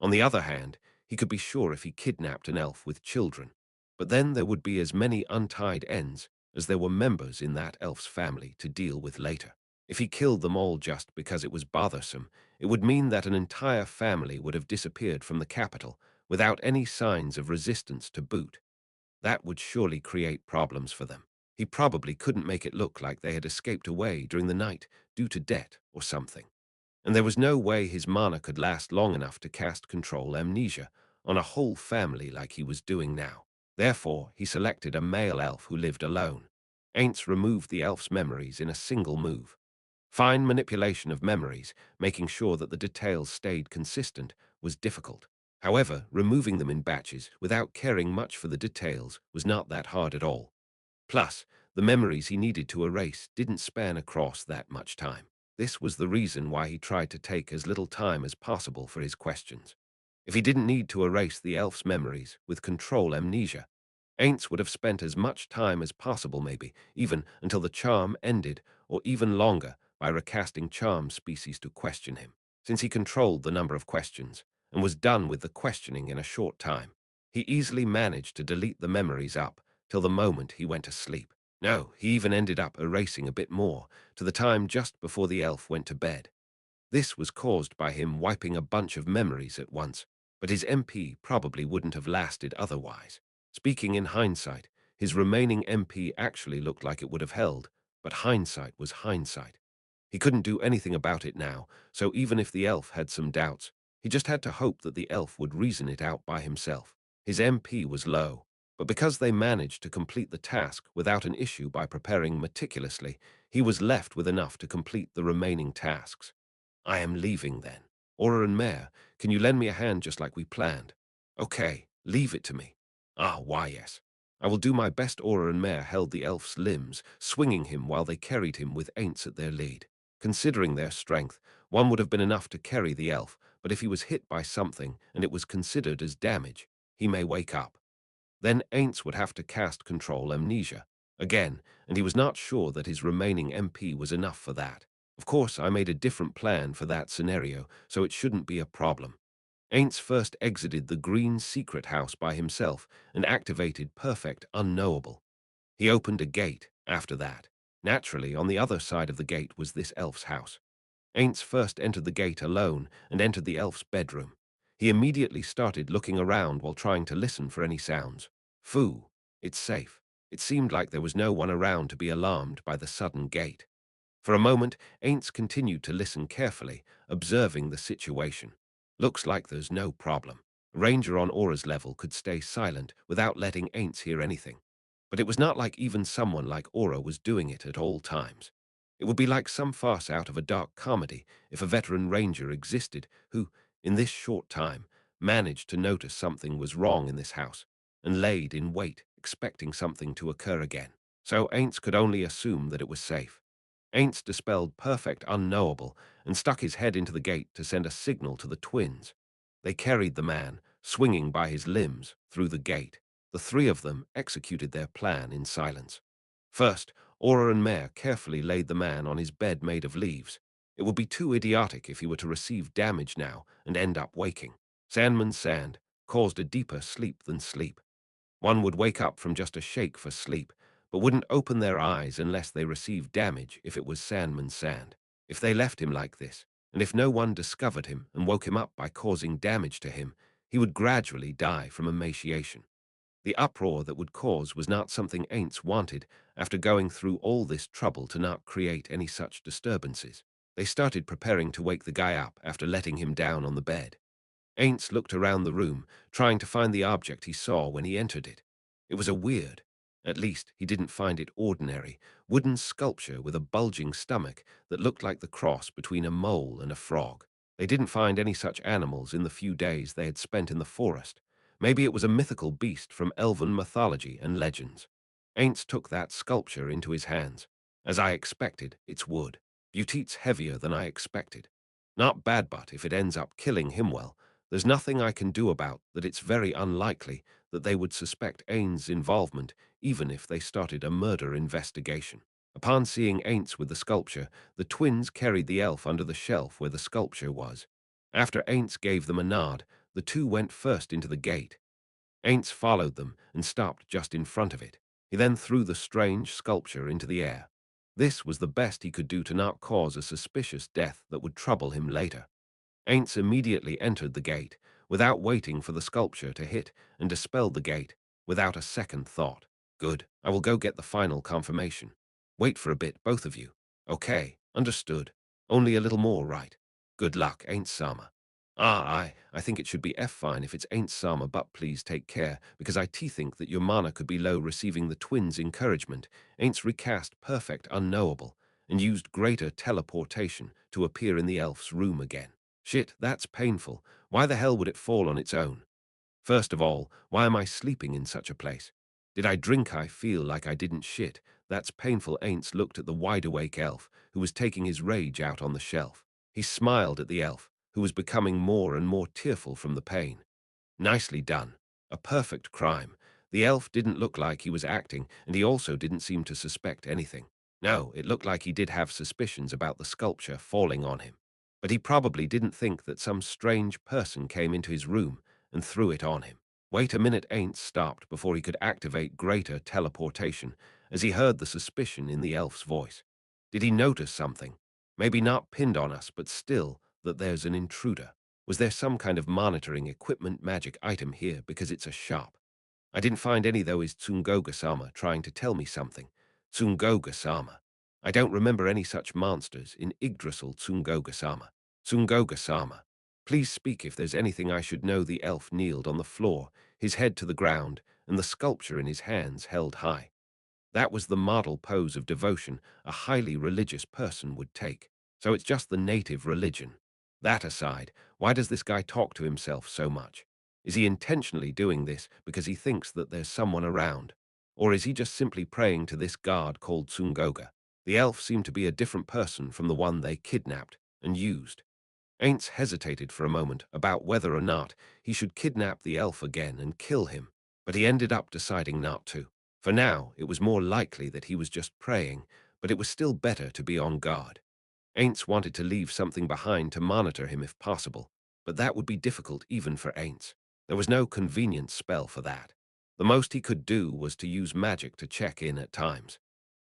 On the other hand, he could be sure if he kidnapped an elf with children. But then there would be as many untied ends as there were members in that elf's family to deal with later. If he killed them all just because it was bothersome, it would mean that an entire family would have disappeared from the capital without any signs of resistance to boot. That would surely create problems for them. He probably couldn't make it look like they had escaped away during the night due to debt or something. And there was no way his mana could last long enough to cast Control Amnesia on a whole family like he was doing now. Therefore, he selected a male elf who lived alone. Ainz removed the elf's memories in a single move. Fine manipulation of memories, making sure that the details stayed consistent, was difficult. However, removing them in batches without caring much for the details was not that hard at all. Plus, the memories he needed to erase didn't span across that much time. This was the reason why he tried to take as little time as possible for his questions. If he didn't need to erase the elf's memories with Control Amnesia, Ainz would have spent as much time as possible, maybe, even until the charm ended, or even longer, by recasting charm species to question him. Since he controlled the number of questions, and was done with the questioning in a short time, he easily managed to delete the memories up till the moment he went to sleep. No, he even ended up erasing a bit more, to the time just before the elf went to bed. This was caused by him wiping a bunch of memories at once, but his MP probably wouldn't have lasted otherwise. Speaking in hindsight, his remaining MP actually looked like it would have held, but hindsight was hindsight. He couldn't do anything about it now, so even if the elf had some doubts, he just had to hope that the elf would reason it out by himself. His MP was low, but because they managed to complete the task without an issue by preparing meticulously, he was left with enough to complete the remaining tasks. I am leaving then. Aura and Mare, can you lend me a hand just like we planned? Okay, leave it to me. Ah, why yes. I will do my best. Aura and Mare held the elf's limbs, swinging him while they carried him with Ainz at their lead. Considering their strength, one would have been enough to carry the elf, but if he was hit by something and it was considered as damage, he may wake up. Then Ainz would have to cast Control Amnesia again, and he was not sure that his remaining MP was enough for that. Of course, I made a different plan for that scenario, so it shouldn't be a problem. Ainz first exited the green secret house by himself and activated Perfect Unknowable. He opened a gate after that. Naturally, on the other side of the gate was this elf's house. Ainz first entered the gate alone and entered the elf's bedroom. He immediately started looking around while trying to listen for any sounds. Phoo, it's safe. It seemed like there was no one around to be alarmed by the sudden gate. For a moment, Ainz continued to listen carefully, observing the situation. Looks like there's no problem. A ranger on Aura's level could stay silent without letting Ainz hear anything. But it was not like even someone like Aura was doing it at all times. It would be like some farce out of a dark comedy if a veteran ranger existed who, in this short time, managed to notice something was wrong in this house and laid in wait, expecting something to occur again. So Ainz could only assume that it was safe. Ainz dispelled Perfect Unknowable and stuck his head into the gate to send a signal to the twins. They carried the man, swinging by his limbs, through the gate. The three of them executed their plan in silence. First, Aura and Mare carefully laid the man on his bed made of leaves. It would be too idiotic if he were to receive damage now and end up waking. Sandman's sand caused a deeper sleep than sleep. One would wake up from just a shake for sleep, but wouldn't open their eyes unless they received damage if it was Sandman's sand. If they left him like this, and if no one discovered him and woke him up by causing damage to him, he would gradually die from emaciation. The uproar that would cause was not something Ainz wanted after going through all this trouble to not create any such disturbances. They started preparing to wake the guy up after letting him down on the bed. Ainz looked around the room, trying to find the object he saw when he entered it. It was a weird, at least he didn't find it ordinary, wooden sculpture with a bulging stomach that looked like the cross between a mole and a frog. They didn't find any such animals in the few days they had spent in the forest. Maybe it was a mythical beast from elven mythology and legends. Ainz took that sculpture into his hands. As I expected, it's wood. Buteet's heavier than I expected. Not bad, but if it ends up killing him, well, there's nothing I can do about that. It's very unlikely that they would suspect Ainz's involvement, even if they started a murder investigation. Upon seeing Ainz with the sculpture, the twins carried the elf under the shelf where the sculpture was. After Ainz gave them a nod, the two went first into the gate. Ainz followed them and stopped just in front of it. He then threw the strange sculpture into the air. This was the best he could do to not cause a suspicious death that would trouble him later. Ainz immediately entered the gate, without waiting for the sculpture to hit, and dispelled the gate, without a second thought. Good, I will go get the final confirmation. Wait for a bit, both of you. Okay, understood. Only a little more, right? Good luck, Ain't Sama. I think it should be fine if it's Ain't Sama, but please take care, because I think that your mana could be low receiving the twins' encouragement. Ain't recast Perfect Unknowable, and used greater teleportation to appear in the elf's room again. Shit, that's painful. Why the hell would it fall on its own? First of all, why am I sleeping in such a place? Did I drink? I feel like I didn't shit. That's painful. Ainz looked at the wide-awake elf, who was taking his rage out on the shelf. He smiled at the elf, who was becoming more and more tearful from the pain. Nicely done. A perfect crime. The elf didn't look like he was acting, and he also didn't seem to suspect anything. No, it looked like he did have suspicions about the sculpture falling on him. But he probably didn't think that some strange person came into his room and threw it on him. Wait a minute. Ain't stopped before he could activate greater teleportation, as he heard the suspicion in the elf's voice. Did he notice something? Maybe not pinned on us, but still, that there's an intruder. Was there some kind of monitoring equipment magic item here because it's a shop? I didn't find any though. Is Tsungoga-sama trying to tell me something? Tsungoga-sama. I don't remember any such monsters in Yggdrasil. Tsungoga-sama. Tsungoga-sama. Please speak if there's anything I should know. The elf kneeled on the floor, his head to the ground, and the sculpture in his hands held high. That was the model pose of devotion a highly religious person would take. So it's just the native religion. That aside, why does this guy talk to himself so much? Is he intentionally doing this because he thinks that there's someone around? Or is he just simply praying to this god called Tsungoga? The elf seemed to be a different person from the one they kidnapped and used. Ainz hesitated for a moment about whether or not he should kidnap the elf again and kill him, but he ended up deciding not to. For now, it was more likely that he was just praying, but it was still better to be on guard. Ainz wanted to leave something behind to monitor him if possible, but that would be difficult even for Ainz. There was no convenient spell for that. The most he could do was to use magic to check in at times.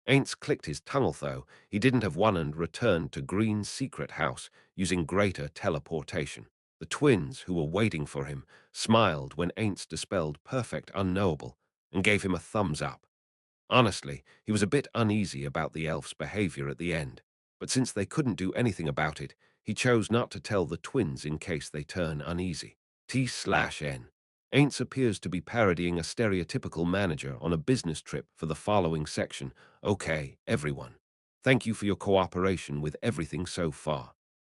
Ainz clicked his tunnel though. He didn't have one and returned to Green's secret house using greater teleportation. The twins, who were waiting for him, smiled when Ainz dispelled perfect unknowable and gave him a thumbs up. Honestly, he was a bit uneasy about the elf's behavior at the end, but since they couldn't do anything about it, he chose not to tell the twins in case they turn uneasy. T/N. Ainz appears to be parodying a stereotypical manager on a business trip for the following section. Okay, everyone. Thank you for your cooperation with everything so far.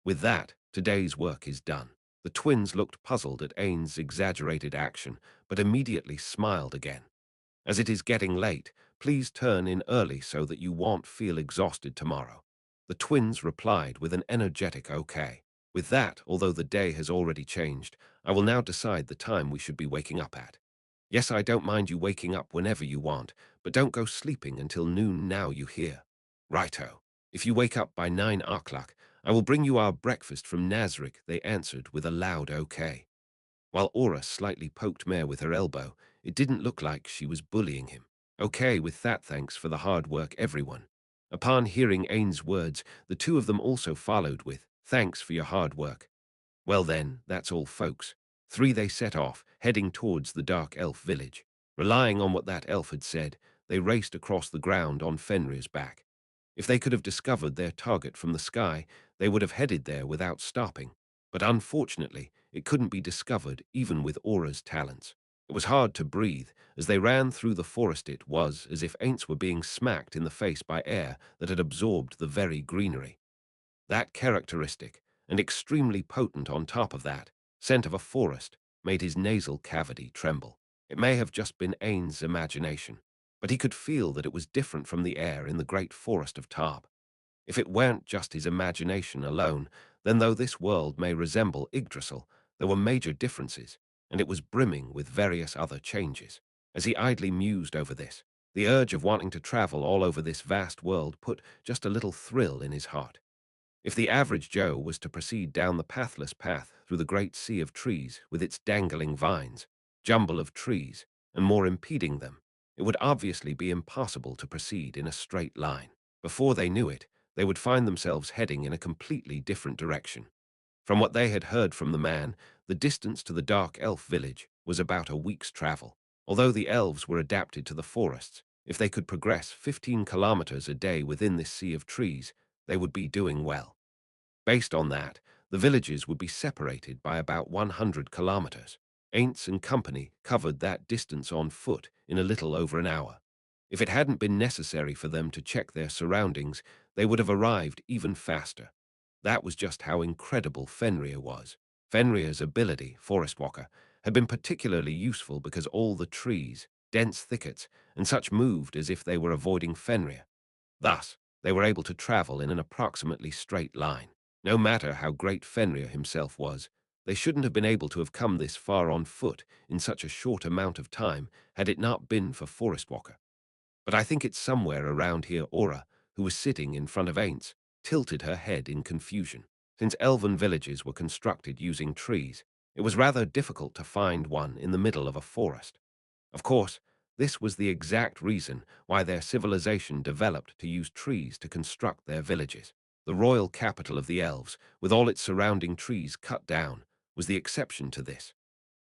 With that, today's work is done. The twins looked puzzled at Ainz's exaggerated action, but immediately smiled again. As it is getting late, please turn in early so that you won't feel exhausted tomorrow. The twins replied with an energetic okay. With that, although the day has already changed, I will now decide the time we should be waking up at. Yes, I don't mind you waking up whenever you want, but don't go sleeping until noon now, you hear. Righto. If you wake up by 9 o'clock, I will bring you our breakfast from Nazarick, they answered with a loud okay. While Aura slightly poked Mare with her elbow, it didn't look like she was bullying him. Okay, with that, thanks for the hard work, everyone. Upon hearing Ainz's words, the two of them also followed with, thanks for your hard work. Well then, that's all, folks. Three they set off, heading towards the Dark Elf village. Relying on what that elf had said, they raced across the ground on Fenrir's back. If they could have discovered their target from the sky, they would have headed there without stopping. But unfortunately, it couldn't be discovered even with Aura's talents. It was hard to breathe. As they ran through the forest, it was as if Ainz were being smacked in the face by air that had absorbed the very greenery. That characteristic, and extremely potent on top of that, scent of a forest, made his nasal cavity tremble. It may have just been Ainz's imagination, but he could feel that it was different from the air in the great forest of Tarb. If it weren't just his imagination alone, then though this world may resemble Yggdrasil, there were major differences, and it was brimming with various other changes. As he idly mused over this, the urge of wanting to travel all over this vast world put just a little thrill in his heart. If the average Joe was to proceed down the pathless path through the great sea of trees with its dangling vines, jumble of trees, and more impeding them, it would obviously be impossible to proceed in a straight line. Before they knew it, they would find themselves heading in a completely different direction. From what they had heard from the man, the distance to the Dark Elf village was about a week's travel. Although the elves were adapted to the forests, if they could progress 15 kilometers a day within this sea of trees, they would be doing well. Based on that, the villages would be separated by about 100 kilometers. Ainz and company covered that distance on foot in a little over an hour. If it hadn't been necessary for them to check their surroundings, they would have arrived even faster. That was just how incredible Fenrir was. Fenrir's ability, Forest Walker, had been particularly useful because all the trees, dense thickets, and such moved as if they were avoiding Fenrir. Thus, they were able to travel in an approximately straight line. No matter how great Fenrir himself was, they shouldn't have been able to have come this far on foot in such a short amount of time had it not been for Forest Walker. But I think it's somewhere around here Aura, who was sitting in front of Ainz, tilted her head in confusion. Since elven villages were constructed using trees, it was rather difficult to find one in the middle of a forest. Of course, this was the exact reason why their civilization developed to use trees to construct their villages. The royal capital of the elves, with all its surrounding trees cut down, was the exception to this.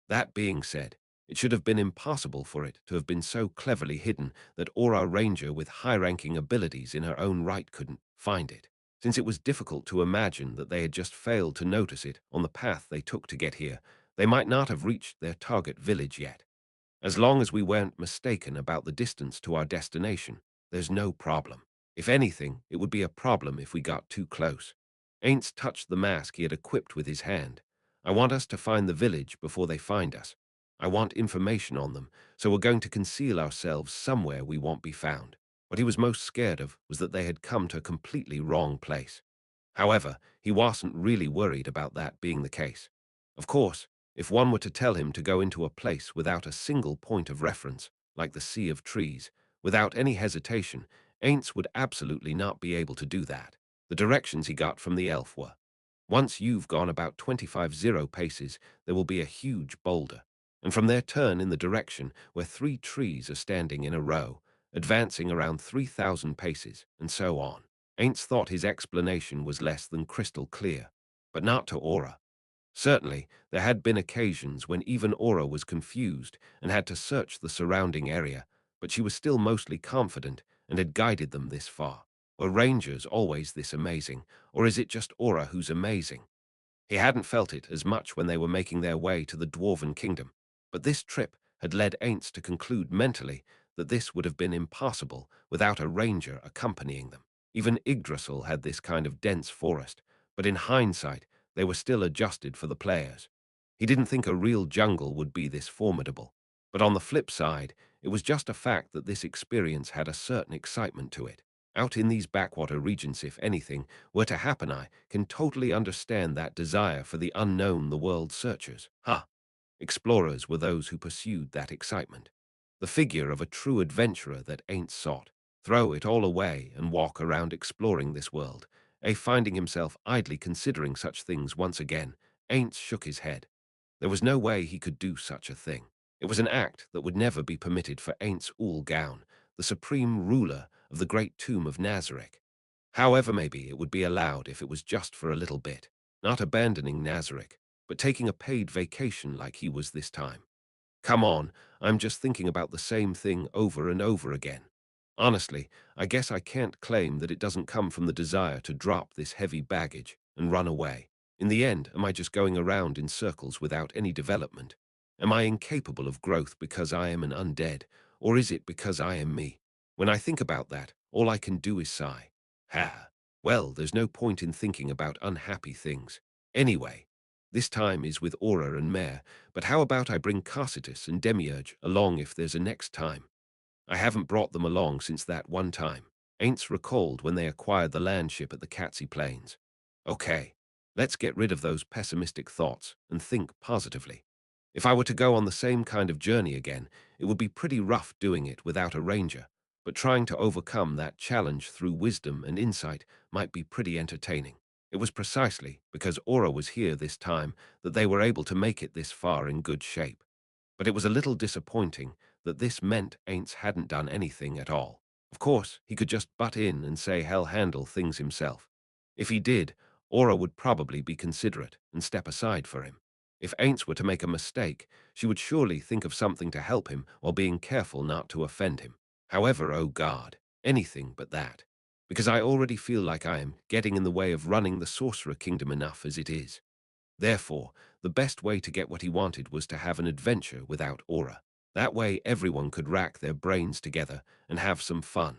That being said, it should have been impossible for it to have been so cleverly hidden that Aura Ranger with high-ranking abilities in her own right couldn't find it, since it was difficult to imagine that they had just failed to notice it on the path they took to get here. They might not have reached their target village yet. As long as we weren't mistaken about the distance to our destination, there's no problem. If anything, it would be a problem if we got too close. Ainz touched the mask he had equipped with his hand. I want us to find the village before they find us. I want information on them, so we're going to conceal ourselves somewhere we won't be found. What he was most scared of was that they had come to a completely wrong place. However, he wasn't really worried about that being the case. Of course, if one were to tell him to go into a place without a single point of reference, like the sea of trees, without any hesitation, Ainz would absolutely not be able to do that. The directions he got from the elf were, once you've gone about 25 zero paces, there will be a huge boulder, and from there turn in the direction where 3 trees are standing in a row, advancing around 3,000 paces, and so on. Ainz thought his explanation was less than crystal clear, but not to Aura. Certainly, there had been occasions when even Aura was confused and had to search the surrounding area, but she was still mostly confident and had guided them this far. Were rangers always this amazing, or is it just Aura who's amazing? He hadn't felt it as much when they were making their way to the Dwarven Kingdom, but this trip had led Ainz to conclude mentally that this would have been impossible without a ranger accompanying them. Even Yggdrasil had this kind of dense forest, but in hindsight, they were still adjusted for the players. He didn't think a real jungle would be this formidable, but on the flip side, it was just a fact that this experience had a certain excitement to it. Out in these backwater regions, if anything were to happen, I can totally understand that desire for the unknown the world searches. Explorers were those who pursued that excitement. The figure of a true adventurer that ain't sought. Throw it all away and walk around exploring this world. Finding himself idly considering such things once again, Ainz shook his head. There was no way he could do such a thing. It was an act that would never be permitted for Ainz Ooal Gown, the supreme ruler of the great tomb of Nazareth. However, maybe it would be allowed if it was just for a little bit, not abandoning Nazareth, but taking a paid vacation like he was this time. Come on, I'm just thinking about the same thing over and over again. Honestly, I guess I can't claim that it doesn't come from the desire to drop this heavy baggage and run away. In the end, am I just going around in circles without any development? Am I incapable of growth because I am an undead, or is it because I am me? When I think about that, all I can do is sigh. Well, there's no point in thinking about unhappy things. Anyway, this time is with Aura and Mare, but how about I bring Carcitus and Demiurge along if there's a next time? I haven't brought them along since that one time. Ainz recalled when they acquired the landship at the Katsy Plains. Okay, let's get rid of those pessimistic thoughts and think positively. If I were to go on the same kind of journey again, it would be pretty rough doing it without a ranger, but trying to overcome that challenge through wisdom and insight might be pretty entertaining. It was precisely because Aura was here this time that they were able to make it this far in good shape. But it was a little disappointing that this meant Ainz hadn't done anything at all. Of course, he could just butt in and say he'll handle things himself. If he did, Aura would probably be considerate and step aside for him. If Ainz were to make a mistake, she would surely think of something to help him while being careful not to offend him. However, oh God, anything but that. Because I already feel like I am getting in the way of running the Sorcerer Kingdom enough as it is. Therefore, the best way to get what he wanted was to have an adventure without Aura. That way everyone could rack their brains together and have some fun.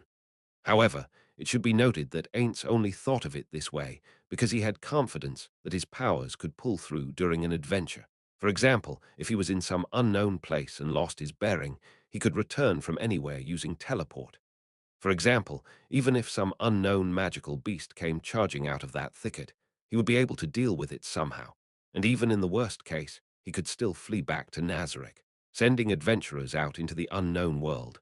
However, it should be noted that Ainz only thought of it this way because he had confidence that his powers could pull through during an adventure. For example, if he was in some unknown place and lost his bearing, he could return from anywhere using teleport. For example, even if some unknown magical beast came charging out of that thicket, he would be able to deal with it somehow. And even in the worst case, he could still flee back to Nazareth, sending adventurers out into the unknown world.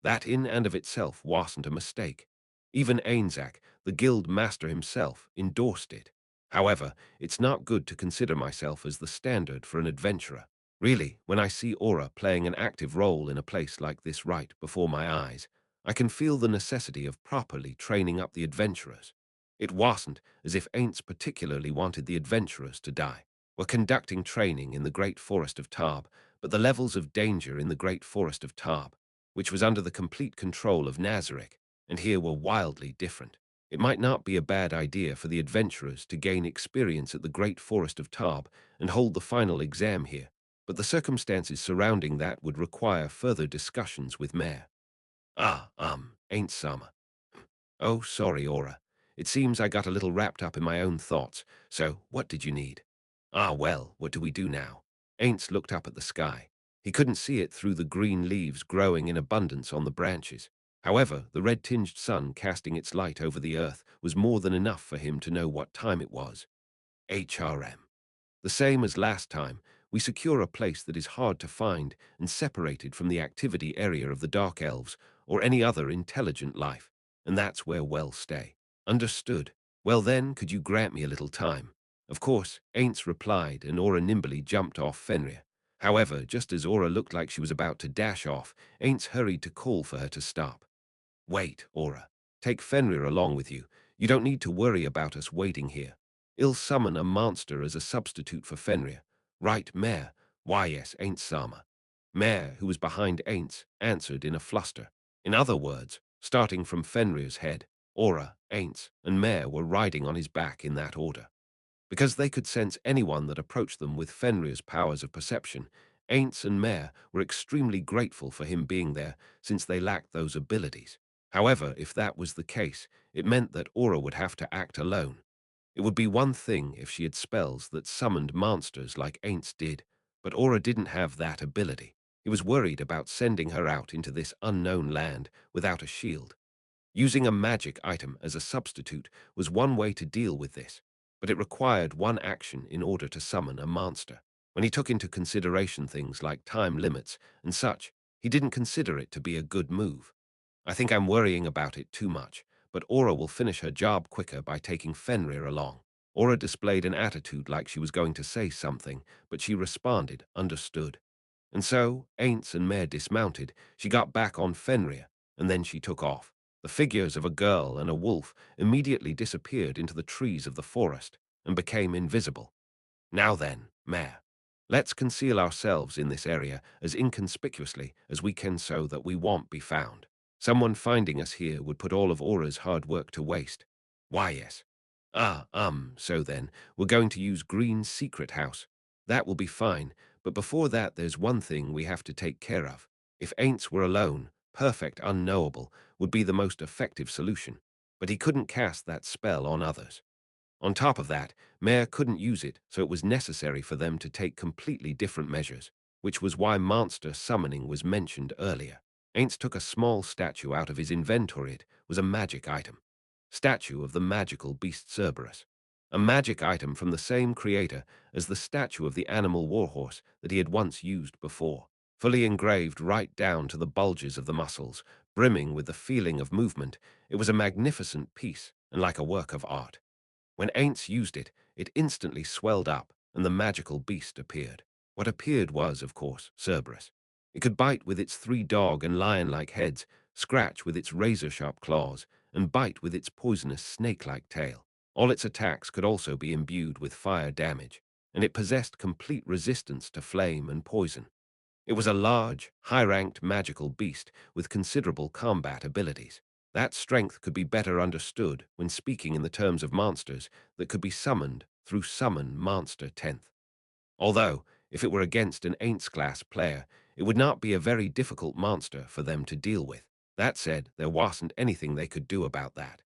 That in and of itself wasn't a mistake. Even Ainzak, the guild master himself, endorsed it. However, it's not good to consider myself as the standard for an adventurer. Really, when I see Aura playing an active role in a place like this right before my eyes, I can feel the necessity of properly training up the adventurers. It wasn't as if Ainz particularly wanted the adventurers to die. We're conducting training in the Great Forest of Tarb, but the levels of danger in the Great Forest of Tarb, which was under the complete control of Nazareth, and here were wildly different. It might not be a bad idea for the adventurers to gain experience at the Great Forest of Tarb and hold the final exam here, but the circumstances surrounding that would require further discussions with Mare. Ain't Sama. Oh, sorry, Aura. It seems I got a little wrapped up in my own thoughts. So, what did you need? Ah, well, what do we do now? Ainz looked up at the sky. He couldn't see it through the green leaves growing in abundance on the branches. However, the red-tinged sun casting its light over the earth was more than enough for him to know what time it was. HRM. The same as last time, we secure a place that is hard to find and separated from the activity area of the Dark Elves or any other intelligent life, and that's where we'll stay. Understood. Well then, could you grant me a little time? Of course, Ainz replied, and Aura nimbly jumped off Fenrir. However, just as Aura looked like she was about to dash off, Ainz hurried to call for her to stop. Wait, Aura. Take Fenrir along with you. You don't need to worry about us waiting here. I'll summon a monster as a substitute for Fenrir. Right, Mare? Why, yes, Ain't Sama. Mare, who was behind Ainz, answered in a fluster. In other words, starting from Fenrir's head, Aura, Ainz, and Mare were riding on his back in that order. Because they could sense anyone that approached them with Fenrir's powers of perception, Ainz and Mare were extremely grateful for him being there, since they lacked those abilities. However, if that was the case, it meant that Aura would have to act alone. It would be one thing if she had spells that summoned monsters like Ainz did, but Aura didn't have that ability. He was worried about sending her out into this unknown land without a shield. Using a magic item as a substitute was one way to deal with this, but it required one action in order to summon a monster. When he took into consideration things like time limits and such, he didn't consider it to be a good move. I think I'm worrying about it too much, but Aura will finish her job quicker by taking Fenrir along. Aura displayed an attitude like she was going to say something, but she responded, understood. And so, Ainz and Mare dismounted, she got back on Fenrir, and then she took off. The figures of a girl and a wolf immediately disappeared into the trees of the forest and became invisible. Now then, Mare, let's conceal ourselves in this area as inconspicuously as we can so that we won't be found. Someone finding us here would put all of Aura's hard work to waste. Why, yes. So then, we're going to use Green's secret house. That will be fine, but before that there's one thing we have to take care of. If Ainz were alone, perfect unknowable would be the most effective solution, but he couldn't cast that spell on others. On top of that, Mare couldn't use it, so it was necessary for them to take completely different measures, which was why monster summoning was mentioned earlier. Ainz took a small statue out of his inventory. It was a magic item. Statue of the magical beast Cerberus. A magic item from the same creator as the statue of the animal warhorse that he had once used before. Fully engraved right down to the bulges of the muscles, brimming with the feeling of movement, it was a magnificent piece and like a work of art. When Ainz used it, it instantly swelled up, and the magical beast appeared. What appeared was, of course, Cerberus. It could bite with its 3 dog and lion-like heads, scratch with its razor-sharp claws, and bite with its poisonous snake-like tail. All its attacks could also be imbued with fire damage, and it possessed complete resistance to flame and poison. It was a large, high-ranked magical beast with considerable combat abilities. That strength could be better understood when speaking in the terms of monsters that could be summoned through Summon Monster 10th. Although, if it were against an Ainz-class player, it would not be a very difficult monster for them to deal with. That said, there wasn't anything they could do about that.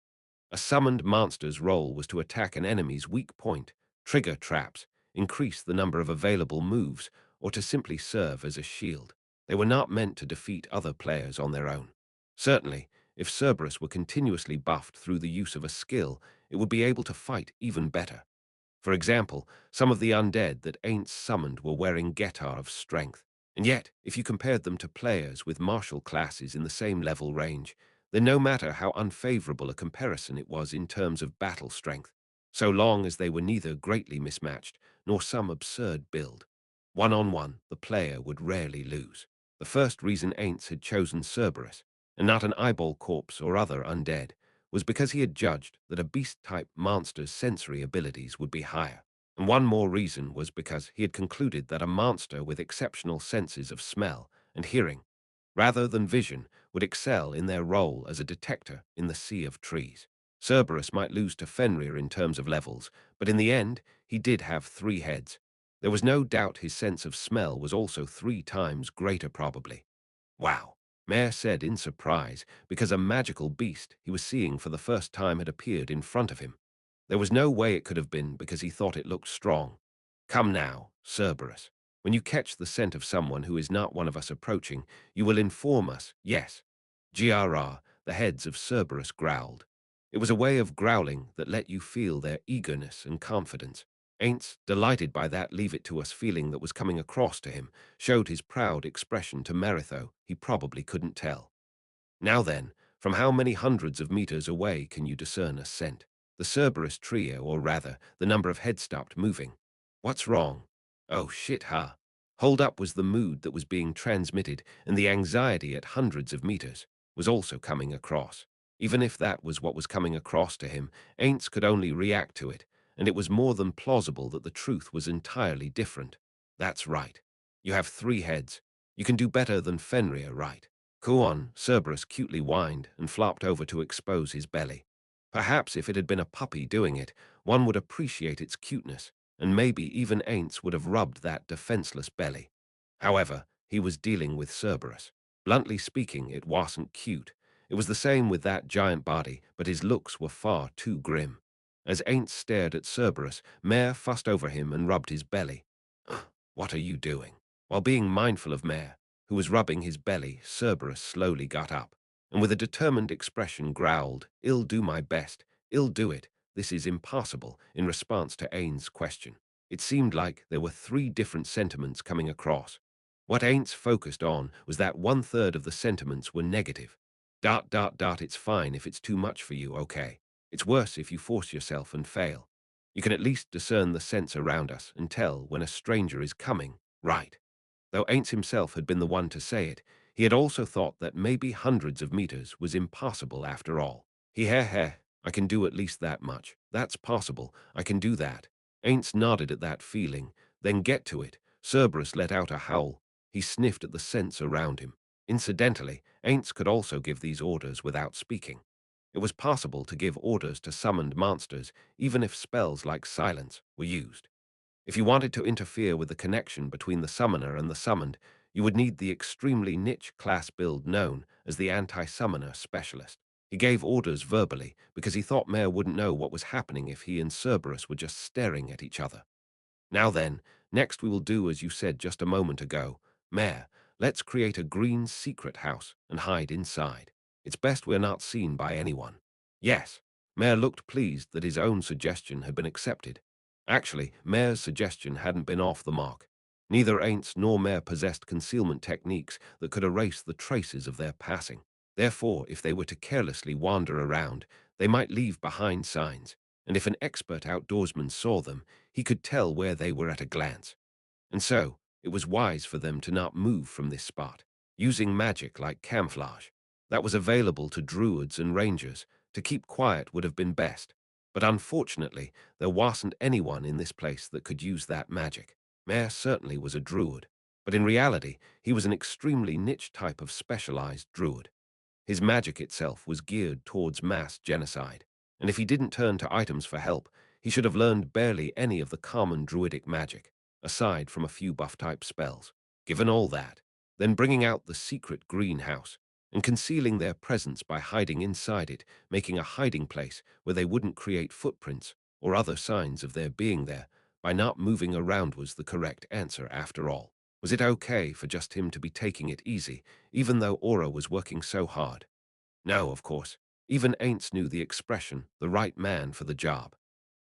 A summoned monster's role was to attack an enemy's weak point, trigger traps, increase the number of available moves, or to simply serve as a shield. They were not meant to defeat other players on their own. Certainly, if Cerberus were continuously buffed through the use of a skill, it would be able to fight even better. For example, some of the undead that Ainz summoned were wearing Getar of strength. And yet, if you compared them to players with martial classes in the same level range, then no matter how unfavorable a comparison it was in terms of battle strength, so long as they were neither greatly mismatched nor some absurd build. One-on-one, the player would rarely lose. The first reason Ainz had chosen Cerberus, and not an eyeball corpse or other undead, was because he had judged that a beast-type monster's sensory abilities would be higher. And one more reason was because he had concluded that a monster with exceptional senses of smell and hearing, rather than vision, would excel in their role as a detector in the sea of trees. Cerberus might lose to Fenrir in terms of levels, but in the end, he did have 3 heads. There was no doubt his sense of smell was also 3 times greater probably. Wow. Mare said in surprise, because a magical beast he was seeing for the first time had appeared in front of him. There was no way it could have been because he thought it looked strong. Come now, Cerberus. When you catch the scent of someone who is not one of us approaching, you will inform us, yes. GRR, the heads of Cerberus growled. It was a way of growling that let you feel their eagerness and confidence. Ainz, delighted by that leave it to us feeling that was coming across to him, showed his proud expression to Maritho he probably couldn't tell. Now then, from how many hundreds of meters away can you discern a scent? The Cerberus trio, or rather, the number of heads stopped moving. What's wrong? Oh shit, huh? Hold up was the mood that was being transmitted, and the anxiety at hundreds of meters was also coming across. Even if that was what was coming across to him, Ainz could only react to it, and it was more than plausible that the truth was entirely different. That's right. You have 3 heads. You can do better than Fenrir, right? Kuon, Cerberus cutely whined and flopped over to expose his belly. Perhaps if it had been a puppy doing it, one would appreciate its cuteness, and maybe even Ainz would have rubbed that defenseless belly. However, he was dealing with Cerberus. Bluntly speaking, it wasn't cute. It was the same with that giant body, but his looks were far too grim. As Ainz stared at Cerberus, Mare fussed over him and rubbed his belly. What are you doing? While being mindful of Mare, who was rubbing his belly, Cerberus slowly got up, and with a determined expression growled, "I'll do my best. I'll do it. This is impossible," in response to Ainz's question. It seemed like there were 3 different sentiments coming across. What Ainz focused on was that 1/3 of the sentiments were negative. It's fine if it's too much for you, okay? It's worse if you force yourself and fail. You can at least discern the sense around us and tell when a stranger is coming, right? Though Ainz himself had been the one to say it, he had also thought that maybe hundreds of meters was impossible after all. I can do at least that much. That's possible. I can do that. Ainz nodded at that feeling. Then get to it. Cerberus let out a howl. He sniffed at the scents around him. Incidentally, Ainz could also give these orders without speaking. It was possible to give orders to summoned monsters, even if spells like silence were used. If you wanted to interfere with the connection between the summoner and the summoned, you would need the extremely niche class build known as the anti-summoner specialist. He gave orders verbally because he thought Mare wouldn't know what was happening if he and Cerberus were just staring at each other. Now then, next we will do as you said just a moment ago. Mare, let's create a green secret house and hide inside. It's best we're not seen by anyone. Yes. Mare looked pleased that his own suggestion had been accepted. Actually, Mare's suggestion hadn't been off the mark. Neither Ainz nor Mare possessed concealment techniques that could erase the traces of their passing. Therefore, if they were to carelessly wander around, they might leave behind signs, and if an expert outdoorsman saw them, he could tell where they were at a glance. And so, it was wise for them to not move from this spot, using magic like camouflage. That was available to druids and rangers. To keep quiet would have been best. But unfortunately, there wasn't anyone in this place that could use that magic. Mare certainly was a druid, but in reality, he was an extremely niche type of specialized druid. His magic itself was geared towards mass genocide, and if he didn't turn to items for help, he should have learned barely any of the common druidic magic, aside from a few buff-type spells. Given all that, then bringing out the secret greenhouse and concealing their presence by hiding inside it, making a hiding place where they wouldn't create footprints or other signs of their being there, by not moving around was the correct answer after all. Was it okay for just him to be taking it easy, even though Aura was working so hard? No, of course. Even Ainz knew the expression, the right man for the job.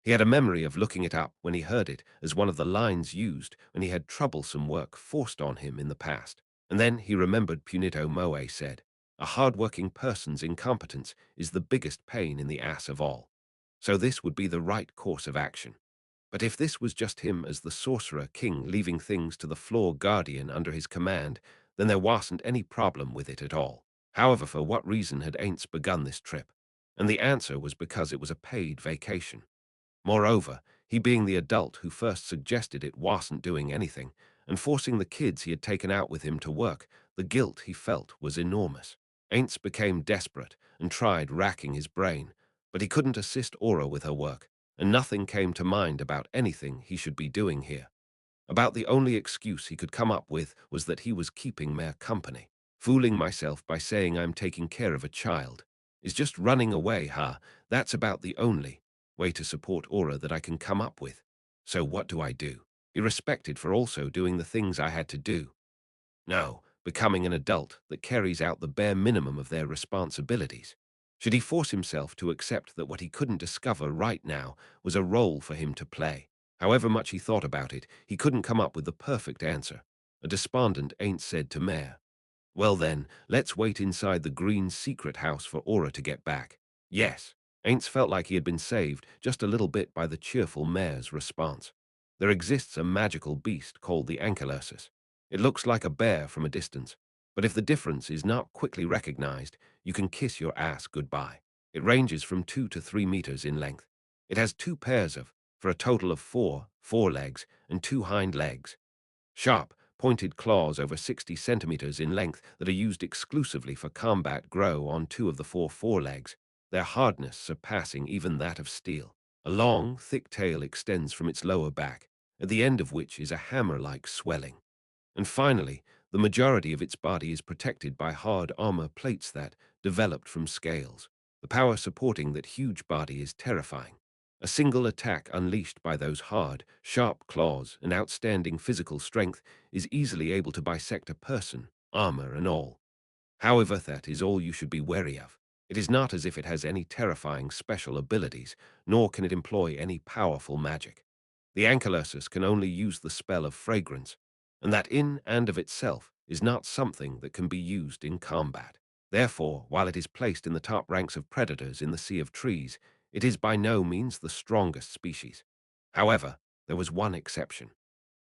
He had a memory of looking it up when he heard it as one of the lines used when he had troublesome work forced on him in the past. And then he remembered Punito Moe said, "A hard-working person's incompetence is the biggest pain in the ass of all." So this would be the right course of action. But if this was just him as the Sorcerer King leaving things to the Floor Guardian under his command, then there wasn't any problem with it at all. However, for what reason had Ainz begun this trip? And the answer was because it was a paid vacation. Moreover, he being the adult who first suggested it wasn't doing anything, and forcing the kids he had taken out with him to work, the guilt he felt was enormous. Ainz became desperate and tried racking his brain, but he couldn't assist Aura with her work, and nothing came to mind about anything he should be doing here. About the only excuse he could come up with was that he was keeping Mare company. Fooling myself by saying I'm taking care of a child is just running away, huh? That's about the only way to support Aura that I can come up with. So what do I do? Be respected for also doing the things I had to do. No, becoming an adult that carries out the bare minimum of their responsibilities. Should he force himself to accept that what he couldn't discover right now was a role for him to play? However much he thought about it, he couldn't come up with the perfect answer. A despondent Ainz said to Mare, "Well then, let's wait inside the green secret house for Aura to get back." Yes, Ainz felt like he had been saved just a little bit by the cheerful Mare's response. There exists a magical beast called the Ankylursus. It looks like a bear from a distance, but if the difference is not quickly recognized, you can kiss your ass goodbye. It ranges from 2 to 3 meters in length. It has two pairs of, for a total of four forelegs and two hind legs. Sharp, pointed claws over 60 centimeters in length that are used exclusively for combat grow on two of the four forelegs, their hardness surpassing even that of steel. A long, thick tail extends from its lower back, at the end of which is a hammer-like swelling. And finally, the majority of its body is protected by hard armor plates that developed from scales. The power supporting that huge body is terrifying. A single attack unleashed by those hard, sharp claws and outstanding physical strength is easily able to bisect a person, armor and all. However, that is all you should be wary of. It is not as if it has any terrifying special abilities, nor can it employ any powerful magic. The Ankylursus can only use the spell of fragrance, and that in and of itself is not something that can be used in combat. Therefore, while it is placed in the top ranks of predators in the Sea of Trees, it is by no means the strongest species. However, there was one exception.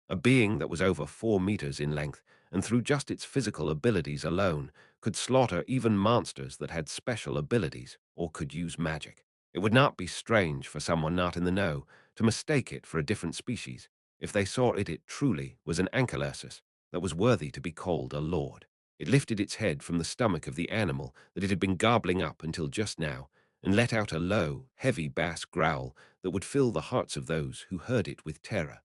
A being that was over 4 meters in length, and through just its physical abilities alone, could slaughter even monsters that had special abilities or could use magic. It would not be strange for someone not in the know to mistake it for a different species if they saw it truly was an Ankylursus that was worthy to be called a lord. It lifted its head from the stomach of the animal that it had been gobbling up until just now, and let out a low, heavy bass growl that would fill the hearts of those who heard it with terror.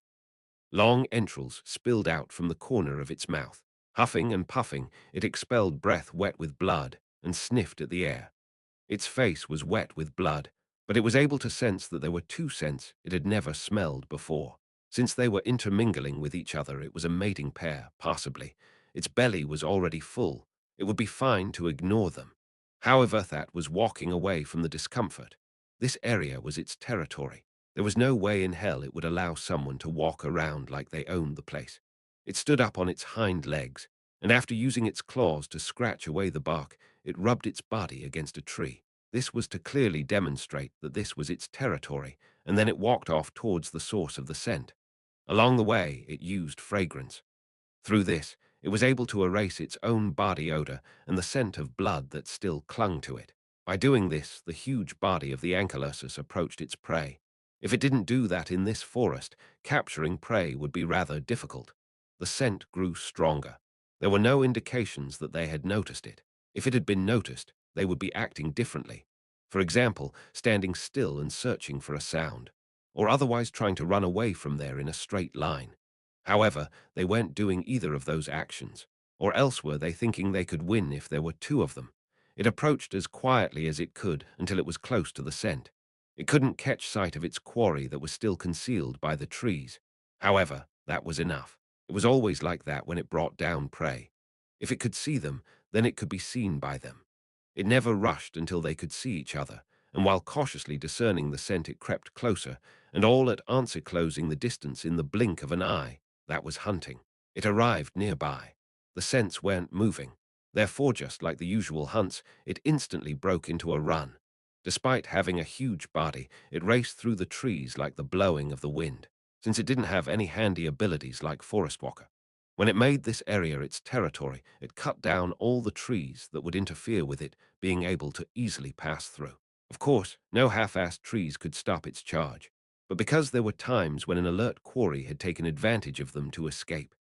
Long entrails spilled out from the corner of its mouth. Huffing and puffing, it expelled breath wet with blood and sniffed at the air. Its face was wet with blood, but it was able to sense that there were two scents it had never smelled before. Since they were intermingling with each other, it was a mating pair, possibly. Its belly was already full. It would be fine to ignore them. However, that was walking away from the discomfort. This area was its territory. There was no way in hell it would allow someone to walk around like they owned the place. It stood up on its hind legs, and after using its claws to scratch away the bark, it rubbed its body against a tree. This was to clearly demonstrate that this was its territory, and then it walked off towards the source of the scent. Along the way, it used fragrance. Through this, it was able to erase its own body odor and the scent of blood that still clung to it. By doing this, the huge body of the Ankylursus approached its prey. If it didn't do that in this forest, capturing prey would be rather difficult. The scent grew stronger. There were no indications that they had noticed it. If it had been noticed, they would be acting differently. For example, standing still and searching for a sound, or otherwise trying to run away from there in a straight line. However, they weren't doing either of those actions, or else were they thinking they could win if there were two of them. It approached as quietly as it could until it was close to the scent. It couldn't catch sight of its quarry that was still concealed by the trees. However, that was enough. It was always like that when it brought down prey. If it could see them, then it could be seen by them. It never rushed until they could see each other, and while cautiously discerning the scent it crept closer, and all at answer closing the distance in the blink of an eye. That was hunting. It arrived nearby. The scents weren't moving. Therefore, just like the usual hunts, it instantly broke into a run. Despite having a huge body, it raced through the trees like the blowing of the wind, since it didn't have any handy abilities like Forest Walker. When it made this area its territory, it cut down all the trees that would interfere with it being able to easily pass through. Of course, no half-assed trees could stop its charge, but because there were times when an alert quarry had taken advantage of them to escape.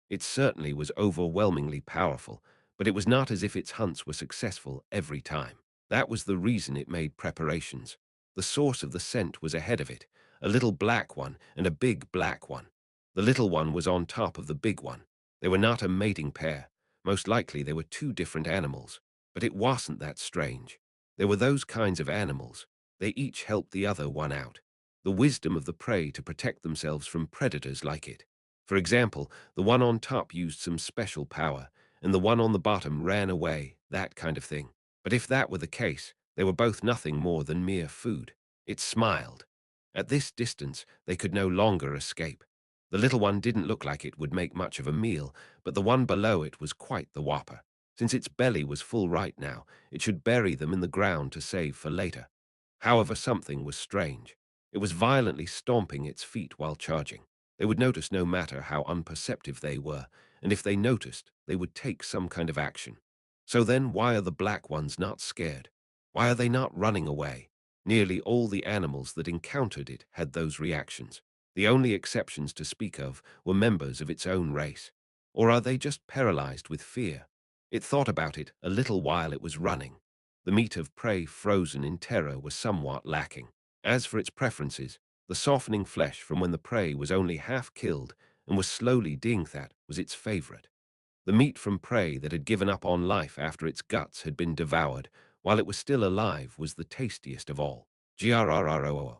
It certainly was overwhelmingly powerful, but it was not as if its hunts were successful every time. That was the reason it made preparations. The source of the scent was ahead of it, a little black one and a big black one. The little one was on top of the big one. They were not a mating pair, Most likely they were two different animals, but it wasn't that strange. They were those kinds of animals. They each helped the other one out. The wisdom of the prey to protect themselves from predators like it. For example, the one on top used some special power, and the one on the bottom ran away, that kind of thing. But if that were the case, they were both nothing more than mere food. It smiled. At this distance, they could no longer escape. The little one didn't look like it would make much of a meal, but the one below it was quite the whopper. Since its belly was full right now, it should bury them in the ground to save for later. However, something was strange. It was violently stomping its feet while charging. They would notice no matter how unperceptive they were, and if they noticed, they would take some kind of action. So then, why are the black ones not scared? Why are they not running away? Nearly all the animals that encountered it had those reactions. The only exceptions to speak of were members of its own race. Or are they just paralyzed with fear? It thought about it a little while it was running. The meat of prey frozen in terror was somewhat lacking. As for its preferences, the softening flesh from when the prey was only half killed and was slowly dying, that was its favorite. The meat from prey that had given up on life after its guts had been devoured while it was still alive was the tastiest of all. Grrroo.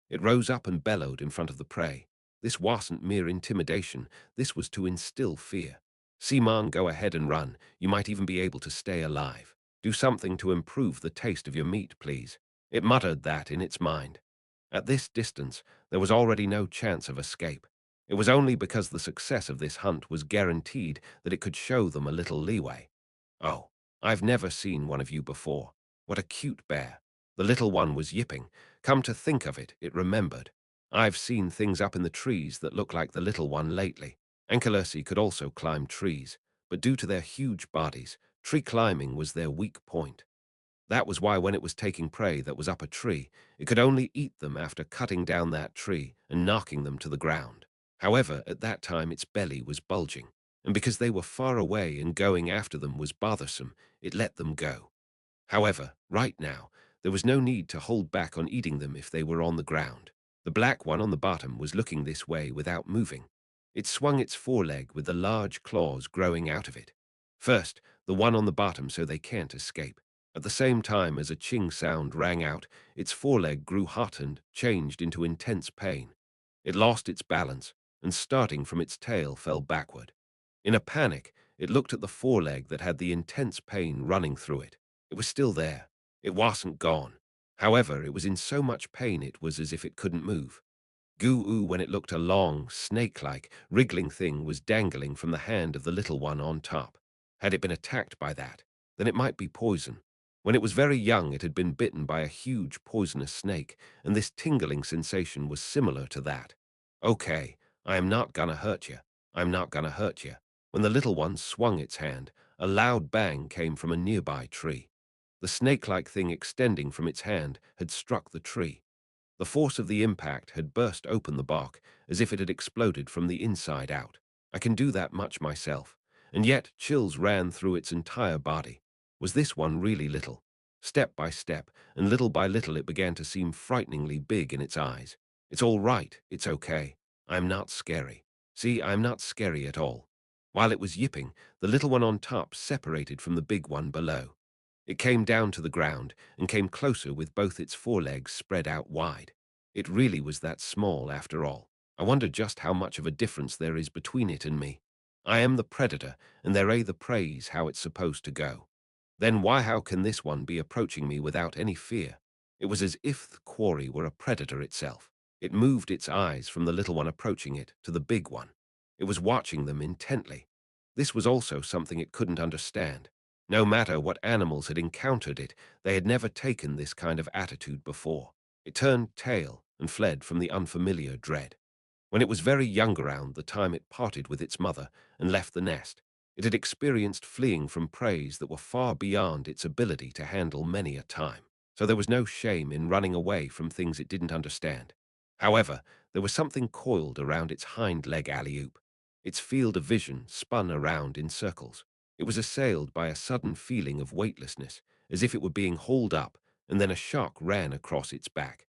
It rose up and bellowed in front of the prey. This wasn't mere intimidation, this was to instill fear. Seaman, go ahead and run. You might even be able to stay alive. Do something to improve the taste of your meat, please. It muttered that in its mind. At this distance, there was already no chance of escape. It was only because the success of this hunt was guaranteed that it could show them a little leeway. Oh, I've never seen one of you before. What a cute bear. The little one was yipping. Come to think of it, it remembered. I've seen things up in the trees that look like the little one lately. Ankylosi could also climb trees, but due to their huge bodies, tree climbing was their weak point. That was why when it was taking prey that was up a tree, it could only eat them after cutting down that tree and knocking them to the ground. However, at that time its belly was bulging, and because they were far away and going after them was bothersome, it let them go. However, right now, there was no need to hold back on eating them if they were on the ground. The black one on the bottom was looking this way without moving. It swung its foreleg with the large claws growing out of it. First, the one on the bottom so they can't escape. At the same time as a ching sound rang out, its foreleg grew hot and changed into intense pain. It lost its balance, and starting from its tail fell backward. In a panic, it looked at the foreleg that had the intense pain running through it. It was still there. It wasn't gone. However, it was in so much pain it was as if it couldn't move. Goo-oo when it looked a long, snake-like, wriggling thing was dangling from the hand of the little one on top. Had it been attacked by that, then it might be poison. When it was very young, it had been bitten by a huge poisonous snake, and this tingling sensation was similar to that. Okay, I am not gonna hurt you. I'm not gonna hurt you. When the little one swung its hand, a loud bang came from a nearby tree. The snake-like thing extending from its hand had struck the tree. The force of the impact had burst open the bark, as if it had exploded from the inside out. I can do that much myself, and yet chills ran through its entire body. Was this one really little? Step by step, and little by little it began to seem frighteningly big in its eyes. It's all right, it's okay. I'm not scary. See, I'm not scary at all. While it was yipping, the little one on top separated from the big one below. It came down to the ground and came closer with both its forelegs spread out wide. It really was that small after all. I wonder just how much of a difference there is between it and me. I am the predator, and there are the prey's how it's supposed to go. Then how can this one be approaching me without any fear? It was as if the quarry were a predator itself. It moved its eyes from the little one approaching it to the big one. It was watching them intently. This was also something it couldn't understand. No matter what animals had encountered it, they had never taken this kind of attitude before. It turned tail and fled from the unfamiliar dread. When it was very young around the time it parted with its mother and left the nest, it had experienced fleeing from preys that were far beyond its ability to handle many a time. So there was no shame in running away from things it didn't understand. However, there was something coiled around its hind leg alley-oop. Its field of vision spun around in circles. It was assailed by a sudden feeling of weightlessness, as if it were being hauled up, and then a shock ran across its back.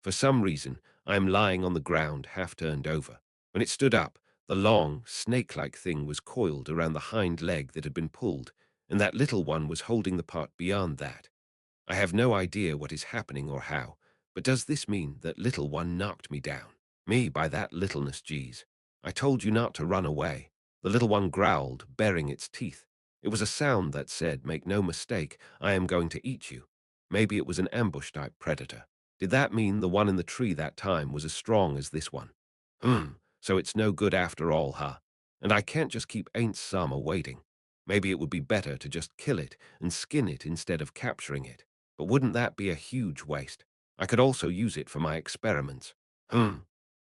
For some reason, I am lying on the ground, half turned over. When it stood up, The long, snake-like thing was coiled around the hind leg that had been pulled, and that little one was holding the part beyond that. I have no idea what is happening or how, but does this mean that little one knocked me down? Me by that littleness, geez. I told you not to run away. The little one growled, baring its teeth. It was a sound that said, make no mistake, I am going to eat you. Maybe it was an ambush-type predator. Did that mean the one in the tree that time was as strong as this one? So it's no good after all, huh? And I can't just keep Ainz Sama waiting. Maybe it would be better to just kill it and skin it instead of capturing it. But wouldn't that be a huge waste? I could also use it for my experiments. Hmm.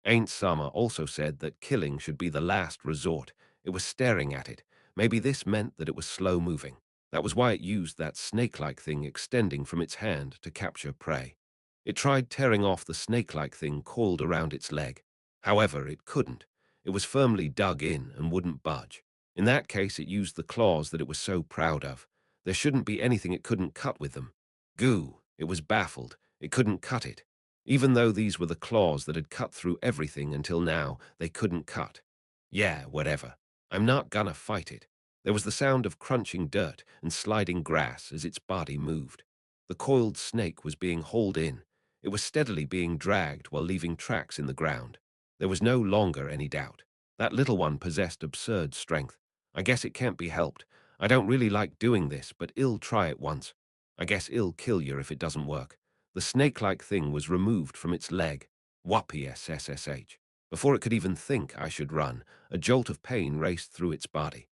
Ain't Sama also said that killing should be the last resort. It was staring at it. Maybe this meant that it was slow-moving. That was why it used that snake-like thing extending from its hand to capture prey. It tried tearing off the snake-like thing coiled around its leg. However, it couldn't. It was firmly dug in and wouldn't budge. In that case, it used the claws that it was so proud of. There shouldn't be anything it couldn't cut with them. Goo, it was baffled. It couldn't cut it. Even though these were the claws that had cut through everything until now, they couldn't cut. Yeah, whatever. I'm not gonna fight it. There was the sound of crunching dirt and sliding grass as its body moved. The coiled snake was being hauled in. It was steadily being dragged while leaving tracks in the ground. There was no longer any doubt. That little one possessed absurd strength. I guess it can't be helped. I don't really like doing this, but I'll try it once. I guess I'll kill you if it doesn't work. The snake-like thing was removed from its leg. Whoppy SSSH. Before it could even think I should run, a jolt of pain raced through its body.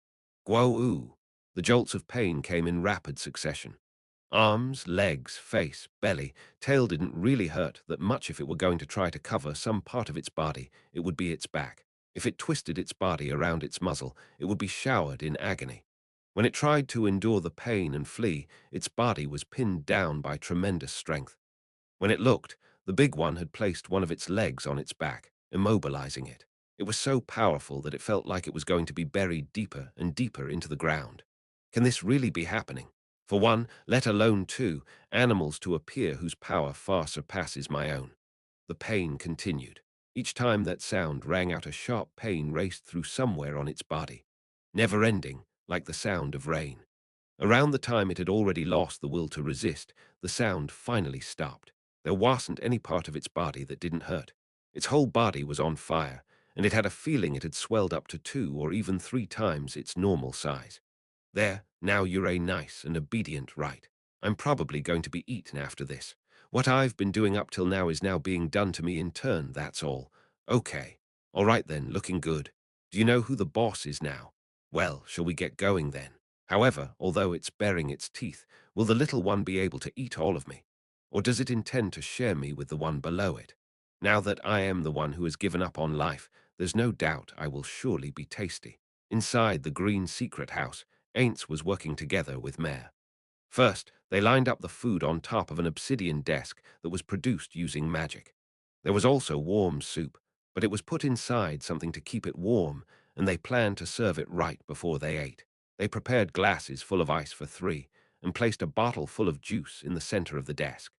Guo-oo. The jolts of pain came in rapid succession. Arms, legs, face, belly, tail didn't really hurt that much. If it were going to try to cover some part of its body, it would be its back. If it twisted its body around its muzzle, it would be showered in agony. When it tried to endure the pain and flee, its body was pinned down by tremendous strength. When it looked, the big one had placed one of its legs on its back, immobilizing it. It was so powerful that it felt like it was going to be buried deeper and deeper into the ground. Can this really be happening? For one, let alone two, animals to appear whose power far surpasses my own. The pain continued. Each time that sound rang out, a sharp pain raced through somewhere on its body, never ending, like the sound of rain. Around the time it had already lost the will to resist, the sound finally stopped. There wasn't any part of its body that didn't hurt. Its whole body was on fire, and it had a feeling it had swelled up to 2 or even 3 times its normal size. There, now you're a nice and obedient, right? I'm probably going to be eaten after this. What I've been doing up till now is now being done to me in turn, that's all. Okay. All right then, looking good. Do you know who the boss is now? Well, shall we get going then? However, although it's baring its teeth, will the little one be able to eat all of me? Or does it intend to share me with the one below it? Now that I am the one who has given up on life, there's no doubt I will surely be tasty. Inside the green secret house, Ainz was working together with Mare. First, they lined up the food on top of an obsidian desk that was produced using magic. There was also warm soup, but it was put inside something to keep it warm, and they planned to serve it right before they ate. They prepared glasses full of ice for 3 and placed a bottle full of juice in the center of the desk.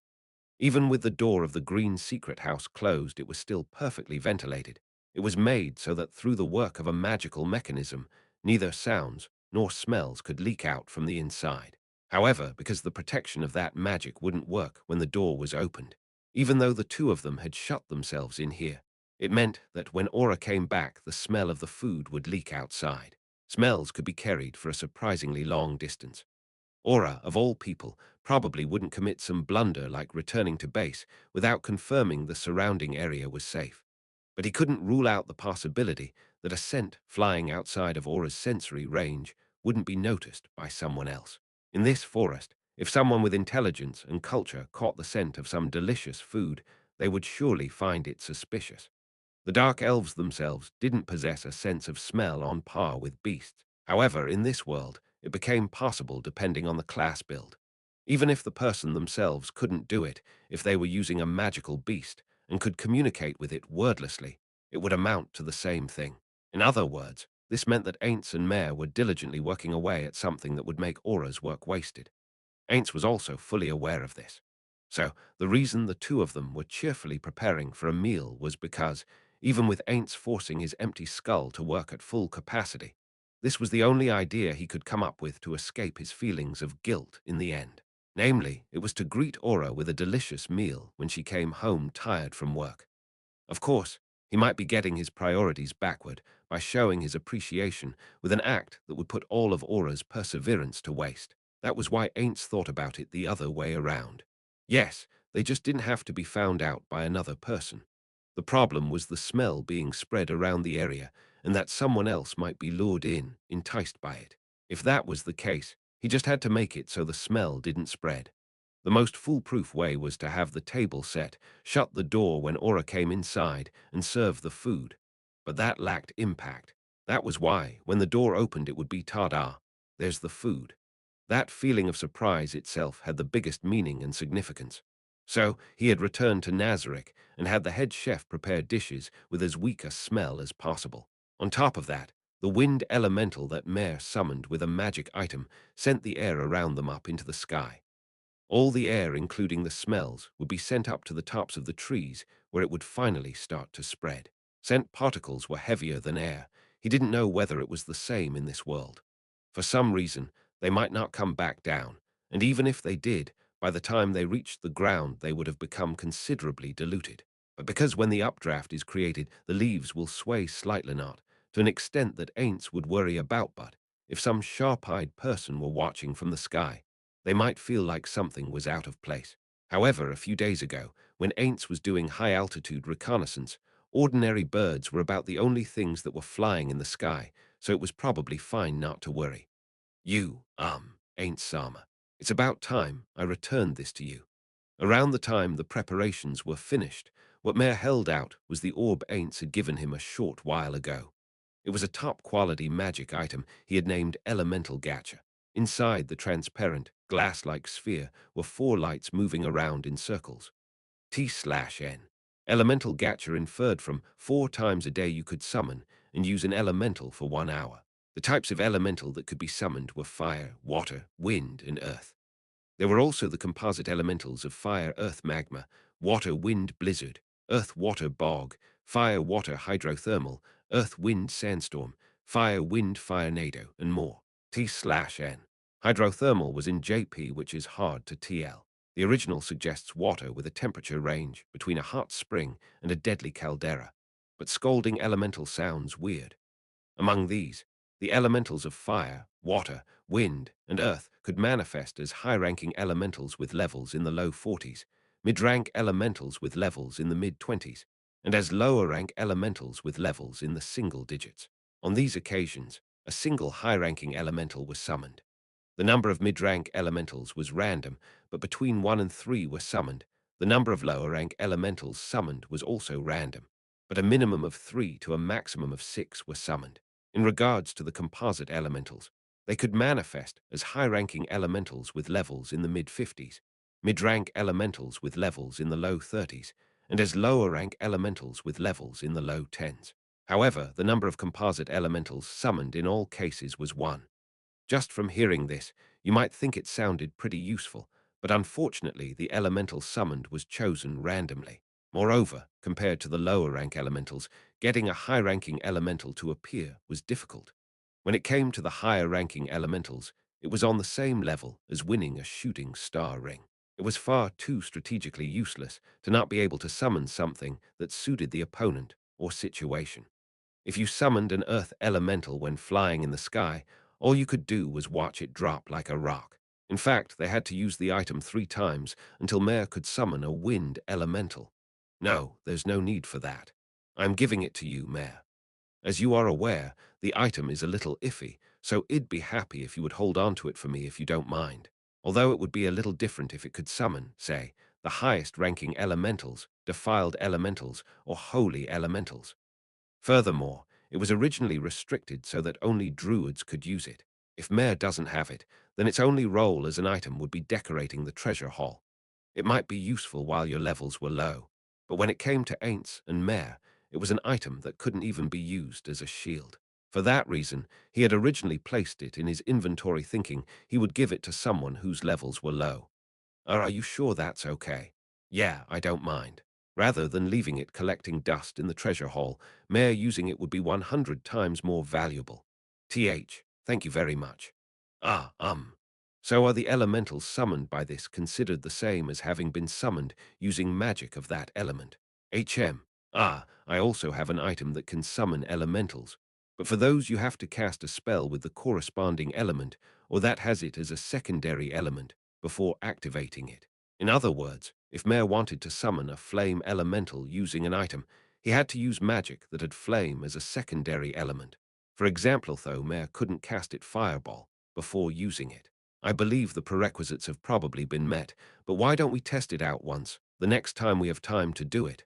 Even with the door of the green secret house closed, it was still perfectly ventilated. It was made so that through the work of a magical mechanism, neither sounds nor smells could leak out from the inside. However, because the protection of that magic wouldn't work when the door was opened, even though the two of them had shut themselves in here, it meant that when Aura came back, the smell of the food would leak outside. Smells could be carried for a surprisingly long distance. Aura, of all people, probably wouldn't commit some blunder like returning to base without confirming the surrounding area was safe. But he couldn't rule out the possibility that a scent flying outside of Aura's sensory range wouldn't be noticed by someone else. In this forest, if someone with intelligence and culture caught the scent of some delicious food, they would surely find it suspicious. The dark elves themselves didn't possess a sense of smell on par with beasts. However, in this world, it became possible depending on the class build. Even if the person themselves couldn't do it, if they were using a magical beast and could communicate with it wordlessly, it would amount to the same thing. In other words, this meant that Ainz and Mare were diligently working away at something that would make Aura's work wasted. Ainz was also fully aware of this. So, the reason the two of them were cheerfully preparing for a meal was because, even with Ainz forcing his empty skull to work at full capacity. This was the only idea he could come up with to escape his feelings of guilt in the end. Namely, it was to greet Aura with a delicious meal when she came home tired from work. Of course, he might be getting his priorities backward by showing his appreciation with an act that would put all of Aura's perseverance to waste. That was why Ainz thought about it the other way around. Yes, they just didn't have to be found out by another person. The problem was the smell being spread around the area and that someone else might be lured in, enticed by it. If that was the case, he just had to make it so the smell didn't spread. The most foolproof way was to have the table set, shut the door when Aura came inside, and serve the food. But that lacked impact. That was why, when the door opened, it would be ta-da, there's the food. That feeling of surprise itself had the biggest meaning and significance. So he had returned to Nazarick and had the head chef prepare dishes with as weak a smell as possible. On top of that, the wind elemental that Mare summoned with a magic item sent the air around them up into the sky. All the air, including the smells, would be sent up to the tops of the trees, where it would finally start to spread. Scent particles were heavier than air. He didn't know whether it was the same in this world. For some reason, they might not come back down, and even if they did, by the time they reached the ground they would have become considerably diluted. But because when the updraft is created, the leaves will sway slightly not, to an extent that Ainz would worry about, but if some sharp-eyed person were watching from the sky, they might feel like something was out of place. However, a few days ago, when Ainz was doing high-altitude reconnaissance, ordinary birds were about the only things that were flying in the sky, so it was probably fine not to worry. Ainz Sama. It's about time I returned this to you. Around the time the preparations were finished, what Mare held out was the orb Ainz had given him a short while ago. It was a top-quality magic item he had named Elemental Gacha. Inside the transparent, glass-like sphere were 4 lights moving around in circles. T/N. Elemental Gacha inferred from 4 times a day you could summon and use an elemental for 1 hour. The types of elemental that could be summoned were fire, water, wind, and earth. There were also the composite elementals of fire, earth, magma, water, wind, blizzard, earth, water, bog, fire, water, hydrothermal, earth, wind, sandstorm, fire, wind, firenado, and more. T/N. Hydrothermal was in JP, which is hard to TL. The original suggests water with a temperature range between a hot spring and a deadly caldera, but scalding elemental sounds weird. Among these, the elementals of fire, water, wind, and earth could manifest as high-ranking elementals with levels in the low 40s, mid-rank elementals with levels in the mid-20s, and as lower-rank elementals with levels in the single digits. On these occasions, a single high-ranking elemental was summoned. The number of mid-rank elementals was random, but between 1 and 3 were summoned. The number of lower-rank elementals summoned was also random, but a minimum of 3 to a maximum of 6 were summoned. In regards to the composite elementals, they could manifest as high-ranking elementals with levels in the mid-50s, mid-rank elementals with levels in the low 30s, and as lower-rank elementals with levels in the low 10s. However, the number of composite elementals summoned in all cases was 1. Just from hearing this, you might think it sounded pretty useful, but unfortunately the elemental summoned was chosen randomly. Moreover, compared to the lower-rank elementals, getting a high-ranking elemental to appear was difficult. When it came to the higher-ranking elementals, it was on the same level as winning a shooting star ring. It was far too strategically useless to not be able to summon something that suited the opponent or situation. If you summoned an earth elemental when flying in the sky, all you could do was watch it drop like a rock. In fact, they had to use the item 3 times until Mare could summon a wind elemental. No, there's no need for that. I'm giving it to you, Mare. As you are aware, the item is a little iffy, so I'd be happy if you would hold on to it for me if you don't mind. Although it would be a little different if it could summon, say, the highest-ranking elementals, defiled elementals, or holy elementals. Furthermore, it was originally restricted so that only druids could use it. If Mare doesn't have it, then its only role as an item would be decorating the treasure hall. It might be useful while your levels were low, but when it came to Ainz and Mare, it was an item that couldn't even be used as a shield. For that reason, he had originally placed it in his inventory thinking he would give it to someone whose levels were low. Are you sure that's okay? Yeah, I don't mind. Rather than leaving it collecting dust in the treasure hall, Mare using it would be 100 times more valuable. Thank you very much. Ah, So are the elementals summoned by this considered the same as having been summoned using magic of that element? I also have an item that can summon elementals, but for those you have to cast a spell with the corresponding element, or that has it as a secondary element, before activating it. In other words, if Mare wanted to summon a flame elemental using an item, he had to use magic that had flame as a secondary element. For example, though, Mare couldn't cast it fireball before using it. I believe the prerequisites have probably been met, but why don't we test it out once, the next time we have time to do it?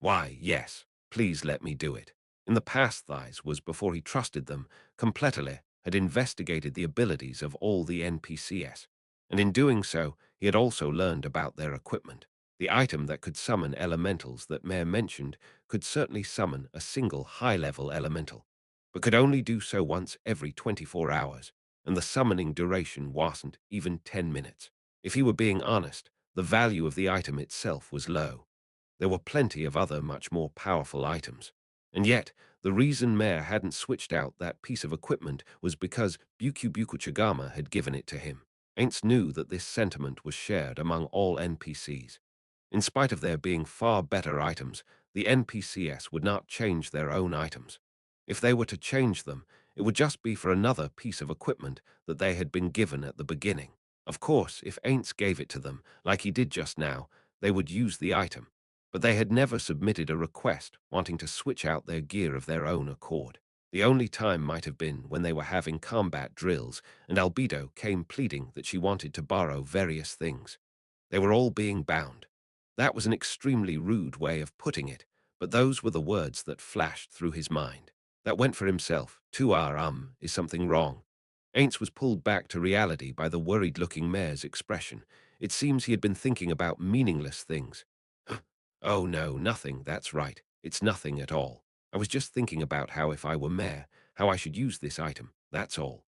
Why, yes, please let me do it. In the past, Thighs was before he trusted them, completely had investigated the abilities of all the NPCs, and in doing so, he had also learned about their equipment. The item that could summon elementals that Mare mentioned could certainly summon a single high-level elemental, but could only do so once every 24 hours, and the summoning duration wasn't even 10 minutes. If he were being honest, the value of the item itself was low. There were plenty of other much more powerful items. And yet, the reason Mare hadn't switched out that piece of equipment was because Buku Chagama had given it to him. Ainz knew that this sentiment was shared among all NPCs. In spite of there being far better items, the NPCs would not change their own items. If they were to change them, it would just be for another piece of equipment that they had been given at the beginning. Of course, if Ainz gave it to them, like he did just now, they would use the item. But they had never submitted a request wanting to switch out their gear of their own accord. The only time might have been when they were having combat drills, and Albedo came pleading that she wanted to borrow various things. They were all being bound. That was an extremely rude way of putting it, but those were the words that flashed through his mind. That went for himself. Is something wrong? Ainz was pulled back to reality by the worried-looking mare's expression. It seems he had been thinking about meaningless things. Oh no, nothing, that's right. It's nothing at all. I was just thinking about how if I were Mare, how I should use this item, that's all.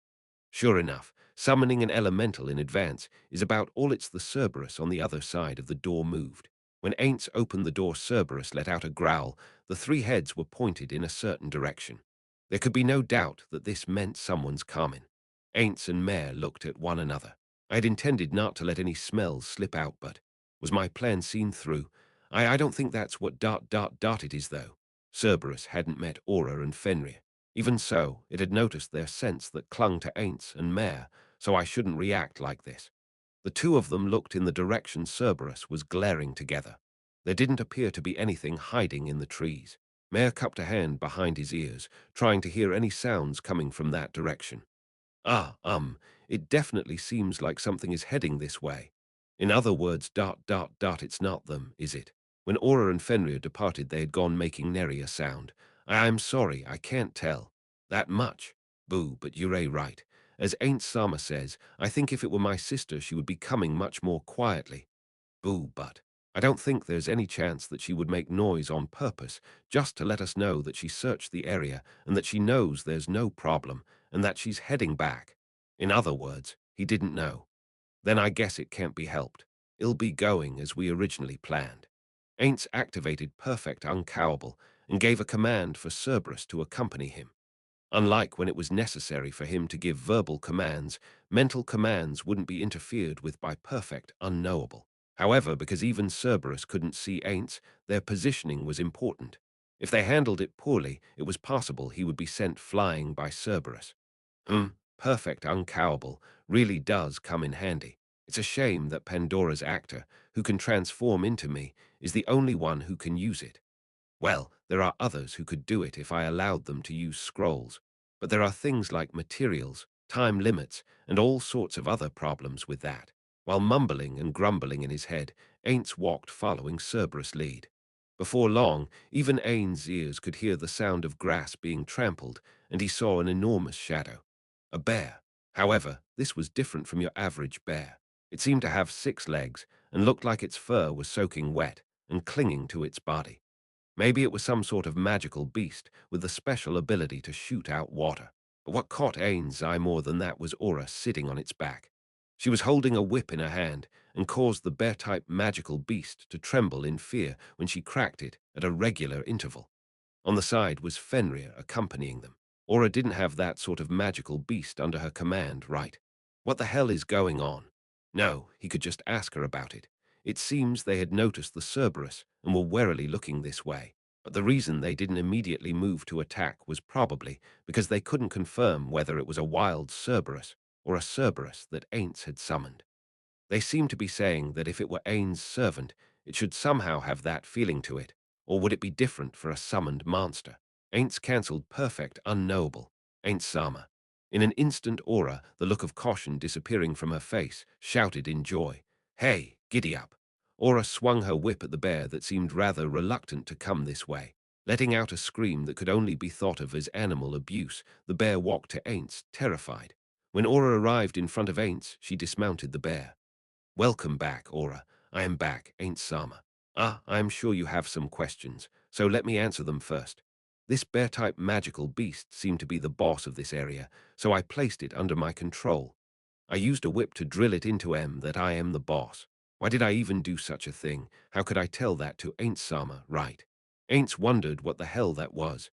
Sure enough, summoning an elemental in advance is about all it's the Cerberus on the other side of the door moved. When Ainz opened the door, Cerberus let out a growl. The three heads were pointed in a certain direction. There could be no doubt that this meant someone's coming. Ainz and Mare looked at one another. I had intended not to let any smells slip out, but was my plan seen through? I don't think that's what it is, though. Cerberus hadn't met Aura and Fenrir. Even so, it had noticed their scents that clung to Ainz and Mare, so I shouldn't react like this. The two of them looked in the direction Cerberus was glaring together. There didn't appear to be anything hiding in the trees. Mare cupped a hand behind his ears, trying to hear any sounds coming from that direction. It definitely seems like something is heading this way. In other words, it's not them, is it? When Aura and Fenrir departed, they had gone making nary a sound. I'm sorry, I can't tell. That much. Boo, but you're right. As Ain't Sama says, I think if it were my sister, she would be coming much more quietly. Boo, but I don't think there's any chance that she would make noise on purpose, just to let us know that she searched the area and that she knows there's no problem and that she's heading back. In other words, he didn't know. Then I guess it can't be helped. It'll be going as we originally planned. Ainz activated Perfect Uncowable and gave a command for Cerberus to accompany him. Unlike when it was necessary for him to give verbal commands, mental commands wouldn't be interfered with by Perfect Unknowable. However, because even Cerberus couldn't see Ainz, their positioning was important. If they handled it poorly, it was possible he would be sent flying by Cerberus. Perfect Uncowable really does come in handy. It's a shame that Pandora's actor, who can transform into me, is the only one who can use it. Well, there are others who could do it if I allowed them to use scrolls, but there are things like materials, time limits, and all sorts of other problems with that. While mumbling and grumbling in his head, Ainz walked following Cerberus' lead. Before long, even Ainz's ears could hear the sound of grass being trampled, and he saw an enormous shadow. A bear. However, this was different from your average bear. It seemed to have 6 legs and looked like its fur was soaking wet and clinging to its body. Maybe it was some sort of magical beast with the special ability to shoot out water. But what caught Ainz's eye more than that was Aura sitting on its back. She was holding a whip in her hand, and caused the bear-type magical beast to tremble in fear when she cracked it at a regular interval. On the side was Fenrir accompanying them. Aura didn't have that sort of magical beast under her command, right? What the hell is going on? No, he could just ask her about it. It seems they had noticed the Cerberus and were warily looking this way. But the reason they didn't immediately move to attack was probably because they couldn't confirm whether it was a wild Cerberus or a Cerberus that Ainz had summoned. They seemed to be saying that if it were Ain's servant, it should somehow have that feeling to it, or would it be different for a summoned monster? Ainz cancelled perfect unknowable, Ain't Sama. In an instant Aura, the look of caution disappearing from her face, shouted in joy, "Hey, giddy up." Aura swung her whip at the bear that seemed rather reluctant to come this way. Letting out a scream that could only be thought of as animal abuse, the bear walked to Ainz, terrified. When Aura arrived in front of Ainz, she dismounted the bear. "Welcome back, Aura. I am back, Ain't Sama. I am sure you have some questions, so let me answer them first. This bear-type magical beast seemed to be the boss of this area, so I placed it under my control. I used a whip to drill it into that I am the boss. Why did I even do such a thing? How could I tell that to Ain't Sama, right?" Ain't wondered what the hell that was.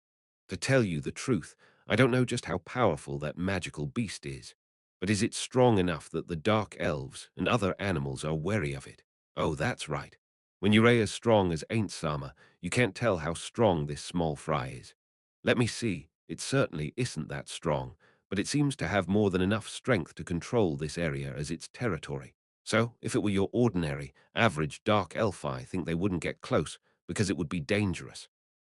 To tell you the truth, I don't know just how powerful that magical beast is. But is it strong enough that the dark elves and other animals are wary of it? Oh, that's right. When you're as strong as Ain't Sama, you can't tell how strong this small fry is. Let me see, it certainly isn't that strong, but it seems to have more than enough strength to control this area as its territory. So, if it were your ordinary, average dark elf, I think they wouldn't get close, because it would be dangerous.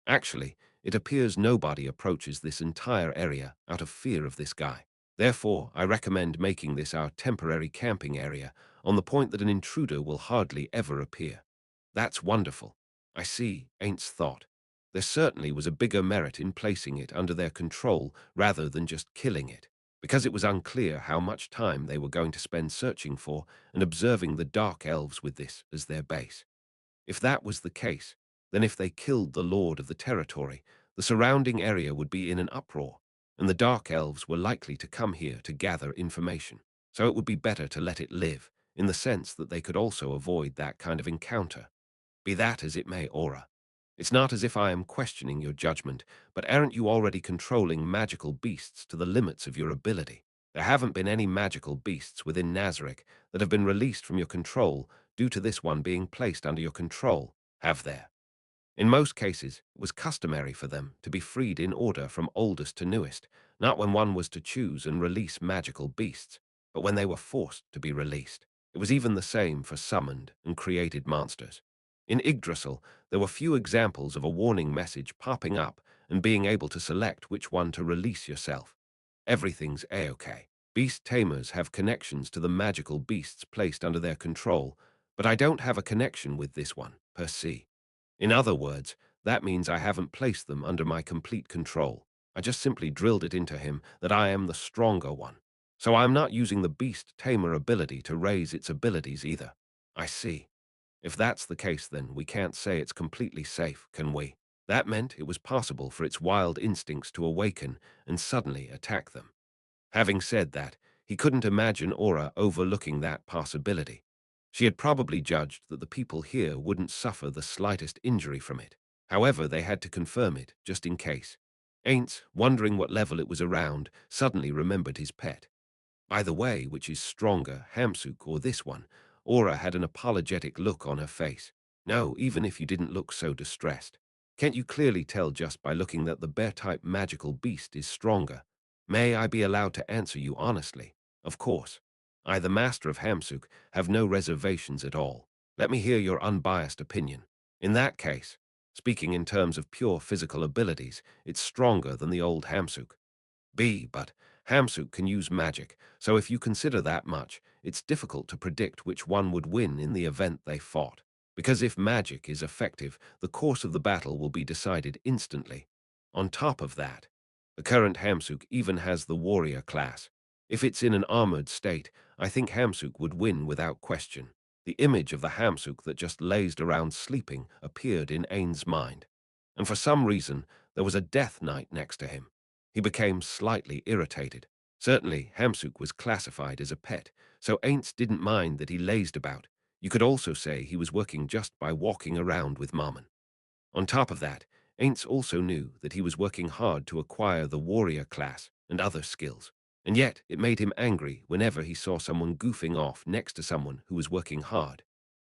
Actually, it appears nobody approaches this entire area out of fear of this guy. Therefore, I recommend making this our temporary camping area, on the point that an intruder will hardly ever appear. That's wonderful. I see, Ain's thought. There certainly was a bigger merit in placing it under their control rather than just killing it, because it was unclear how much time they were going to spend searching for and observing the Dark Elves with this as their base. If that was the case, then if they killed the lord of the territory, the surrounding area would be in an uproar, and the Dark Elves were likely to come here to gather information. So it would be better to let it live, in the sense that they could also avoid that kind of encounter. Be that as it may, Aura. It's not as if I am questioning your judgment, but aren't you already controlling magical beasts to the limits of your ability? There haven't been any magical beasts within Nazarick that have been released from your control due to this one being placed under your control, have there? In most cases, it was customary for them to be freed in order from oldest to newest, not when one was to choose and release magical beasts, but when they were forced to be released. It was even the same for summoned and created monsters. In Yggdrasil, there were few examples of a warning message popping up and being able to select which one to release yourself. Everything's A-OK. Beast tamers have connections to the magical beasts placed under their control, but I don't have a connection with this one, per se. In other words, that means I haven't placed them under my complete control. I just simply drilled it into him that I am the stronger one. So I'm not using the beast tamer ability to raise its abilities either. I see. If that's the case, then we can't say it's completely safe, can we? That meant it was possible for its wild instincts to awaken and suddenly attack them. Having said that, he couldn't imagine Aura overlooking that possibility. She had probably judged that the people here wouldn't suffer the slightest injury from it. However, they had to confirm it, just in case. Ainz, wondering what level it was around, suddenly remembered his pet. By the way, which is stronger, Hamsuk or this one? Aura had an apologetic look on her face. No, even if you didn't look so distressed. Can't you clearly tell just by looking that the bear-type magical beast is stronger? May I be allowed to answer you honestly? Of course. I, the master of Hamsuk, have no reservations at all. Let me hear your unbiased opinion. In that case, speaking in terms of pure physical abilities, it's stronger than the old Hamsuk. But Hamsuk can use magic, so if you consider that much, it's difficult to predict which one would win in the event they fought. Because if magic is effective, the course of the battle will be decided instantly. On top of that, the current Hamsuk even has the warrior class. If it's in an armored state, I think Hamsuk would win without question. The image of the Hamsuk that just lazed around sleeping appeared in Ain's mind. And for some reason, there was a death knight next to him. He became slightly irritated. Certainly, Hamsuk was classified as a pet, so Ainz didn't mind that he lazed about. You could also say he was working just by walking around with Mammon. On top of that, Ainz also knew that he was working hard to acquire the warrior class and other skills, and yet it made him angry whenever he saw someone goofing off next to someone who was working hard.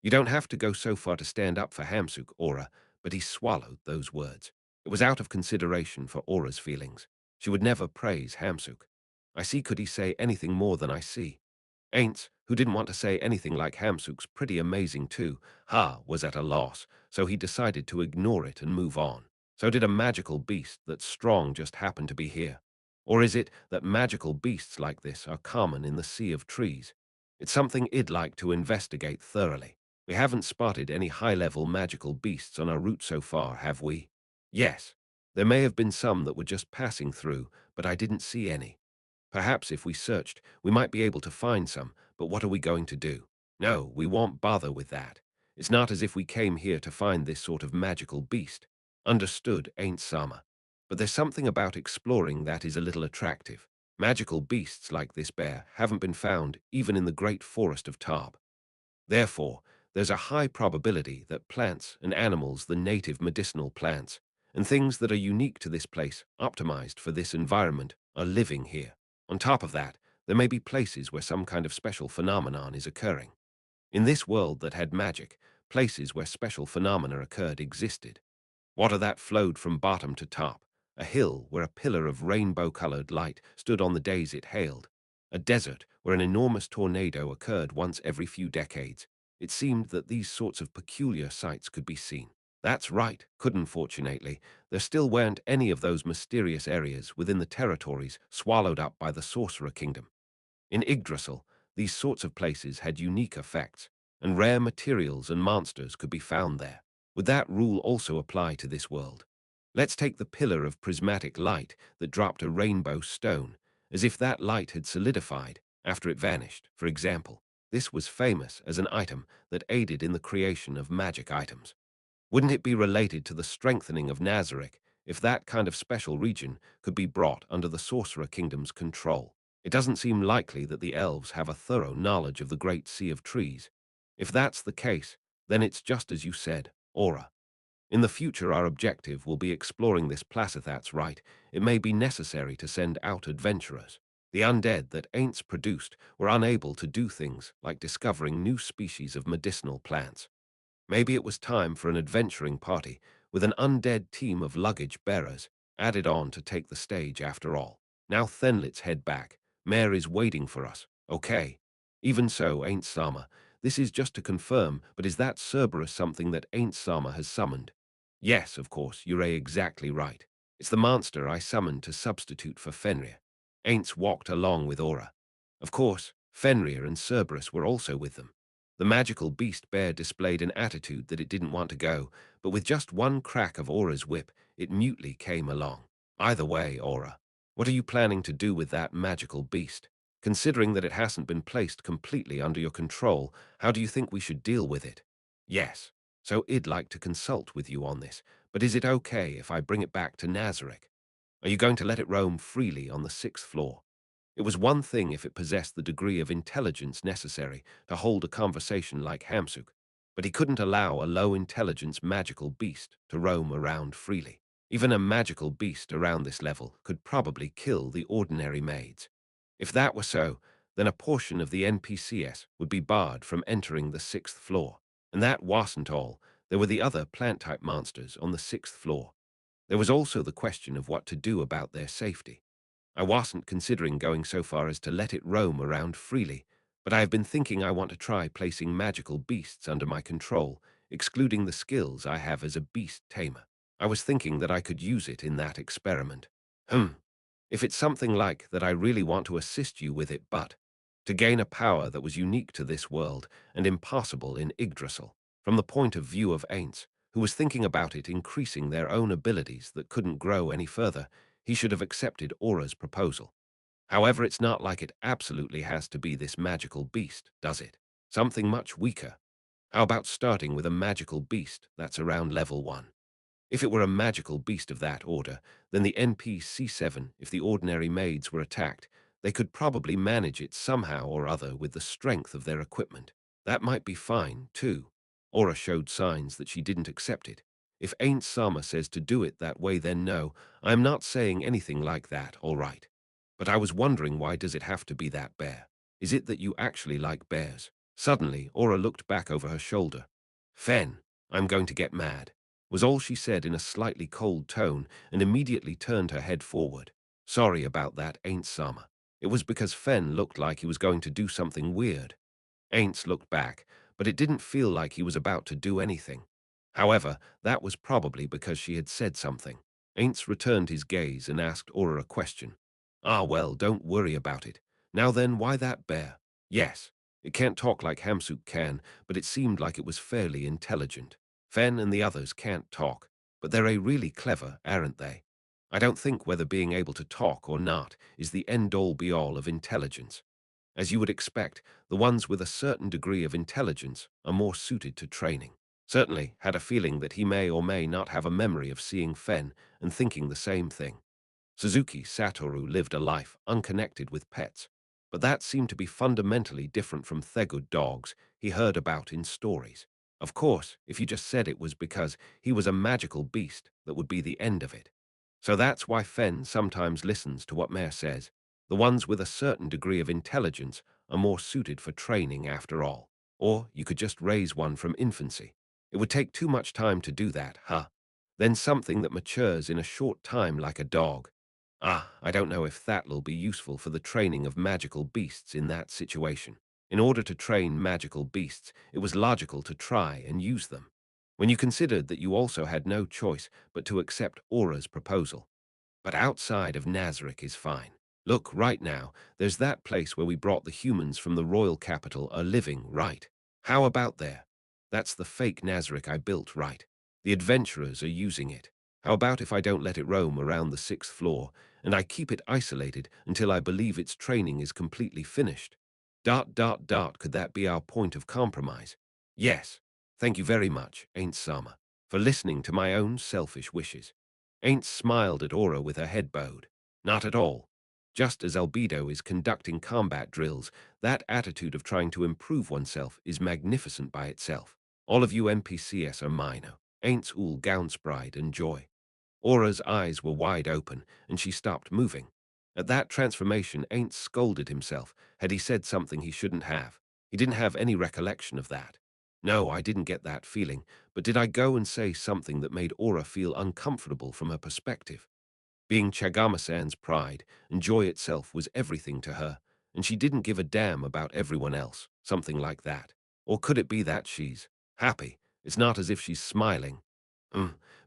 You don't have to go so far to stand up for Hamsuk, Aura, but he swallowed those words. It was out of consideration for Aura's feelings. She would never praise Hamsuk. I see could he say anything more than I see. Ainz, who didn't want to say anything like Hamsuk's pretty amazing too, was at a loss, so he decided to ignore it and move on. So did a magical beast that's strong just happen to be here? Or is it that magical beasts like this are common in the sea of trees? It's something I'd like to investigate thoroughly. We haven't spotted any high-level magical beasts on our route so far, have we? Yes. There may have been some that were just passing through, but I didn't see any. Perhaps if we searched, we might be able to find some, but what are we going to do? No, we won't bother with that. It's not as if we came here to find this sort of magical beast. Understood, ain't Sama. But there's something about exploring that is a little attractive. Magical beasts like this bear haven't been found even in the great forest of Tarb. Therefore, there's a high probability that plants and animals, the native medicinal plants, and things that are unique to this place, optimized for this environment, are living here. On top of that, there may be places where some kind of special phenomenon is occurring. In this world that had magic, places where special phenomena occurred existed. Water that flowed from bottom to top, a hill where a pillar of rainbow-colored light stood on the days it hailed, a desert where an enormous tornado occurred once every few decades. It seemed that these sorts of peculiar sights could be seen. That's right, unfortunately, there still weren't any of those mysterious areas within the territories swallowed up by the Sorcerer Kingdom. In Yggdrasil, these sorts of places had unique effects, and rare materials and monsters could be found there. Would that rule also apply to this world? Let's take the pillar of prismatic light that dropped a rainbow stone, as if that light had solidified after it vanished, for example. This was famous as an item that aided in the creation of magic items. Wouldn't it be related to the strengthening of Nazarick if that kind of special region could be brought under the Sorcerer Kingdom's control? It doesn't seem likely that the elves have a thorough knowledge of the great sea of trees. If that's the case, then it's just as you said, Aura. In the future, our objective will be exploring this place. That's right. It may be necessary to send out adventurers. The undead that Ainz produced were unable to do things like discovering new species of medicinal plants. Maybe it was time for an adventuring party with an undead team of luggage bearers added on to take the stage after all. Now then, let's head back. Mare is waiting for us, okay? Even so, Ain't Sama. This is just to confirm, but is that Cerberus something that Ain't Sama has summoned? Yes, of course, you're exactly right. It's the monster I summoned to substitute for Fenrir. Aints walked along with Aura. Of course, Fenrir and Cerberus were also with them. The magical beast bear displayed an attitude that it didn't want to go, but with just one crack of Aura's whip, it mutely came along. Either way, Aura, what are you planning to do with that magical beast? Considering that it hasn't been placed completely under your control, how do you think we should deal with it? Yes, so I'd like to consult with you on this, but is it okay if I bring it back to Nazarick? Are you going to let it roam freely on the 6th floor? It was one thing if it possessed the degree of intelligence necessary to hold a conversation like Hamsuk, but he couldn't allow a low-intelligence magical beast to roam around freely. Even a magical beast around this level could probably kill the ordinary maids. If that were so, then a portion of the NPCs would be barred from entering the 6th floor. And that wasn't all. There were the other plant-type monsters on the 6th floor. There was also the question of what to do about their safety. I wasn't considering going so far as to let it roam around freely, but I have been thinking I want to try placing magical beasts under my control, excluding the skills I have as a beast tamer. I was thinking that I could use it in that experiment. If it's something like that, I really want to assist you with it, but to gain a power that was unique to this world and impossible in Yggdrasil, from the point of view of Ainz, who was thinking about it increasing their own abilities that couldn't grow any further, he should have accepted Aura's proposal. However, it's not like it absolutely has to be this magical beast, does it? Something much weaker. How about starting with a magical beast that's around level 1? If it were a magical beast of that order, then the NPC7, if the ordinary maids were attacked, they could probably manage it somehow or other with the strength of their equipment. That might be fine, too. Aura showed signs that she didn't accept it. If Ain't Sama says to do it that way, then no, I'm not saying anything like that, all right. But I was wondering, why does it have to be that bear? Is it that you actually like bears? Suddenly, Aura looked back over her shoulder. Fen, I'm going to get mad, was all she said in a slightly cold tone, and immediately turned her head forward. Sorry about that, Ain't Sama. It was because Fen looked like he was going to do something weird. Ainz looked back, but it didn't feel like he was about to do anything. However, that was probably because she had said something. Ainz returned his gaze and asked Aura a question. Ah, well, don't worry about it. Now then, why that bear? Yes, it can't talk like Hamsuk can, but it seemed like it was fairly intelligent. Fen and the others can't talk, but they're really clever, aren't they? I don't think whether being able to talk or not is the end-all be-all of intelligence. As you would expect, the ones with a certain degree of intelligence are more suited to training. Certainly had a feeling that he may or may not have a memory of seeing Fen and thinking the same thing. Suzuki Satoru lived a life unconnected with pets, but that seemed to be fundamentally different from Thegud dogs he heard about in stories. Of course, if you just said it was because he was a magical beast, that would be the end of it. So that's why Fen sometimes listens to what Mare says. The ones with a certain degree of intelligence are more suited for training after all. Or you could just raise one from infancy. It would take too much time to do that, huh? Then something that matures in a short time like a dog. Ah, I don't know if that'll be useful for the training of magical beasts in that situation. In order to train magical beasts, it was logical to try and use them. When you considered that you also had no choice but to accept Aura's proposal. But outside of Nazarick is fine. Look, right now, there's that place where we brought the humans from the royal capital are living, right? How about there? That's the fake Nazarick I built, right? The adventurers are using it. How about if I don't let it roam around the 6th floor, and I keep it isolated until I believe its training is completely finished? Could that be our point of compromise? Yes. Thank you very much, Ain't Sama, for listening to my own selfish wishes. Ain't smiled at Aura with her head bowed. Not at all. Just as Albedo is conducting combat drills, that attitude of trying to improve oneself is magnificent by itself. All of you NPCs are mine. Ainz Ooal Gown Sprite and Joy. Aura's eyes were wide open, and she stopped moving. At that transformation, Ain't scolded himself had he said something he shouldn't have. He didn't have any recollection of that. No, I didn't get that feeling, but did I go and say something that made Aura feel uncomfortable from her perspective? Being Chagama-san's pride and joy itself was everything to her, and she didn't give a damn about everyone else, something like that. Or could it be that she's happy? It's not as if she's smiling.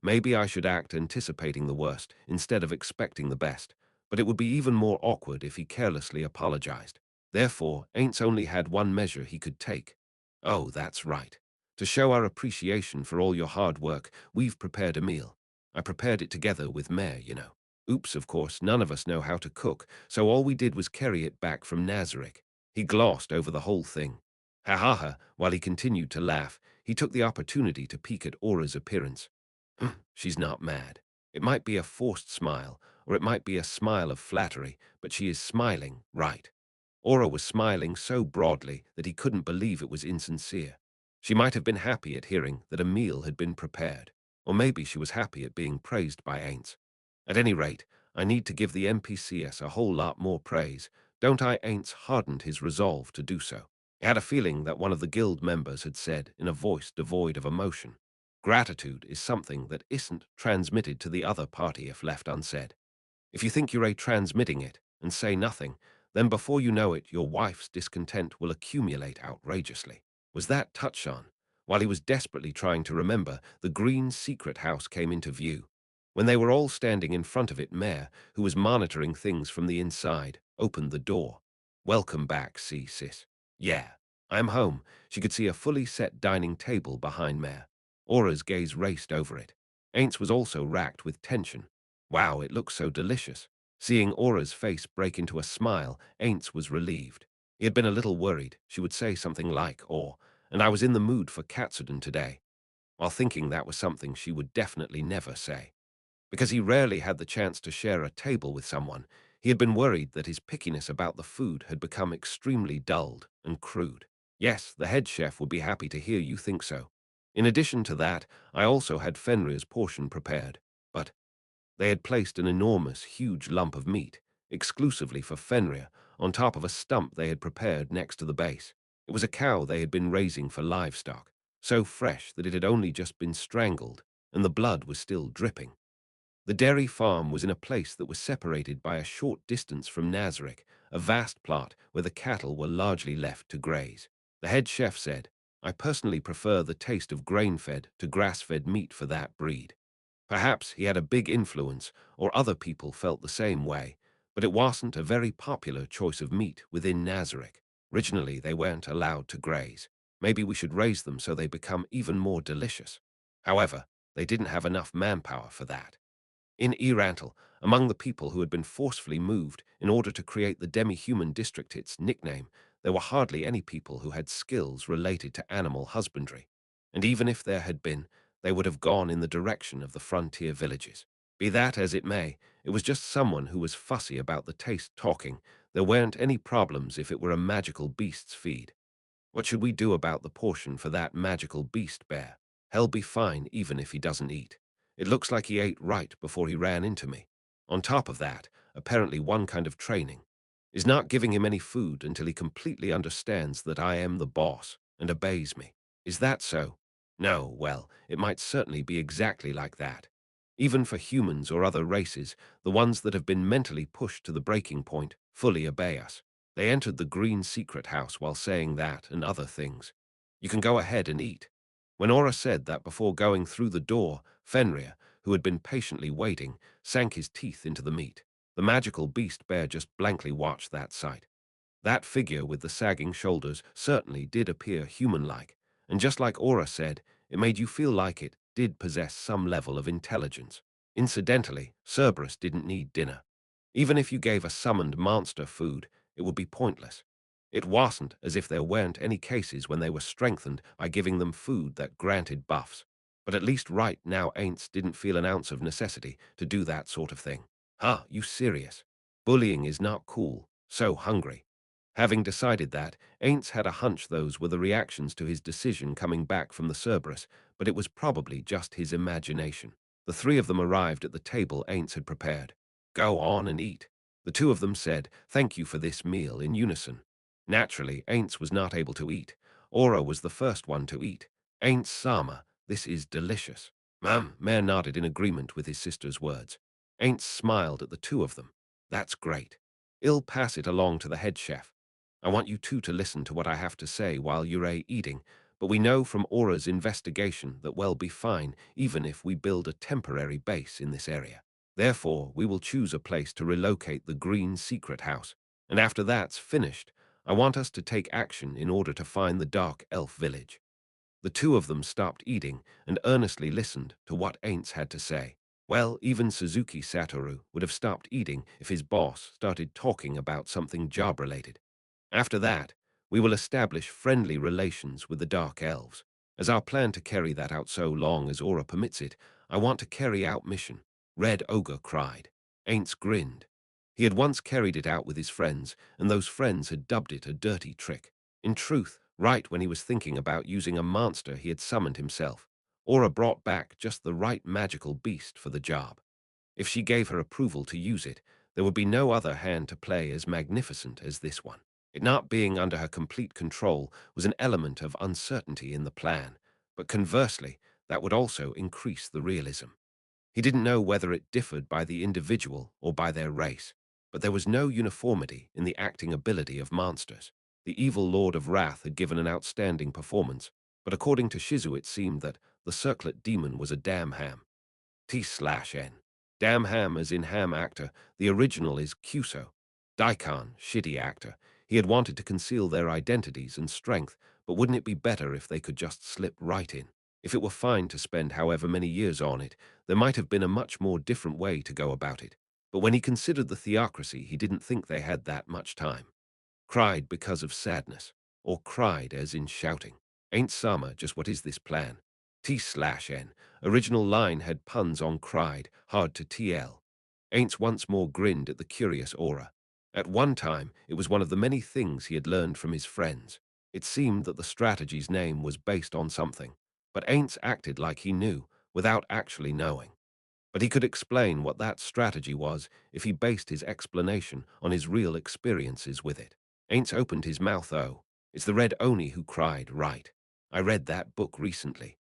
Maybe I should act anticipating the worst instead of expecting the best, but it would be even more awkward if he carelessly apologized. Therefore, Aints only had one measure he could take. Oh, that's right. To show our appreciation for all your hard work, we've prepared a meal. I prepared it together with Mare, you know. Oops, of course, none of us know how to cook, so all we did was carry it back from Nazarick. He glossed over the whole thing. Ha ha ha, while he continued to laugh, he took the opportunity to peek at Aura's appearance. She's not mad. It might be a forced smile, or it might be a smile of flattery, but she is smiling, right? Aura was smiling so broadly that he couldn't believe it was insincere. She might have been happy at hearing that a meal had been prepared, or maybe she was happy at being praised by Ainz. At any rate, I need to give the NPCs a whole lot more praise, don't I? Ainz hardened his resolve to do so. He had a feeling that one of the guild members had said in a voice devoid of emotion, gratitude is something that isn't transmitted to the other party if left unsaid. If you think you're transmitting it and say nothing, then before you know it, your wife's discontent will accumulate outrageously. Was that touched on? While he was desperately trying to remember, the green secret house came into view. When they were all standing in front of it, Mare, who was monitoring things from the inside, opened the door. Welcome back, sis. Yeah, I'm home. She could see a fully set dining table behind Mare. Aura's gaze raced over it. Ainz was also racked with tension. Wow, it looks so delicious. Seeing Aura's face break into a smile, Ainz was relieved. He had been a little worried she would say something like, and I was in the mood for katsudon today, while thinking that was something she would definitely never say. Because he rarely had the chance to share a table with someone, he had been worried that his pickiness about the food had become extremely dulled and crude. Yes, the head chef would be happy to hear you think so. In addition to that, I also had Fenrir's portion prepared, but they had placed an enormous, huge lump of meat, exclusively for Fenrir, on top of a stump they had prepared next to the base. It was a cow they had been raising for livestock, so fresh that it had only just been strangled, and the blood was still dripping. The dairy farm was in a place that was separated by a short distance from Nazareth, a vast plot where the cattle were largely left to graze. The head chef said, "I personally prefer the taste of grain-fed to grass-fed meat for that breed." Perhaps he had a big influence, or other people felt the same way, but it wasn't a very popular choice of meat within Nazareth. Originally, they weren't allowed to graze. Maybe we should raise them so they become even more delicious. However, they didn't have enough manpower for that. In Irantal, among the people who had been forcefully moved in order to create the demi-human district its nickname, there were hardly any people who had skills related to animal husbandry. And even if there had been, they would have gone in the direction of the frontier villages. Be that as it may, it was just someone who was fussy about the taste talking. There weren't any problems if it were a magical beast's feed. What should we do about the portion for that magical beast bear? He'll be fine even if he doesn't eat. It looks like he ate right before he ran into me. On top of that, apparently one kind of training is not giving him any food until he completely understands that I am the boss and obeys me. Is that so? No, well, it might certainly be exactly like that. Even for humans or other races, the ones that have been mentally pushed to the breaking point fully obey us. They entered the green secret house while saying that and other things. You can go ahead and eat. When Aura said that before going through the door, Fenrir, who had been patiently waiting, sank his teeth into the meat. The magical beast bear just blankly watched that sight. That figure with the sagging shoulders certainly did appear human-like, and just like Aura said, it made you feel like it did possess some level of intelligence. Incidentally, Cerberus didn't need dinner. Even if you gave a summoned monster food, it would be pointless. It wasn't as if there weren't any cases when they were strengthened by giving them food that granted buffs. But at least right now Ainz didn't feel an ounce of necessity to do that sort of thing. Huh, you serious? Bullying is not cool. So hungry. Having decided that, Ainz had a hunch those were the reactions to his decision coming back from the Cerberus, but it was probably just his imagination. The three of them arrived at the table Ainz had prepared. Go on and eat. The two of them said, "Thank you for this meal," in unison. Naturally, Ainz was not able to eat. Aura was the first one to eat. Ainz Sama, this is delicious. Mare nodded in agreement with his sister's words. Ainz smiled at the two of them. That's great. I'll pass it along to the head chef. I want you two to listen to what I have to say while you're eating, but we know from Aura's investigation that we'll be fine even if we build a temporary base in this area. Therefore, we will choose a place to relocate the green secret house, and after that's finished, I want us to take action in order to find the dark elf village. The two of them stopped eating and earnestly listened to what Ainz had to say. Well, even Suzuki Satoru would have stopped eating if his boss started talking about something job-related. After that, we will establish friendly relations with the Dark Elves. As our plan to carry that out so long as Aura permits it, I want to carry out mission. Red Ogre cried. Ainz grinned. He had once carried it out with his friends, and those friends had dubbed it a dirty trick. In truth, right when he was thinking about using a monster he had summoned himself, Aura brought back just the right magical beast for the job. If she gave her approval to use it, there would be no other hand to play as magnificent as this one. It not being under her complete control was an element of uncertainty in the plan, but conversely, that would also increase the realism. He didn't know whether it differed by the individual or by their race, but there was no uniformity in the acting ability of monsters. The evil Lord of Wrath had given an outstanding performance, but according to Shizu it seemed that the circlet demon was a damn ham. T/N. Damn ham as in ham actor, the original is Cuso. Daikon, shitty actor. He had wanted to conceal their identities and strength, but wouldn't it be better if they could just slip right in? If it were fine to spend however many years on it, there might have been a much more different way to go about it. But when he considered the theocracy, he didn't think they had that much time. Cried because of sadness, or cried as in shouting. Ain't Sama just what is this plan? T/N. Original line had puns on cried, hard to TL. Ain't once more grinned at the curious Aura. At one time, it was one of the many things he had learned from his friends. It seemed that the strategy's name was based on something, but Ainz acted like he knew, without actually knowing. But he could explain what that strategy was if he based his explanation on his real experiences with it. Ainz opened his mouth. Oh, it's the Red Oni who cried, right. I read that book recently.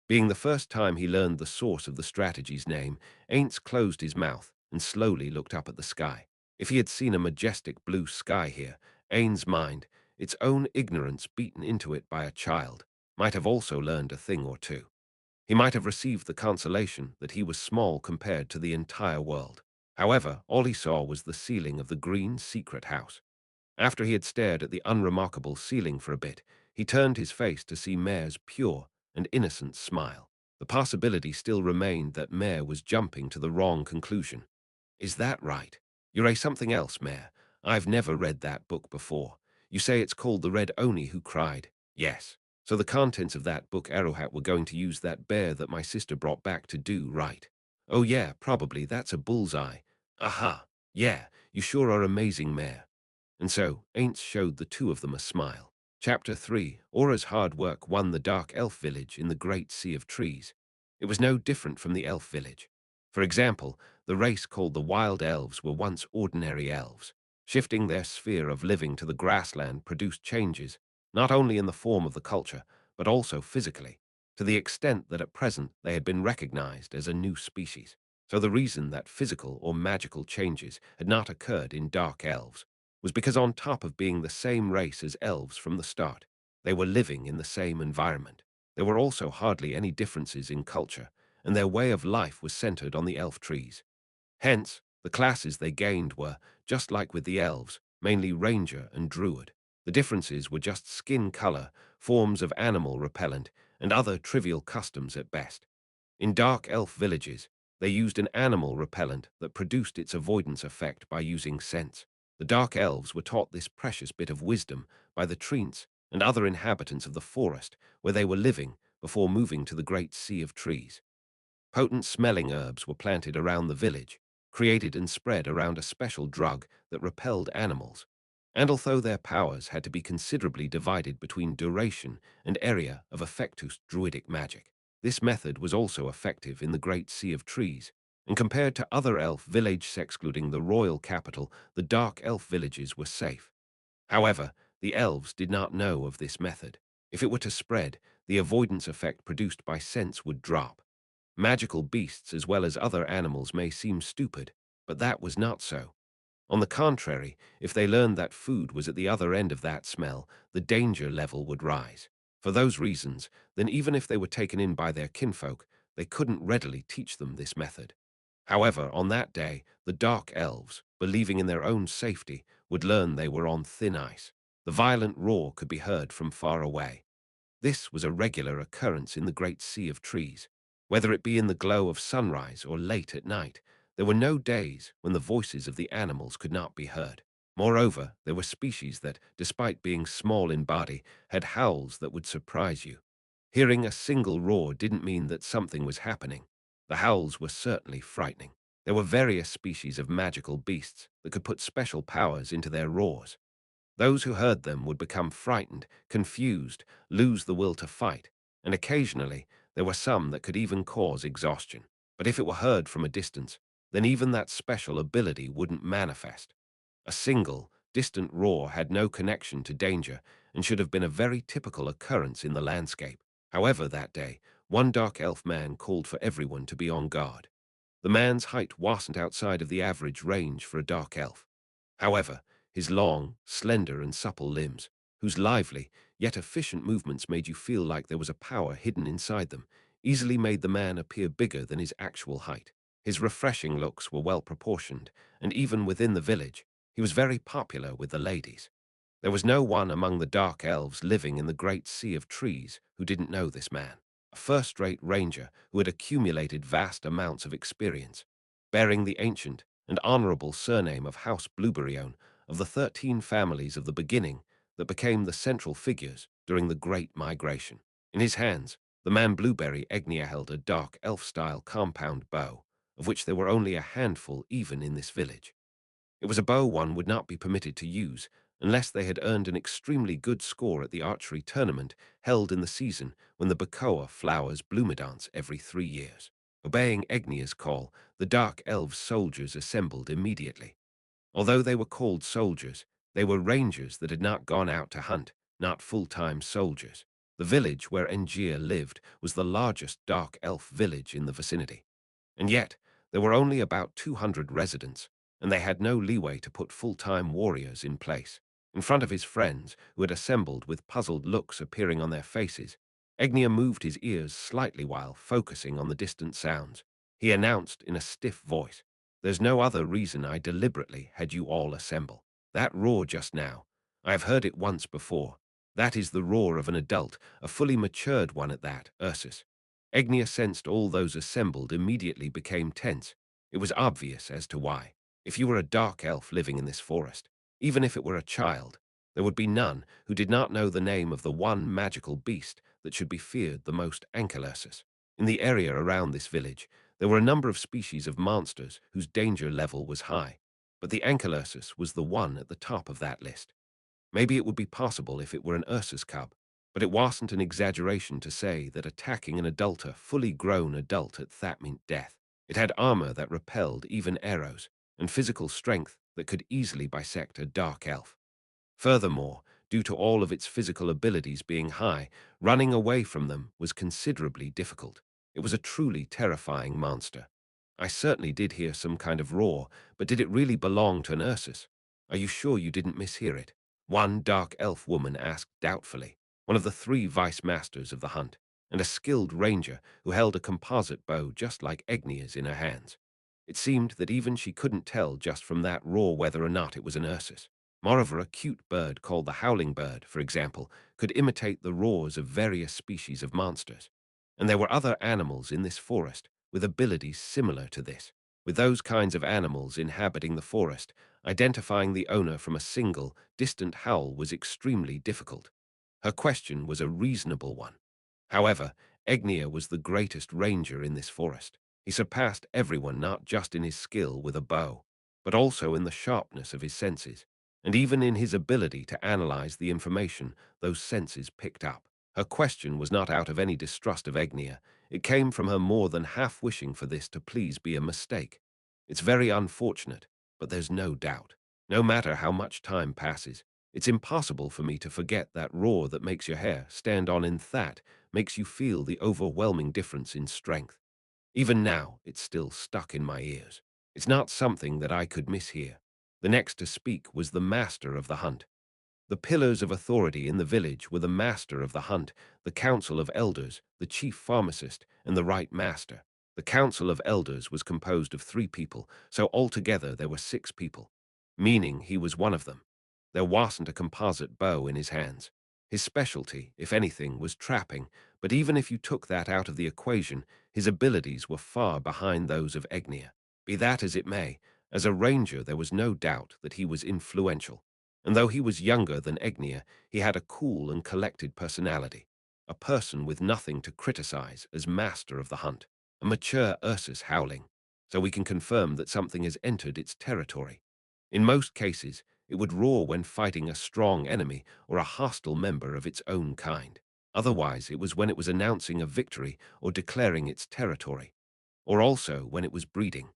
Being the first time he learned the source of the strategy's name, Ainz closed his mouth and slowly looked up at the sky. If he had seen a majestic blue sky here, Ainz's mind, its own ignorance beaten into it by a child, might have also learned a thing or two. He might have received the consolation that he was small compared to the entire world. However, all he saw was the ceiling of the green secret house. After he had stared at the unremarkable ceiling for a bit, he turned his face to see Mare's pure and innocent smile. The possibility still remained that Mare was jumping to the wrong conclusion. Is that right? You're something else, Mare. I've never read that book before. You say it's called The Red Oni Who Cried. Yes. So the contents of that book Arrowhat were going to use that bear that my sister brought back to do, right? Oh yeah, probably. That's a bullseye. Aha. Yeah, you sure are amazing, Mare. And so, Ainz showed the two of them a smile. Chapter 3. Aura's hard work won the Dark Elf Village in the Great Sea of Trees. It was no different from the Elf Village. For example, the race called the Wild Elves were once ordinary elves. Shifting their sphere of living to the grassland produced changes, not only in the form of the culture, but also physically, to the extent that at present they had been recognized as a new species. So the reason that physical or magical changes had not occurred in Dark Elves was because on top of being the same race as elves from the start, they were living in the same environment. There were also hardly any differences in culture, and their way of life was centered on the elf trees. Hence, the classes they gained were, just like with the elves, mainly ranger and druid. The differences were just skin color, forms of animal repellent, and other trivial customs at best. In dark elf villages, they used an animal repellent that produced its avoidance effect by using scents. The dark elves were taught this precious bit of wisdom by the treants and other inhabitants of the forest where they were living before moving to the great sea of trees. Potent smelling herbs were planted around the village, created and spread around a special drug that repelled animals. And although their powers had to be considerably divided between duration and area of effectus druidic magic, this method was also effective in the Great Sea of Trees, and compared to other elf villages excluding the royal capital, the dark elf villages were safe. However, the elves did not know of this method. If it were to spread, the avoidance effect produced by scents would drop. Magical beasts as well as other animals may seem stupid, but that was not so. On the contrary, if they learned that food was at the other end of that smell, the danger level would rise. For those reasons, then even if they were taken in by their kinfolk, they couldn't readily teach them this method. However, on that day, the dark elves, believing in their own safety, would learn they were on thin ice. The violent roar could be heard from far away. This was a regular occurrence in the great sea of trees. Whether it be in the glow of sunrise or late at night, there were no days when the voices of the animals could not be heard. Moreover, there were species that, despite being small in body, had howls that would surprise you. Hearing a single roar didn't mean that something was happening. The howls were certainly frightening. There were various species of magical beasts that could put special powers into their roars. Those who heard them would become frightened, confused, lose the will to fight, and occasionally there were some that could even cause exhaustion. But if it were heard from a distance, then even that special ability wouldn't manifest. A single, distant roar had no connection to danger and should have been a very typical occurrence in the landscape. However, that day, one dark elf man called for everyone to be on guard. The man's height wasn't outside of the average range for a dark elf. However, his long, slender, and supple limbs, whose lively, yet efficient movements made you feel like there was a power hidden inside them, easily made the man appear bigger than his actual height. His refreshing looks were well proportioned, and even within the village, he was very popular with the ladies. There was no one among the dark elves living in the great sea of trees who didn't know this man, a first-rate ranger who had accumulated vast amounts of experience, bearing the ancient and honorable surname of House Blueberryon of the 13 families of the beginning that became the central figures during the Great Migration. In his hands, the man Blueberry Egnia held a dark elf-style compound bow, of which there were only a handful even in this village. It was a bow one would not be permitted to use, unless they had earned an extremely good score at the archery tournament held in the season when the Bacoa flowers bloomidance every 3 years. Obeying Egnia's call, the Dark Elves soldiers assembled immediately. Although they were called soldiers, they were rangers that had not gone out to hunt, not full-time soldiers. The village where Ainz lived was the largest Dark Elf village in the vicinity. And yet, there were only about 200 residents, and they had no leeway to put full-time warriors in place. In front of his friends, who had assembled with puzzled looks appearing on their faces, Egnia moved his ears slightly while focusing on the distant sounds. He announced in a stiff voice, "There's no other reason I deliberately had you all assemble. That roar just now, I have heard it once before. That is the roar of an adult, a fully matured one at that, Ursus." Egnia sensed all those assembled immediately became tense. It was obvious as to why. If you were a dark elf living in this forest, even if it were a child, there would be none who did not know the name of the one magical beast that should be feared the most, Ankylosis. In the area around this village, there were a number of species of monsters whose danger level was high, but the Ankylosis was the one at the top of that list. Maybe it would be possible if it were an Ursus cub, but it wasn't an exaggeration to say that attacking an adulter, fully grown adult at that meant death. It had armor that repelled even arrows, and physical strength that could easily bisect a dark elf. Furthermore, due to all of its physical abilities being high, running away from them was considerably difficult. It was a truly terrifying monster. I certainly did hear some kind of roar, but did it really belong to an Ursus? Are you sure you didn't mishear it? One dark elf woman asked doubtfully, one of the 3 vice masters of the hunt, and a skilled ranger who held a composite bow just like Egnia's in her hands. It seemed that even she couldn't tell just from that roar whether or not it was an Ursus. Moreover, a cute bird called the howling bird, for example, could imitate the roars of various species of monsters. And there were other animals in this forest with abilities similar to this. With those kinds of animals inhabiting the forest, identifying the owner from a single, distant howl was extremely difficult. Her question was a reasonable one. However, Egnia was the greatest ranger in this forest. He surpassed everyone not just in his skill with a bow, but also in the sharpness of his senses, and even in his ability to analyze the information those senses picked up. Her question was not out of any distrust of Egnia. It came from her more than half wishing for this to please be a mistake. It's very unfortunate, but there's no doubt. No matter how much time passes, it's impossible for me to forget that roar that makes your hair stand on end, that makes you feel the overwhelming difference in strength. Even now, it's still stuck in my ears. It's not something that I could mishear. The next to speak was the master of the hunt. The pillars of authority in the village were the master of the hunt, the council of elders, the chief pharmacist, and the right master. The council of elders was composed of 3 people, so altogether there were 6 people, meaning he was one of them. There wasn't a composite bow in his hands. His specialty, if anything, was trapping, but even if you took that out of the equation, his abilities were far behind those of Egnia. Be that as it may, as a ranger there was no doubt that he was influential. And though he was younger than Egnia, he had a cool and collected personality, a person with nothing to criticize as master of the hunt, a mature Ursus howling, so we can confirm that something has entered its territory. In most cases, it would roar when fighting a strong enemy or a hostile member of its own kind. Otherwise, it was when it was announcing a victory or declaring its territory, or also when it was breeding.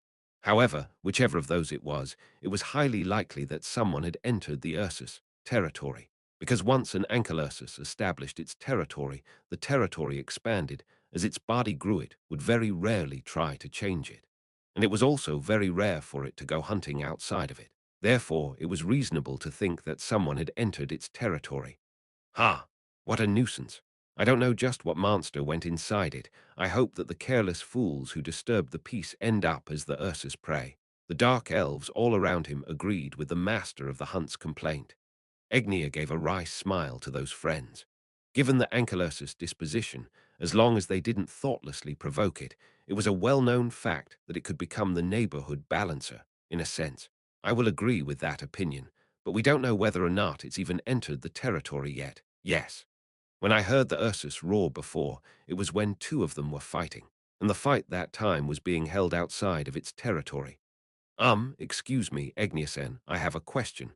However, whichever of those it was highly likely that someone had entered the Ursus territory, because once an Ankylursus established its territory, the territory expanded. As its body grew, it would very rarely try to change it. And it was also very rare for it to go hunting outside of it. Therefore, it was reasonable to think that someone had entered its territory. Ha! What a nuisance. I don't know just what monster went inside it. I hope that the careless fools who disturbed the peace end up as the Ursus prey. The dark elves all around him agreed with the master of the hunt's complaint. Egnia gave a wry smile to those friends. Given the Ankylursus disposition, as long as they didn't thoughtlessly provoke it, it was a well-known fact that it could become the neighborhood balancer, in a sense. I will agree with that opinion, but we don't know whether or not it's even entered the territory yet. Yes. When I heard the Ursus roar before, it was when 2 of them were fighting, and the fight that time was being held outside of its territory. Excuse me, Egniasen, I have a question.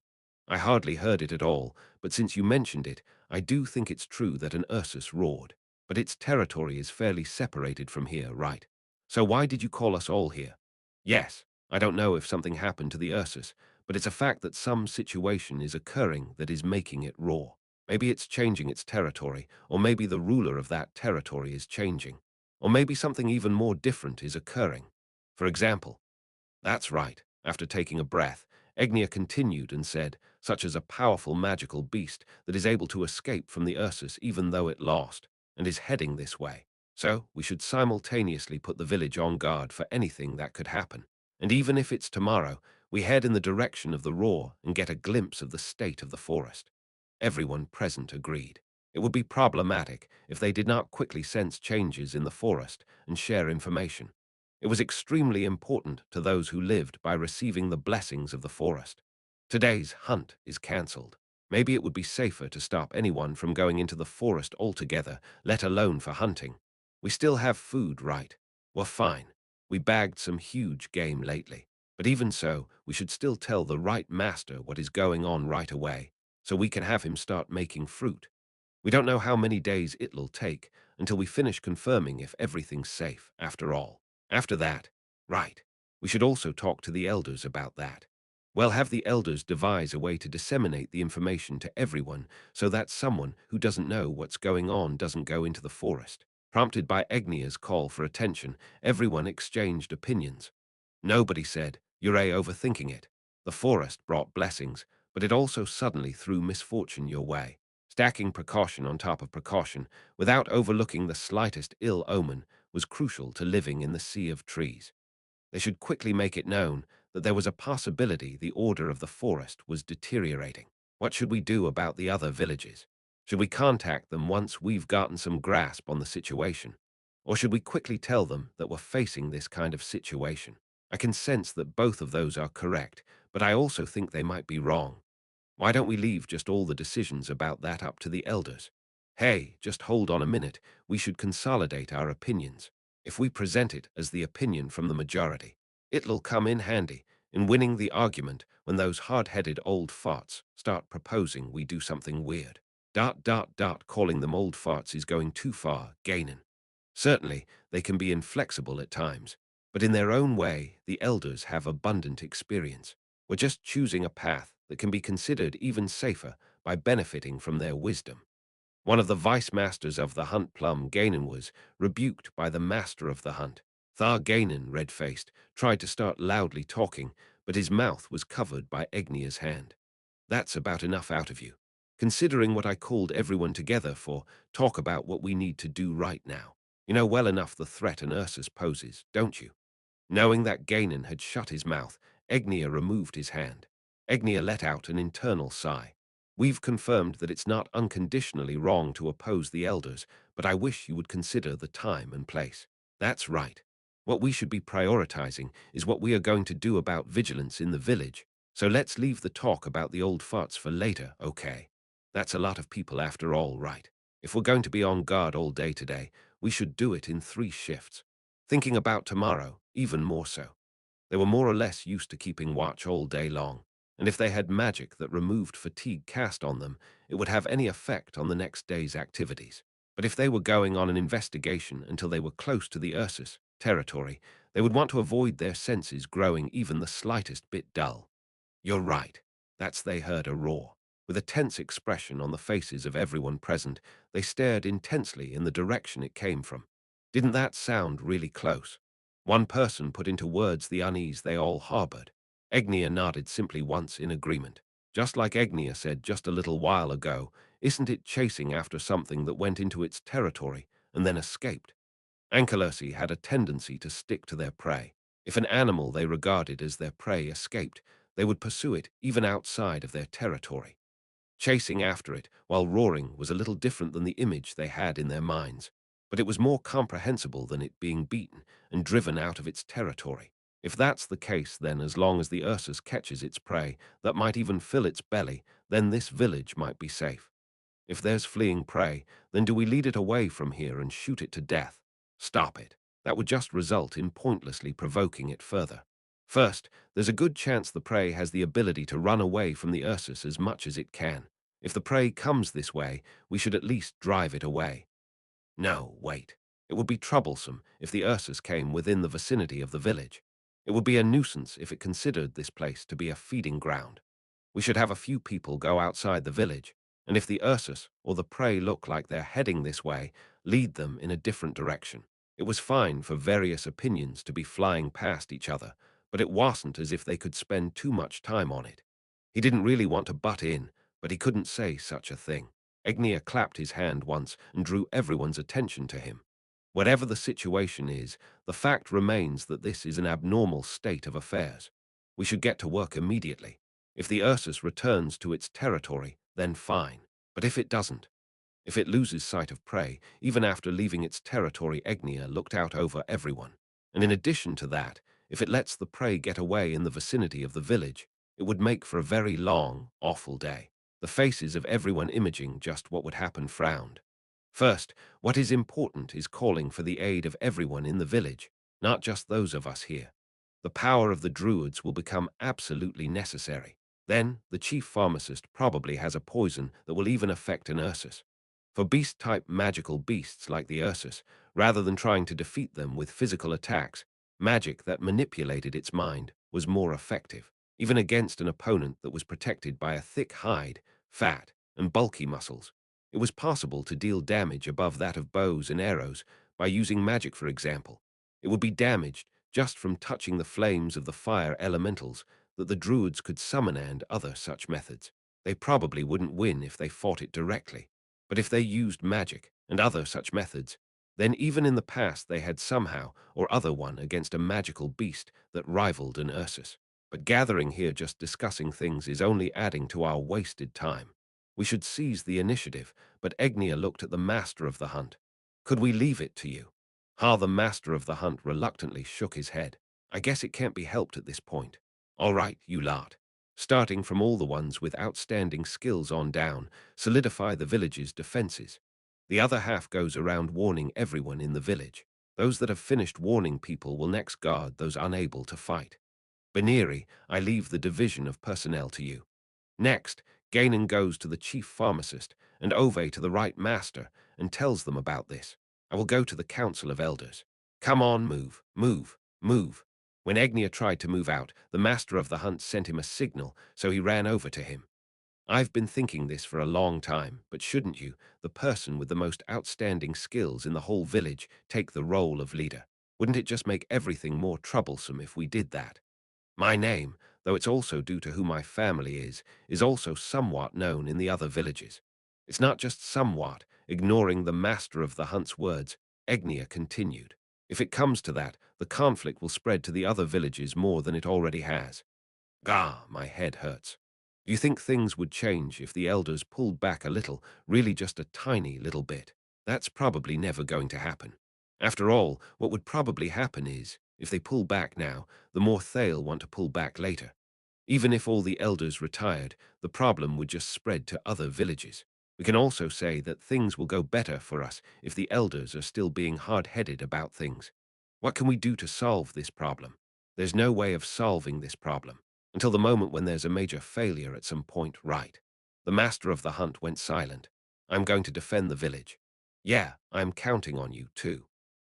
I hardly heard it at all, but since you mentioned it, I do think it's true that an Ursus roared. But its territory is fairly separated from here, right? So why did you call us all here? Yes, I don't know if something happened to the Ursus, but it's a fact that some situation is occurring that is making it roar. Maybe it's changing its territory, or maybe the ruler of that territory is changing. Or maybe something even more different is occurring. For example, that's right. After taking a breath, Egnia continued and said, such as a powerful magical beast that is able to escape from the Ursus even though it lost, and is heading this way. So, we should simultaneously put the village on guard for anything that could happen. And even if it's tomorrow, we head in the direction of the roar and get a glimpse of the state of the forest. Everyone present agreed. It would be problematic if they did not quickly sense changes in the forest and share information. It was extremely important to those who lived by receiving the blessings of the forest. Today's hunt is cancelled. Maybe it would be safer to stop anyone from going into the forest altogether, let alone for hunting. We still have food, right? Well, fine. We bagged some huge game lately. But even so, we should still tell the right master what is going on right away, so we can have him start making fruit. We don't know how many days it'll take until we finish confirming if everything's safe, after all. After that, right, we should also talk to the elders about that. Well, have the elders devise a way to disseminate the information to everyone so that someone who doesn't know what's going on doesn't go into the forest. Prompted by Egnia's call for attention, everyone exchanged opinions. Nobody said, "You're overthinking it." The forest brought blessings, but it also suddenly threw misfortune your way. Stacking precaution on top of precaution, without overlooking the slightest ill omen, was crucial to living in the sea of trees. They should quickly make it known that there was a possibility the order of the forest was deteriorating. What should we do about the other villages? Should we contact them once we've gotten some grasp on the situation? Or should we quickly tell them that we're facing this kind of situation? I can sense that both of those are correct, but I also think they might be wrong. Why don't we leave just all the decisions about that up to the elders? Hey, just hold on a minute. We should consolidate our opinions. If we present it as the opinion from the majority, it'll come in handy in winning the argument when those hard-headed old farts start proposing we do something weird. Calling them old farts is going too far, Gainan. Certainly, they can be inflexible at times, but in their own way, the elders have abundant experience. We're just choosing a path that can be considered even safer by benefiting from their wisdom. One of the vice masters of the hunt, Plum Gainan, was rebuked by the master of the hunt. Thar Gainan, red-faced, tried to start loudly talking, but his mouth was covered by Egnia's hand. That's about enough out of you. Considering what I called everyone together for, talk about what we need to do right now. You know well enough the threat an Ursus poses, don't you? Knowing that Gainan had shut his mouth, Egnia removed his hand. Egnia let out an internal sigh. We've confirmed that it's not unconditionally wrong to oppose the elders, but I wish you would consider the time and place. That's right. What we should be prioritizing is what we are going to do about vigilance in the village. So let's leave the talk about the old farts for later, okay? That's a lot of people after all, right? If we're going to be on guard all day today, we should do it in 3 shifts. Thinking about tomorrow, even more so. They were more or less used to keeping watch all day long, and if they had magic that removed fatigue cast on them, it would have any effect on the next day's activities. But if they were going on an investigation until they were close to the Ursus territory, they would want to avoid their senses growing even the slightest bit dull. You're right. They heard a roar. With a tense expression on the faces of everyone present, they stared intensely in the direction it came from. Didn't that sound really close? One person put into words the unease they all harbored. Egnia nodded simply once in agreement. Just like Egnia said just a little while ago, isn't it chasing after something that went into its territory and then escaped? Ankylosi had a tendency to stick to their prey. If an animal they regarded as their prey escaped, they would pursue it even outside of their territory. Chasing after it while roaring was a little different than the image they had in their minds, but it was more comprehensible than it being beaten and driven out of its territory. If that's the case, then as long as the Ursus catches its prey that might even fill its belly, then this village might be safe. If there's fleeing prey, then do we lead it away from here and shoot it to death? Stop it. That would just result in pointlessly provoking it further. First, there's a good chance the prey has the ability to run away from the Ursus as much as it can. If the prey comes this way, we should at least drive it away. No, wait. It would be troublesome if the Ursus came within the vicinity of the village. It would be a nuisance if it considered this place to be a feeding ground. We should have a few people go outside the village, and if the Ursus or the prey look like they're heading this way, lead them in a different direction. It was fine for various opinions to be flying past each other, but it wasn't as if they could spend too much time on it. He didn't really want to butt in, but he couldn't say such a thing. Egnia clapped his hand once and drew everyone's attention to him. Whatever the situation is, the fact remains that this is an abnormal state of affairs. We should get to work immediately. If the Ursus returns to its territory, then fine. But if it doesn't, if it loses sight of prey, even after leaving its territory, Egnia looked out over everyone. And in addition to that, if it lets the prey get away in the vicinity of the village, it would make for a very long, awful day. The faces of everyone imaging just what would happen frowned. First, what is important is calling for the aid of everyone in the village, not just those of us here. The power of the druids will become absolutely necessary. Then, the chief pharmacist probably has a poison that will even affect an Ursus. For beast-type magical beasts like the Ursus, rather than trying to defeat them with physical attacks, magic that manipulated its mind was more effective, even against an opponent that was protected by a thick hide, fat, and bulky muscles. It was possible to deal damage above that of bows and arrows by using magic, for example. It would be damaged just from touching the flames of the fire elementals that the druids could summon and other such methods. They probably wouldn't win if they fought it directly, but if they used magic and other such methods, then even in the past they had somehow or other won against a magical beast that rivaled an Ursus. But gathering here just discussing things is only adding to our wasted time. We should seize the initiative, but Egnia looked at the master of the hunt. Could we leave it to you? The master of the hunt, reluctantly shook his head. I guess it can't be helped at this point. All right, you lot. Starting from all the ones with outstanding skills on down, solidify the village's defenses. The other half goes around warning everyone in the village. Those that have finished warning people will next guard those unable to fight. Beniri, I leave the division of personnel to you. Next, Gainan goes to the chief pharmacist and Ove to the right master and tells them about this. I will go to the council of elders. Come on, move, move, move. When Egnia tried to move out, the master of the hunt sent him a signal, so he ran over to him. I've been thinking this for a long time, but shouldn't you, the person with the most outstanding skills in the whole village, take the role of leader? Wouldn't it just make everything more troublesome if we did that? My name, though it's also due to who my family is also somewhat known in the other villages. It's not just somewhat, ignoring the master of the hunt's words, Egnia continued. If it comes to that, the conflict will spread to the other villages more than it already has. Gah, my head hurts. Do you think things would change if the elders pulled back a little, really just a tiny little bit? That's probably never going to happen. After all, what would probably happen is, if they pull back now, the more they'll want to pull back later. Even if all the elders retired, the problem would just spread to other villages. We can also say that things will go better for us if the elders are still being hard-headed about things. What can we do to solve this problem? There's no way of solving this problem until the moment when there's a major failure at some point, right? The master of the hunt went silent. I'm going to defend the village. Yeah, I'm counting on you, too.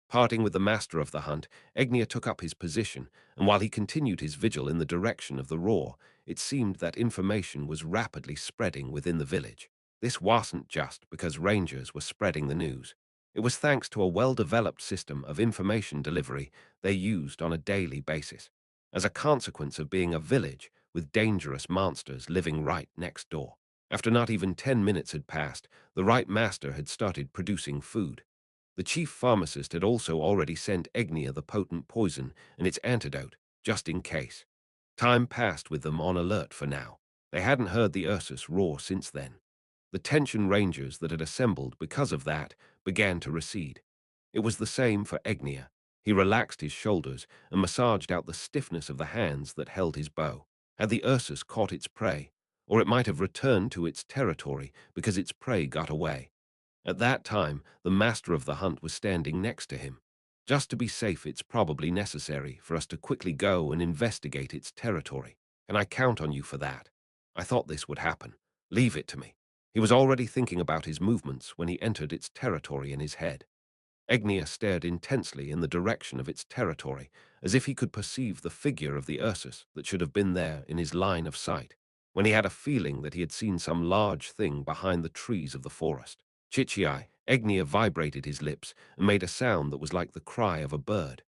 Parting with the master of the hunt, Egnia took up his position, and while he continued his vigil in the direction of the roar, it seemed that information was rapidly spreading within the village. This wasn't just because rangers were spreading the news. It was thanks to a well-developed system of information delivery they used on a daily basis. As a consequence of being a village with dangerous monsters living right next door. After not even 10 minutes had passed, the right master had started producing food. The chief pharmacist had also already sent Egnia the potent poison and its antidote, just in case. Time passed with them on alert for now. They hadn't heard the Ursus roar since then. The tension rangers that had assembled because of that began to recede. It was the same for Egnia. He relaxed his shoulders and massaged out the stiffness of the hands that held his bow. Had the Ursus caught its prey, or it might have returned to its territory because its prey got away. At that time, the master of the hunt was standing next to him. Just to be safe, it's probably necessary for us to quickly go and investigate its territory. Can I count on you for that? I thought this would happen. Leave it to me. He was already thinking about his movements when he entered its territory in his head. Egnia stared intensely in the direction of its territory, as if he could perceive the figure of the Ursus that should have been there in his line of sight, when he had a feeling that he had seen some large thing behind the trees of the forest. Chichiai, Egnia vibrated his lips and made a sound that was like the cry of a bird.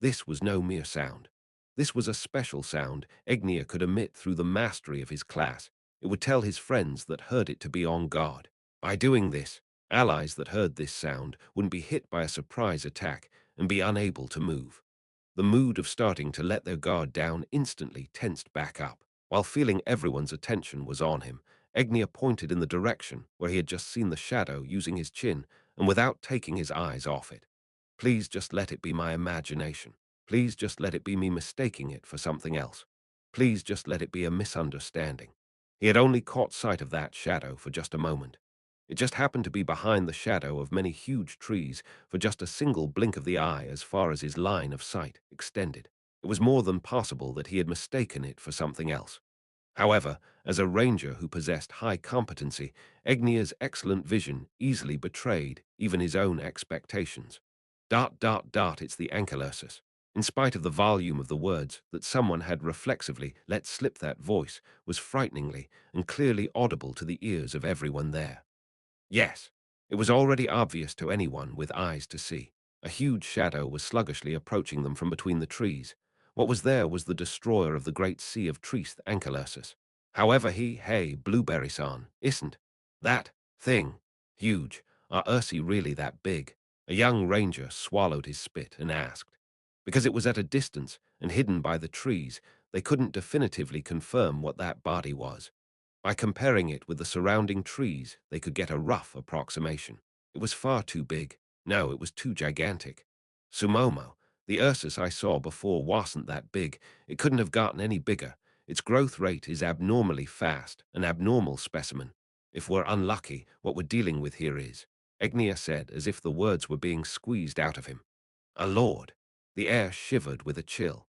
This was no mere sound. This was a special sound Egnia could emit through the mastery of his class. It would tell his friends that heard it to be on guard. By doing this, allies that heard this sound wouldn't be hit by a surprise attack and be unable to move. The mood of starting to let their guard down instantly tensed back up. While feeling everyone's attention was on him, Egnia pointed in the direction where he had just seen the shadow using his chin, and without taking his eyes off it. Please just let it be my imagination. Please just let it be me mistaking it for something else. Please just let it be a misunderstanding. He had only caught sight of that shadow for just a moment. It just happened to be behind the shadow of many huge trees for just a single blink of the eye as far as his line of sight extended. It was more than possible that he had mistaken it for something else. However, as a ranger who possessed high competency, Egnia's excellent vision easily betrayed even his own expectations. It's the Ankylursus. In spite of the volume of the words that someone had reflexively let slip, that voice was frighteningly and clearly audible to the ears of everyone there. Yes, it was already obvious to anyone with eyes to see. A huge shadow was sluggishly approaching them from between the trees. What was there was the destroyer of the great sea of Triest, Ankylursus. However, Blueberry-san, isn't that thing huge? Are Ursi really that big? A young ranger swallowed his spit and asked. Because it was at a distance and hidden by the trees, they couldn't definitively confirm what that body was. By comparing it with the surrounding trees, they could get a rough approximation. It was far too big. No, it was too gigantic. Sumomo, the Ursus I saw before, wasn't that big. It couldn't have gotten any bigger. Its growth rate is abnormally fast, an abnormal specimen. If we're unlucky, what we're dealing with here is, Egnia said, as if the words were being squeezed out of him. A lord. The air shivered with a chill.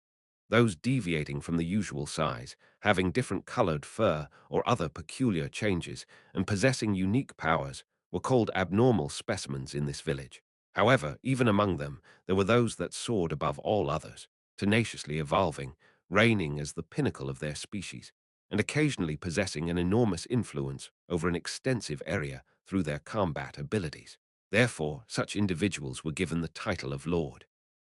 Those deviating from the usual size, having different colored fur or other peculiar changes, and possessing unique powers, were called abnormal specimens in this village. However, even among them, there were those that soared above all others, tenaciously evolving, reigning as the pinnacle of their species, and occasionally possessing an enormous influence over an extensive area through their combat abilities. Therefore, such individuals were given the title of Lord.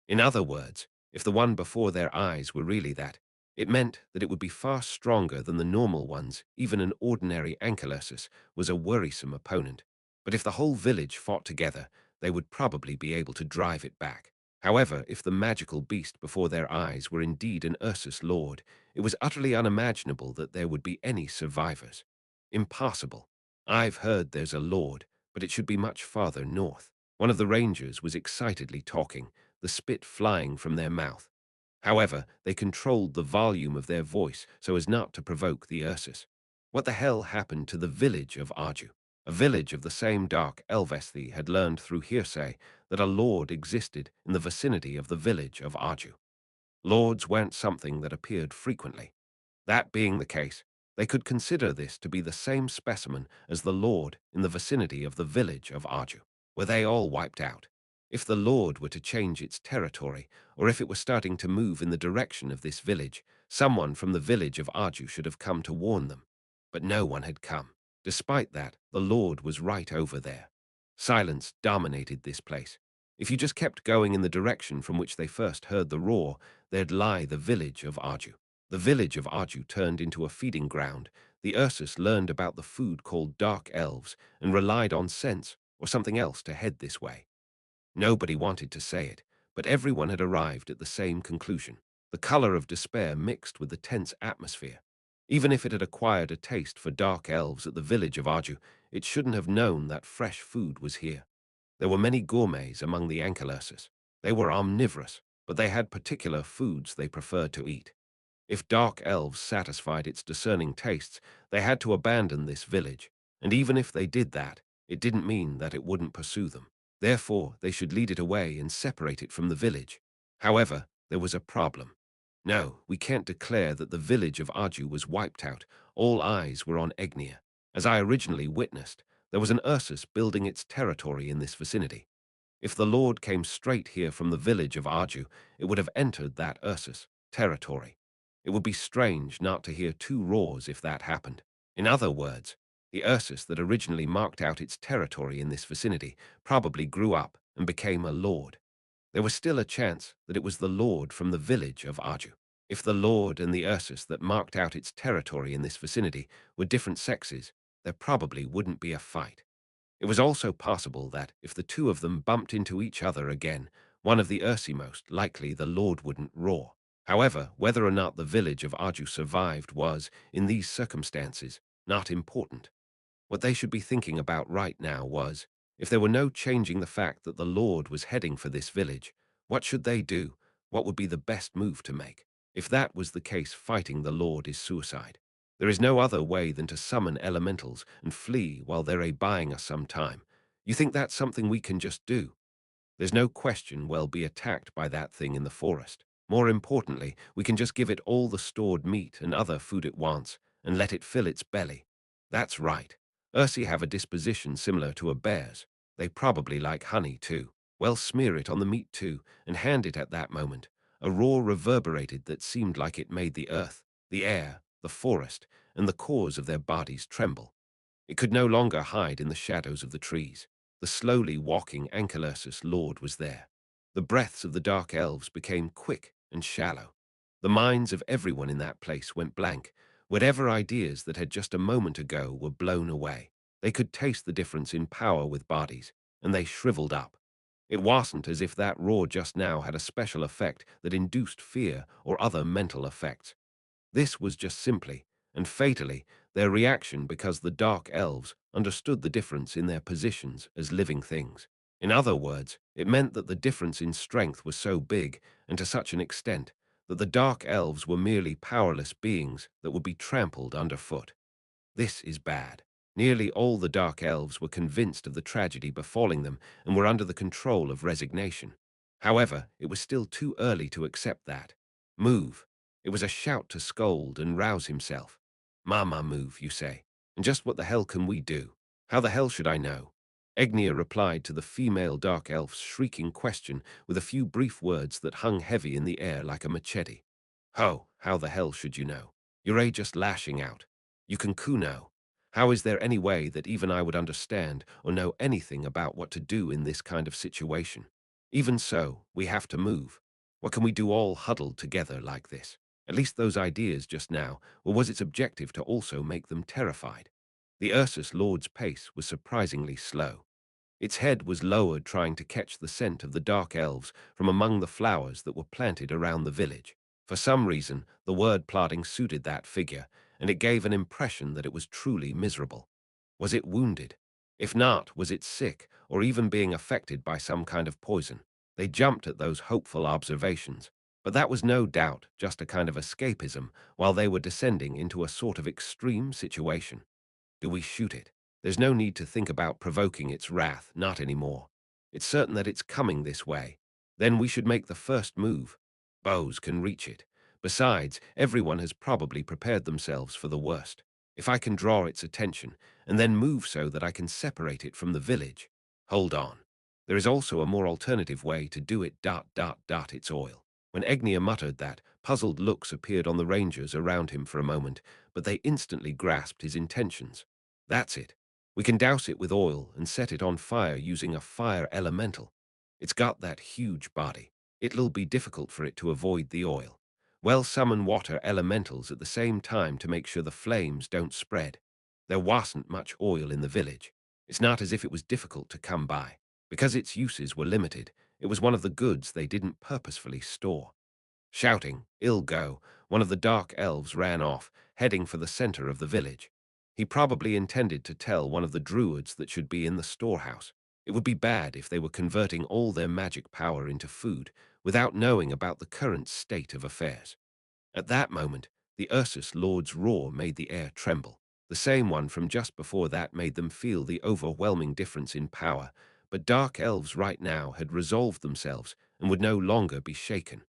In other words, if the one before their eyes were really that, it meant that it would be far stronger than the normal ones. Even an ordinary Ankylursus was a worrisome opponent. But if the whole village fought together, they would probably be able to drive it back. However, if the magical beast before their eyes were indeed an Ursus lord, it was utterly unimaginable that there would be any survivors. Impossible. I've heard there's a lord, but it should be much farther north. One of the rangers was excitedly talking, the spit flying from their mouth. However, they controlled the volume of their voice so as not to provoke the Ursus. What the hell happened to the village of Arju? A village of the same dark Elvesthi had learned through hearsay that a lord existed in the vicinity of the village of Arju. Lords weren't something that appeared frequently. That being the case, they could consider this to be the same specimen as the lord in the vicinity of the village of Arju. Were they all wiped out? If the lord were to change its territory, or if it were starting to move in the direction of this village, someone from the village of Arju should have come to warn them. But no one had come. Despite that, the lord was right over there. Silence dominated this place. If you just kept going in the direction from which they first heard the roar, there'd lie the village of Arju. The village of Arju turned into a feeding ground. The Ursus learned about the food called dark elves and relied on scents or something else to head this way. Nobody wanted to say it, but everyone had arrived at the same conclusion. The color of despair mixed with the tense atmosphere. Even if it had acquired a taste for dark elves at the village of Arju, it shouldn't have known that fresh food was here. There were many gourmets among the Ankylursus. They were omnivorous, but they had particular foods they preferred to eat. If dark elves satisfied its discerning tastes, they had to abandon this village, and even if they did that, it didn't mean that it wouldn't pursue them. Therefore, they should lead it away and separate it from the village. However, there was a problem. No, we can't declare that the village of Arju was wiped out. All eyes were on Egnia. As I originally witnessed, there was an Ursus building its territory in this vicinity. If the Lord came straight here from the village of Arju, it would have entered that Ursus territory. It would be strange not to hear two roars if that happened. In other words, the Ursus that originally marked out its territory in this vicinity probably grew up and became a lord. There was still a chance that it was the lord from the village of Arju. If the lord and the Ursus that marked out its territory in this vicinity were different sexes, there probably wouldn't be a fight. It was also possible that, if the two of them bumped into each other again, one of the Ursi most likely the Lord wouldn't roar. However, whether or not the village of Arju survived was, in these circumstances, not important. What they should be thinking about right now was, if there were no changing the fact that the Lord was heading for this village, what should they do? What would be the best move to make? If that was the case, fighting the Lord is suicide. There is no other way than to summon elementals and flee while they're buying us some time. You think that's something we can just do? There's no question we'll be attacked by that thing in the forest. More importantly, we can just give it all the stored meat and other food it wants and let it fill its belly. That's right. Ursi have a disposition similar to a bear's. They probably like honey too. Well, smear it on the meat too and hand it at that moment. A roar reverberated that seemed like it made the earth, the air, the forest, and the cores of their bodies tremble. It could no longer hide in the shadows of the trees. The slowly walking Ankylursus Lord was there. The breaths of the dark elves became quick and shallow. The minds of everyone in that place went blank. Whatever ideas that had just a moment ago were blown away. They could taste the difference in power with bodies, and they shriveled up. It wasn't as if that roar just now had a special effect that induced fear or other mental effects. This was just simply, and fatally, their reaction because the dark elves understood the difference in their positions as living things. In other words, it meant that the difference in strength was so big and to such an extent that the dark elves were merely powerless beings that would be trampled underfoot. This is bad. Nearly all the dark elves were convinced of the tragedy befalling them and were under the control of resignation. However, it was still too early to accept that. Move. It was a shout to scold and rouse himself. Mama, move, you say. And just what the hell can we do? How the hell should I know? Egnia replied to the female dark elf's shrieking question with a few brief words that hung heavy in the air like a machete. Ho, how the hell should you know? You're just lashing out. You can kuno. How is there any way that even I would understand or know anything about what to do in this kind of situation? Even so, we have to move. What can we do all huddled together like this? At least those ideas just now, or was its objective to also make them terrified? The Ursus Lord's pace was surprisingly slow. Its head was lowered trying to catch the scent of the dark elves from among the flowers that were planted around the village. For some reason, the word plodding suited that figure, and it gave an impression that it was truly miserable. Was it wounded? If not, was it sick, or even being affected by some kind of poison? They jumped at those hopeful observations. But that was no doubt just a kind of escapism while they were descending into a sort of extreme situation. Do we shoot it? There's no need to think about provoking its wrath, not anymore. It's certain that it's coming this way. Then we should make the first move. Bows can reach it. Besides, everyone has probably prepared themselves for the worst. If I can draw its attention, and then move so that I can separate it from the village. Hold on. There is also a more alternative way to do it. It's oil. When Egnia muttered that, puzzled looks appeared on the rangers around him for a moment, but they instantly grasped his intentions. That's it. We can douse it with oil and set it on fire using a fire elemental. It's got that huge body. It'll be difficult for it to avoid the oil. Well, summon water elementals at the same time to make sure the flames don't spread. There wasn't much oil in the village. It's not as if it was difficult to come by. Because its uses were limited, it was one of the goods they didn't purposefully store. Shouting, "Ill go," one of the dark elves ran off, heading for the center of the village. He probably intended to tell one of the druids that should be in the storehouse. It would be bad if they were converting all their magic power into food without knowing about the current state of affairs. At that moment, the Ursus Lord's roar made the air tremble. The same one from just before that made them feel the overwhelming difference in power, but dark elves right now had resolved themselves and would no longer be shaken.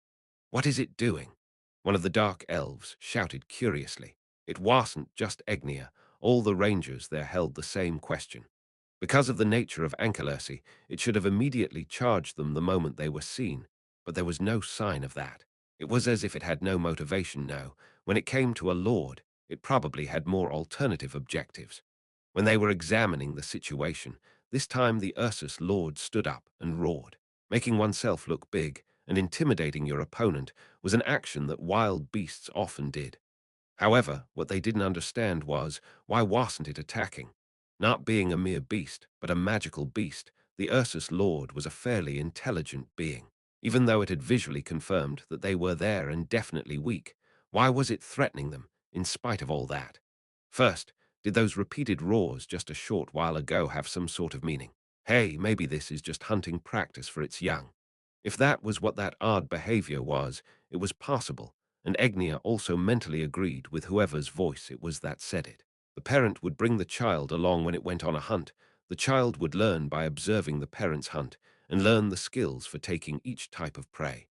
"What is it doing?" one of the dark elves shouted curiously. It wasn't just Egnia. All the rangers there held the same question. Because of the nature of Ankylosi, it should have immediately charged them the moment they were seen, but there was no sign of that. It was as if it had no motivation now. When it came to a lord, it probably had more alternative objectives. When they were examining the situation, this time the Ursus lord stood up and roared. Making oneself look big and intimidating your opponent was an action that wild beasts often did. However, what they didn't understand was, why wasn't it attacking? Not being a mere beast, but a magical beast, the Ursus Lord was a fairly intelligent being. Even though it had visually confirmed that they were there and definitely weak, why was it threatening them, in spite of all that? First, did those repeated roars just a short while ago have some sort of meaning? Hey, maybe this is just hunting practice for its young. If that was what that odd behavior was, it was possible, and Egnia also mentally agreed with whoever's voice it was that said it. The parent would bring the child along when it went on a hunt. The child would learn by observing the parent's hunt and learn the skills for taking each type of prey.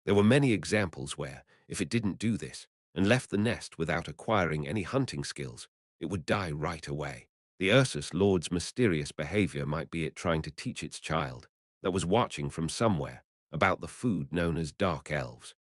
There were many examples where, if it didn't do this and left the nest without acquiring any hunting skills, it would die right away. The Ursus Lord's mysterious behavior might be it trying to teach its child, that was watching from somewhere, about the food known as dark elves.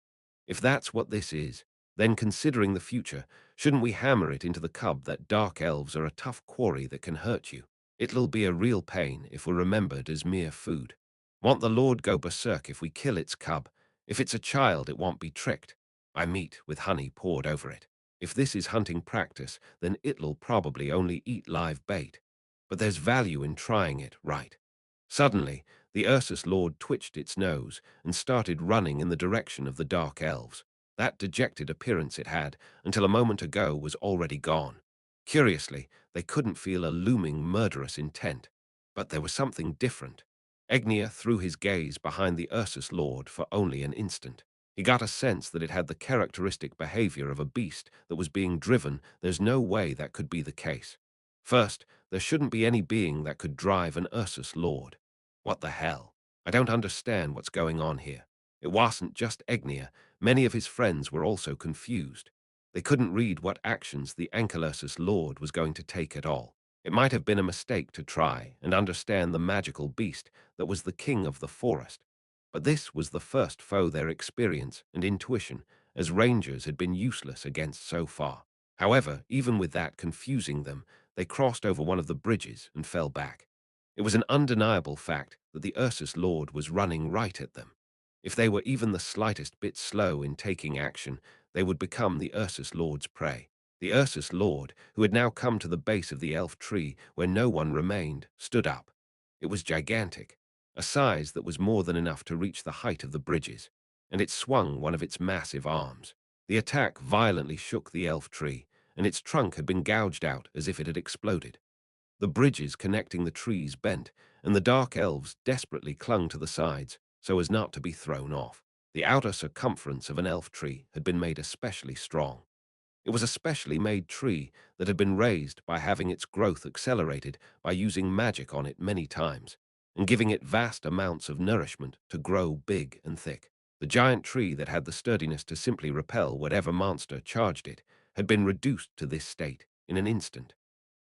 If that's what this is, then considering the future, shouldn't we hammer it into the cub that dark elves are a tough quarry that can hurt you? It'll be a real pain if we're remembered as mere food. Won't the Lord go berserk if we kill its cub? If it's a child, it won't be tricked by meat with honey poured over it. If this is hunting practice, then it'll probably only eat live bait. But there's value in trying it, right? Suddenly, the Ursus Lord twitched its nose and started running in the direction of the dark elves. That dejected appearance it had, until a moment ago, was already gone. Curiously, they couldn't feel a looming murderous intent. But there was something different. Egnia threw his gaze behind the Ursus Lord for only an instant. He got a sense that it had the characteristic behavior of a beast that was being driven. There's no way that could be the case. First, there shouldn't be any being that could drive an Ursus Lord. What the hell? I don't understand what's going on here. It wasn't just Egnia. Many of his friends were also confused. They couldn't read what actions the Ankylursus Lord was going to take at all. It might have been a mistake to try and understand the magical beast that was the king of the forest. But this was the first foe their experience and intuition as rangers had been useless against so far. However, even with that confusing them, they crossed over one of the bridges and fell back. It was an undeniable fact that the Ursus Lord was running right at them. If they were even the slightest bit slow in taking action, they would become the Ursus Lord's prey. The Ursus Lord, who had now come to the base of the elf tree where no one remained, stood up. It was gigantic, a size that was more than enough to reach the height of the bridges, and it swung one of its massive arms. The attack violently shook the elf tree, and its trunk had been gouged out as if it had exploded. The bridges connecting the trees bent, and the dark elves desperately clung to the sides so as not to be thrown off. The outer circumference of an elf tree had been made especially strong. It was a specially made tree that had been raised by having its growth accelerated by using magic on it many times, and giving it vast amounts of nourishment to grow big and thick. The giant tree that had the sturdiness to simply repel whatever monster charged it had been reduced to this state in an instant.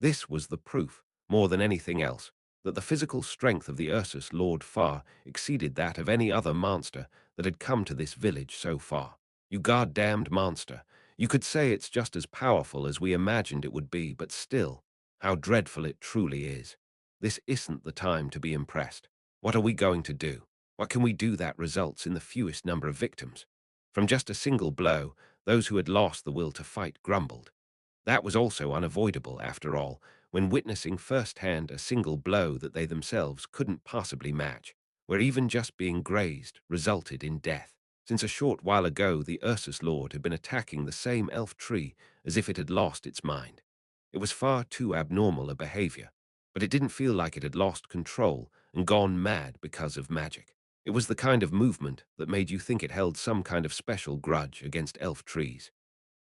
This was the proof, more than anything else, that the physical strength of the Ursus Lord far exceeded that of any other monster that had come to this village so far. You goddamned monster. You could say it's just as powerful as we imagined it would be, but still, how dreadful it truly is. This isn't the time to be impressed. What are we going to do? What can we do that results in the fewest number of victims? From just a single blow, those who had lost the will to fight grumbled. That was also unavoidable, after all, when witnessing firsthand a single blow that they themselves couldn't possibly match, where even just being grazed resulted in death. Since a short while ago the Ursus Lord had been attacking the same elf tree as if it had lost its mind. It was far too abnormal a behavior, but it didn't feel like it had lost control and gone mad because of magic. It was the kind of movement that made you think it held some kind of special grudge against elf trees.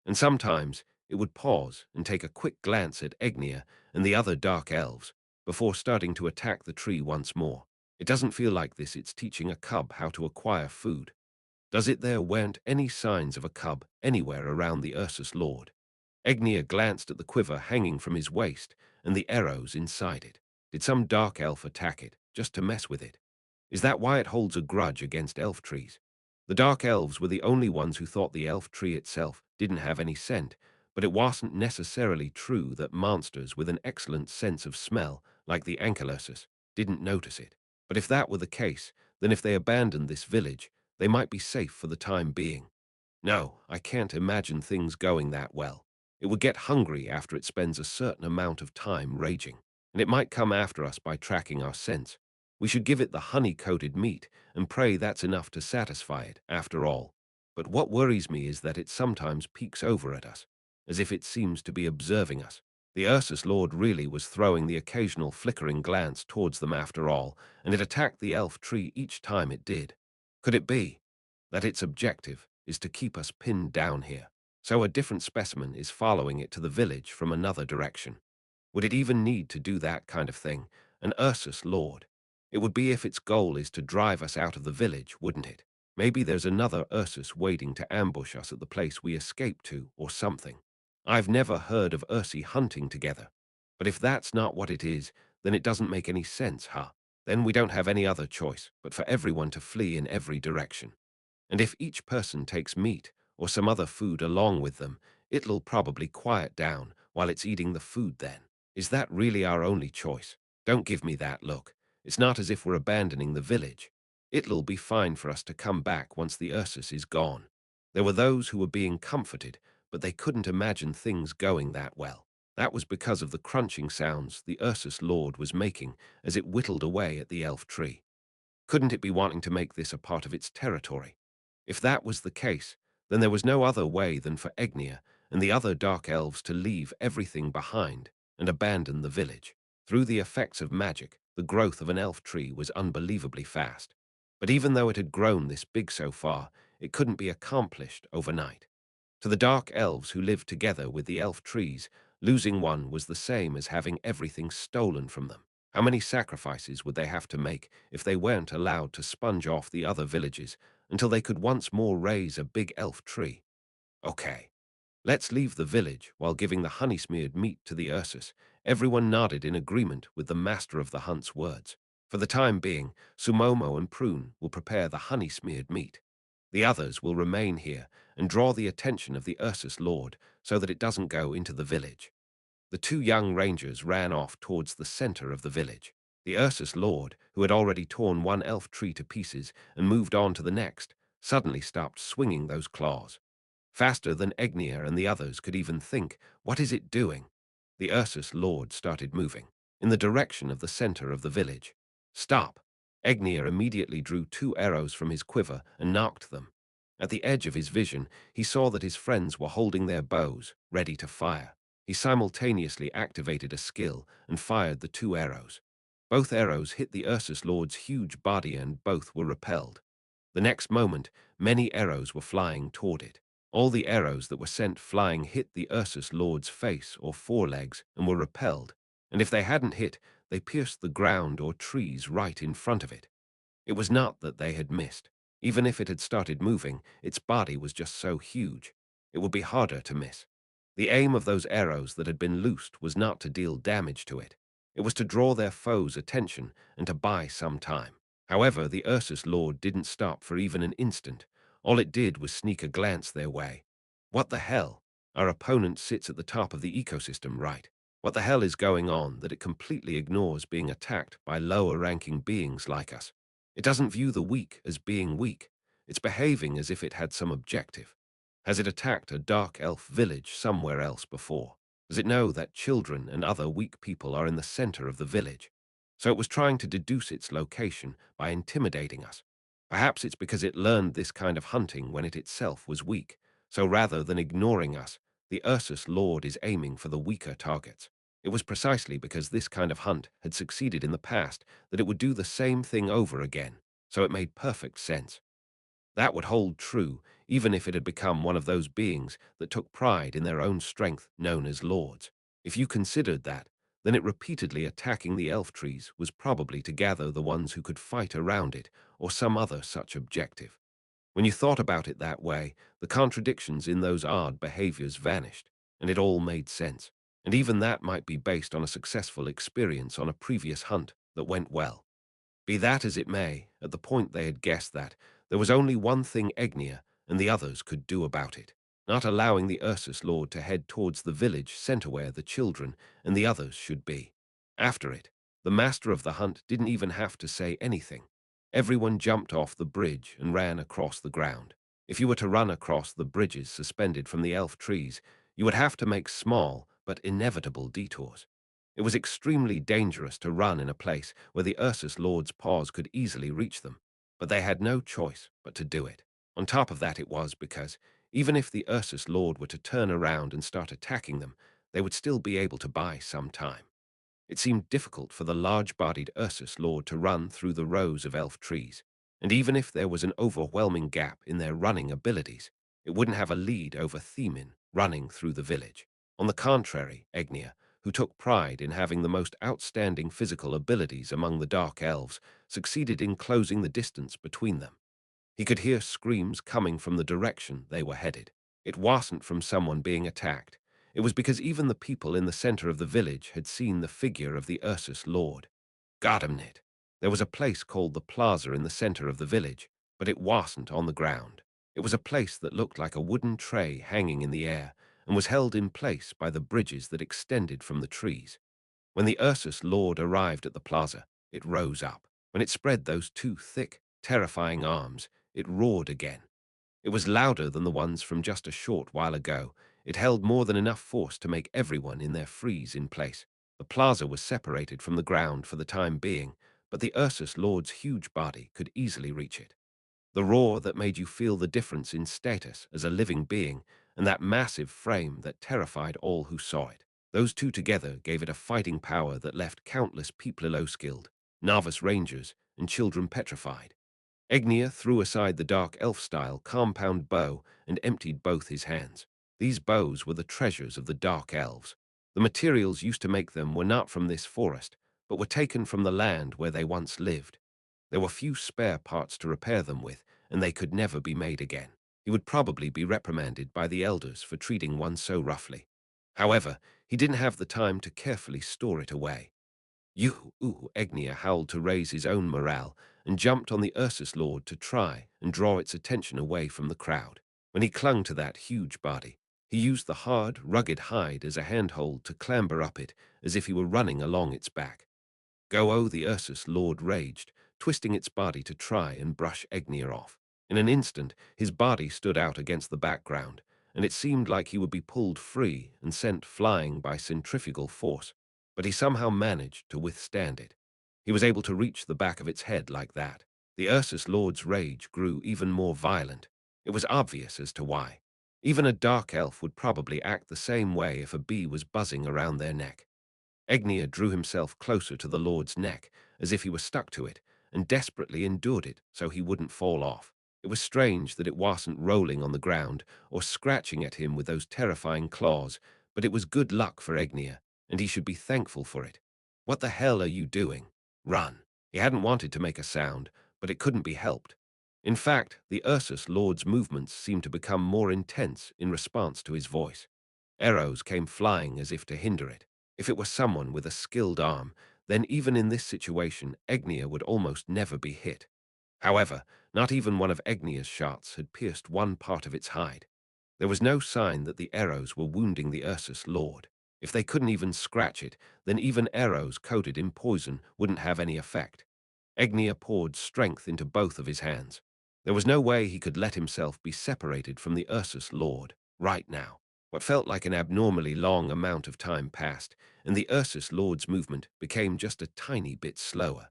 And sometimes it would pause and take a quick glance at Egnia and the other dark elves, before starting to attack the tree once more. It doesn't feel like this. It's teaching a cub how to acquire food. Does it? There weren't any signs of a cub anywhere around the Ursus Lord. Egnir glanced at the quiver hanging from his waist and the arrows inside it. Did some dark elf attack it, just to mess with it? Is that why it holds a grudge against elf trees? The dark elves were the only ones who thought the elf tree itself didn't have any scent, but it wasn't necessarily true that monsters with an excellent sense of smell, like the Ankylursus, didn't notice it. But if that were the case, then if they abandoned this village, they might be safe for the time being. No, I can't imagine things going that well. It would get hungry after it spends a certain amount of time raging, and it might come after us by tracking our scents. We should give it the honey-coated meat and pray that's enough to satisfy it, after all. But what worries me is that it sometimes peeks over at us, as if it seems to be observing us. The Ursus Lord really was throwing the occasional flickering glance towards them after all, and it attacked the elf tree each time it did. Could it be that its objective is to keep us pinned down here, so a different specimen is following it to the village from another direction? Would it even need to do that kind of thing? An Ursus Lord? It would be if its goal is to drive us out of the village, wouldn't it? Maybe there's another Ursus waiting to ambush us at the place we escaped to, or something. I've never heard of Ursi hunting together. But if that's not what it is, then it doesn't make any sense, huh? Then we don't have any other choice but for everyone to flee in every direction. And if each person takes meat or some other food along with them, it'll probably quiet down while it's eating the food then. Is that really our only choice? Don't give me that look. It's not as if we're abandoning the village. It'll be fine for us to come back once the Ursus is gone. There were those who were being comforted, but they couldn't imagine things going that well. That was because of the crunching sounds the Ursus Lord was making as it whittled away at the elf tree. Couldn't it be wanting to make this a part of its territory? If that was the case, then there was no other way than for Egnir and the other dark elves to leave everything behind and abandon the village. Through the effects of magic, the growth of an elf tree was unbelievably fast. But even though it had grown this big so far, it couldn't be accomplished overnight. To the dark elves who lived together with the elf trees, losing one was the same as having everything stolen from them. How many sacrifices would they have to make if they weren't allowed to sponge off the other villages until they could once more raise a big elf tree? Okay, let's leave the village while giving the honey-smeared meat to the Ursus. Everyone nodded in agreement with the master of the hunt's words. For the time being, Sumomo and Prune will prepare the honey-smeared meat. The others will remain here and draw the attention of the Ursus Lord so that it doesn't go into the village. The two young rangers ran off towards the center of the village. The Ursus Lord, who had already torn one elf tree to pieces and moved on to the next, suddenly stopped swinging those claws. Faster than Egnir and the others could even think, what is it doing? The Ursus Lord started moving in the direction of the center of the village. Stop! Egnir immediately drew two arrows from his quiver and knocked them. At the edge of his vision, he saw that his friends were holding their bows, ready to fire. He simultaneously activated a skill and fired the two arrows. Both arrows hit the Ursus Lord's huge body and both were repelled. The next moment, many arrows were flying toward it. All the arrows that were sent flying hit the Ursus Lord's face or forelegs and were repelled, and if they hadn't hit, they pierced the ground or trees right in front of it. It was not that they had missed. Even if it had started moving, its body was just so huge. It would be harder to miss. The aim of those arrows that had been loosed was not to deal damage to it. It was to draw their foes' attention and to buy some time. However, the Ursus Lord didn't stop for even an instant. All it did was sneak a glance their way. What the hell? Our opponent sits at the top of the ecosystem, right? What the hell is going on that it completely ignores being attacked by lower-ranking beings like us? It doesn't view the weak as being weak. It's behaving as if it had some objective. Has it attacked a dark elf village somewhere else before? Does it know that children and other weak people are in the center of the village? So it was trying to deduce its location by intimidating us. Perhaps it's because it learned this kind of hunting when it itself was weak. So rather than ignoring us, the Ursus Lord is aiming for the weaker targets. It was precisely because this kind of hunt had succeeded in the past that it would do the same thing over again, so it made perfect sense. That would hold true even if it had become one of those beings that took pride in their own strength known as lords. If you considered that, then it repeatedly attacking the elf trees was probably to gather the ones who could fight around it or some other such objective. When you thought about it that way, the contradictions in those odd behaviors vanished, and it all made sense. And even that might be based on a successful experience on a previous hunt that went well. Be that as it may, at the point they had guessed that, there was only one thing Egnia and the others could do about it, not allowing the Ursus Lord to head towards the village center where the children and the others should be. After it, the master of the hunt didn't even have to say anything. Everyone jumped off the bridge and ran across the ground. If you were to run across the bridges suspended from the elf trees, you would have to make small but inevitable detours. It was extremely dangerous to run in a place where the Ursus Lord's paws could easily reach them, but they had no choice but to do it. On top of that, it was because, even if the Ursus Lord were to turn around and start attacking them, they would still be able to buy some time. It seemed difficult for the large-bodied Ursus Lord to run through the rows of elf trees, and even if there was an overwhelming gap in their running abilities, it wouldn't have a lead over Themin running through the village. On the contrary, Egnia, who took pride in having the most outstanding physical abilities among the Dark Elves, succeeded in closing the distance between them. He could hear screams coming from the direction they were headed. It wasn't from someone being attacked. It was because even the people in the center of the village had seen the figure of the Ursus Lord. Godamnit. There was a place called the Plaza in the center of the village, but it wasn't on the ground. It was a place that looked like a wooden tray hanging in the air and was held in place by the bridges that extended from the trees. When the Ursus Lord arrived at the plaza, it rose up. When it spread those two thick, terrifying arms, it roared again. It was louder than the ones from just a short while ago. It held more than enough force to make everyone in there freeze in place. The plaza was separated from the ground for the time being, but the Ursus Lord's huge body could easily reach it. The roar that made you feel the difference in status as a living being, and that massive frame that terrified all who saw it. Those two together gave it a fighting power that left countless people low-skilled, novice rangers, and children petrified. Egnia threw aside the dark elf-style compound bow and emptied both his hands. These bows were the treasures of the dark elves. The materials used to make them were not from this forest, but were taken from the land where they once lived. There were few spare parts to repair them with, and they could never be made again. He would probably be reprimanded by the elders for treating one so roughly. However, he didn't have the time to carefully store it away. Egnia howled to raise his own morale and jumped on the Ursus Lord to try and draw its attention away from the crowd. When he clung to that huge body, he used the hard, rugged hide as a handhold to clamber up it as if he were running along its back. The Ursus Lord raged, twisting its body to try and brush Egnia off. In an instant, his body stood out against the background, and it seemed like he would be pulled free and sent flying by centrifugal force, but he somehow managed to withstand it. He was able to reach the back of its head like that. The Ursus Lord's rage grew even more violent. It was obvious as to why. Even a dark elf would probably act the same way if a bee was buzzing around their neck. Egnia drew himself closer to the Lord's neck, as if he were stuck to it, and desperately endured it so he wouldn't fall off. It was strange that it wasn't rolling on the ground or scratching at him with those terrifying claws, but it was good luck for Egnia, and he should be thankful for it. What the hell are you doing? Run. He hadn't wanted to make a sound, but it couldn't be helped. In fact, the Ursus Lord's movements seemed to become more intense in response to his voice. Arrows came flying as if to hinder it. If it were someone with a skilled arm, then even in this situation, Egnia would almost never be hit. However, not even one of Egnia's shots had pierced one part of its hide. There was no sign that the arrows were wounding the Ursus Lord. If they couldn't even scratch it, then even arrows coated in poison wouldn't have any effect. Egnia poured strength into both of his hands. There was no way he could let himself be separated from the Ursus Lord right now. What felt like an abnormally long amount of time passed, and the Ursus Lord's movement became just a tiny bit slower.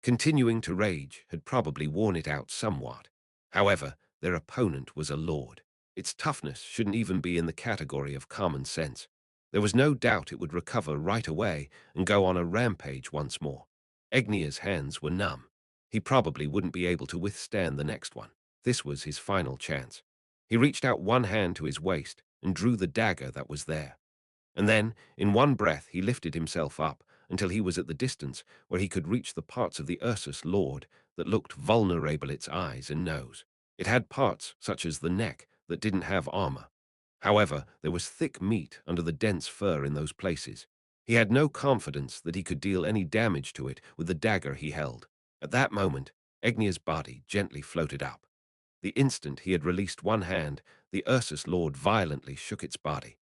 Continuing to rage had probably worn it out somewhat. However, their opponent was a lord. Its toughness shouldn't even be in the category of common sense. There was no doubt it would recover right away and go on a rampage once more. Egnia's hands were numb. He probably wouldn't be able to withstand the next one. This was his final chance. He reached out one hand to his waist and drew the dagger that was there. And then, in one breath, he lifted himself up until he was at the distance where he could reach the parts of the Ursus Lord that looked vulnerable, its eyes and nose. It had parts, such as the neck, that didn't have armor. However, there was thick meat under the dense fur in those places. He had no confidence that he could deal any damage to it with the dagger he held. At that moment, Egnia's body gently floated up. The instant he had released one hand, the Ursus Lord violently shook its body.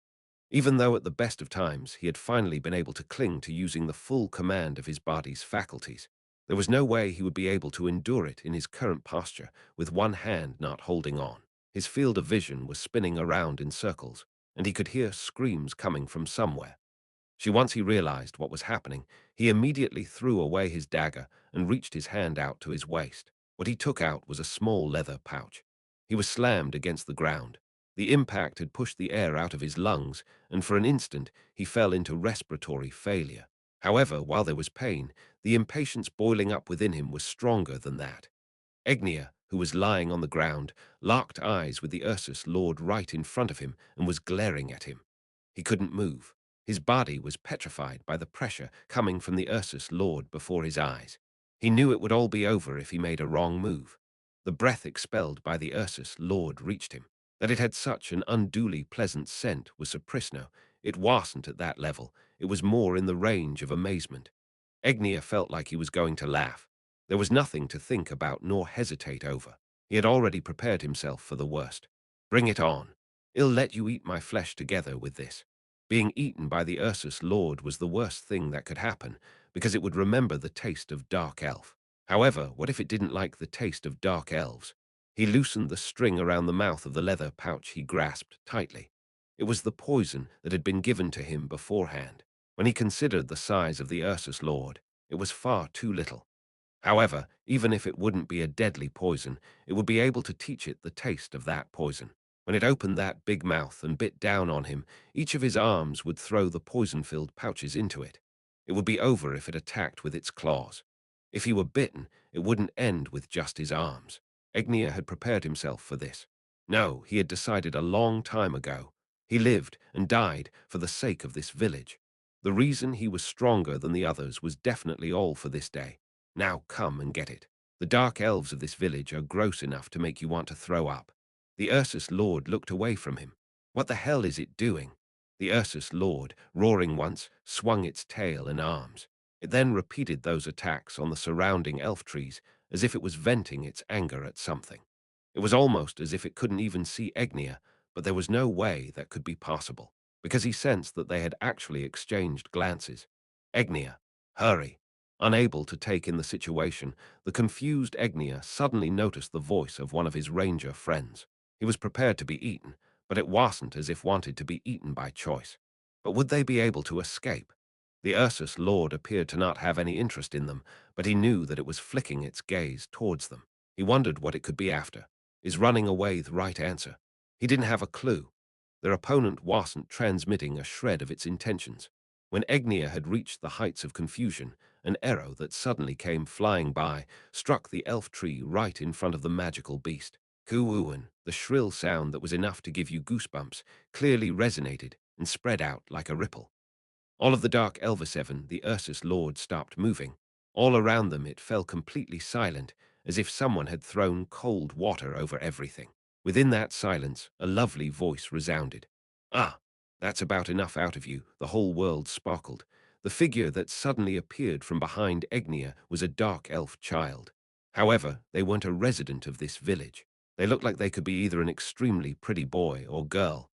Even though at the best of times he had finally been able to cling to using the full command of his body's faculties, there was no way he would be able to endure it in his current posture with one hand not holding on. His field of vision was spinning around in circles, and he could hear screams coming from somewhere. Once he realized what was happening, he immediately threw away his dagger and reached his hand out to his waist. What he took out was a small leather pouch. He was slammed against the ground. The impact had pushed the air out of his lungs, and for an instant he fell into respiratory failure. However, while there was pain, the impatience boiling up within him was stronger than that. Egnia, who was lying on the ground, locked eyes with the Ursus Lord right in front of him and was glaring at him. He couldn't move. His body was petrified by the pressure coming from the Ursus Lord before his eyes. He knew it would all be over if he made a wrong move. The breath expelled by the Ursus Lord reached him. That it had such an unduly pleasant scent was surprisno. It wasn't at that level. It was more in the range of amazement. Egnia felt like he was going to laugh. There was nothing to think about nor hesitate over. He had already prepared himself for the worst. Bring it on. I'll let you eat my flesh together with this. Being eaten by the Ursus Lord was the worst thing that could happen, because it would remember the taste of dark elf. However, what if it didn't like the taste of dark elves? He loosened the string around the mouth of the leather pouch he grasped tightly. It was the poison that had been given to him beforehand. When he considered the size of the Ursus Lord, it was far too little. However, even if it wouldn't be a deadly poison, it would be able to teach it the taste of that poison. When it opened that big mouth and bit down on him, each of his arms would throw the poison-filled pouches into it. It would be over if it attacked with its claws. If he were bitten, it wouldn't end with just his arms. Egnia had prepared himself for this. No, he had decided a long time ago. He lived and died for the sake of this village. The reason he was stronger than the others was definitely all for this day. Now come and get it. The dark elves of this village are gross enough to make you want to throw up. The Ursus Lord looked away from him. What the hell is it doing? The Ursus Lord, roaring once, swung its tail and arms. It then repeated those attacks on the surrounding elf trees as if it was venting its anger at something. It was almost as if it couldn't even see Egnia, but there was no way that could be possible, because he sensed that they had actually exchanged glances. Egnia, hurry. Unable to take in the situation, the confused Egnia suddenly noticed the voice of one of his ranger friends. He was prepared to be eaten, but it wasn't as if wanted to be eaten by choice. But would they be able to escape? The Ursus Lord appeared to not have any interest in them, but he knew that it was flicking its gaze towards them. He wondered what it could be after. Is running away the right answer? He didn't have a clue. Their opponent wasn't transmitting a shred of its intentions. When Egnia had reached the heights of confusion, an arrow that suddenly came flying by struck the elf tree right in front of the magical beast. Coo-ooin, the shrill sound that was enough to give you goosebumps, clearly resonated and spread out like a ripple. All of the dark Elviseven, the Ursus Lord, stopped moving. All around them it fell completely silent, as if someone had thrown cold water over everything. Within that silence, a lovely voice resounded. Ah, that's about enough out of you. The whole world sparkled. The figure that suddenly appeared from behind Egnia was a dark elf child. However, they weren't a resident of this village. They looked like they could be either an extremely pretty boy or girl.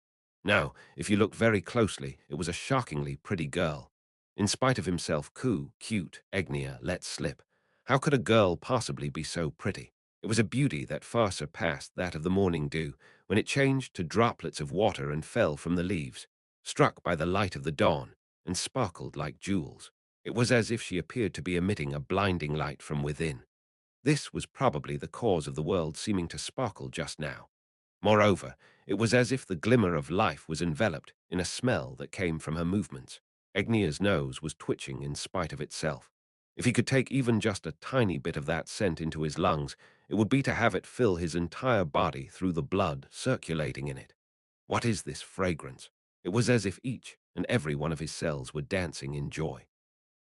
No, if you looked very closely, it was a shockingly pretty girl. In spite of himself, cute, Egnia let slip. How could a girl possibly be so pretty? It was a beauty that far surpassed that of the morning dew, when it changed to droplets of water and fell from the leaves, struck by the light of the dawn, and sparkled like jewels. It was as if she appeared to be emitting a blinding light from within. This was probably the cause of the world seeming to sparkle just now. Moreover, it was as if the glimmer of life was enveloped in a smell that came from her movements. Egnia's nose was twitching in spite of itself. If he could take even just a tiny bit of that scent into his lungs, it would be to have it fill his entire body through the blood circulating in it. What is this fragrance? It was as if each and every one of his cells were dancing in joy.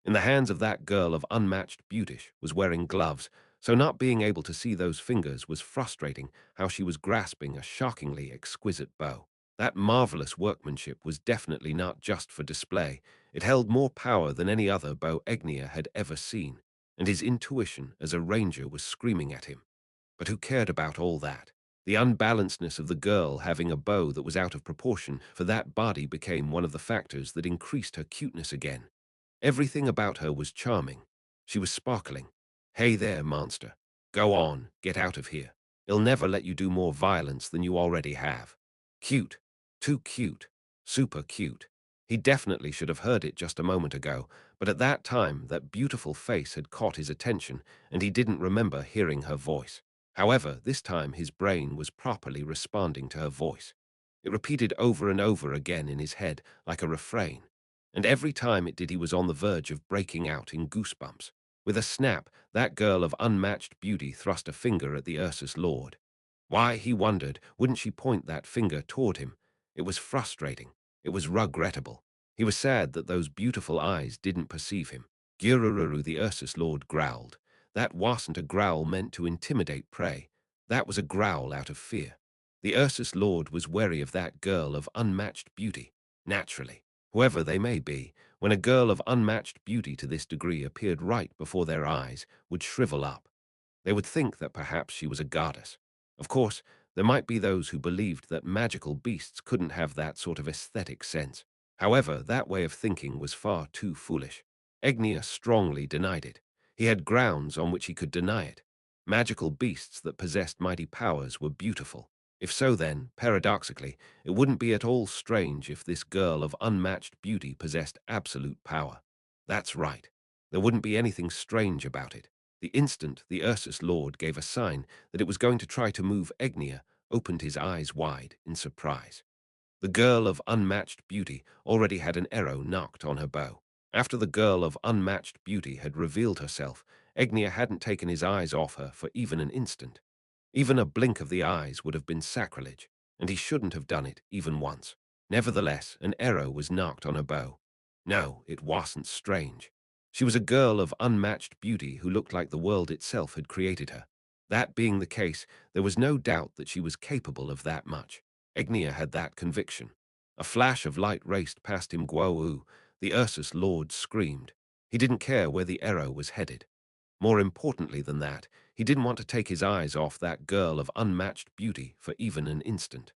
In the hands of that girl of unmatched beauty was wearing gloves, so not being able to see those fingers was frustrating how she was grasping a shockingly exquisite bow. That marvelous workmanship was definitely not just for display. It held more power than any other bow Egnia had ever seen, and his intuition as a ranger was screaming at him. But who cared about all that? The unbalancedness of the girl having a bow that was out of proportion for that body became one of the factors that increased her cuteness again. Everything about her was charming. She was sparkling. Hey there, monster. Go on, get out of here. He'll never let you do more violence than you already have. Cute. Too cute. Super cute. He definitely should have heard it just a moment ago, but at that time that beautiful face had caught his attention, and he didn't remember hearing her voice. However, this time his brain was properly responding to her voice. It repeated over and over again in his head like a refrain, and every time it did he was on the verge of breaking out in goosebumps. With a snap, that girl of unmatched beauty thrust a finger at the Ursus Lord. Why, he wondered, wouldn't she point that finger toward him? It was frustrating. It was regrettable. He was sad that those beautiful eyes didn't perceive him. Gurururu, the Ursus Lord, growled. That wasn't a growl meant to intimidate prey. That was a growl out of fear. The Ursus Lord was wary of that girl of unmatched beauty. Naturally, whoever they may be, when a girl of unmatched beauty to this degree appeared right before their eyes, would shrivel up. They would think that perhaps she was a goddess. Of course, there might be those who believed that magical beasts couldn't have that sort of aesthetic sense. However, that way of thinking was far too foolish. Egnia strongly denied it. He had grounds on which he could deny it. Magical beasts that possessed mighty powers were beautiful. If so then, paradoxically, it wouldn't be at all strange if this girl of unmatched beauty possessed absolute power. That's right. There wouldn't be anything strange about it. The instant the Ursus Lord gave a sign that it was going to try to move, Egnia opened his eyes wide in surprise. The girl of unmatched beauty already had an arrow knocked on her bow. After the girl of unmatched beauty had revealed herself, Egnia hadn't taken his eyes off her for even an instant. Even a blink of the eyes would have been sacrilege, and he shouldn't have done it even once. Nevertheless, an arrow was knocked on her bow. No, it wasn't strange. She was a girl of unmatched beauty who looked like the world itself had created her. That being the case, there was no doubt that she was capable of that much. Egnia had that conviction. A flash of light raced past him. Guo, the Ursus Lord screamed. He didn't care where the arrow was headed. More importantly than that, he didn't want to take his eyes off that girl of unmatched beauty for even an instant.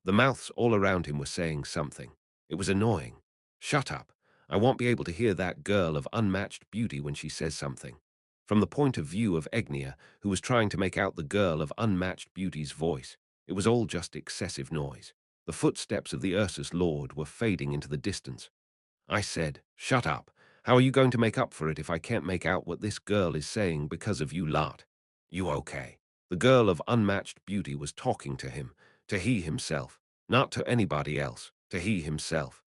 The mouths all around him were saying something. It was annoying. Shut up. I won't be able to hear that girl of unmatched beauty when she says something. From the point of view of Egnia, who was trying to make out the girl of unmatched beauty's voice, it was all just excessive noise. The footsteps of the Ursus Lord were fading into the distance. I said, shut up. How are you going to make up for it if I can't make out what this girl is saying because of you lot? You okay? The girl of unmatched beauty was talking to him, to he himself, not to anybody else, to he himself.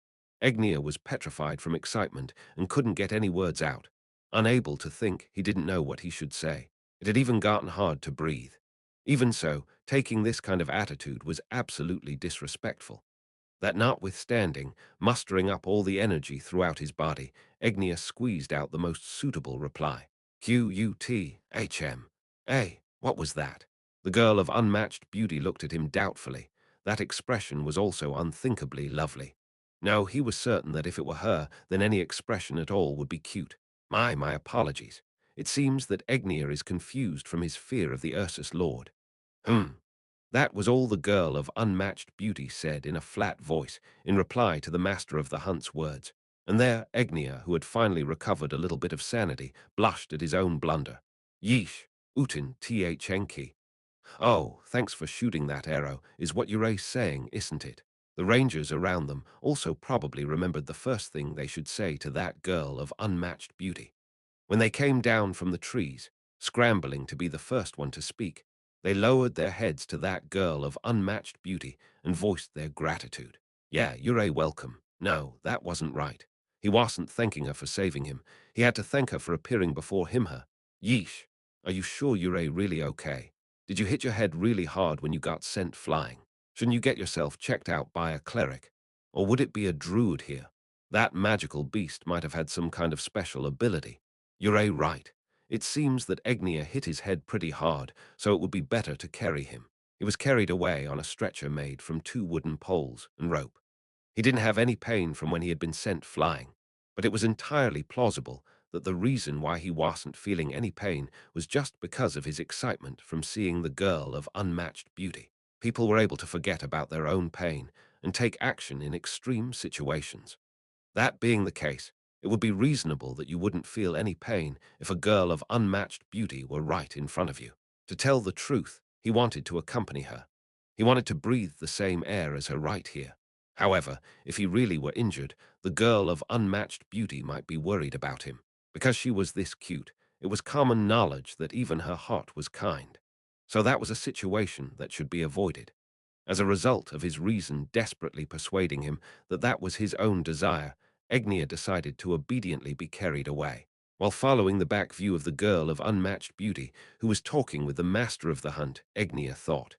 Egnia was petrified from excitement and couldn't get any words out. Unable to think, he didn't know what he should say. It had even gotten hard to breathe. Even so, taking this kind of attitude was absolutely disrespectful. That notwithstanding, mustering up all the energy throughout his body, Egnia squeezed out the most suitable reply. Quthm. What was that? The girl of unmatched beauty looked at him doubtfully. That expression was also unthinkably lovely. No, he was certain that if it were her, then any expression at all would be cute. My apologies. It seems that Egnia is confused from his fear of the Ursus Lord. That was all the girl of unmatched beauty said in a flat voice in reply to the master of the hunt's words. And there Egnia, who had finally recovered a little bit of sanity, blushed at his own blunder. Yeesh, Utin Thenki. Oh, thanks for shooting that arrow, is what Uray's saying, isn't it? The rangers around them also probably remembered the first thing they should say to that girl of unmatched beauty. When they came down from the trees, scrambling to be the first one to speak, they lowered their heads to that girl of unmatched beauty and voiced their gratitude. Yeah, you're a welcome. No, that wasn't right. He wasn't thanking her for saving him. He had to thank her for appearing before him. Yeesh. Are you sure you're really okay? Did you hit your head really hard when you got sent flying? Shouldn't you get yourself checked out by a cleric? Or would it be a druid here? That magical beast might have had some kind of special ability. You're right. It seems that Egnia hit his head pretty hard, so it would be better to carry him. He was carried away on a stretcher made from 2 wooden poles and rope. He didn't have any pain from when he had been sent flying, but it was entirely plausible that the reason why he wasn't feeling any pain was just because of his excitement from seeing the girl of unmatched beauty. People were able to forget about their own pain and take action in extreme situations. That being the case, it would be reasonable that you wouldn't feel any pain if a girl of unmatched beauty were right in front of you. To tell the truth, he wanted to accompany her. He wanted to breathe the same air as her right here. However, if he really were injured, the girl of unmatched beauty might be worried about him. Because she was this cute, it was common knowledge that even her heart was kind. So that was a situation that should be avoided. As a result of his reason desperately persuading him that that was his own desire, Egnia decided to obediently be carried away. While following the back view of the girl of unmatched beauty who was talking with the master of the hunt, Egnia thought,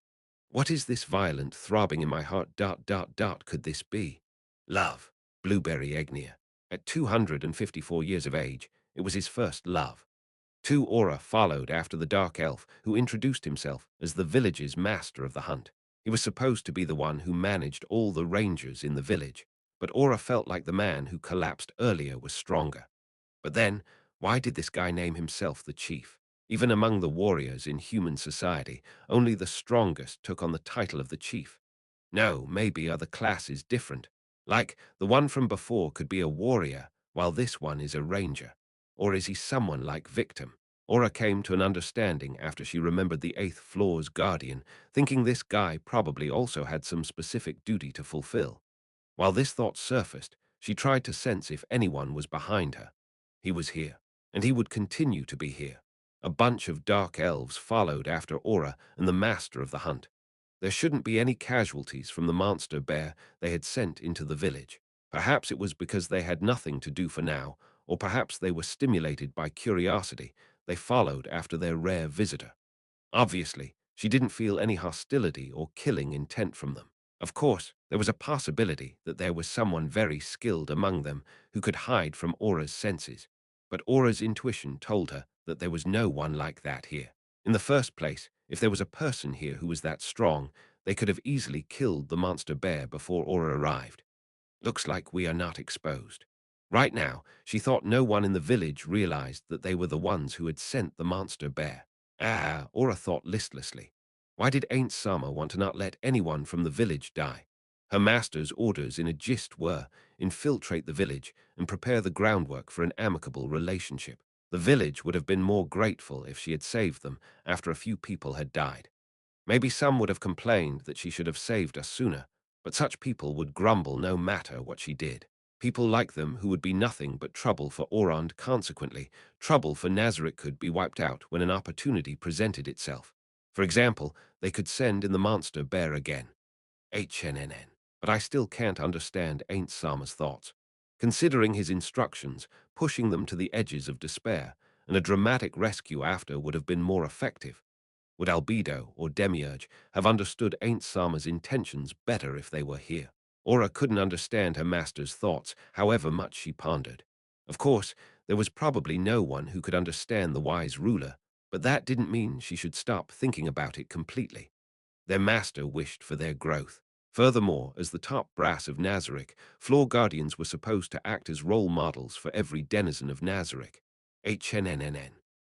"What is this violent throbbing in my heart? Could this be? Love." Blueberry Egnia. At 254 years of age, it was his first love. Two Aura followed after the dark elf, who introduced himself as the village's master of the hunt. He was supposed to be the one who managed all the rangers in the village, but Aura felt like the man who collapsed earlier was stronger. But then, why did this guy name himself the chief? Even among the warriors in human society, only the strongest took on the title of the chief. No, maybe other classes different. Like, the one from before could be a warrior, while this one is a ranger. Or is he someone like Victim? Aura came to an understanding after she remembered the 8th floor's guardian, thinking this guy probably also had some specific duty to fulfill. While this thought surfaced, she tried to sense if anyone was behind her. He was here, and he would continue to be here. A bunch of dark elves followed after Aura and the master of the hunt. There shouldn't be any casualties from the monster bear they had sent into the village. Perhaps it was because they had nothing to do for now, or perhaps they were stimulated by curiosity. They followed after their rare visitor. Obviously, she didn't feel any hostility or killing intent from them. Of course, there was a possibility that there was someone very skilled among them who could hide from Aura's senses, but Aura's intuition told her that there was no one like that here. In the first place, if there was a person here who was that strong, they could have easily killed the monster bear before Aura arrived. Looks like we are not exposed. Right now, she thought no one in the village realized that they were the ones who had sent the monster bear. Aura thought listlessly. Why did Ainz Sama want to not let anyone from the village die? Her master's orders in a gist were infiltrate the village and prepare the groundwork for an amicable relationship. The village would have been more grateful if she had saved them after a few people had died. Maybe some would have complained that she should have saved us sooner, but such people would grumble no matter what she did. People like them who would be nothing but trouble for Aura, and consequently, trouble for Nazarick could be wiped out when an opportunity presented itself. For example, they could send in the monster bear again. HNNN. But I still can't understand Ain't Sama's thoughts. Considering his instructions, pushing them to the edges of despair, and a dramatic rescue after would have been more effective. Would Albedo or Demiurge have understood Ain't Sama's intentions better if they were here? Aura couldn't understand her master's thoughts, however much she pondered. Of course, there was probably no one who could understand the wise ruler, but that didn't mean she should stop thinking about it completely. Their master wished for their growth. Furthermore, as the top brass of Nazarick, floor guardians were supposed to act as role models for every denizen of Nazarick. HNNNN.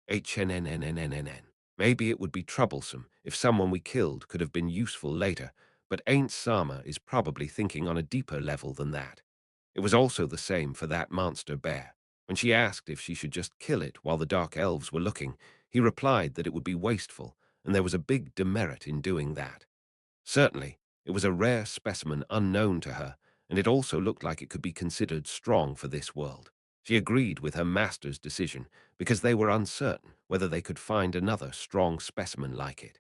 HNNNNNN. Maybe it would be troublesome if someone we killed could have been useful later, but Ain't Sama is probably thinking on a deeper level than that. It was also the same for that monster bear. When she asked if she should just kill it while the dark elves were looking, he replied that it would be wasteful, and there was a big demerit in doing that. Certainly, it was a rare specimen unknown to her, and it also looked like it could be considered strong for this world. She agreed with her master's decision because they were uncertain whether they could find another strong specimen like it.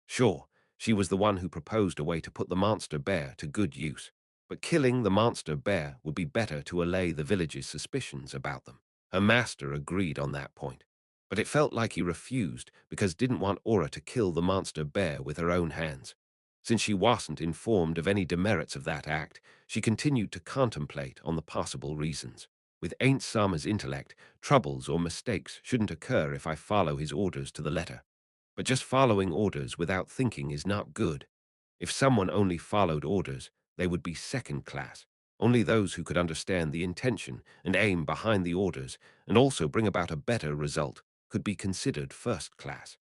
Sure, she was the one who proposed a way to put the monster bear to good use, but killing the monster bear would be better to allay the village's suspicions about them. Her master agreed on that point, but it felt like he refused because didn't want Aura to kill the monster bear with her own hands. Since she wasn't informed of any demerits of that act, she continued to contemplate on the possible reasons. With Ain't Sama's intellect, troubles or mistakes shouldn't occur if I follow his orders to the letter. But just following orders without thinking is not good. If someone only followed orders, they would be second class. Only those who could understand the intention and aim behind the orders and also bring about a better result could be considered first class.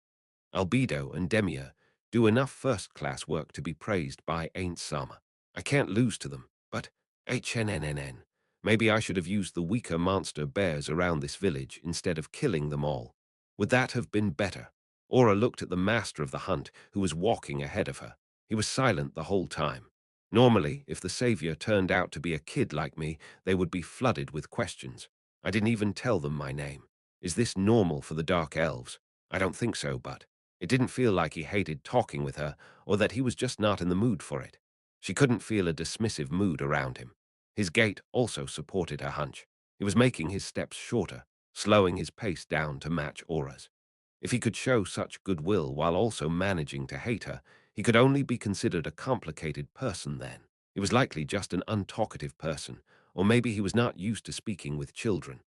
Albedo and Demia do enough first-class work to be praised by Ain't Sama. I can't lose to them, but HNNNN. Maybe I should have used the weaker monster bears around this village instead of killing them all. Would that have been better? Aura looked at the master of the hunt, who was walking ahead of her. He was silent the whole time. Normally, if the savior turned out to be a kid like me, they would be flooded with questions. I didn't even tell them my name. Is this normal for the Dark Elves? I don't think so, but it didn't feel like he hated talking with her or that he was just not in the mood for it. She couldn't feel a dismissive mood around him. His gait also supported her hunch. He was making his steps shorter, slowing his pace down to match Aura's. If he could show such goodwill while also managing to hate her, he could only be considered a complicated person then. He was likely just an untalkative person, or maybe he was not used to speaking with children.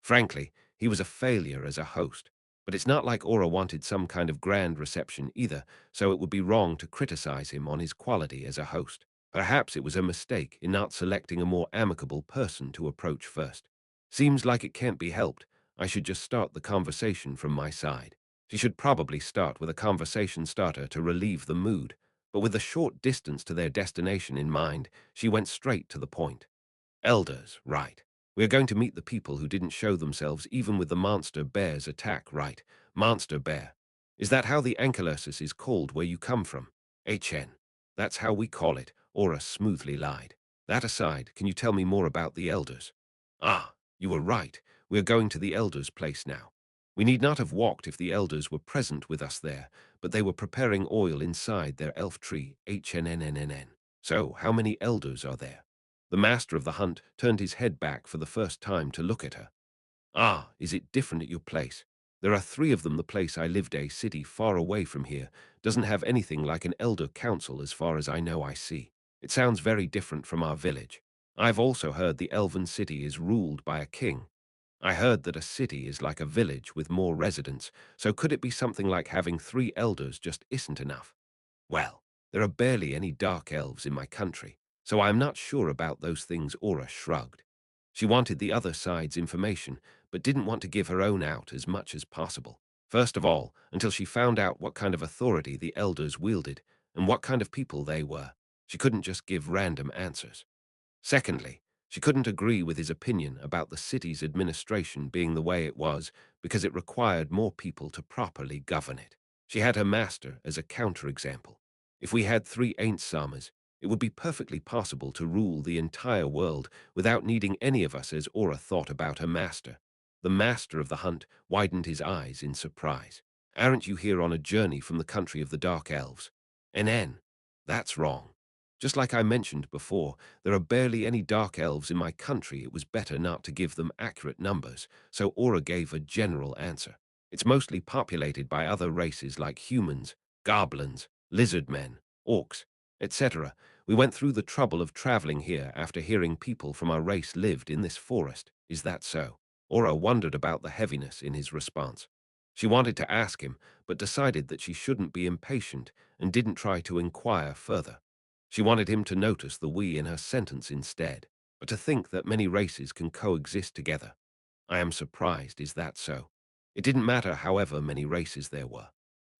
Frankly, he was a failure as a host, but it's not like Aura wanted some kind of grand reception either, so it would be wrong to criticize him on his quality as a host. Perhaps it was a mistake in not selecting a more amicable person to approach first. Seems like it can't be helped. I should just start the conversation from my side. She should probably start with a conversation starter to relieve the mood, but with a short distance to their destination in mind, she went straight to the point. Elders, right. We are going to meet the people who didn't show themselves even with the monster bear's attack, right? Monster bear. Is that how the ankylosis is called where you come from? HN. That's how we call it, Aura smoothly lied. That aside, can you tell me more about the elders? Ah, you were right. We are going to the elders' place now. We need not have walked if the elders were present with us there, but they were preparing oil inside their elf tree, HNNNNN. So, how many elders are there? The master of the hunt turned his head back for the first time to look at her. Ah, is it different at your place? There are 3 of them. The place I lived, a city far away from here, doesn't have anything like an elder council as far as I know. I see. It sounds very different from our village. I've also heard the elven city is ruled by a king. I heard that a city is like a village with more residents, so could it be something like having 3 elders just isn't enough? Well, there are barely any dark elves in my country, so I am not sure about those things. Aura shrugged. She wanted the other side's information, but didn't want to give her own out as much as possible. First of all, until she found out what kind of authority the elders wielded and what kind of people they were, she couldn't just give random answers. Secondly, she couldn't agree with his opinion about the city's administration being the way it was because it required more people to properly govern it. She had her master as a counterexample. If we had 3 Ain't Samas, it would be perfectly possible to rule the entire world without needing any of us. As Aura thought about her master, the master of the hunt widened his eyes in surprise. Aren't you here on a journey from the country of the Dark Elves? NN. That's wrong. Just like I mentioned before, there are barely any dark elves in my country. It was better not to give them accurate numbers, so Aura gave a general answer. It's mostly populated by other races like humans, goblins, lizard men, orcs, etc. We went through the trouble of traveling here after hearing people from our race lived in this forest. Is that so? Aura wondered about the heaviness in his response. She wanted to ask him, but decided that she shouldn't be impatient and didn't try to inquire further. She wanted him to notice the we in her sentence instead, but to think that many races can coexist together. I am surprised, is that so? It didn't matter however many races there were.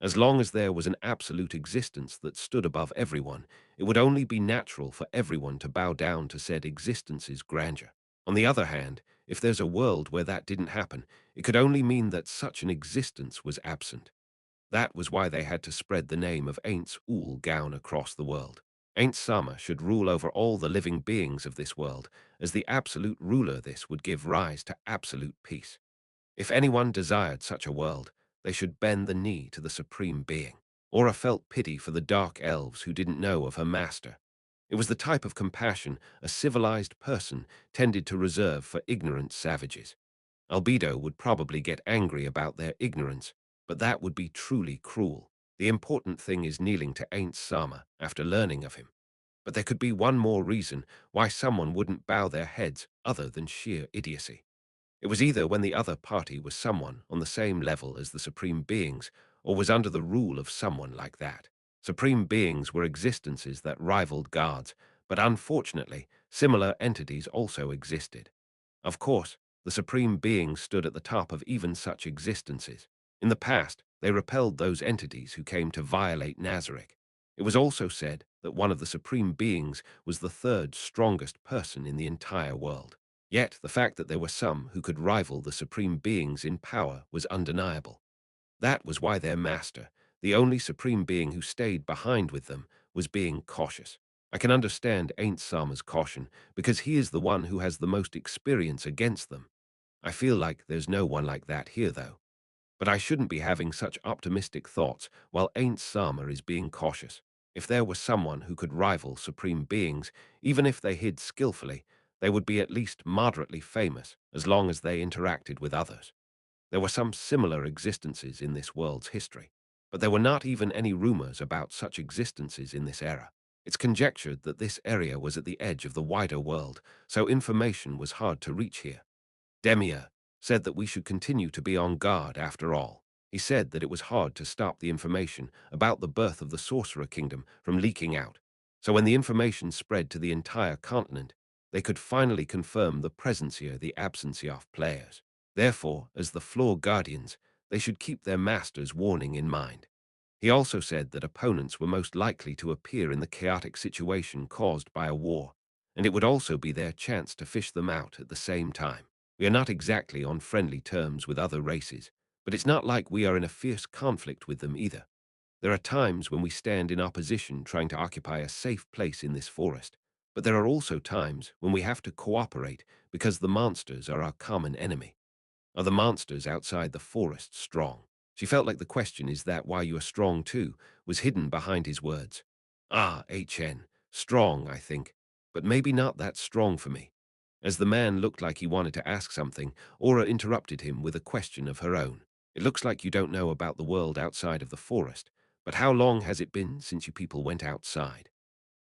As long as there was an absolute existence that stood above everyone, it would only be natural for everyone to bow down to said existence's grandeur. On the other hand, if there's a world where that didn't happen, it could only mean that such an existence was absent. That was why they had to spread the name of Ainz Ooal Gown across the world. Ain't Sama should rule over all the living beings of this world. As the absolute ruler, this would give rise to absolute peace. If anyone desired such a world, they should bend the knee to the supreme being. Aura felt pity for the dark elves who didn't know of her master. It was the type of compassion a civilized person tended to reserve for ignorant savages. Albedo would probably get angry about their ignorance, but that would be truly cruel. The important thing is kneeling to Ainz Sama after learning of him. But there could be one more reason why someone wouldn't bow their heads other than sheer idiocy. It was either when the other party was someone on the same level as the supreme beings, or was under the rule of someone like that. Supreme beings were existences that rivaled gods, but unfortunately, similar entities also existed. Of course, the supreme beings stood at the top of even such existences. In the past, they repelled those entities who came to violate Nazarick. It was also said that one of the supreme beings was the third strongest person in the entire world. Yet, the fact that there were some who could rival the supreme beings in power was undeniable. That was why their master, the only supreme being who stayed behind with them, was being cautious. I can understand Ain't Sama's caution, because he is the one who has the most experience against them. I feel like there's no one like that here, though. But I shouldn't be having such optimistic thoughts while Ain't Sama is being cautious. If there was someone who could rival supreme beings, even if they hid skillfully, they would be at least moderately famous as long as they interacted with others. There were some similar existences in this world's history, but there were not even any rumors about such existences in this era. It's conjectured that this area was at the edge of the wider world, so information was hard to reach here. Demia said that we should continue to be on guard after all. He said that it was hard to stop the information about the birth of the Sorcerer Kingdom from leaking out. So when the information spread to the entire continent, they could finally confirm the presence here, the absence of players. Therefore, as the Floor Guardians, they should keep their master's warning in mind. He also said that opponents were most likely to appear in the chaotic situation caused by a war, and it would also be their chance to fish them out at the same time. We are not exactly on friendly terms with other races, but it's not like we are in a fierce conflict with them either. There are times when we stand in opposition trying to occupy a safe place in this forest, but there are also times when we have to cooperate because the monsters are our common enemy. Are the monsters outside the forest strong? She felt like the question, is that why you are strong too, was hidden behind his words. Ah, HN, strong, I think, but maybe not that strong for me. As the man looked like he wanted to ask something, Aura interrupted him with a question of her own. It looks like you don't know about the world outside of the forest, but how long has it been since you people went outside?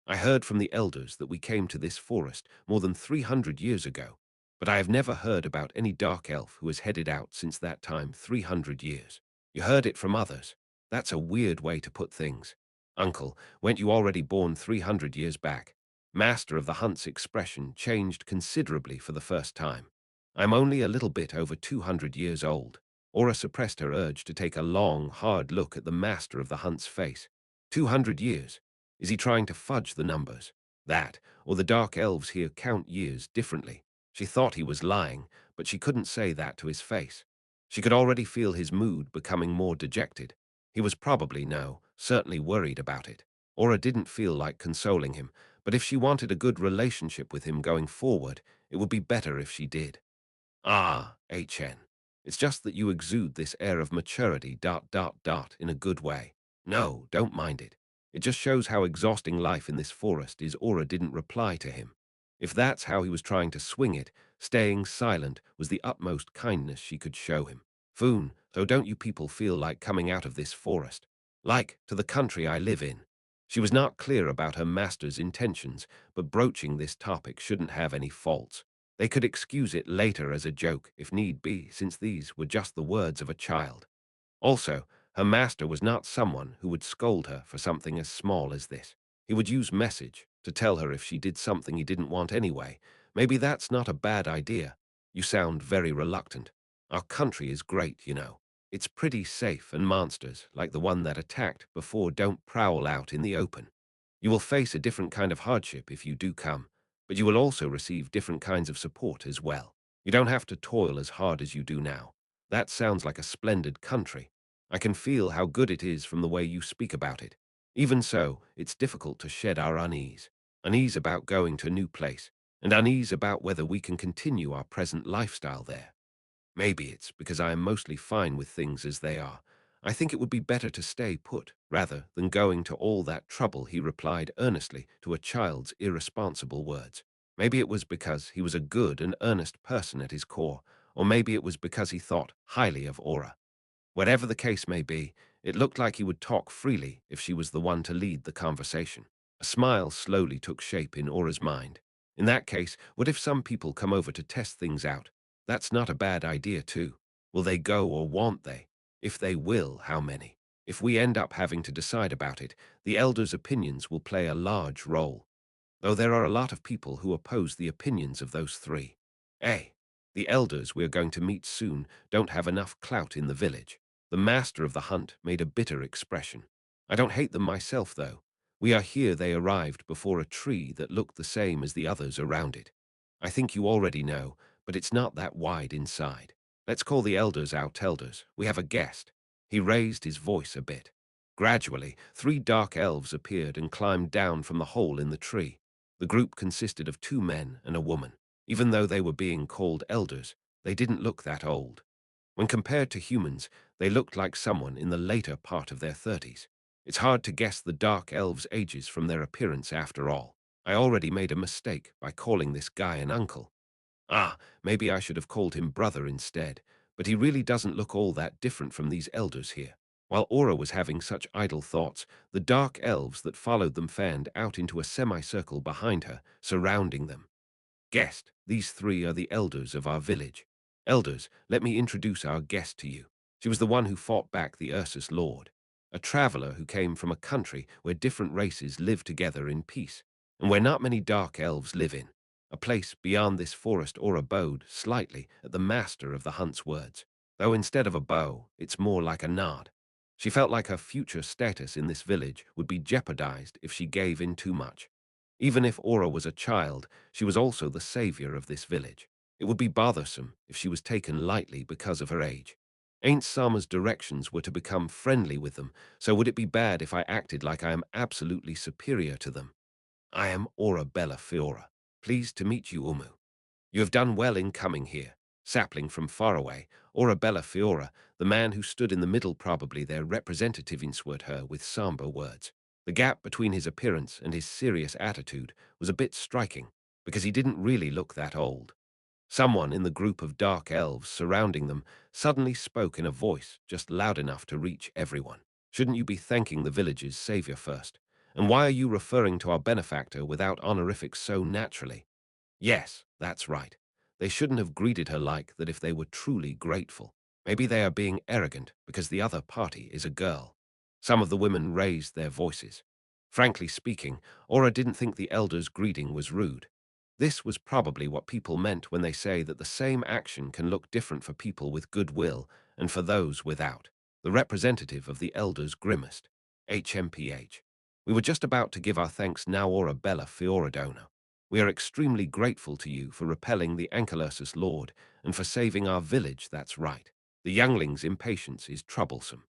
I heard from the elders that we came to this forest more than 300 years ago, but I have never heard about any dark elf who has headed out since that time 300 years. You heard it from others. That's a weird way to put things. Uncle, weren't you already born 300 years back? Master of the Hunt's expression changed considerably for the first time. I'm only a little bit over 200 years old. Aura suppressed her urge to take a long, hard look at the Master of the Hunt's face. 200 years. Is he trying to fudge the numbers? That, or the dark elves here count years differently. She thought he was lying, but she couldn't say that to his face. She could already feel his mood becoming more dejected. He was probably, no, certainly worried about it. Aura didn't feel like consoling him, but if she wanted a good relationship with him going forward, it would be better if she did. Ah, HN. It's just that you exude this air of maturity, in a good way. No, don't mind it. It just shows how exhausting life in this forest is. Aura didn't reply to him. If that's how he was trying to swing it, staying silent was the utmost kindness she could show him. Foon, so don't you people feel like coming out of this forest? Like, to the country I live in. She was not clear about her master's intentions, but broaching this topic shouldn't have any faults. They could excuse it later as a joke, if need be, since these were just the words of a child. Also, her master was not someone who would scold her for something as small as this. He would use message to tell her if she did something he didn't want anyway. Maybe that's not a bad idea. You sound very reluctant. Our country is great, you know. It's pretty safe, and monsters, like the one that attacked before, don't prowl out in the open. You will face a different kind of hardship if you do come, but you will also receive different kinds of support as well. You don't have to toil as hard as you do now. That sounds like a splendid country. I can feel how good it is from the way you speak about it. Even so, it's difficult to shed our unease. Unease about going to a new place, and unease about whether we can continue our present lifestyle there. Maybe it's because I am mostly fine with things as they are. I think it would be better to stay put, rather than going to all that trouble, he replied earnestly to a child's irresponsible words. Maybe it was because he was a good and earnest person at his core, or maybe it was because he thought highly of Aura. Whatever the case may be, It looked like he would talk freely if she was the one to lead the conversation. A smile slowly took shape in Aura's mind. In that case, what if some people come over to test things out? That's not a bad idea, too. Will they go or won't they? If they will, how many? If we end up having to decide about it, the elders' opinions will play a large role. Though there are a lot of people who oppose the opinions of those three. A. The elders we're going to meet soon don't have enough clout in the village. The master of the hunt made a bitter expression. I don't hate them myself, though. We are here they arrived before a tree that looked the same as the others around it. I think you already know, but it's not that wide inside. Let's call the elders out elders. We have a guest. He raised his voice a bit. Gradually, 3 dark elves appeared and climbed down from the hole in the tree. The group consisted of 2 men and a woman. Even though they were being called elders, they didn't look that old. When compared to humans, they looked like someone in the later part of their 30s. It's hard to guess the dark elves' ages from their appearance after all. I already made a mistake by calling this guy an uncle. Maybe I should have called him brother instead, but he really doesn't look all that different from these elders here. While Aura was having such idle thoughts, the dark elves that followed them fanned out into a semicircle behind her, surrounding them. Guest, these 3 are the elders of our village. Elders, let me introduce our guest to you. She was the one who fought back the Ursus Lord, a traveler who came from a country where different races live together in peace, and where not many dark elves live in. A place beyond this forest or abode, slightly at the master of the hunt's words, though instead of a bow, it's more like a nod. She felt like her future status in this village would be jeopardized if she gave in too much. Even if Aura was a child, she was also the savior of this village. It would be bothersome if she was taken lightly because of her age. Ainz Sama's directions were to become friendly with them, so would it be bad if I acted like I am absolutely superior to them? I am Aura Bella Fiora. Pleased to meet you, Umu. You have done well in coming here. Sapling from far away, Aura Bella Fiora, the man who stood in the middle, probably their representative, answered her with somber words. The gap between his appearance and his serious attitude was a bit striking, because he didn't really look that old. Someone in the group of dark elves surrounding them suddenly spoke in a voice just loud enough to reach everyone. Shouldn't you be thanking the village's savior first? And why are you referring to our benefactor without honorifics so naturally? Yes, that's right. They shouldn't have greeted her like that if they were truly grateful. Maybe they are being arrogant because the other party is a girl. Some of the women raised their voices. Frankly speaking, Aura didn't think the elder's greeting was rude. This was probably what people meant when they say that the same action can look different for people with goodwill and for those without. The representative of the elders grimaced. HMPH. We were just about to give our thanks now, Aura Bella Fioradona. We are extremely grateful to you for repelling the Ankylursus Lord and for saving our village, that's right. The youngling's impatience is troublesome.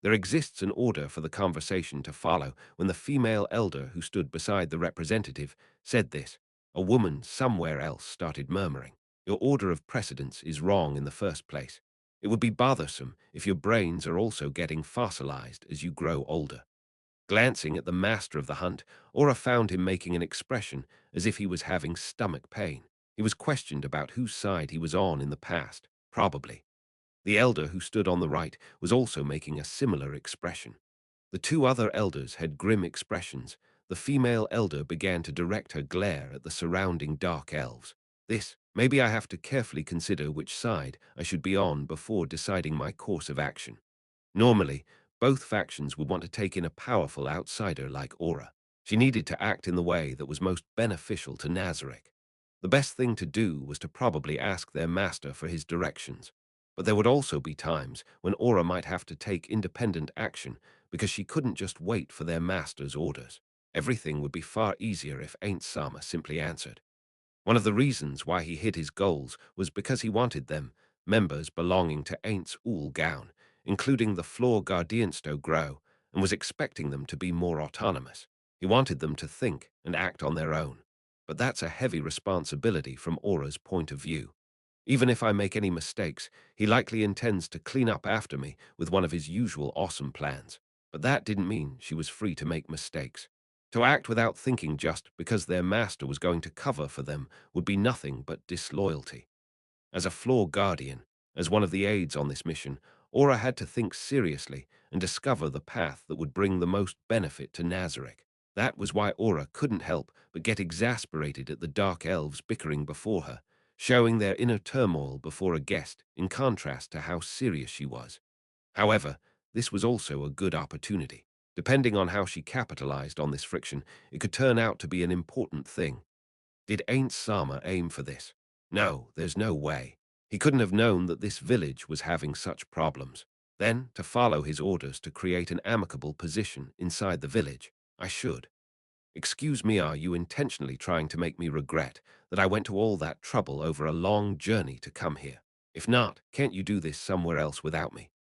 There exists an order for the conversation to follow when the female elder who stood beside the representative said this. A woman somewhere else started murmuring. Your order of precedence is wrong in the first place. It would be bothersome if your brains are also getting fossilized as you grow older. Glancing at the master of the hunt, Aura found him making an expression as if he was having stomach pain. He was questioned about whose side he was on in the past, probably. The elder who stood on the right was also making a similar expression. The 2 other elders had grim expressions. The female elder began to direct her glare at the surrounding dark elves. Maybe I have to carefully consider which side I should be on before deciding my course of action. Normally, both factions would want to take in a powerful outsider like Aura. She needed to act in the way that was most beneficial to Nazarick. The best thing to do was to probably ask their master for his directions. But there would also be times when Aura might have to take independent action because she couldn't just wait for their master's orders. Everything would be far easier if Ainz Sama simply answered. One of the reasons why he hid his goals was because he wanted them, members belonging to Ainz Ooal Gown, including the floor Guardiansto grow, and was expecting them to be more autonomous. He wanted them to think and act on their own. But that's a heavy responsibility from Aura's point of view. Even if I make any mistakes, he likely intends to clean up after me with one of his usual awesome plans. But that didn't mean she was free to make mistakes. To act without thinking just because their master was going to cover for them would be nothing but disloyalty. As a floor guardian, as one of the aides on this mission, Aura had to think seriously and discover the path that would bring the most benefit to Nazarick. That was why Aura couldn't help but get exasperated at the Dark Elves bickering before her, showing their inner turmoil before a guest in contrast to how serious she was. However, this was also a good opportunity. Depending on how she capitalized on this friction, it could turn out to be an important thing. Did Ain't Sama aim for this? No, there's no way. He couldn't have known that this village was having such problems. Then, to follow his orders to create an amicable position inside the village, I should. Excuse me, are you intentionally trying to make me regret that I went to all that trouble over a long journey to come here? If not, can't you do this somewhere else without me?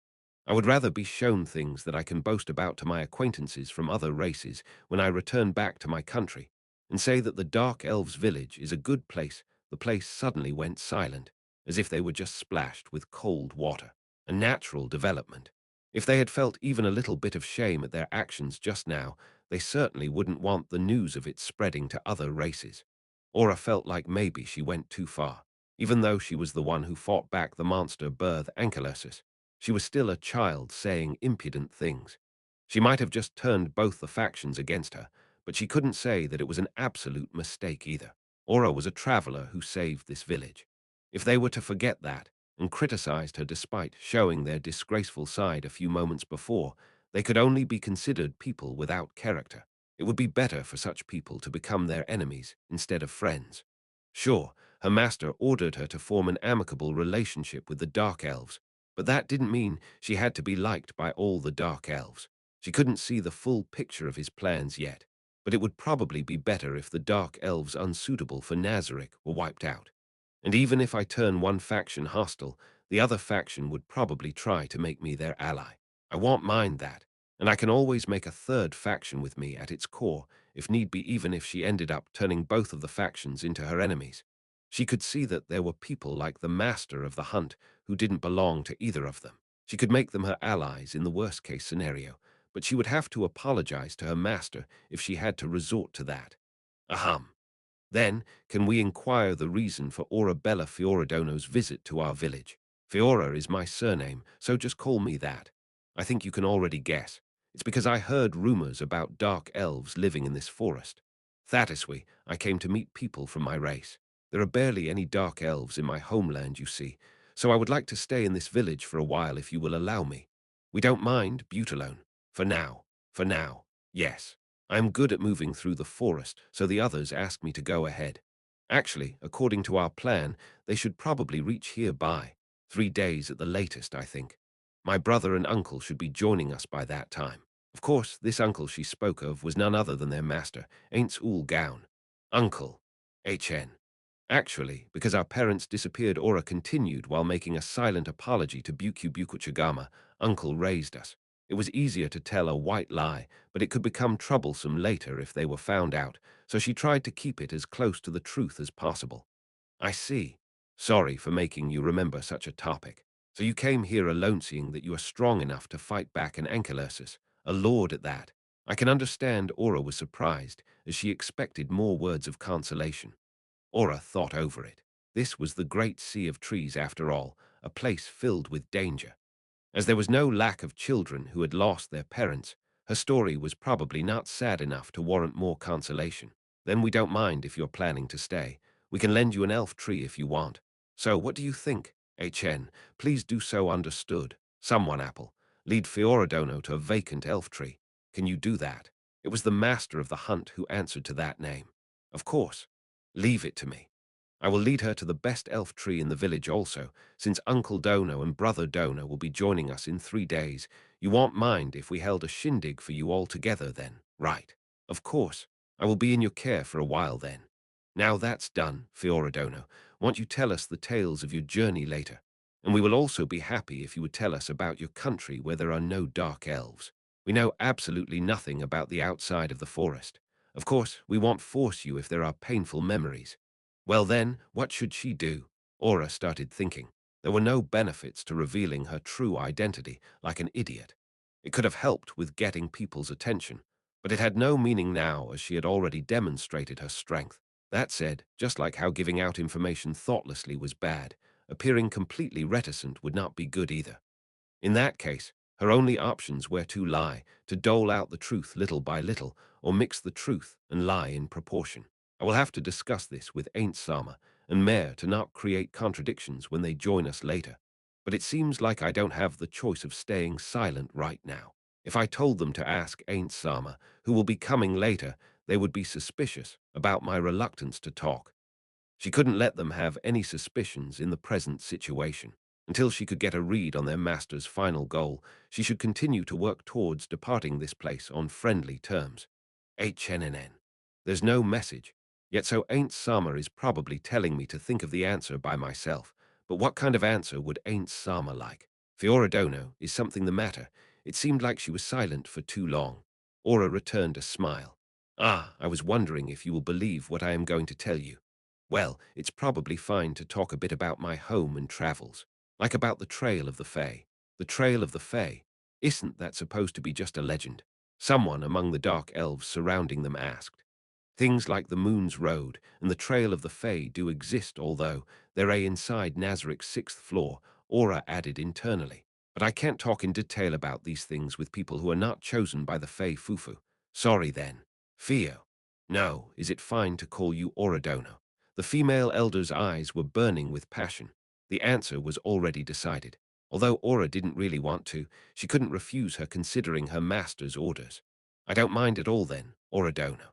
I would rather be shown things that I can boast about to my acquaintances from other races when I return back to my country, and say that the Dark Elves' village is a good place. The place suddenly went silent, as if they were just splashed with cold water. A natural development. If they had felt even a little bit of shame at their actions just now, they certainly wouldn't want the news of it spreading to other races. Aura felt like maybe she went too far. Even though she was the one who fought back the monster birth Ankylosis, she was still a child saying impudent things. She might have just turned both the factions against her, but she couldn't say that it was an absolute mistake either. Aura was a traveler who saved this village. If they were to forget that and criticized her despite showing their disgraceful side a few moments before, they could only be considered people without character. It would be better for such people to become their enemies instead of friends. Sure, her master ordered her to form an amicable relationship with the Dark Elves, but that didn't mean she had to be liked by all the Dark Elves. She couldn't see the full picture of his plans yet, but it would probably be better if the Dark Elves unsuitable for Nazarick were wiped out. And even if I turn one faction hostile, the other faction would probably try to make me their ally. I won't mind that, and I can always make a third faction with me at its core, if need be, even if she ended up turning both of the factions into her enemies. She could see that there were people like the master of the hunt who didn't belong to either of them. She could make them her allies in the worst-case scenario, but she would have to apologize to her master if she had to resort to that. Ahem. Then, can we inquire the reason for Orabella Fioradono's visit to our village? Fiora is my surname, so just call me that. I think you can already guess. It's because I heard rumors about dark elves living in this forest. Thatiswy, I came to meet people from my race. There are barely any dark elves in my homeland, you see, so I would like to stay in this village for a while if you will allow me. We don't mind Butalone. For now. For now. Yes. I am good at moving through the forest, so the others asked me to go ahead. Actually, according to our plan, they should probably reach here by 3 days at the latest, I think. My brother and uncle should be joining us by that time. Of course, this uncle she spoke of was none other than their master, Ainz Ooal Gown. Uncle. HN. Actually, because our parents disappeared, Aura continued while making a silent apology to Buku Bukuchigama, Uncle raised us. It was easier to tell a white lie, but it could become troublesome later if they were found out, so she tried to keep it as close to the truth as possible. I see. Sorry for making you remember such a topic. So you came here alone, seeing that you are strong enough to fight back an Ankylosis, a lord at that. I can understand Aura was surprised, as she expected more words of consolation. Aura thought over it. This was the great sea of trees after all, a place filled with danger. As there was no lack of children who had lost their parents, her story was probably not sad enough to warrant more consolation. Then we don't mind if you're planning to stay. We can lend you an elf tree if you want. So what do you think? HN, please do so understood. Someone, Apple, lead Fioradono to a vacant elf tree. Can you do that? It was the master of the hunt who answered to that name. Of course. Leave it to me. I will lead her to the best elf tree in the village also, since Uncle Dono and Brother Dono will be joining us in 3 days. You won't mind if we held a shindig for you all together then, right? Of course. I will be in your care for a while then. Now that's done, Fioradono. Won't you tell us the tales of your journey later? And we will also be happy if you would tell us about your country where there are no dark elves. We know absolutely nothing about the outside of the forest. Of course, we won't force you if there are painful memories. Well then, what should she do? Aura started thinking. There were no benefits to revealing her true identity like an idiot. It could have helped with getting people's attention, but it had no meaning now as she had already demonstrated her strength. That said, just like how giving out information thoughtlessly was bad, appearing completely reticent would not be good either. In that case, her only options were to lie, to dole out the truth little by little, or mix the truth and lie in proportion. I will have to discuss this with Ainz Sama and Mare to not create contradictions when they join us later. But it seems like I don't have the choice of staying silent right now. If I told them to ask Ainz Sama, who will be coming later, they would be suspicious about my reluctance to talk. She couldn't let them have any suspicions in the present situation. Until she could get a read on their master's final goal, she should continue to work towards departing this place on friendly terms. HNNN. There's no message. Yet so Ain't Sama is probably telling me to think of the answer by myself. But what kind of answer would Ain't Sama like? Fiora Dono, is something the matter? It seemed like she was silent for too long. Aura returned a smile. Ah, I was wondering if you will believe what I am going to tell you. Well, it's probably fine to talk a bit about my home and travels, like about the Trail of the Fae. The Trail of the Fae, isn't that supposed to be just a legend? Someone among the dark elves surrounding them asked. Things like the Moon's Road and the Trail of the Fae do exist, although they're inside Nazarik's sixth floor, Aura added internally. But I can't talk in detail about these things with people who are not chosen by the Fae Fufu. Sorry then. Theo. No, is it fine to call you Oradono? The female elder's eyes were burning with passion. The answer was already decided. Although Aura didn't really want to, she couldn't refuse her considering her master's orders. I don't mind at all then, Oradono.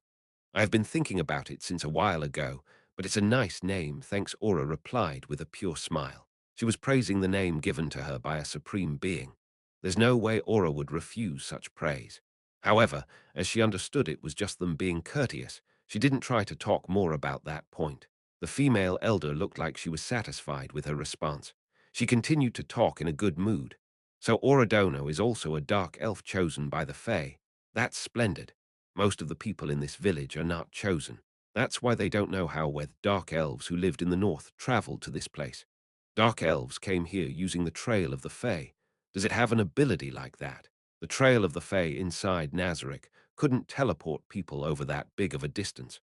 I have been thinking about it since a while ago, but it's a nice name, thanks, Aura replied with a pure smile. She was praising the name given to her by a supreme being. There's no way Aura would refuse such praise. However, as she understood it was just them being courteous, she didn't try to talk more about that point. The female elder looked like she was satisfied with her response. She continued to talk in a good mood. So Oradono is also a dark elf chosen by the Fae. That's splendid. Most of the people in this village are not chosen. That's why they don't know how dark elves who lived in the north traveled to this place. Dark elves came here using the Trail of the Fae. Does it have an ability like that? The Trail of the Fae inside Nazarik couldn't teleport people over that big of a distance.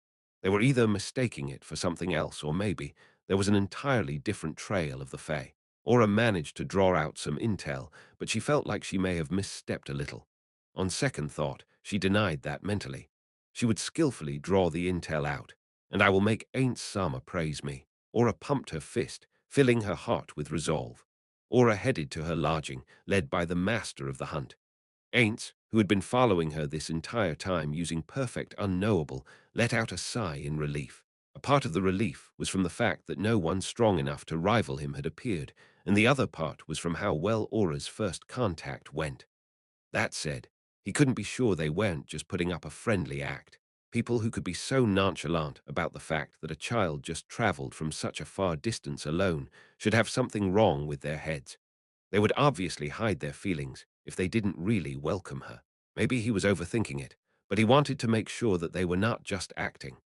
They were either mistaking it for something else, or maybe there was an entirely different Trail of the Fae. Aura managed to draw out some intel, but she felt like she may have misstepped a little. On second thought, she denied that mentally. She would skillfully draw the intel out, and I will make Ain't Sama praise me. Aura pumped her fist, filling her heart with resolve. Aura headed to her lodging, led by the master of the hunt. Ainz, who had been following her this entire time using perfect unknowable, let out a sigh in relief. A part of the relief was from the fact that no one strong enough to rival him had appeared, and the other part was from how well Aura's first contact went. That said, he couldn't be sure they weren't just putting up a friendly act. People who could be so nonchalant about the fact that a child just traveled from such a far distance alone should have something wrong with their heads. They would obviously hide their feelings if they didn't really welcome her. Maybe he was overthinking it, but he wanted to make sure that they were not just acting.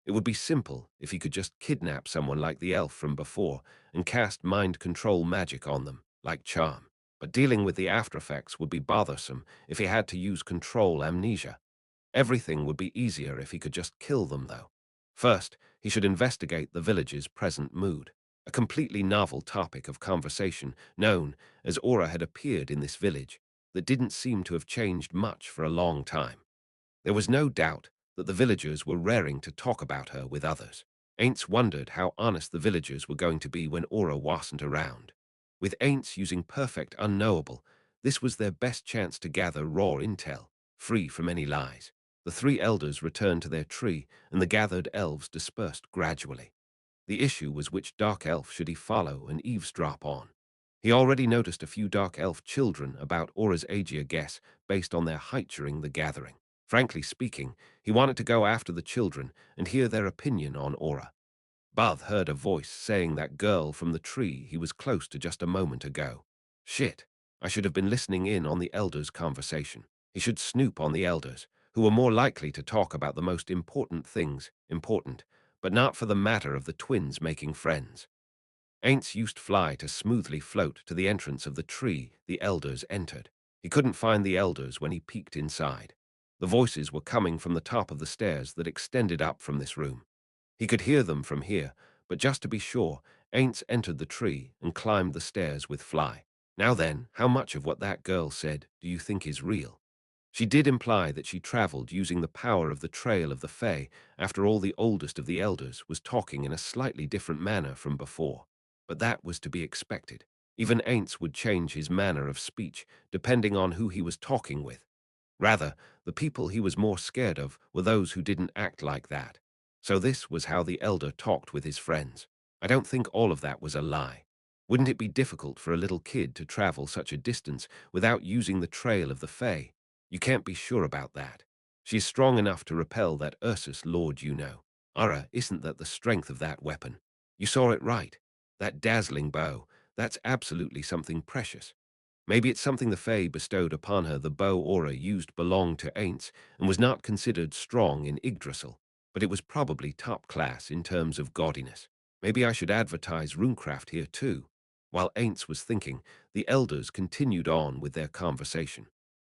It would be simple if he could just kidnap someone like the elf from before and cast mind control magic on them, like charm. But dealing with the aftereffects would be bothersome if he had to use control amnesia. Everything would be easier if he could just kill them, though. First, he should investigate the village's present mood. A completely novel topic of conversation, known as Aura had appeared in this village, that didn't seem to have changed much for a long time. There was no doubt that the villagers were raring to talk about her with others. Ainz wondered how honest the villagers were going to be when Aura wasn't around. With Ainz using perfect unknowable, this was their best chance to gather raw intel, free from any lies. The three elders returned to their tree, and the gathered elves dispersed gradually. The issue was which dark elf should he follow and eavesdrop on. He already noticed a few dark elf children about Aura's age, a guess based on their height during the gathering. Frankly speaking, he wanted to go after the children and hear their opinion on Aura. Buzz heard a voice saying that girl from the tree he was close to just a moment ago. Shit, I should have been listening in on the elders' conversation. He should snoop on the elders, who were more likely to talk about the most important things, but not for the matter of the twins making friends. Ainz used Fly to smoothly float to the entrance of the tree the elders entered. He couldn't find the elders when he peeked inside. The voices were coming from the top of the stairs that extended up from this room. He could hear them from here, but just to be sure, Ainz entered the tree and climbed the stairs with Fly. Now then, how much of what that girl said do you think is real? She did imply that she traveled using the power of the Trail of the Fae. After all, the oldest of the elders was talking in a slightly different manner from before. But that was to be expected. Even Ainz would change his manner of speech, depending on who he was talking with. Rather, the people he was more scared of were those who didn't act like that. So this was how the elder talked with his friends. I don't think all of that was a lie. Wouldn't it be difficult for a little kid to travel such a distance without using the Trail of the Fae? You can't be sure about that. She is strong enough to repel that Ursus Lord you know. Ara, isn't that the strength of that weapon? You saw it right. That dazzling bow, that's absolutely something precious. Maybe it's something the Fae bestowed upon her. The bow Aura used belonged to Ainz and was not considered strong in Yggdrasil, but it was probably top class in terms of gaudiness. Maybe I should advertise runecraft here too. While Ainz was thinking, the elders continued on with their conversation.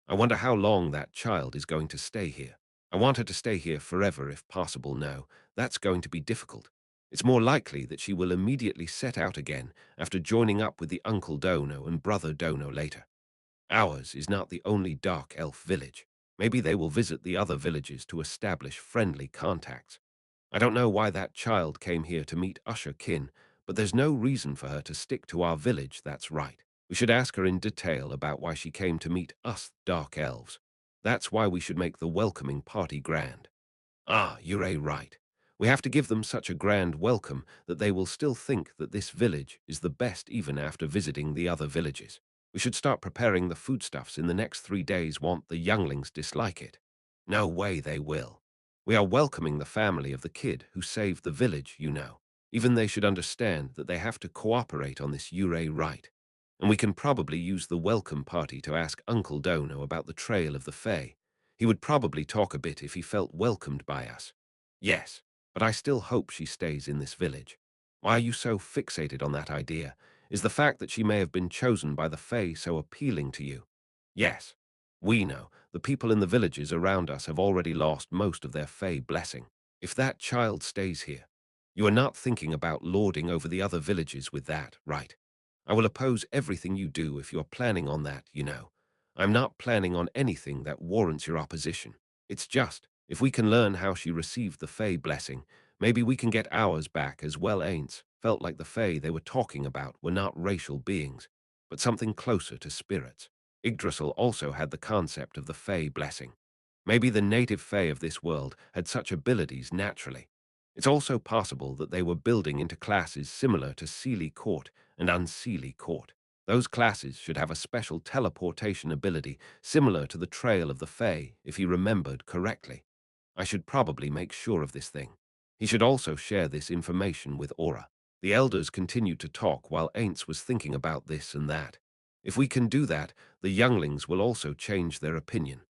I wonder how long that child is going to stay here. I want her to stay here forever if possible. No, that's going to be difficult. It's more likely that she will immediately set out again after joining up with the Uncle Dono and Brother Dono later. Ours is not the only dark elf village. Maybe they will visit the other villages to establish friendly contacts. I don't know why that child came here to meet Usher Kin, but there's no reason for her to stick to our village, that's right. We should ask her in detail about why she came to meet us dark elves. That's why we should make the welcoming party grand. Ah, you're right. We have to give them such a grand welcome that they will still think that this village is the best even after visiting the other villages. We should start preparing the foodstuffs in the next 3 days. Won't the younglings dislike it? No way they will. We are welcoming the family of the kid who saved the village, you know. Even they should understand that they have to cooperate on this right. And we can probably use the welcome party to ask Uncle Dono about the Trail of the Fae. He would probably talk a bit if he felt welcomed by us. Yes, but I still hope she stays in this village. Why are you so fixated on that idea? Is the fact that she may have been chosen by the Fae so appealing to you? Yes, we know. The people in the villages around us have already lost most of their Fae blessing. If that child stays here, you are not thinking about lording over the other villages with that, right? I will oppose everything you do if you're planning on that, you know. I'm not planning on anything that warrants your opposition. It's just, if we can learn how she received the Fae blessing, maybe we can get ours back as well. Ainz felt like the Fae they were talking about were not racial beings, but something closer to spirits. Yggdrasil also had the concept of the Fae blessing. Maybe the native Fae of this world had such abilities naturally. It's also possible that they were building into classes similar to Seelie Court and Unseelie Court. Those classes should have a special teleportation ability similar to the Trail of the Fae, if he remembered correctly. I should probably make sure of this thing. He should also share this information with Aura. The elders continued to talk while Ainz was thinking about this and that. If we can do that, the younglings will also change their opinion.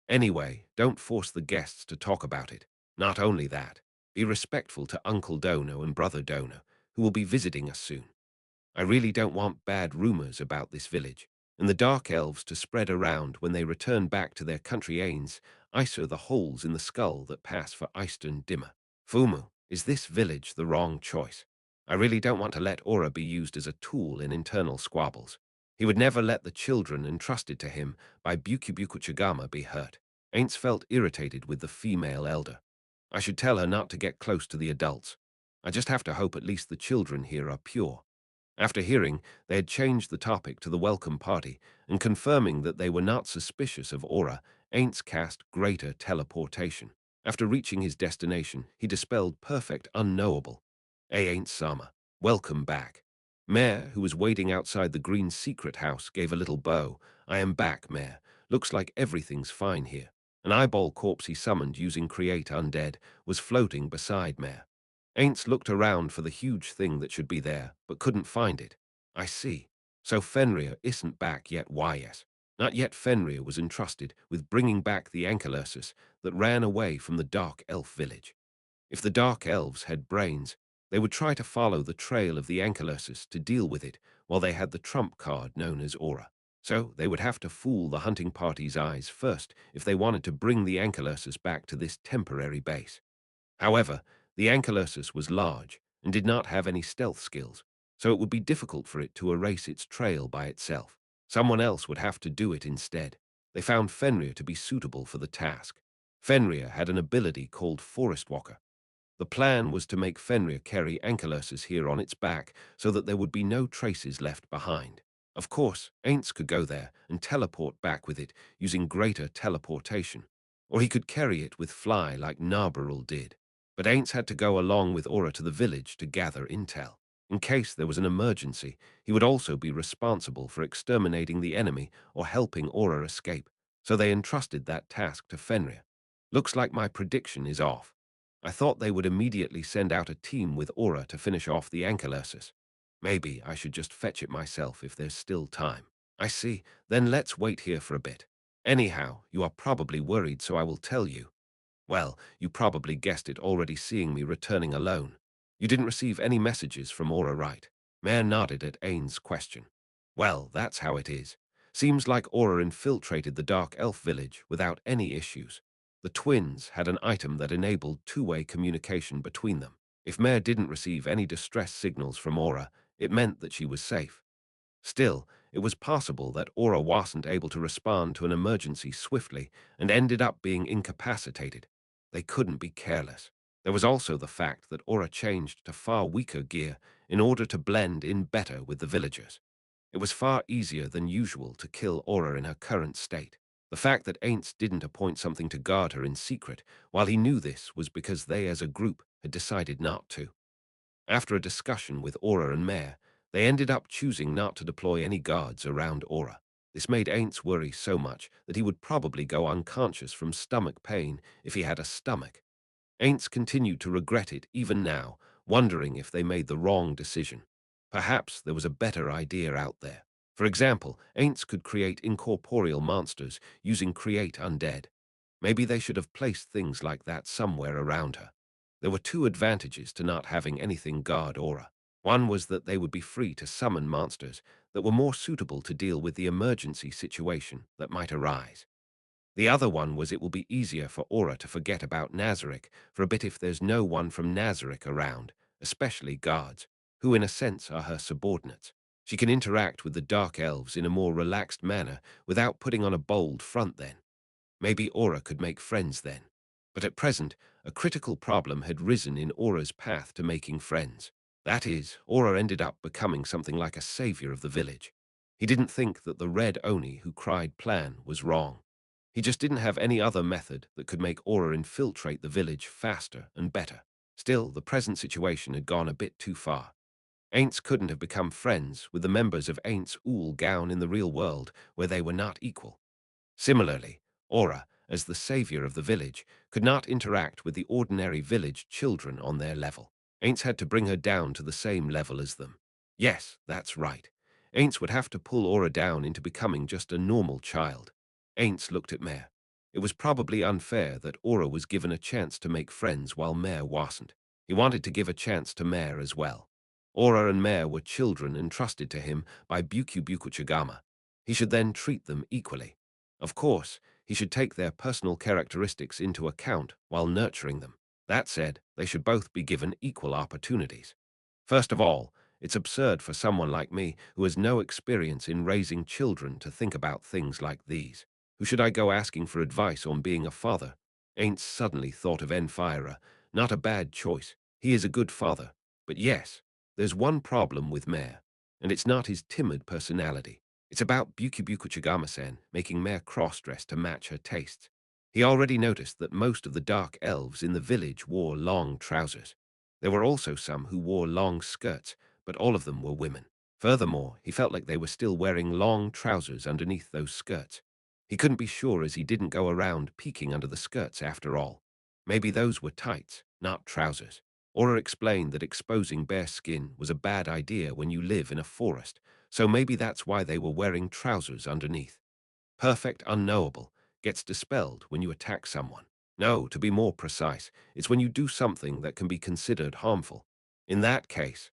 Anyway, don't force the guests to talk about it. Not only that, be respectful to Uncle Dono and Brother Dono, who will be visiting us soon. I really don't want bad rumors about this village, and the dark elves to spread around when they return back to their country. Ainz, Isa the holes in the skull that pass for Eastern Dimmer. Fumu, is this village the wrong choice? I really don't want to let Aura be used as a tool in internal squabbles. He would never let the children entrusted to him by Bukubuku Chagama be hurt. Ainz felt irritated with the female elder. I should tell her not to get close to the adults. I just have to hope at least the children here are pure. After hearing, they had changed the topic to the welcome party, and confirming that they were not suspicious of Aura, Ainz cast greater teleportation. After reaching his destination, he dispelled perfect unknowable. Ainz Sama, welcome back. Mare, who was waiting outside the green secret house, gave a little bow. I am back, Mare. Looks like everything's fine here. An eyeball corpse he summoned using Create Undead was floating beside Mare. Ainz looked around for the huge thing that should be there, but couldn't find it. I see. So Fenrir isn't back yet. Why, yes. Not yet. Fenrir was entrusted with bringing back the Ankylursus that ran away from the Dark Elf village. If the Dark Elves had brains, they would try to follow the trail of the Ankylursus to deal with it while they had the trump card known as Aura. So they would have to fool the hunting party's eyes first if they wanted to bring the Ankylursus back to this temporary base. However, the Ankylursus was large and did not have any stealth skills, so it would be difficult for it to erase its trail by itself. Someone else would have to do it instead. They found Fenrir to be suitable for the task. Fenrir had an ability called Forest Walker. The plan was to make Fenrir carry Ankylosis here on its back so that there would be no traces left behind. Of course, Ainz could go there and teleport back with it using greater teleportation. Or he could carry it with fly like Narbarul did. But Ainz had to go along with Aura to the village to gather intel. In case there was an emergency, he would also be responsible for exterminating the enemy or helping Aura escape, so they entrusted that task to Fenrir. Looks like my prediction is off. I thought they would immediately send out a team with Aura to finish off the Ankylosis. Maybe I should just fetch it myself if there's still time. I see, then let's wait here for a bit. Anyhow, you are probably worried, so I will tell you. Well, you probably guessed it already seeing me returning alone. You didn't receive any messages from Aura, right? Mare nodded at Ainz's question. Well, that's how it is. Seems like Aura infiltrated the Dark Elf village without any issues. The twins had an item that enabled two-way communication between them. If Mare didn't receive any distress signals from Aura, it meant that she was safe. Still, it was possible that Aura wasn't able to respond to an emergency swiftly and ended up being incapacitated. They couldn't be careless. There was also the fact that Aura changed to far weaker gear in order to blend in better with the villagers. It was far easier than usual to kill Aura in her current state. The fact that Ainz didn't appoint something to guard her in secret, while he knew this, was because they as a group had decided not to. After a discussion with Aura and Mare, they ended up choosing not to deploy any guards around Aura. This made Ainz worry so much that he would probably go unconscious from stomach pain if he had a stomach. Ainz continued to regret it even now, wondering if they made the wrong decision. Perhaps there was a better idea out there. For example, Ainz could create incorporeal monsters using Create Undead. Maybe they should have placed things like that somewhere around her. There were two advantages to not having anything guard Aura. One was that they would be free to summon monsters that were more suitable to deal with the emergency situation that might arise. The other one was it will be easier for Aura to forget about Nazarick for a bit if there's no one from Nazarick around, especially guards, who in a sense are her subordinates. She can interact with the Dark Elves in a more relaxed manner without putting on a bold front then. Maybe Aura could make friends then. But at present, a critical problem had risen in Aura's path to making friends. That is, Aura ended up becoming something like a savior of the village. He didn't think that the Red Oni who cried plan was wrong. He just didn't have any other method that could make Aura infiltrate the village faster and better. Still, the present situation had gone a bit too far. Ainz couldn't have become friends with the members of Ainz Ooal Gown in the real world where they were not equal. Similarly, Aura, as the savior of the village, could not interact with the ordinary village children on their level. Ainz had to bring her down to the same level as them. Yes, that's right. Ainz would have to pull Aura down into becoming just a normal child. Ainz looked at Mare. It was probably unfair that Aura was given a chance to make friends while Mare wasn't. He wanted to give a chance to Mare as well. Aura and Mare were children entrusted to him by Buku Buku Chagama. He should then treat them equally. Of course, he should take their personal characteristics into account while nurturing them. That said, they should both be given equal opportunities. First of all, it's absurd for someone like me who has no experience in raising children to think about things like these. Who should I go asking for advice on being a father? Ain't suddenly thought of Enfira. Not a bad choice. He is a good father. But yes, there's one problem with Mare, and it's not his timid personality. It's about Buku Chagama-san making Mare cross-dress to match her tastes. He already noticed that most of the dark elves in the village wore long trousers. There were also some who wore long skirts, but all of them were women. Furthermore, he felt like they were still wearing long trousers underneath those skirts. He couldn't be sure as he didn't go around peeking under the skirts after all. Maybe those were tights, not trousers. Aura explained that exposing bare skin was a bad idea when you live in a forest, so maybe that's why they were wearing trousers underneath. Perfect unknowable gets dispelled when you attack someone. No, to be more precise, it's when you do something that can be considered harmful. In that case,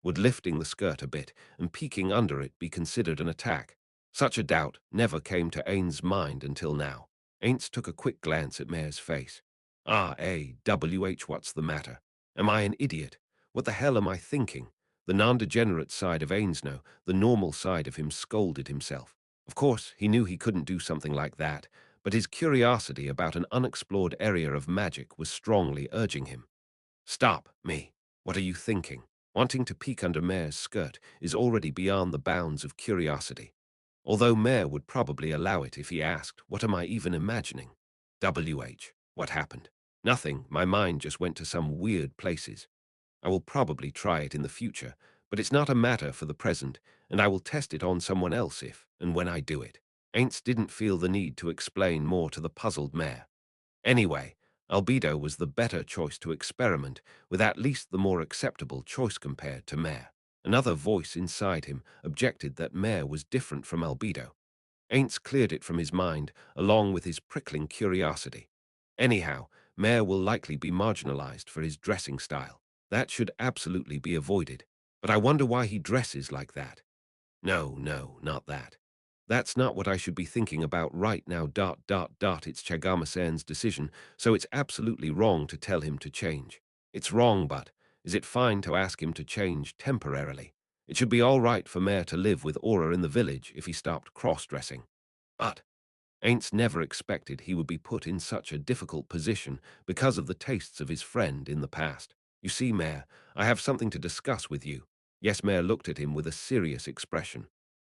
would lifting the skirt a bit and peeking under it be considered an attack? Such a doubt never came to Ainz's mind until now. Ainz took a quick glance at Mare's face. Ah, what's the matter? Am I an idiot? What the hell am I thinking? The non-degenerate side of Ainsno, the normal side of him, scolded himself. Of course, he knew he couldn't do something like that, but his curiosity about an unexplored area of magic was strongly urging him. Stop, me. What are you thinking? Wanting to peek under Mare's skirt is already beyond the bounds of curiosity. Although Mare would probably allow it if he asked, what am I even imagining? What happened? Nothing, my mind just went to some weird places. I will probably try it in the future, but it's not a matter for the present, and I will test it on someone else if and when I do it. Ainz didn't feel the need to explain more to the puzzled Mare. Anyway, Albedo was the better choice to experiment with, at least the more acceptable choice compared to Mare. Another voice inside him objected that Mare was different from Albedo. Ainz cleared it from his mind, along with his prickling curiosity. Anyhow, Mare will likely be marginalized for his dressing style. That should absolutely be avoided. But I wonder why he dresses like that. No, not that. That's not what I should be thinking about right now. It's Chagama-san's decision, so it's absolutely wrong to tell him to change. It's wrong, but is it fine to ask him to change temporarily? It should be all right for Mare to live with Aura in the village if he stopped cross-dressing. But Ainz never expected he would be put in such a difficult position because of the tastes of his friend in the past. You see, Mare, I have something to discuss with you. Yes, Mare looked at him with a serious expression.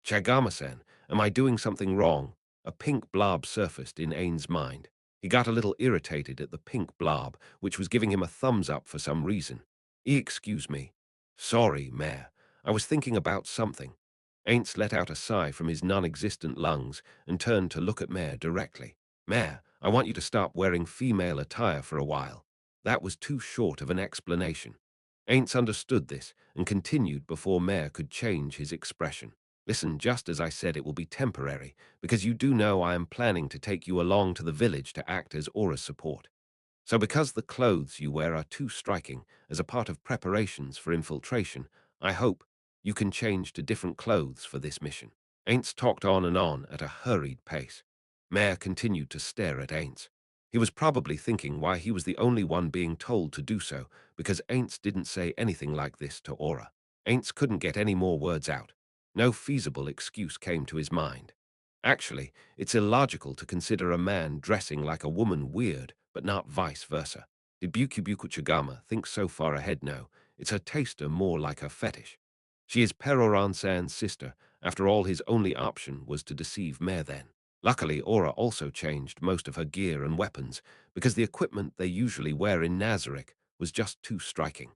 Chagama-san, am I doing something wrong? A pink blob surfaced in Ain's mind. He got a little irritated at the pink blob, which was giving him a thumbs up for some reason. Excuse me. Sorry, Mare. I was thinking about something. Ainz let out a sigh from his non-existent lungs and turned to look at Mare directly. Mare, I want you to stop wearing female attire for a while. That was too short of an explanation. Ainz understood this and continued before Mare could change his expression. Listen, just as I said, it will be temporary, because you do know I am planning to take you along to the village to act as Aura's support. So because the clothes you wear are too striking as a part of preparations for infiltration, I hope you can change to different clothes for this mission. Ainz talked on and on at a hurried pace. Mare continued to stare at Ainz. He was probably thinking why he was the only one being told to do so, because Ainz didn't say anything like this to Aura. Ainz couldn't get any more words out. No feasible excuse came to his mind. Actually, it's illogical to consider a man dressing like a woman weird, but not vice versa. Did Bukubuku Chagama think so far ahead? No, it's her taster more like her fetish. She is Peroran-san's sister. After all, his only option was to deceive Mare then. Luckily, Aura also changed most of her gear and weapons, because the equipment they usually wear in Nazarick was just too striking.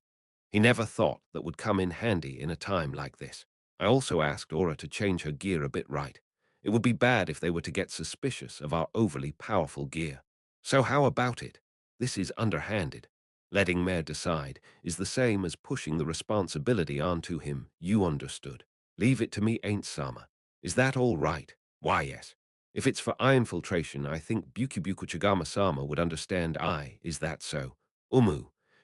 He never thought that would come in handy in a time like this. I also asked Aura to change her gear a bit right. It would be bad if they were to get suspicious of our overly powerful gear. So how about it? This is underhanded. Letting Mare decide is the same as pushing the responsibility onto him. You understood. Leave it to me, Ain't-sama. Is that all right? Why, yes. If it's for eye infiltration, I think Bukubuku Chagama-sama would understand. Is that so?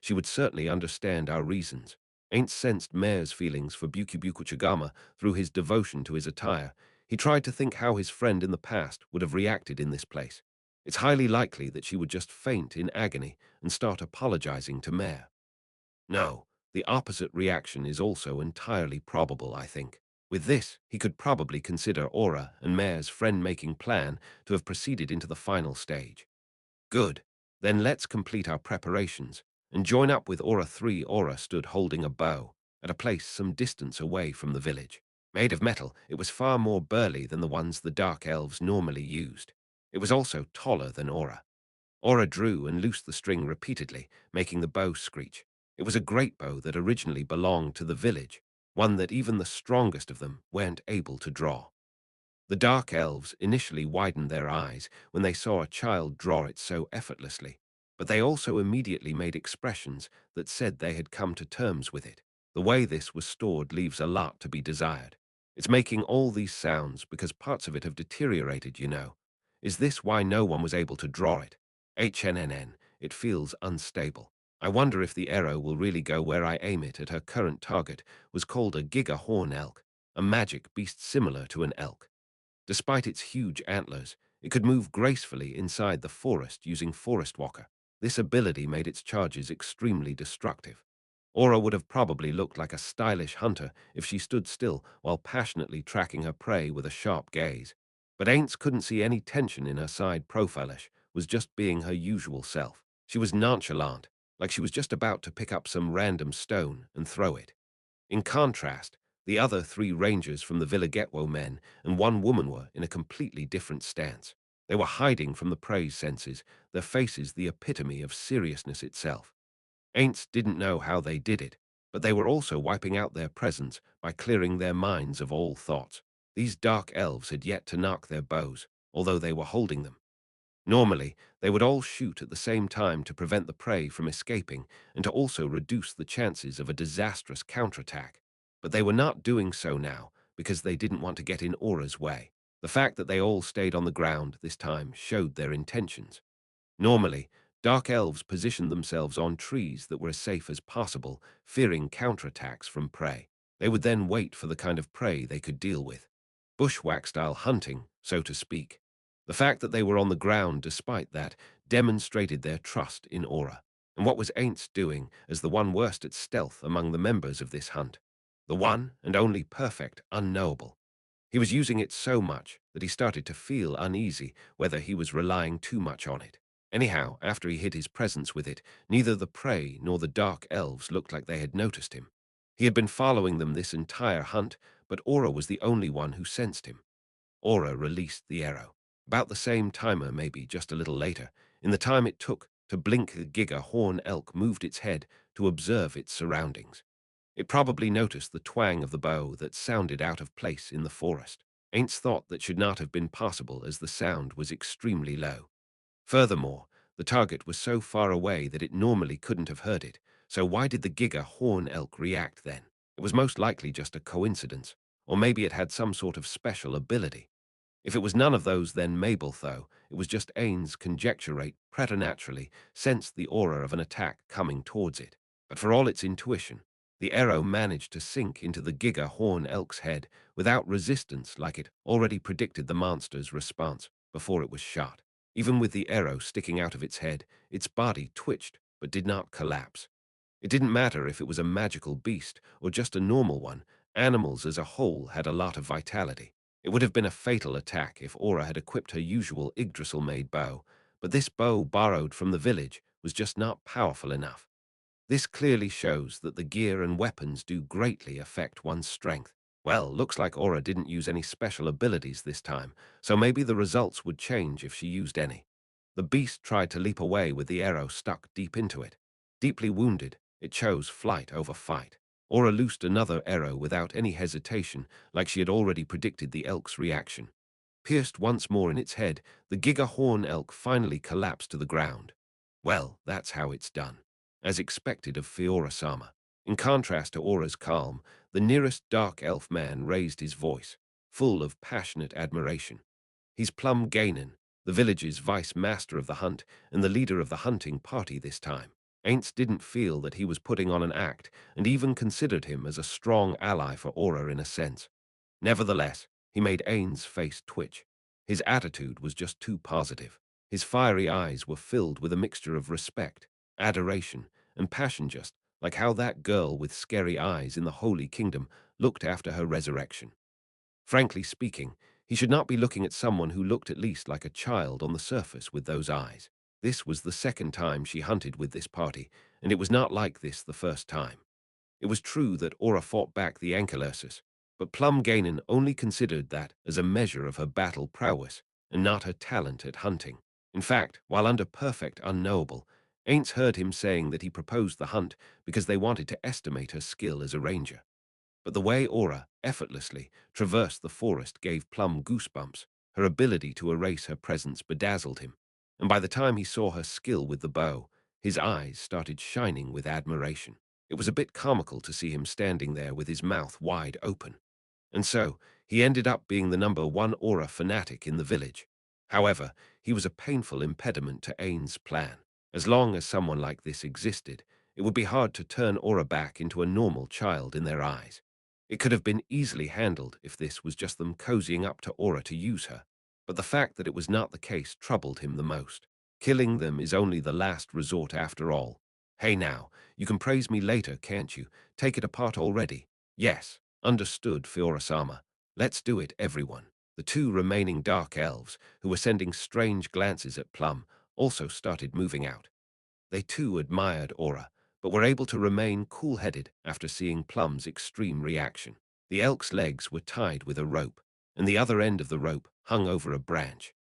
She would certainly understand our reasons. Ain't sensed Mare's feelings for Bukubuku Chagama through his devotion to his attire. He tried to think how his friend in the past would have reacted in this place. It's highly likely that she would just faint in agony and start apologizing to Mare. No, the opposite reaction is also entirely probable, I think. With this, he could probably consider Aura and Mare's friend-making plan to have proceeded into the final stage. Good. Then let's complete our preparations and join up with Aura 3. Aura stood holding a bow at a place some distance away from the village. Made of metal, it was far more burly than the ones the Dark Elves normally used. It was also taller than Aura. Aura drew and loosed the string repeatedly, making the bow screech. It was a great bow that originally belonged to the village, one that even the strongest of them weren't able to draw. The Dark Elves initially widened their eyes when they saw a child draw it so effortlessly, but they also immediately made expressions that said they had come to terms with it. The way this was stored leaves a lot to be desired. It's making all these sounds because parts of it have deteriorated, you know. Is this why no one was able to draw it? It feels unstable. I wonder if the arrow will really go where I aim it. At her current target was called a Giga Horn Elk, a magic beast similar to an elk. Despite its huge antlers, it could move gracefully inside the forest using Forest Walker. This ability made its charges extremely destructive. Aura would have probably looked like a stylish hunter if she stood still while passionately tracking her prey with a sharp gaze. But Ainz couldn't see any tension in her side profilish, was just being her usual self. She was nonchalant, like she was just about to pick up some random stone and throw it. In contrast, the other three rangers from the Villagetwo men and one woman were in a completely different stance. They were hiding from the prey's senses, their faces the epitome of seriousness itself. Aints didn't know how they did it, but they were also wiping out their presence by clearing their minds of all thoughts. These dark elves had yet to knock their bows, although they were holding them. Normally, they would all shoot at the same time to prevent the prey from escaping and to also reduce the chances of a disastrous counterattack. But they were not doing so now because they didn't want to get in Aura's way. The fact that they all stayed on the ground this time showed their intentions. Normally, dark elves positioned themselves on trees that were as safe as possible, fearing counterattacks from prey. They would then wait for the kind of prey they could deal with. Bushwhack-style hunting, so to speak. The fact that they were on the ground despite that demonstrated their trust in Aura. And what was Ainz doing as the one worst at stealth among the members of this hunt? The one and only perfect unknowable. He was using it so much that he started to feel uneasy whether he was relying too much on it. Anyhow, after he hid his presence with it, neither the prey nor the dark elves looked like they had noticed him. He had been following them this entire hunt, but Aura was the only one who sensed him. Aura released the arrow. About the same timer, maybe just a little later, in the time it took to blink, the Giga horn elk moved its head to observe its surroundings. It probably noticed the twang of the bow that sounded out of place in the forest. Ainz thought that should not have been possible as the sound was extremely low. Furthermore, the target was so far away that it normally couldn't have heard it, so why did the Giga horn elk react then? It was most likely just a coincidence, or maybe it had some sort of special ability. If it was none of those, then Mabel, though, it was just Ainz conjecturate preternaturally sensed the aura of an attack coming towards it. But for all its intuition, the arrow managed to sink into the Giga horn elk's head without resistance, like it already predicted the monster's response before it was shot. Even with the arrow sticking out of its head, its body twitched but did not collapse. It didn't matter if it was a magical beast or just a normal one, animals as a whole had a lot of vitality. It would have been a fatal attack if Aura had equipped her usual Yggdrasil-made bow, but this bow borrowed from the village was just not powerful enough. This clearly shows that the gear and weapons do greatly affect one's strength. Well, looks like Aura didn't use any special abilities this time, so maybe the results would change if she used any. The beast tried to leap away with the arrow stuck deep into it. Deeply wounded, it chose flight over fight. Aura loosed another arrow without any hesitation, like she had already predicted the elk's reaction. Pierced once more in its head, the Giga horn elk finally collapsed to the ground. Well, that's how it's done. As expected of Fiora-sama. In contrast to Aura's calm, the nearest dark elf man raised his voice, full of passionate admiration. He's Plum Gainen, the village's vice-master of the hunt and the leader of the hunting party this time. Ainz didn't feel that he was putting on an act and even considered him as a strong ally for Aura in a sense. Nevertheless, he made Ain's face twitch. His attitude was just too positive. His fiery eyes were filled with a mixture of respect, adoration, and passion, just like how that girl with scary eyes in the Holy Kingdom looked after her resurrection. Frankly speaking, he should not be looking at someone who looked at least like a child on the surface with those eyes. This was the second time she hunted with this party, and it was not like this the first time. It was true that Aura fought back the Ankylosis, but Plum Gainen only considered that as a measure of her battle prowess and not her talent at hunting. In fact, while under perfect unknowable, Ainz heard him saying that he proposed the hunt because they wanted to estimate her skill as a ranger. But the way Aura effortlessly traversed the forest gave Plum goosebumps. Her ability to erase her presence bedazzled him, and by the time he saw her skill with the bow, his eyes started shining with admiration. It was a bit comical to see him standing there with his mouth wide open. And so, he ended up being the #1 Aura fanatic in the village. However, he was a painful impediment to Ain's plan. As long as someone like this existed, it would be hard to turn Aura back into a normal child in their eyes. It could have been easily handled if this was just them cozying up to Aura to use her, but the fact that it was not the case troubled him the most. Killing them is only the last resort after all. Hey now, you can praise me later, can't you? Take it apart already. Yes, understood, Fiora-sama. Let's do it, everyone. The two remaining dark elves, who were sending strange glances at Plum, also started moving out. They too admired Aura, but were able to remain cool-headed after seeing Plum's extreme reaction. The elk's legs were tied with a rope, and the other end of the rope hung over a branch.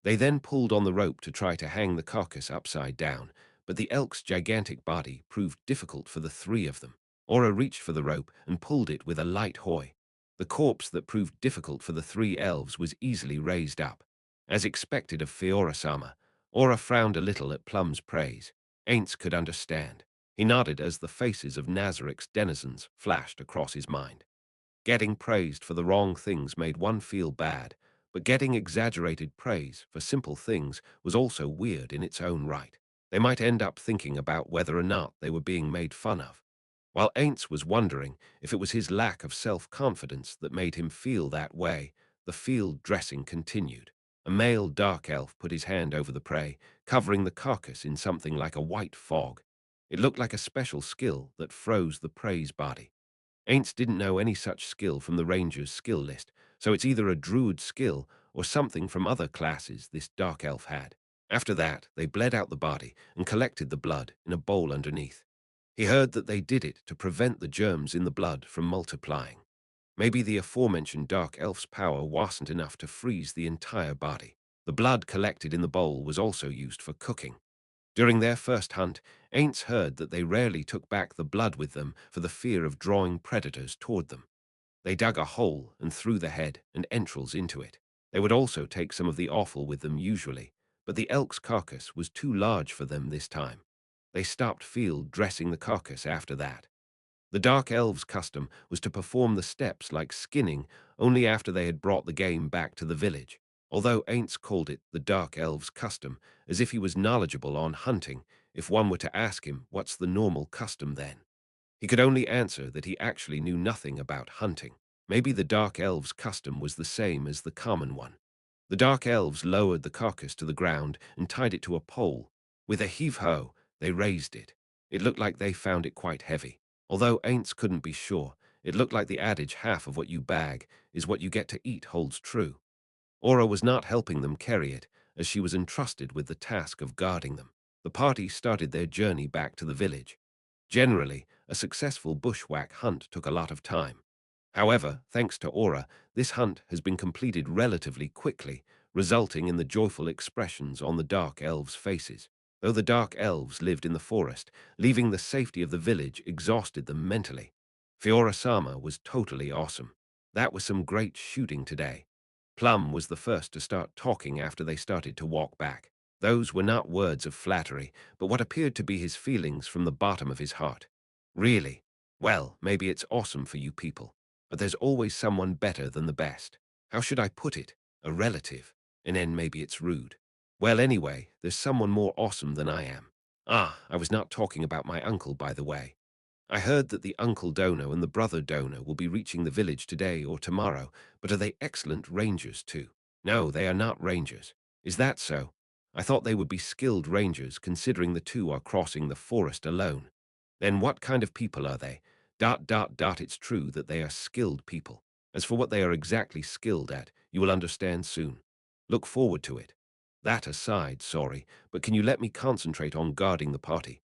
They then pulled on the rope to try to hang the carcass upside down, but the elk's gigantic body proved difficult for the three of them. Aura reached for the rope and pulled it with a light hoy. The corpse that proved difficult for the three elves was easily raised up. As expected of Fiora-sama, Aura frowned a little at Plum's praise. Ainz could understand. He nodded as the faces of Nazarik's denizens flashed across his mind. Getting praised for the wrong things made one feel bad, but getting exaggerated praise for simple things was also weird in its own right. They might end up thinking about whether or not they were being made fun of. While Ainz was wondering if it was his lack of self-confidence that made him feel that way, the field dressing continued. A male dark elf put his hand over the prey, covering the carcass in something like a white fog. It looked like a special skill that froze the prey's body. Ainz didn't know any such skill from the ranger's skill list, so it's either a druid skill or something from other classes this dark elf had. After that, they bled out the body and collected the blood in a bowl underneath. He heard that they did it to prevent the germs in the blood from multiplying. Maybe the aforementioned dark elf's power wasn't enough to freeze the entire body. The blood collected in the bowl was also used for cooking. During their first hunt, Ainz heard that they rarely took back the blood with them for the fear of drawing predators toward them. They dug a hole and threw the head and entrails into it. They would also take some of the offal with them usually, but the elk's carcass was too large for them this time. They stopped field dressing the carcass after that. The Dark Elves' custom was to perform the steps like skinning only after they had brought the game back to the village. Although Ainz called it the Dark Elves' custom, as if he was knowledgeable on hunting, if one were to ask him what's the normal custom then. He could only answer that he actually knew nothing about hunting. Maybe the Dark Elves' custom was the same as the common one. The Dark Elves lowered the carcass to the ground and tied it to a pole. With a heave-ho, they raised it. It looked like they found it quite heavy. Although Ainz couldn't be sure, it looked like the adage half of what you bag is what you get to eat holds true. Aura was not helping them carry it, as she was entrusted with the task of guarding them. The party started their journey back to the village. Generally, a successful bushwhack hunt took a lot of time. However, thanks to Aura, this hunt has been completed relatively quickly, resulting in the joyful expressions on the Dark Elves' faces. Though the Dark Elves lived in the forest, leaving the safety of the village exhausted them mentally. Fiora-sama was totally awesome. That was some great shooting today. Plum was the first to start talking after they started to walk back. Those were not words of flattery, but what appeared to be his feelings from the bottom of his heart. Really? Well, maybe it's awesome for you people, but there's always someone better than the best. How should I put it? A relative. And then maybe it's rude. Well, anyway, there's someone more awesome than I am. Ah, I was not talking about my uncle, by the way. I heard that the uncle Dono and the brother Dono will be reaching the village today or tomorrow, but are they excellent rangers too? No, they are not rangers. Is that so? I thought they would be skilled rangers, considering the two are crossing the forest alone. Then what kind of people are they? It's true that they are skilled people. As for what they are exactly skilled at, you will understand soon. Look forward to it. That aside, sorry, but can you let me concentrate on guarding the party?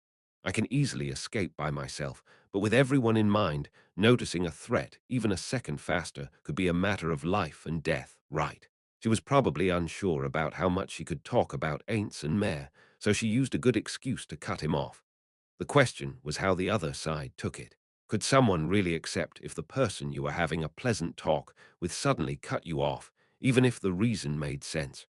I can easily escape by myself, but with everyone in mind, noticing a threat even a second faster could be a matter of life and death, right? She was probably unsure about how much she could talk about Ainz and Mare, so she used a good excuse to cut him off. The question was how the other side took it. Could someone really accept if the person you were having a pleasant talk with suddenly cut you off, even if the reason made sense?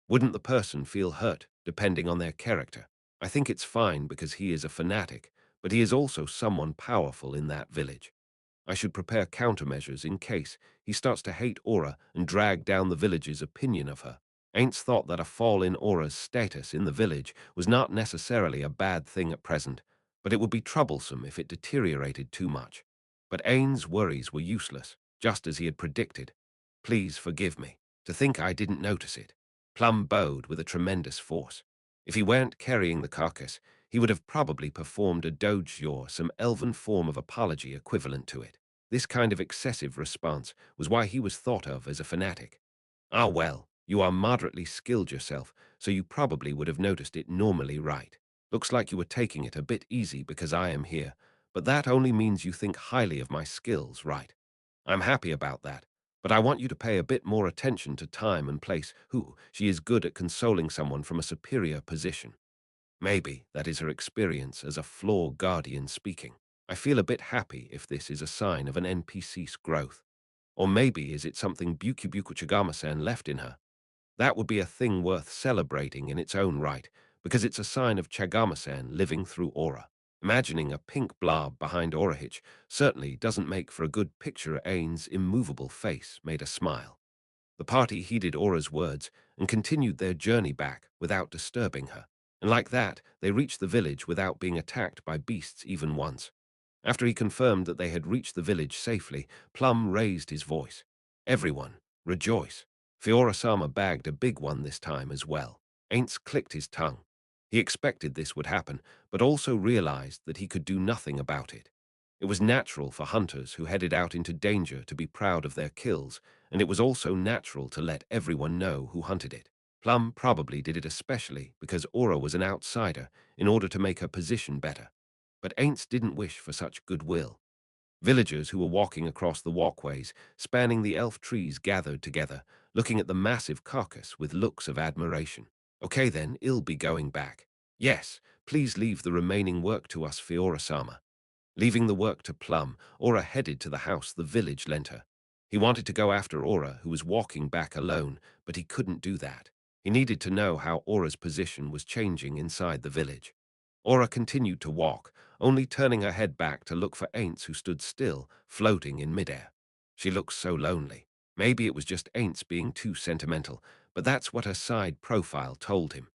Wouldn't the person feel hurt, depending on their character? I think it's fine because he is a fanatic, but he is also someone powerful in that village. I should prepare countermeasures in case he starts to hate Aura and drag down the village's opinion of her. Ainz thought that a fall in Aura's status in the village was not necessarily a bad thing at present, but it would be troublesome if it deteriorated too much. But Ainz's worries were useless, just as he had predicted. Please forgive me. To think I didn't notice it. Plum bowed with a tremendous force. If he weren't carrying the carcass, he would have probably performed a doge or some elven form of apology equivalent to it. This kind of excessive response was why he was thought of as a fanatic. Ah well, you are moderately skilled yourself, so you probably would have noticed it normally, right? Looks like you were taking it a bit easy because I am here, but that only means you think highly of my skills, right? I'm happy about that, but I want you to pay a bit more attention to time and place. Who she is good at consoling someone from a superior position. Maybe that is her experience as a floor guardian speaking. I feel a bit happy if this is a sign of an NPC's growth. Or maybe is it something Bukubuku Chagama-san left in her? That would be a thing worth celebrating in its own right, because it's a sign of Chagama-san living through aura. Imagining a pink blob behind Orahitch certainly doesn't make for a good picture. Ain's immovable face made a smile. The party heeded Aura's words and continued their journey back without disturbing her. And like that, they reached the village without being attacked by beasts even once. After he confirmed that they had reached the village safely, Plum raised his voice. Everyone, rejoice. Fiora-sama bagged a big one this time as well. Ainz clicked his tongue. He expected this would happen, but also realized that he could do nothing about it. It was natural for hunters who headed out into danger to be proud of their kills, and it was also natural to let everyone know who hunted it. Plum probably did it especially because Aura was an outsider in order to make her position better. But Ainz didn't wish for such goodwill. Villagers who were walking across the walkways, spanning the elf trees, gathered together, looking at the massive carcass with looks of admiration. Okay then, I'll be going back. Yes, please leave the remaining work to us, Fiora-sama. Leaving the work to Plum, Aura headed to the house the village lent her. He wanted to go after Aura, who was walking back alone, but he couldn't do that. He needed to know how Aura's position was changing inside the village. Aura continued to walk, only turning her head back to look for Ainz, who stood still, floating in midair. She looked so lonely. Maybe it was just Ainz being too sentimental, but that's what her side profile told him.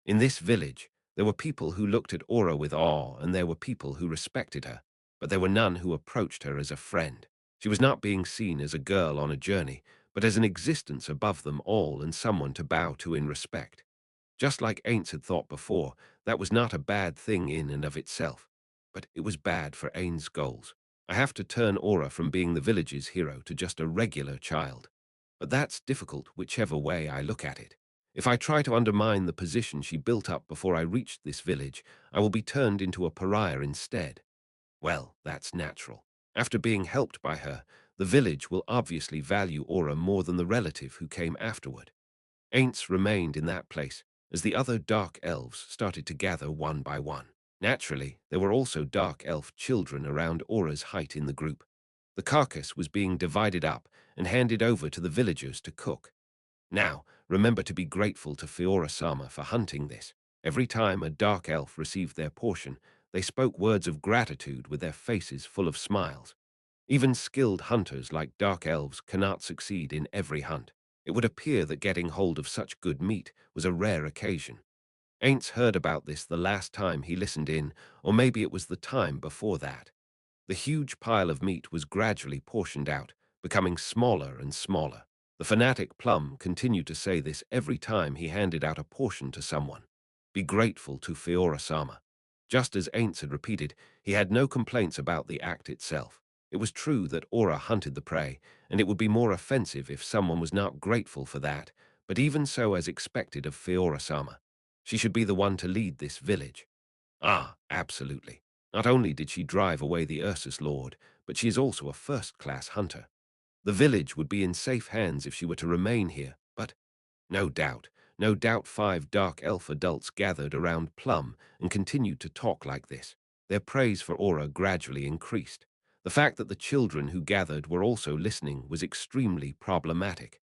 In this village, there were people who looked at Aura with awe, and there were people who respected her, but there were none who approached her as a friend. She was not being seen as a girl on a journey, but as an existence above them all and someone to bow to in respect. Just like Ainz had thought before, that was not a bad thing in and of itself, but it was bad for Ain's goals. I have to turn Aura from being the village's hero to just a regular child. But that's difficult whichever way I look at it. If I try to undermine the position she built up before I reached this village, I will be turned into a pariah instead. Well, that's natural. After being helped by her, the village will obviously value Aura more than the relative who came afterward. Ainz remained in that place as the other dark elves started to gather one by one. Naturally, there were also dark elf children around Aura's height in the group. The carcass was being divided up and handed over to the villagers to cook. Now, remember to be grateful to Fiora-sama for hunting this. Every time a dark elf received their portion, they spoke words of gratitude with their faces full of smiles. Even skilled hunters like dark elves cannot succeed in every hunt. It would appear that getting hold of such good meat was a rare occasion. Ainz heard about this the last time he listened in, or maybe it was the time before that. The huge pile of meat was gradually portioned out, becoming smaller and smaller. The fanatic Plum continued to say this every time he handed out a portion to someone. Be grateful to Fiora-sama. Just as Ainz had repeated, he had no complaints about the act itself. It was true that Aura hunted the prey, and it would be more offensive if someone was not grateful for that, but even so, as expected of Fiora-sama, she should be the one to lead this village. Ah, absolutely. Not only did she drive away the Ursus Lord, but she is also a first-class hunter. The village would be in safe hands if she were to remain here, but no doubt, no doubt 5 dark elf adults gathered around Plum and continued to talk like this. Their praise for Aura gradually increased. The fact that the children who gathered were also listening was extremely problematic.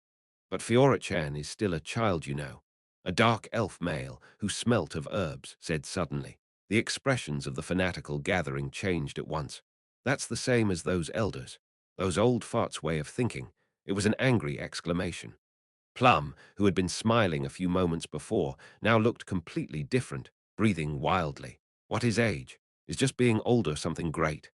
But Fiora-chan is still a child, you know. A dark elf male who smelt of herbs said suddenly. The expressions of the fanatical gathering changed at once. That's the same as those elders. Those old farts' way of thinking. It was an angry exclamation. Plum, who had been smiling a few moments before, now looked completely different, breathing wildly. What is age? Is just being older something great?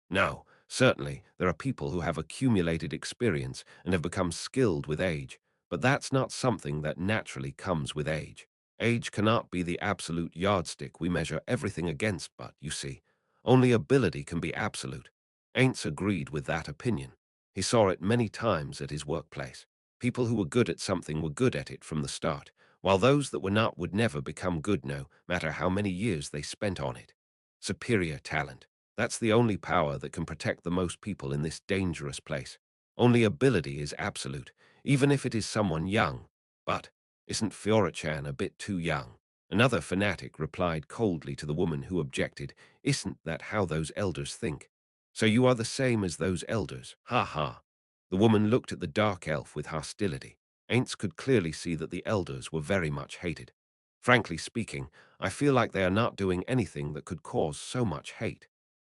No, certainly, there are people who have accumulated experience and have become skilled with age, but that's not something that naturally comes with age. Age cannot be the absolute yardstick we measure everything against, but, you see, only ability can be absolute. Ainz agreed with that opinion. He saw it many times at his workplace. People who were good at something were good at it from the start, while those that were not would never become good no matter how many years they spent on it. Superior talent. That's the only power that can protect the most people in this dangerous place. Only ability is absolute, even if it is someone young. But isn't Fiora-chan a bit too young? Another fanatic replied coldly to the woman who objected, "Isn't that how those elders think? So you are the same as those elders, ha ha." The woman looked at the dark elf with hostility. Ainz could clearly see that the elders were very much hated. Frankly speaking, I feel like they are not doing anything that could cause so much hate.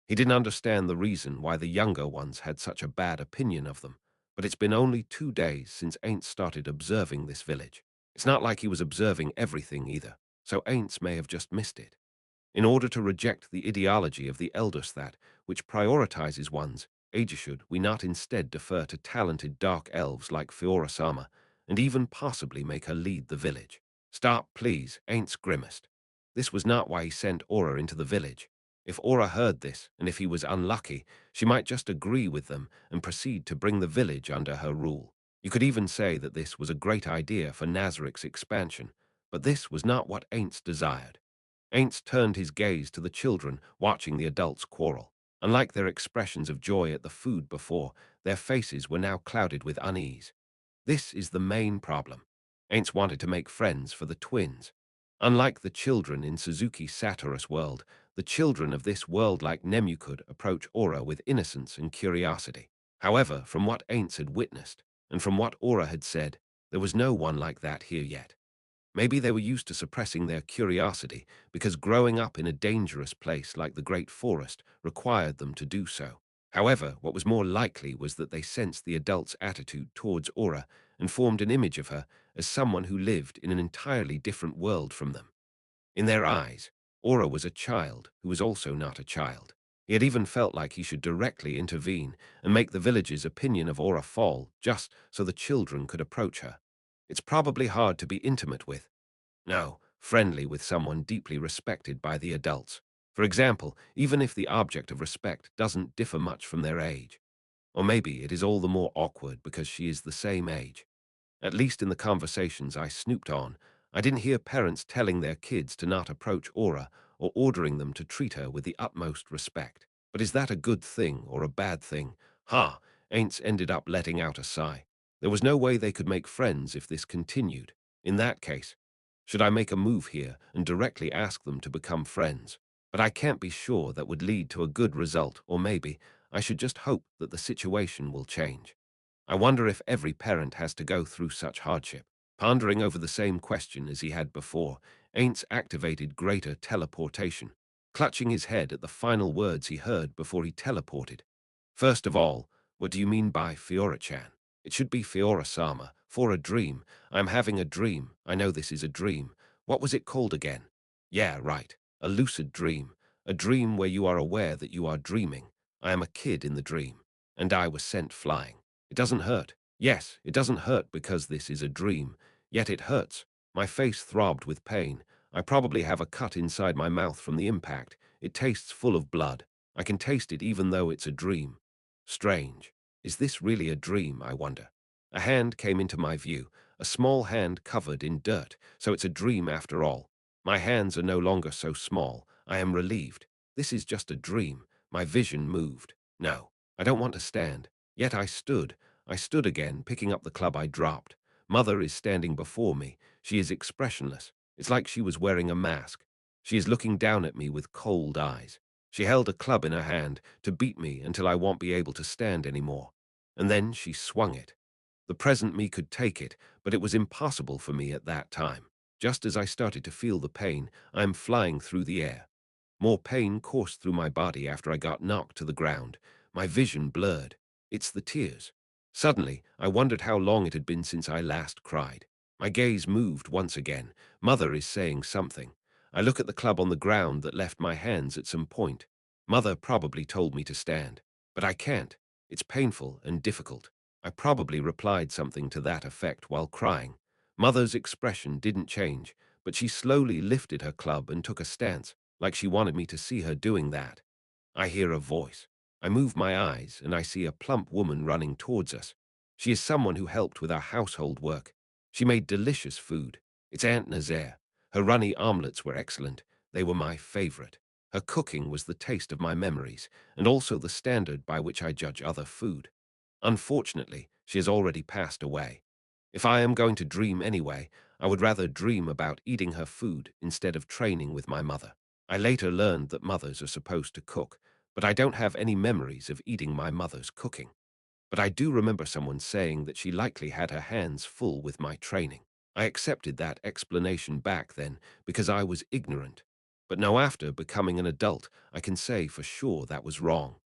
He didn't understand the reason why the younger ones had such a bad opinion of them, but it's been only 2 days since Ainz started observing this village. It's not like he was observing everything either, so Ainz may have just missed it. In order to reject the ideology of the elders that, which prioritizes one's age, should we not instead defer to talented dark elves like Fiora-sama, and even possibly make her lead the village? Stop, please, Ainz grimaced. This was not why he sent Aura into the village. If Aura heard this, and if he was unlucky, she might just agree with them and proceed to bring the village under her rule. You could even say that this was a great idea for Nazarik's expansion, but this was not what Ainz desired. Ainz turned his gaze to the children watching the adults quarrel. Unlike their expressions of joy at the food before, their faces were now clouded with unease. This is the main problem. Ainz wanted to make friends for the twins. Unlike the children in Suzuki Satoru's world, the children of this world like Nemu could approach Aura with innocence and curiosity. However, from what Ainz had witnessed, and from what Aura had said, there was no one like that here yet. Maybe they were used to suppressing their curiosity because growing up in a dangerous place like the Great Forest required them to do so. However, what was more likely was that they sensed the adult's attitude towards Aura and formed an image of her as someone who lived in an entirely different world from them. In their eyes, Aura was a child who was also not a child. He had even felt like he should directly intervene and make the village's opinion of Aura fall just so the children could approach her. It's probably hard to be intimate with, no, friendly with someone deeply respected by the adults. For example, even if the object of respect doesn't differ much from their age. Or maybe it is all the more awkward because she is the same age. At least in the conversations I snooped on, I didn't hear parents telling their kids to not approach Aura or ordering them to treat her with the utmost respect. But is that a good thing or a bad thing? Ha! Ainz ended up letting out a sigh. There was no way they could make friends if this continued. In that case, should I make a move here and directly ask them to become friends? But I can't be sure that would lead to a good result, or maybe I should just hope that the situation will change. I wonder if every parent has to go through such hardship. Pondering over the same question as he had before, Ainz activated greater teleportation, clutching his head at the final words he heard before he teleported. First of all, what do you mean by Fiora-chan? It should be Fiora-sama. For a dream. I'm having a dream. I know this is a dream. What was it called again? Yeah, right. A lucid dream. A dream where you are aware that you are dreaming. I am a kid in the dream. And I was sent flying. It doesn't hurt. Yes, it doesn't hurt because this is a dream. Yet it hurts. My face throbbed with pain. I probably have a cut inside my mouth from the impact. It tastes full of blood. I can taste it even though it's a dream. Strange. Is this really a dream, I wonder? A hand came into my view, a small hand covered in dirt, so it's a dream after all. My hands are no longer so small. I am relieved. This is just a dream. My vision moved. No, I don't want to stand. Yet I stood. I stood again, picking up the club I dropped. Mother is standing before me. She is expressionless. It's like she was wearing a mask. She is looking down at me with cold eyes. She held a club in her hand to beat me until I won't be able to stand anymore. And then she swung it. The present me could take it, but it was impossible for me at that time. Just as I started to feel the pain, I am flying through the air. More pain coursed through my body after I got knocked to the ground. My vision blurred. It's the tears. Suddenly, I wondered how long it had been since I last cried. My gaze moved once again. Mother is saying something. I look at the club on the ground that left my hands at some point. Mother probably told me to stand, but I can't. It's painful and difficult. I probably replied something to that effect while crying. Mother's expression didn't change, but she slowly lifted her club and took a stance, like she wanted me to see her doing that. I hear a voice. I move my eyes, and I see a plump woman running towards us. She is someone who helped with our household work. She made delicious food. It's Aunt Nazaire. Her runny omelets were excellent. They were my favorite. Her cooking was the taste of my memories, and also the standard by which I judge other food. Unfortunately, she has already passed away. If I am going to dream anyway, I would rather dream about eating her food instead of training with my mother. I later learned that mothers are supposed to cook, but I don't have any memories of eating my mother's cooking. But I do remember someone saying that she likely had her hands full with my training. I accepted that explanation back then because I was ignorant. But now after becoming an adult, I can say for sure that was wrong.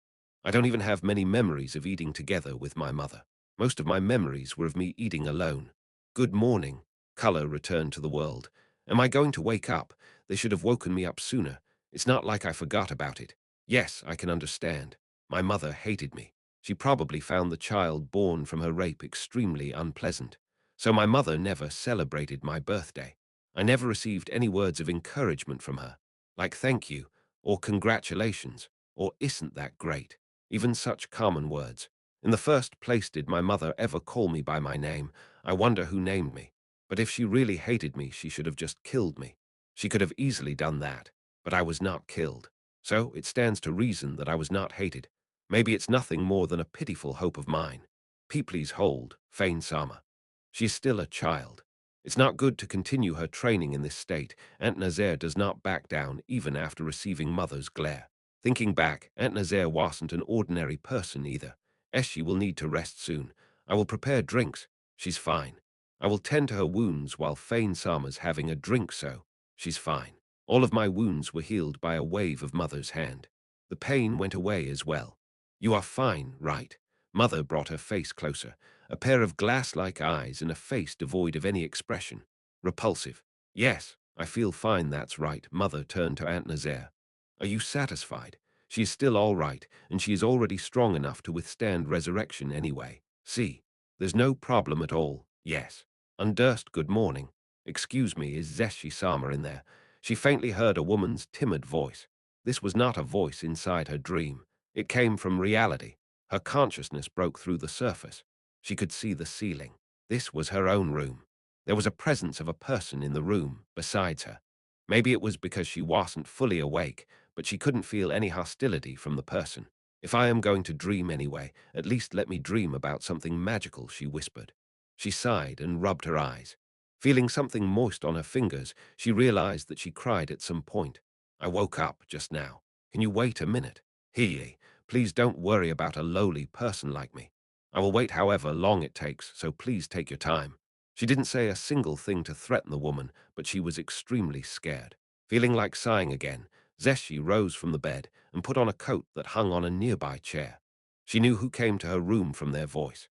I don't even have many memories of eating together with my mother. Most of my memories were of me eating alone. Good morning. Color returned to the world. Am I going to wake up? They should have woken me up sooner. It's not like I forgot about it. Yes, I can understand. My mother hated me. She probably found the child born from her rape extremely unpleasant. So my mother never celebrated my birthday. I never received any words of encouragement from her, like thank you, or congratulations, or isn't that great, even such common words. In the first place, did my mother ever call me by my name? I wonder who named me. But if she really hated me, she should have just killed me. She could have easily done that, but I was not killed. So it stands to reason that I was not hated. Maybe it's nothing more than a pitiful hope of mine. Please hold, Fane Sama. She is still a child. It's not good to continue her training in this state. Aunt Nazaire does not back down even after receiving mother's glare. Thinking back, Aunt Nazaire wasn't an ordinary person either. She will need to rest soon. I will prepare drinks. She's fine. I will tend to her wounds while Fane Sama's having a drink so. She's fine. All of my wounds were healed by a wave of mother's hand. The pain went away as well. You are fine, right? Mother brought her face closer, a pair of glass-like eyes and a face devoid of any expression. Repulsive. Yes, I feel fine, that's right. Mother turned to Aunt Nazaire. Are you satisfied? She is still all right, and she is already strong enough to withstand resurrection anyway. See, there's no problem at all. Yes. Undurst, good morning. Excuse me, is Zeshi-sama in there? She faintly heard a woman's timid voice. This was not a voice inside her dream. It came from reality. Her consciousness broke through the surface. She could see the ceiling. This was her own room. There was a presence of a person in the room besides her. Maybe it was because she wasn't fully awake, but she couldn't feel any hostility from the person. If I am going to dream anyway, at least let me dream about something magical, she whispered. She sighed and rubbed her eyes. Feeling something moist on her fingers, she realized that she cried at some point. I woke up just now. Can you wait a minute? He, please don't worry about a lowly person like me. I will wait however long it takes, so please take your time. She didn't say a single thing to threaten the woman, but she was extremely scared. Feeling like sighing again, Zeshi rose from the bed and put on a coat that hung on a nearby chair. She knew who came to her room from their voice.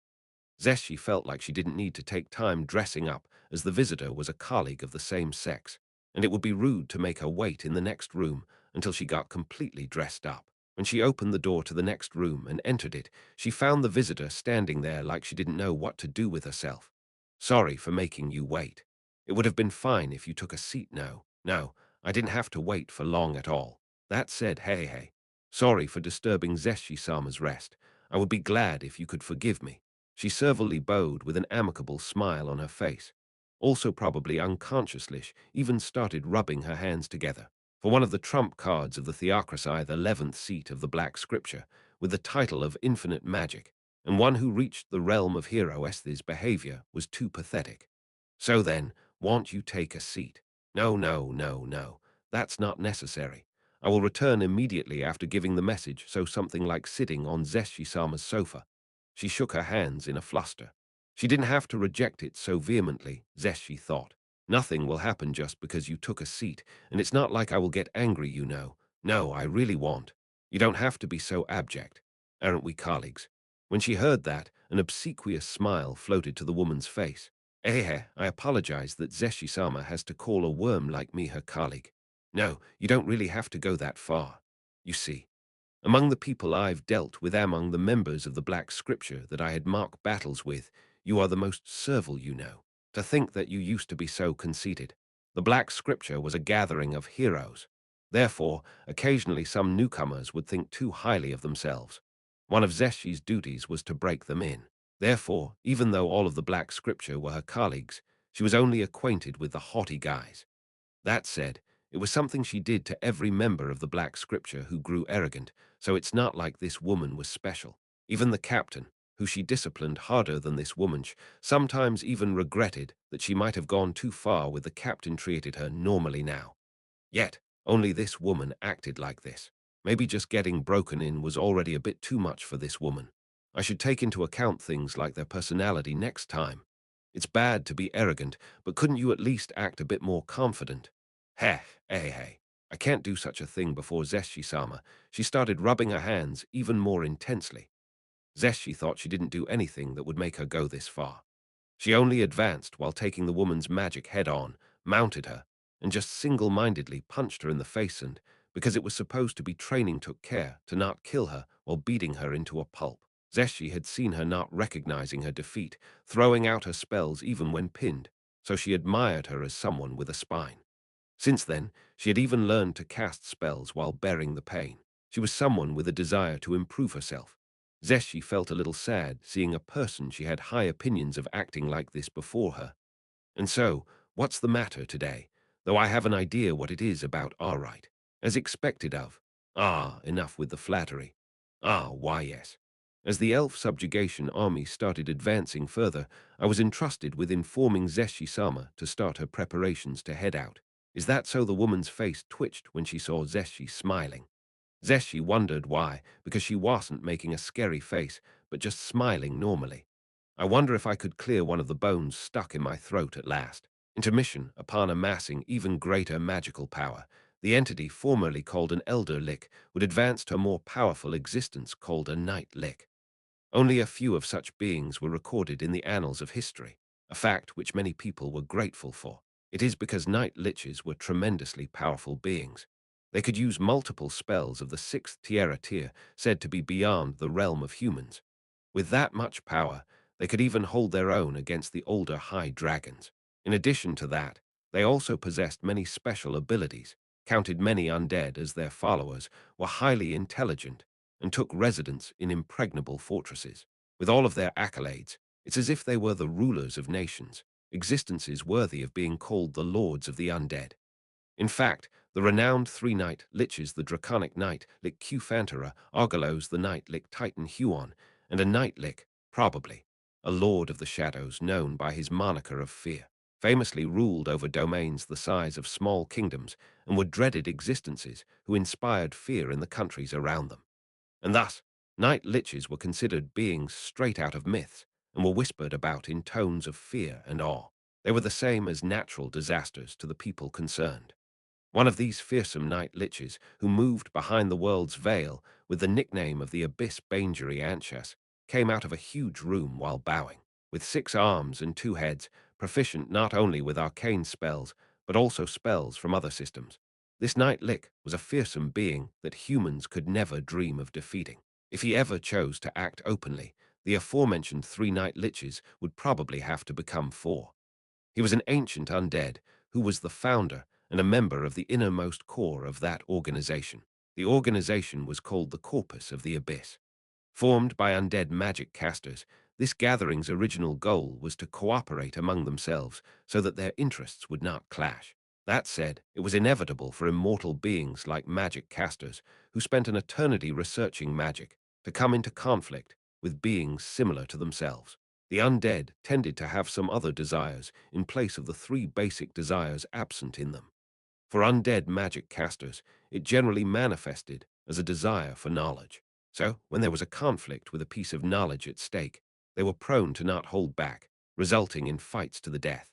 Zeshi felt like she didn't need to take time dressing up, as the visitor was a colleague of the same sex, and it would be rude to make her wait in the next room until she got completely dressed up. When she opened the door to the next room and entered it, she found the visitor standing there like she didn't know what to do with herself. Sorry for making you wait. It would have been fine if you took a seat. No, I didn't have to wait for long at all. That said, hey. Sorry for disturbing Zeshi-sama's rest. I would be glad if you could forgive me. She servilely bowed with an amicable smile on her face. Also probably unconsciously, even started rubbing her hands together. For one of the trump cards of the Theocracy, the 11th seat of the Black Scripture, with the title of Infinite Magic, and one who reached the realm of hero Esth's behavior was too pathetic. So then, won't you take a seat? No. That's not necessary. I will return immediately after giving the message, so something like sitting on Zeshi-sama's sofa. She shook her hands in a fluster. She didn't have to reject it so vehemently, Zeshi thought. Nothing will happen just because you took a seat, and it's not like I will get angry, you know. No, I really won't. You don't have to be so abject. Aren't we colleagues? When she heard that, an obsequious smile floated to the woman's face. I apologize that Zeshi-sama has to call a worm like me her colleague. No, you don't really have to go that far. You see, among the people I've dealt with, among the members of the Black Scripture that I had mock battles with, you are the most servile, you know. To think that you used to be so conceited. The Black Scripture was a gathering of heroes. Therefore, occasionally some newcomers would think too highly of themselves. One of Zeshi's duties was to break them in. Therefore, even though all of the Black Scripture were her colleagues, she was only acquainted with the haughty guys. That said, it was something she did to every member of the Black Scripture who grew arrogant, so it's not like this woman was special. Even the captain, who she disciplined harder than this woman, sometimes even regretted that she might have gone too far with the captain treated her normally now. Yet, only this woman acted like this. Maybe just getting broken in was already a bit too much for this woman. I should take into account things like their personality next time. It's bad to be arrogant, but couldn't you at least act a bit more confident? Hey. I can't do such a thing before Zeshi-sama. She started rubbing her hands even more intensely. Zeshi thought she didn't do anything that would make her go this far. She only advanced while taking the woman's magic head-on, mounted her, and just single-mindedly punched her in the face and, because it was supposed to be training, took care to not kill her while beating her into a pulp. Zeshi had seen her not recognizing her defeat, throwing out her spells even when pinned, so she admired her as someone with a spine. Since then, she had even learned to cast spells while bearing the pain. She was someone with a desire to improve herself. Zeshi felt a little sad seeing a person she had high opinions of acting like this before her. And so, what's the matter today? Though I have an idea what it is about, all right. As expected of. Enough with the flattery. Why yes. As the elf subjugation army started advancing further, I was entrusted with informing Zeshi-sama to start her preparations to head out. Is that so? The woman's face twitched when she saw Zeshi smiling. Zeshi wondered why, because she wasn't making a scary face, but just smiling normally. I wonder if I could clear one of the bones stuck in my throat at last. Intermission, upon amassing even greater magical power, the entity formerly called an Elder Lich would advance to a more powerful existence called a Night Lich. Only a few of such beings were recorded in the annals of history, a fact which many people were grateful for. It is because Night Liches were tremendously powerful beings. They could use multiple spells of the sixth tier, said to be beyond the realm of humans. With that much power, they could even hold their own against the older high dragons. In addition to that, they also possessed many special abilities, counted many undead as their followers, were highly intelligent, and took residence in impregnable fortresses. With all of their accolades, it's as if they were the rulers of nations, existences worthy of being called the lords of the undead. In fact, the renowned three-Night Liches, the Draconic Knight Lich Qfantara, Argalos the Night Lich Titan Huon, and a Night Lich, probably, a lord of the shadows known by his moniker of Fear, famously ruled over domains the size of small kingdoms and were dreaded existences who inspired fear in the countries around them. And thus, Night Liches were considered beings straight out of myths and were whispered about in tones of fear and awe. They were the same as natural disasters to the people concerned. One of these fearsome Night Liches, who moved behind the world's veil with the nickname of the Abyss Bangery Anchas, came out of a huge room while bowing. With 6 arms and 2 heads, proficient not only with arcane spells, but also spells from other systems. This Night Lich was a fearsome being that humans could never dream of defeating. If he ever chose to act openly, the aforementioned 3 Night Liches would probably have to become 4. He was an ancient undead who was the founder and a member of the innermost core of that organization. The organization was called the Corpus of the Abyss. Formed by undead magic casters, this gathering's original goal was to cooperate among themselves so that their interests would not clash. That said, it was inevitable for immortal beings like magic casters, who spent an eternity researching magic, to come into conflict with beings similar to themselves. The undead tended to have some other desires in place of the 3 basic desires absent in them. For undead magic casters, it generally manifested as a desire for knowledge. So, when there was a conflict with a piece of knowledge at stake, they were prone to not hold back, resulting in fights to the death.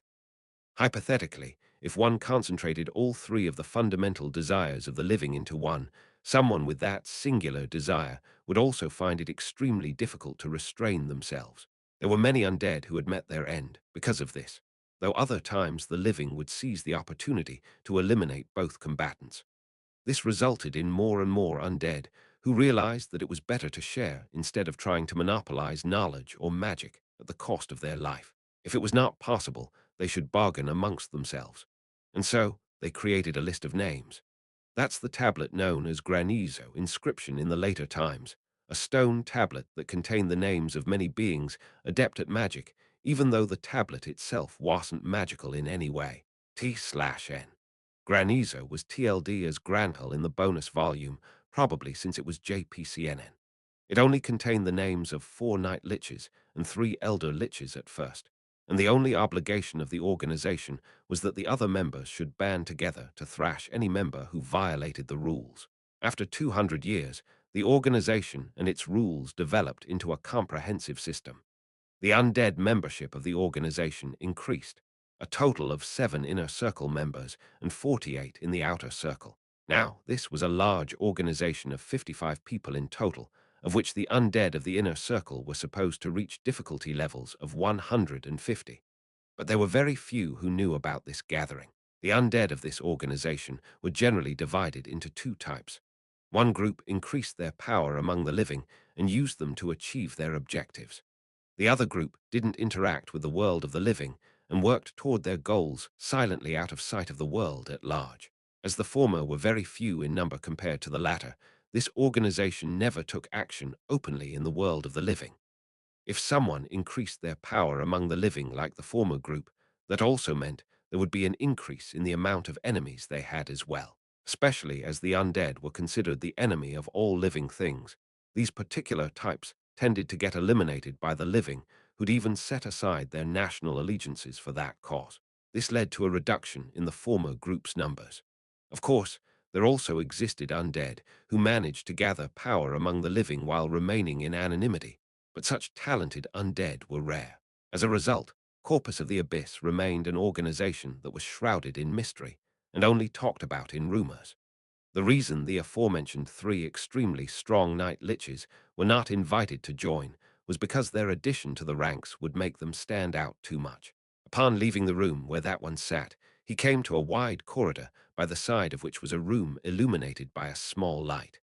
Hypothetically, if one concentrated all 3 of the fundamental desires of the living into one, someone with that singular desire would also find it extremely difficult to restrain themselves. There were many undead who had met their end because of this, though other times the living would seize the opportunity to eliminate both combatants. This resulted in more and more undead who realized that it was better to share instead of trying to monopolize knowledge or magic at the cost of their life. If it was not possible, they should bargain amongst themselves. And so they created a list of names. That's the tablet known as granizo inscription in the later times, a stone tablet that contained the names of many beings adept at magic, even though the tablet itself wasn't magical in any way. T/N. Granizo was TLD as Granhal in the bonus volume, probably since it was JPCNN. It only contained the names of 4 Night Liches and 3 Elder Liches at first, and the only obligation of the organization was that the other members should band together to thrash any member who violated the rules. After 200 years, the organization and its rules developed into a comprehensive system. The undead membership of the organization increased, a total of 7 inner circle members and 48 in the outer circle. Now, this was a large organization of 55 people in total, of which the undead of the inner circle were supposed to reach difficulty levels of 150. But there were very few who knew about this gathering. The undead of this organization were generally divided into 2 types. One group increased their power among the living and used them to achieve their objectives. The other group didn't interact with the world of the living and worked toward their goals silently out of sight of the world at large. As the former were very few in number compared to the latter, this organization never took action openly in the world of the living. If someone increased their power among the living like the former group, that also meant there would be an increase in the amount of enemies they had as well, especially as the undead were considered the enemy of all living things. These particular types tended to get eliminated by the living, who'd even set aside their national allegiances for that cause. This led to a reduction in the former group's numbers. Of course, there also existed undead who managed to gather power among the living while remaining in anonymity, but such talented undead were rare. As a result, Corpus of the Abyss remained an organization that was shrouded in mystery and only talked about in rumors. The reason the aforementioned 3 extremely strong Night Liches were not invited to join was because their addition to the ranks would make them stand out too much. Upon leaving the room where that one sat, he came to a wide corridor by the side of which was a room illuminated by a small light.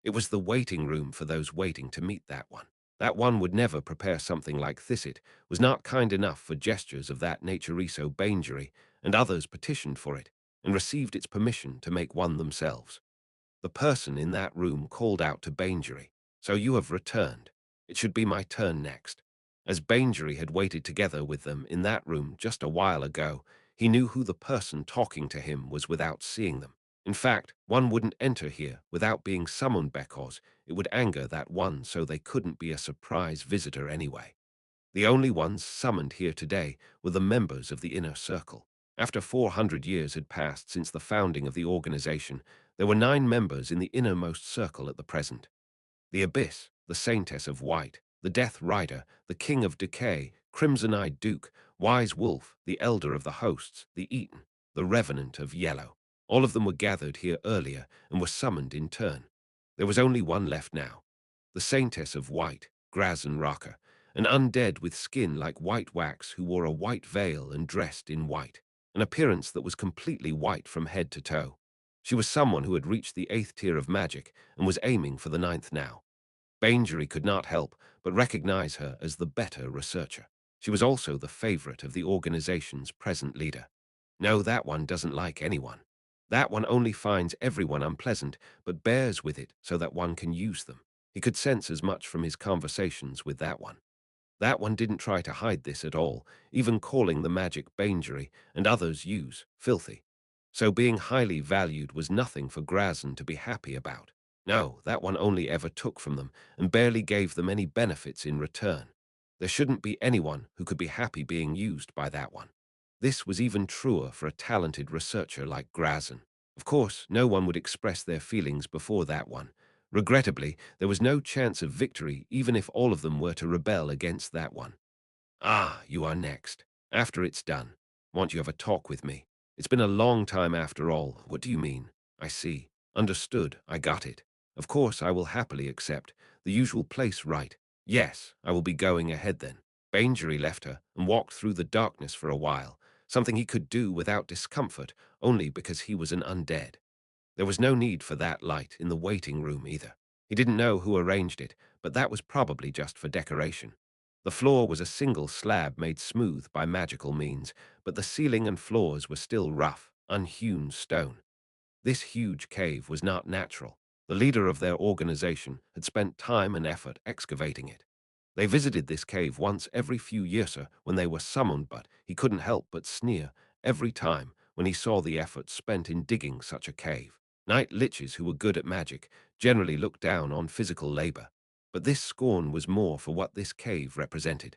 It was the waiting room for those waiting to meet that one. That one would never prepare something like this. It was not kind enough for gestures of that naturiso Bangery, and others petitioned for it, and received its permission to make one themselves. The person in that room called out to Bangery, "So you have returned. It should be my turn next." As Bangery had waited together with them in that room just a while ago, he knew who the person talking to him was without seeing them. In fact, one wouldn't enter here without being summoned because it would anger that one, so they couldn't be a surprise visitor anyway. The only ones summoned here today were the members of the inner circle. After 400 years had passed since the founding of the organization, there were 9 members in the innermost circle at the present. The Abyss, the Saintess of White, the Death Rider, the King of Decay, Crimson-Eyed Duke, Wise Wolf, the Elder of the Hosts, the Eaton, the Revenant of Yellow. All of them were gathered here earlier and were summoned in turn. There was only one left now. The Saintess of White, Grazan Raka, an undead with skin like white wax who wore a white veil and dressed in white, an appearance that was completely white from head to toe. She was someone who had reached the 8th tier of magic and was aiming for the 9th now. Bangery could not help but recognize her as the better researcher. She was also the favorite of the organization's present leader. No, that one doesn't like anyone. That one only finds everyone unpleasant, but bears with it so that one can use them. He could sense as much from his conversations with that one. That one didn't try to hide this at all, even calling the magic Bangery and others use filthy. So being highly valued was nothing for Grazan to be happy about. No, that one only ever took from them and barely gave them any benefits in return. There shouldn't be anyone who could be happy being used by that one. This was even truer for a talented researcher like Grazan. Of course, no one would express their feelings before that one. Regrettably, there was no chance of victory even if all of them were to rebel against that one. "Ah, you are next. After it's done, want you have a talk with me. It's been a long time after all. What do you mean? I see. Understood. I got it. Of course, I will happily accept. The usual place, right? Yes, I will be going ahead then." Bangery left her and walked through the darkness for a while, something he could do without discomfort only because he was an undead. There was no need for that light in the waiting room either. He didn't know who arranged it, but that was probably just for decoration. The floor was a single slab made smooth by magical means, but the ceiling and floors were still rough. unhewn stone. This huge cave was not natural. The leader of their organization had spent time and effort excavating it. They visited this cave once every few years when they were summoned, but he couldn't help but sneer every time when he saw the effort spent in digging such a cave. Night liches who were good at magic generally looked down on physical labor, but this scorn was more for what this cave represented: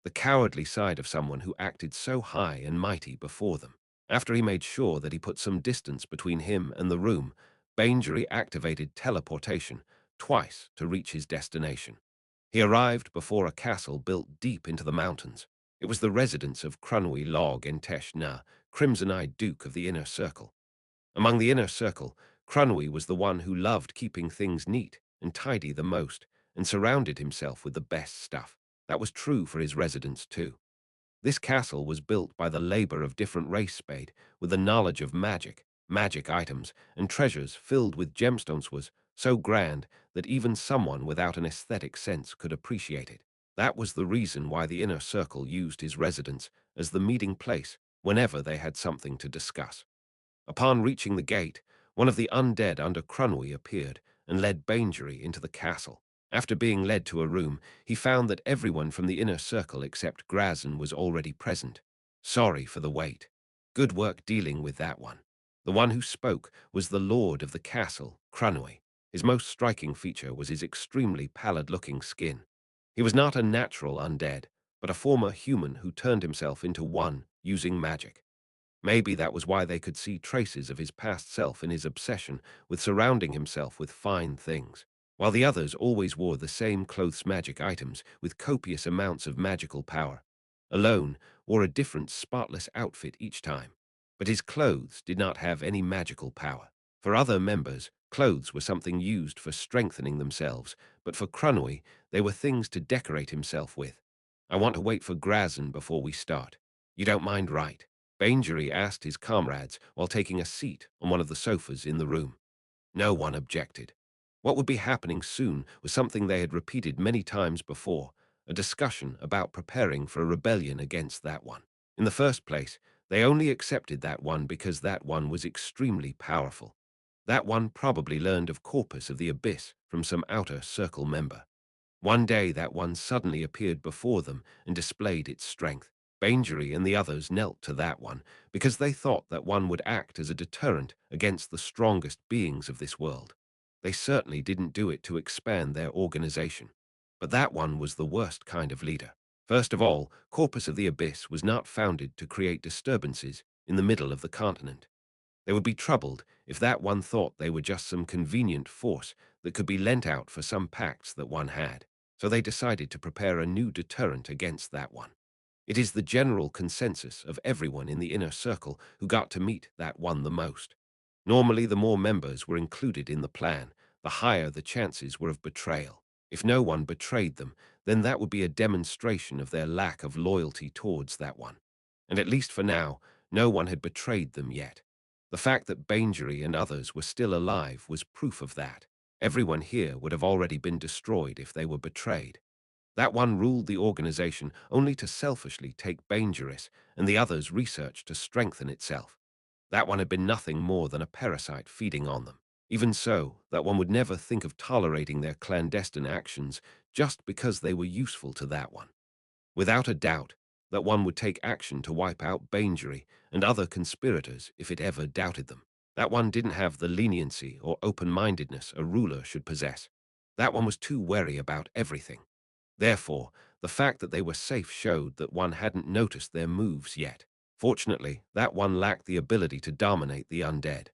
the cowardly side of someone who acted so high and mighty before them. After he made sure that he put some distance between him and the room, Bangery activated teleportation twice to reach his destination. He arrived before a castle built deep into the mountains. It was the residence of Crunwy Log Entesh Na, Crimson-Eyed Duke of the Inner Circle. Among the Inner Circle, Crunwy was the one who loved keeping things neat and tidy the most, and surrounded himself with the best stuff. That was true for his residence too. This castle was built by the labor of different race spade, with the knowledge of magic items, and treasures filled with gemstones was so grand that even someone without an aesthetic sense could appreciate it. That was the reason why the Inner Circle used his residence as the meeting place whenever they had something to discuss. Upon reaching the gate, one of the undead under Crunwy appeared and led Bangery into the castle. After being led to a room, he found that everyone from the Inner Circle except Grazan was already present. Sorry for the wait. Good work dealing with that one. The one who spoke was the lord of the castle, Crunwy. His most striking feature was his extremely pallid-looking skin. He was not a natural undead, but a former human who turned himself into one using magic. Maybe that was why they could see traces of his past self in his obsession with surrounding himself with fine things, while the others always wore the same clothes magic items with copious amounts of magical power. Alone wore a different spotless outfit each time, but his clothes did not have any magical power. For other members, clothes were something used for strengthening themselves, but for Crunwy, they were things to decorate himself with. I want to wait for Grazan before we start. You don't mind, right? Bangery asked his comrades while taking a seat on one of the sofas in the room. No one objected. What would be happening soon was something they had repeated many times before, a discussion about preparing for a rebellion against that one. In the first place, they only accepted that one because that one was extremely powerful. That one probably learned of Corpus of the Abyss from some outer circle member. One day that one suddenly appeared before them and displayed its strength. Bangery and the others knelt to that one because they thought that one would act as a deterrent against the strongest beings of this world. They certainly didn't do it to expand their organization. But that one was the worst kind of leader. First of all, Corpus of the Abyss was not founded to create disturbances in the middle of the continent. They would be troubled if that one thought they were just some convenient force that could be lent out for some pacts that one had. So they decided to prepare a new deterrent against that one. It is the general consensus of everyone in the Inner Circle who got to meet that one the most. Normally, the more members were included in the plan, the higher the chances were of betrayal. If no one betrayed them, then that would be a demonstration of their lack of loyalty towards that one. And at least for now, no one had betrayed them yet. The fact that Bangery and others were still alive was proof of that. Everyone here would have already been destroyed if they were betrayed. That one ruled the organization only to selfishly take Bangerous and the others' research to strengthen itself. That one had been nothing more than a parasite feeding on them. Even so, that one would never think of tolerating their clandestine actions just because they were useful to that one. Without a doubt, that one would take action to wipe out Bangery and other conspirators if it ever doubted them. That one didn't have the leniency or open-mindedness a ruler should possess. That one was too wary about everything. Therefore, the fact that they were safe showed that one hadn't noticed their moves yet. Fortunately, that one lacked the ability to dominate the undead.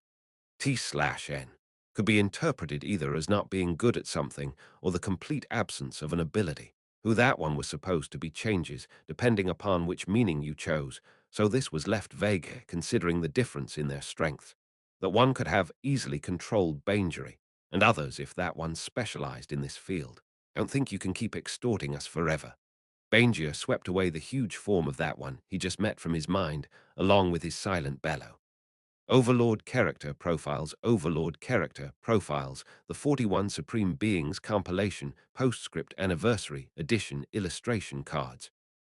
T/N could be interpreted either as not being good at something or the complete absence of an ability. Who that one was supposed to be changes depending upon which meaning you chose, so this was left vague considering the difference in their strengths. That one could have easily controlled Bangery, and others if that one specialized in this field. Don't think you can keep extorting us forever. Bangier swept away the huge form of that one he just met from his mind, along with his silent bellow. Overlord Character Profiles, the 41 Supreme Beings Compilation Postscript Anniversary Edition Illustration Cards.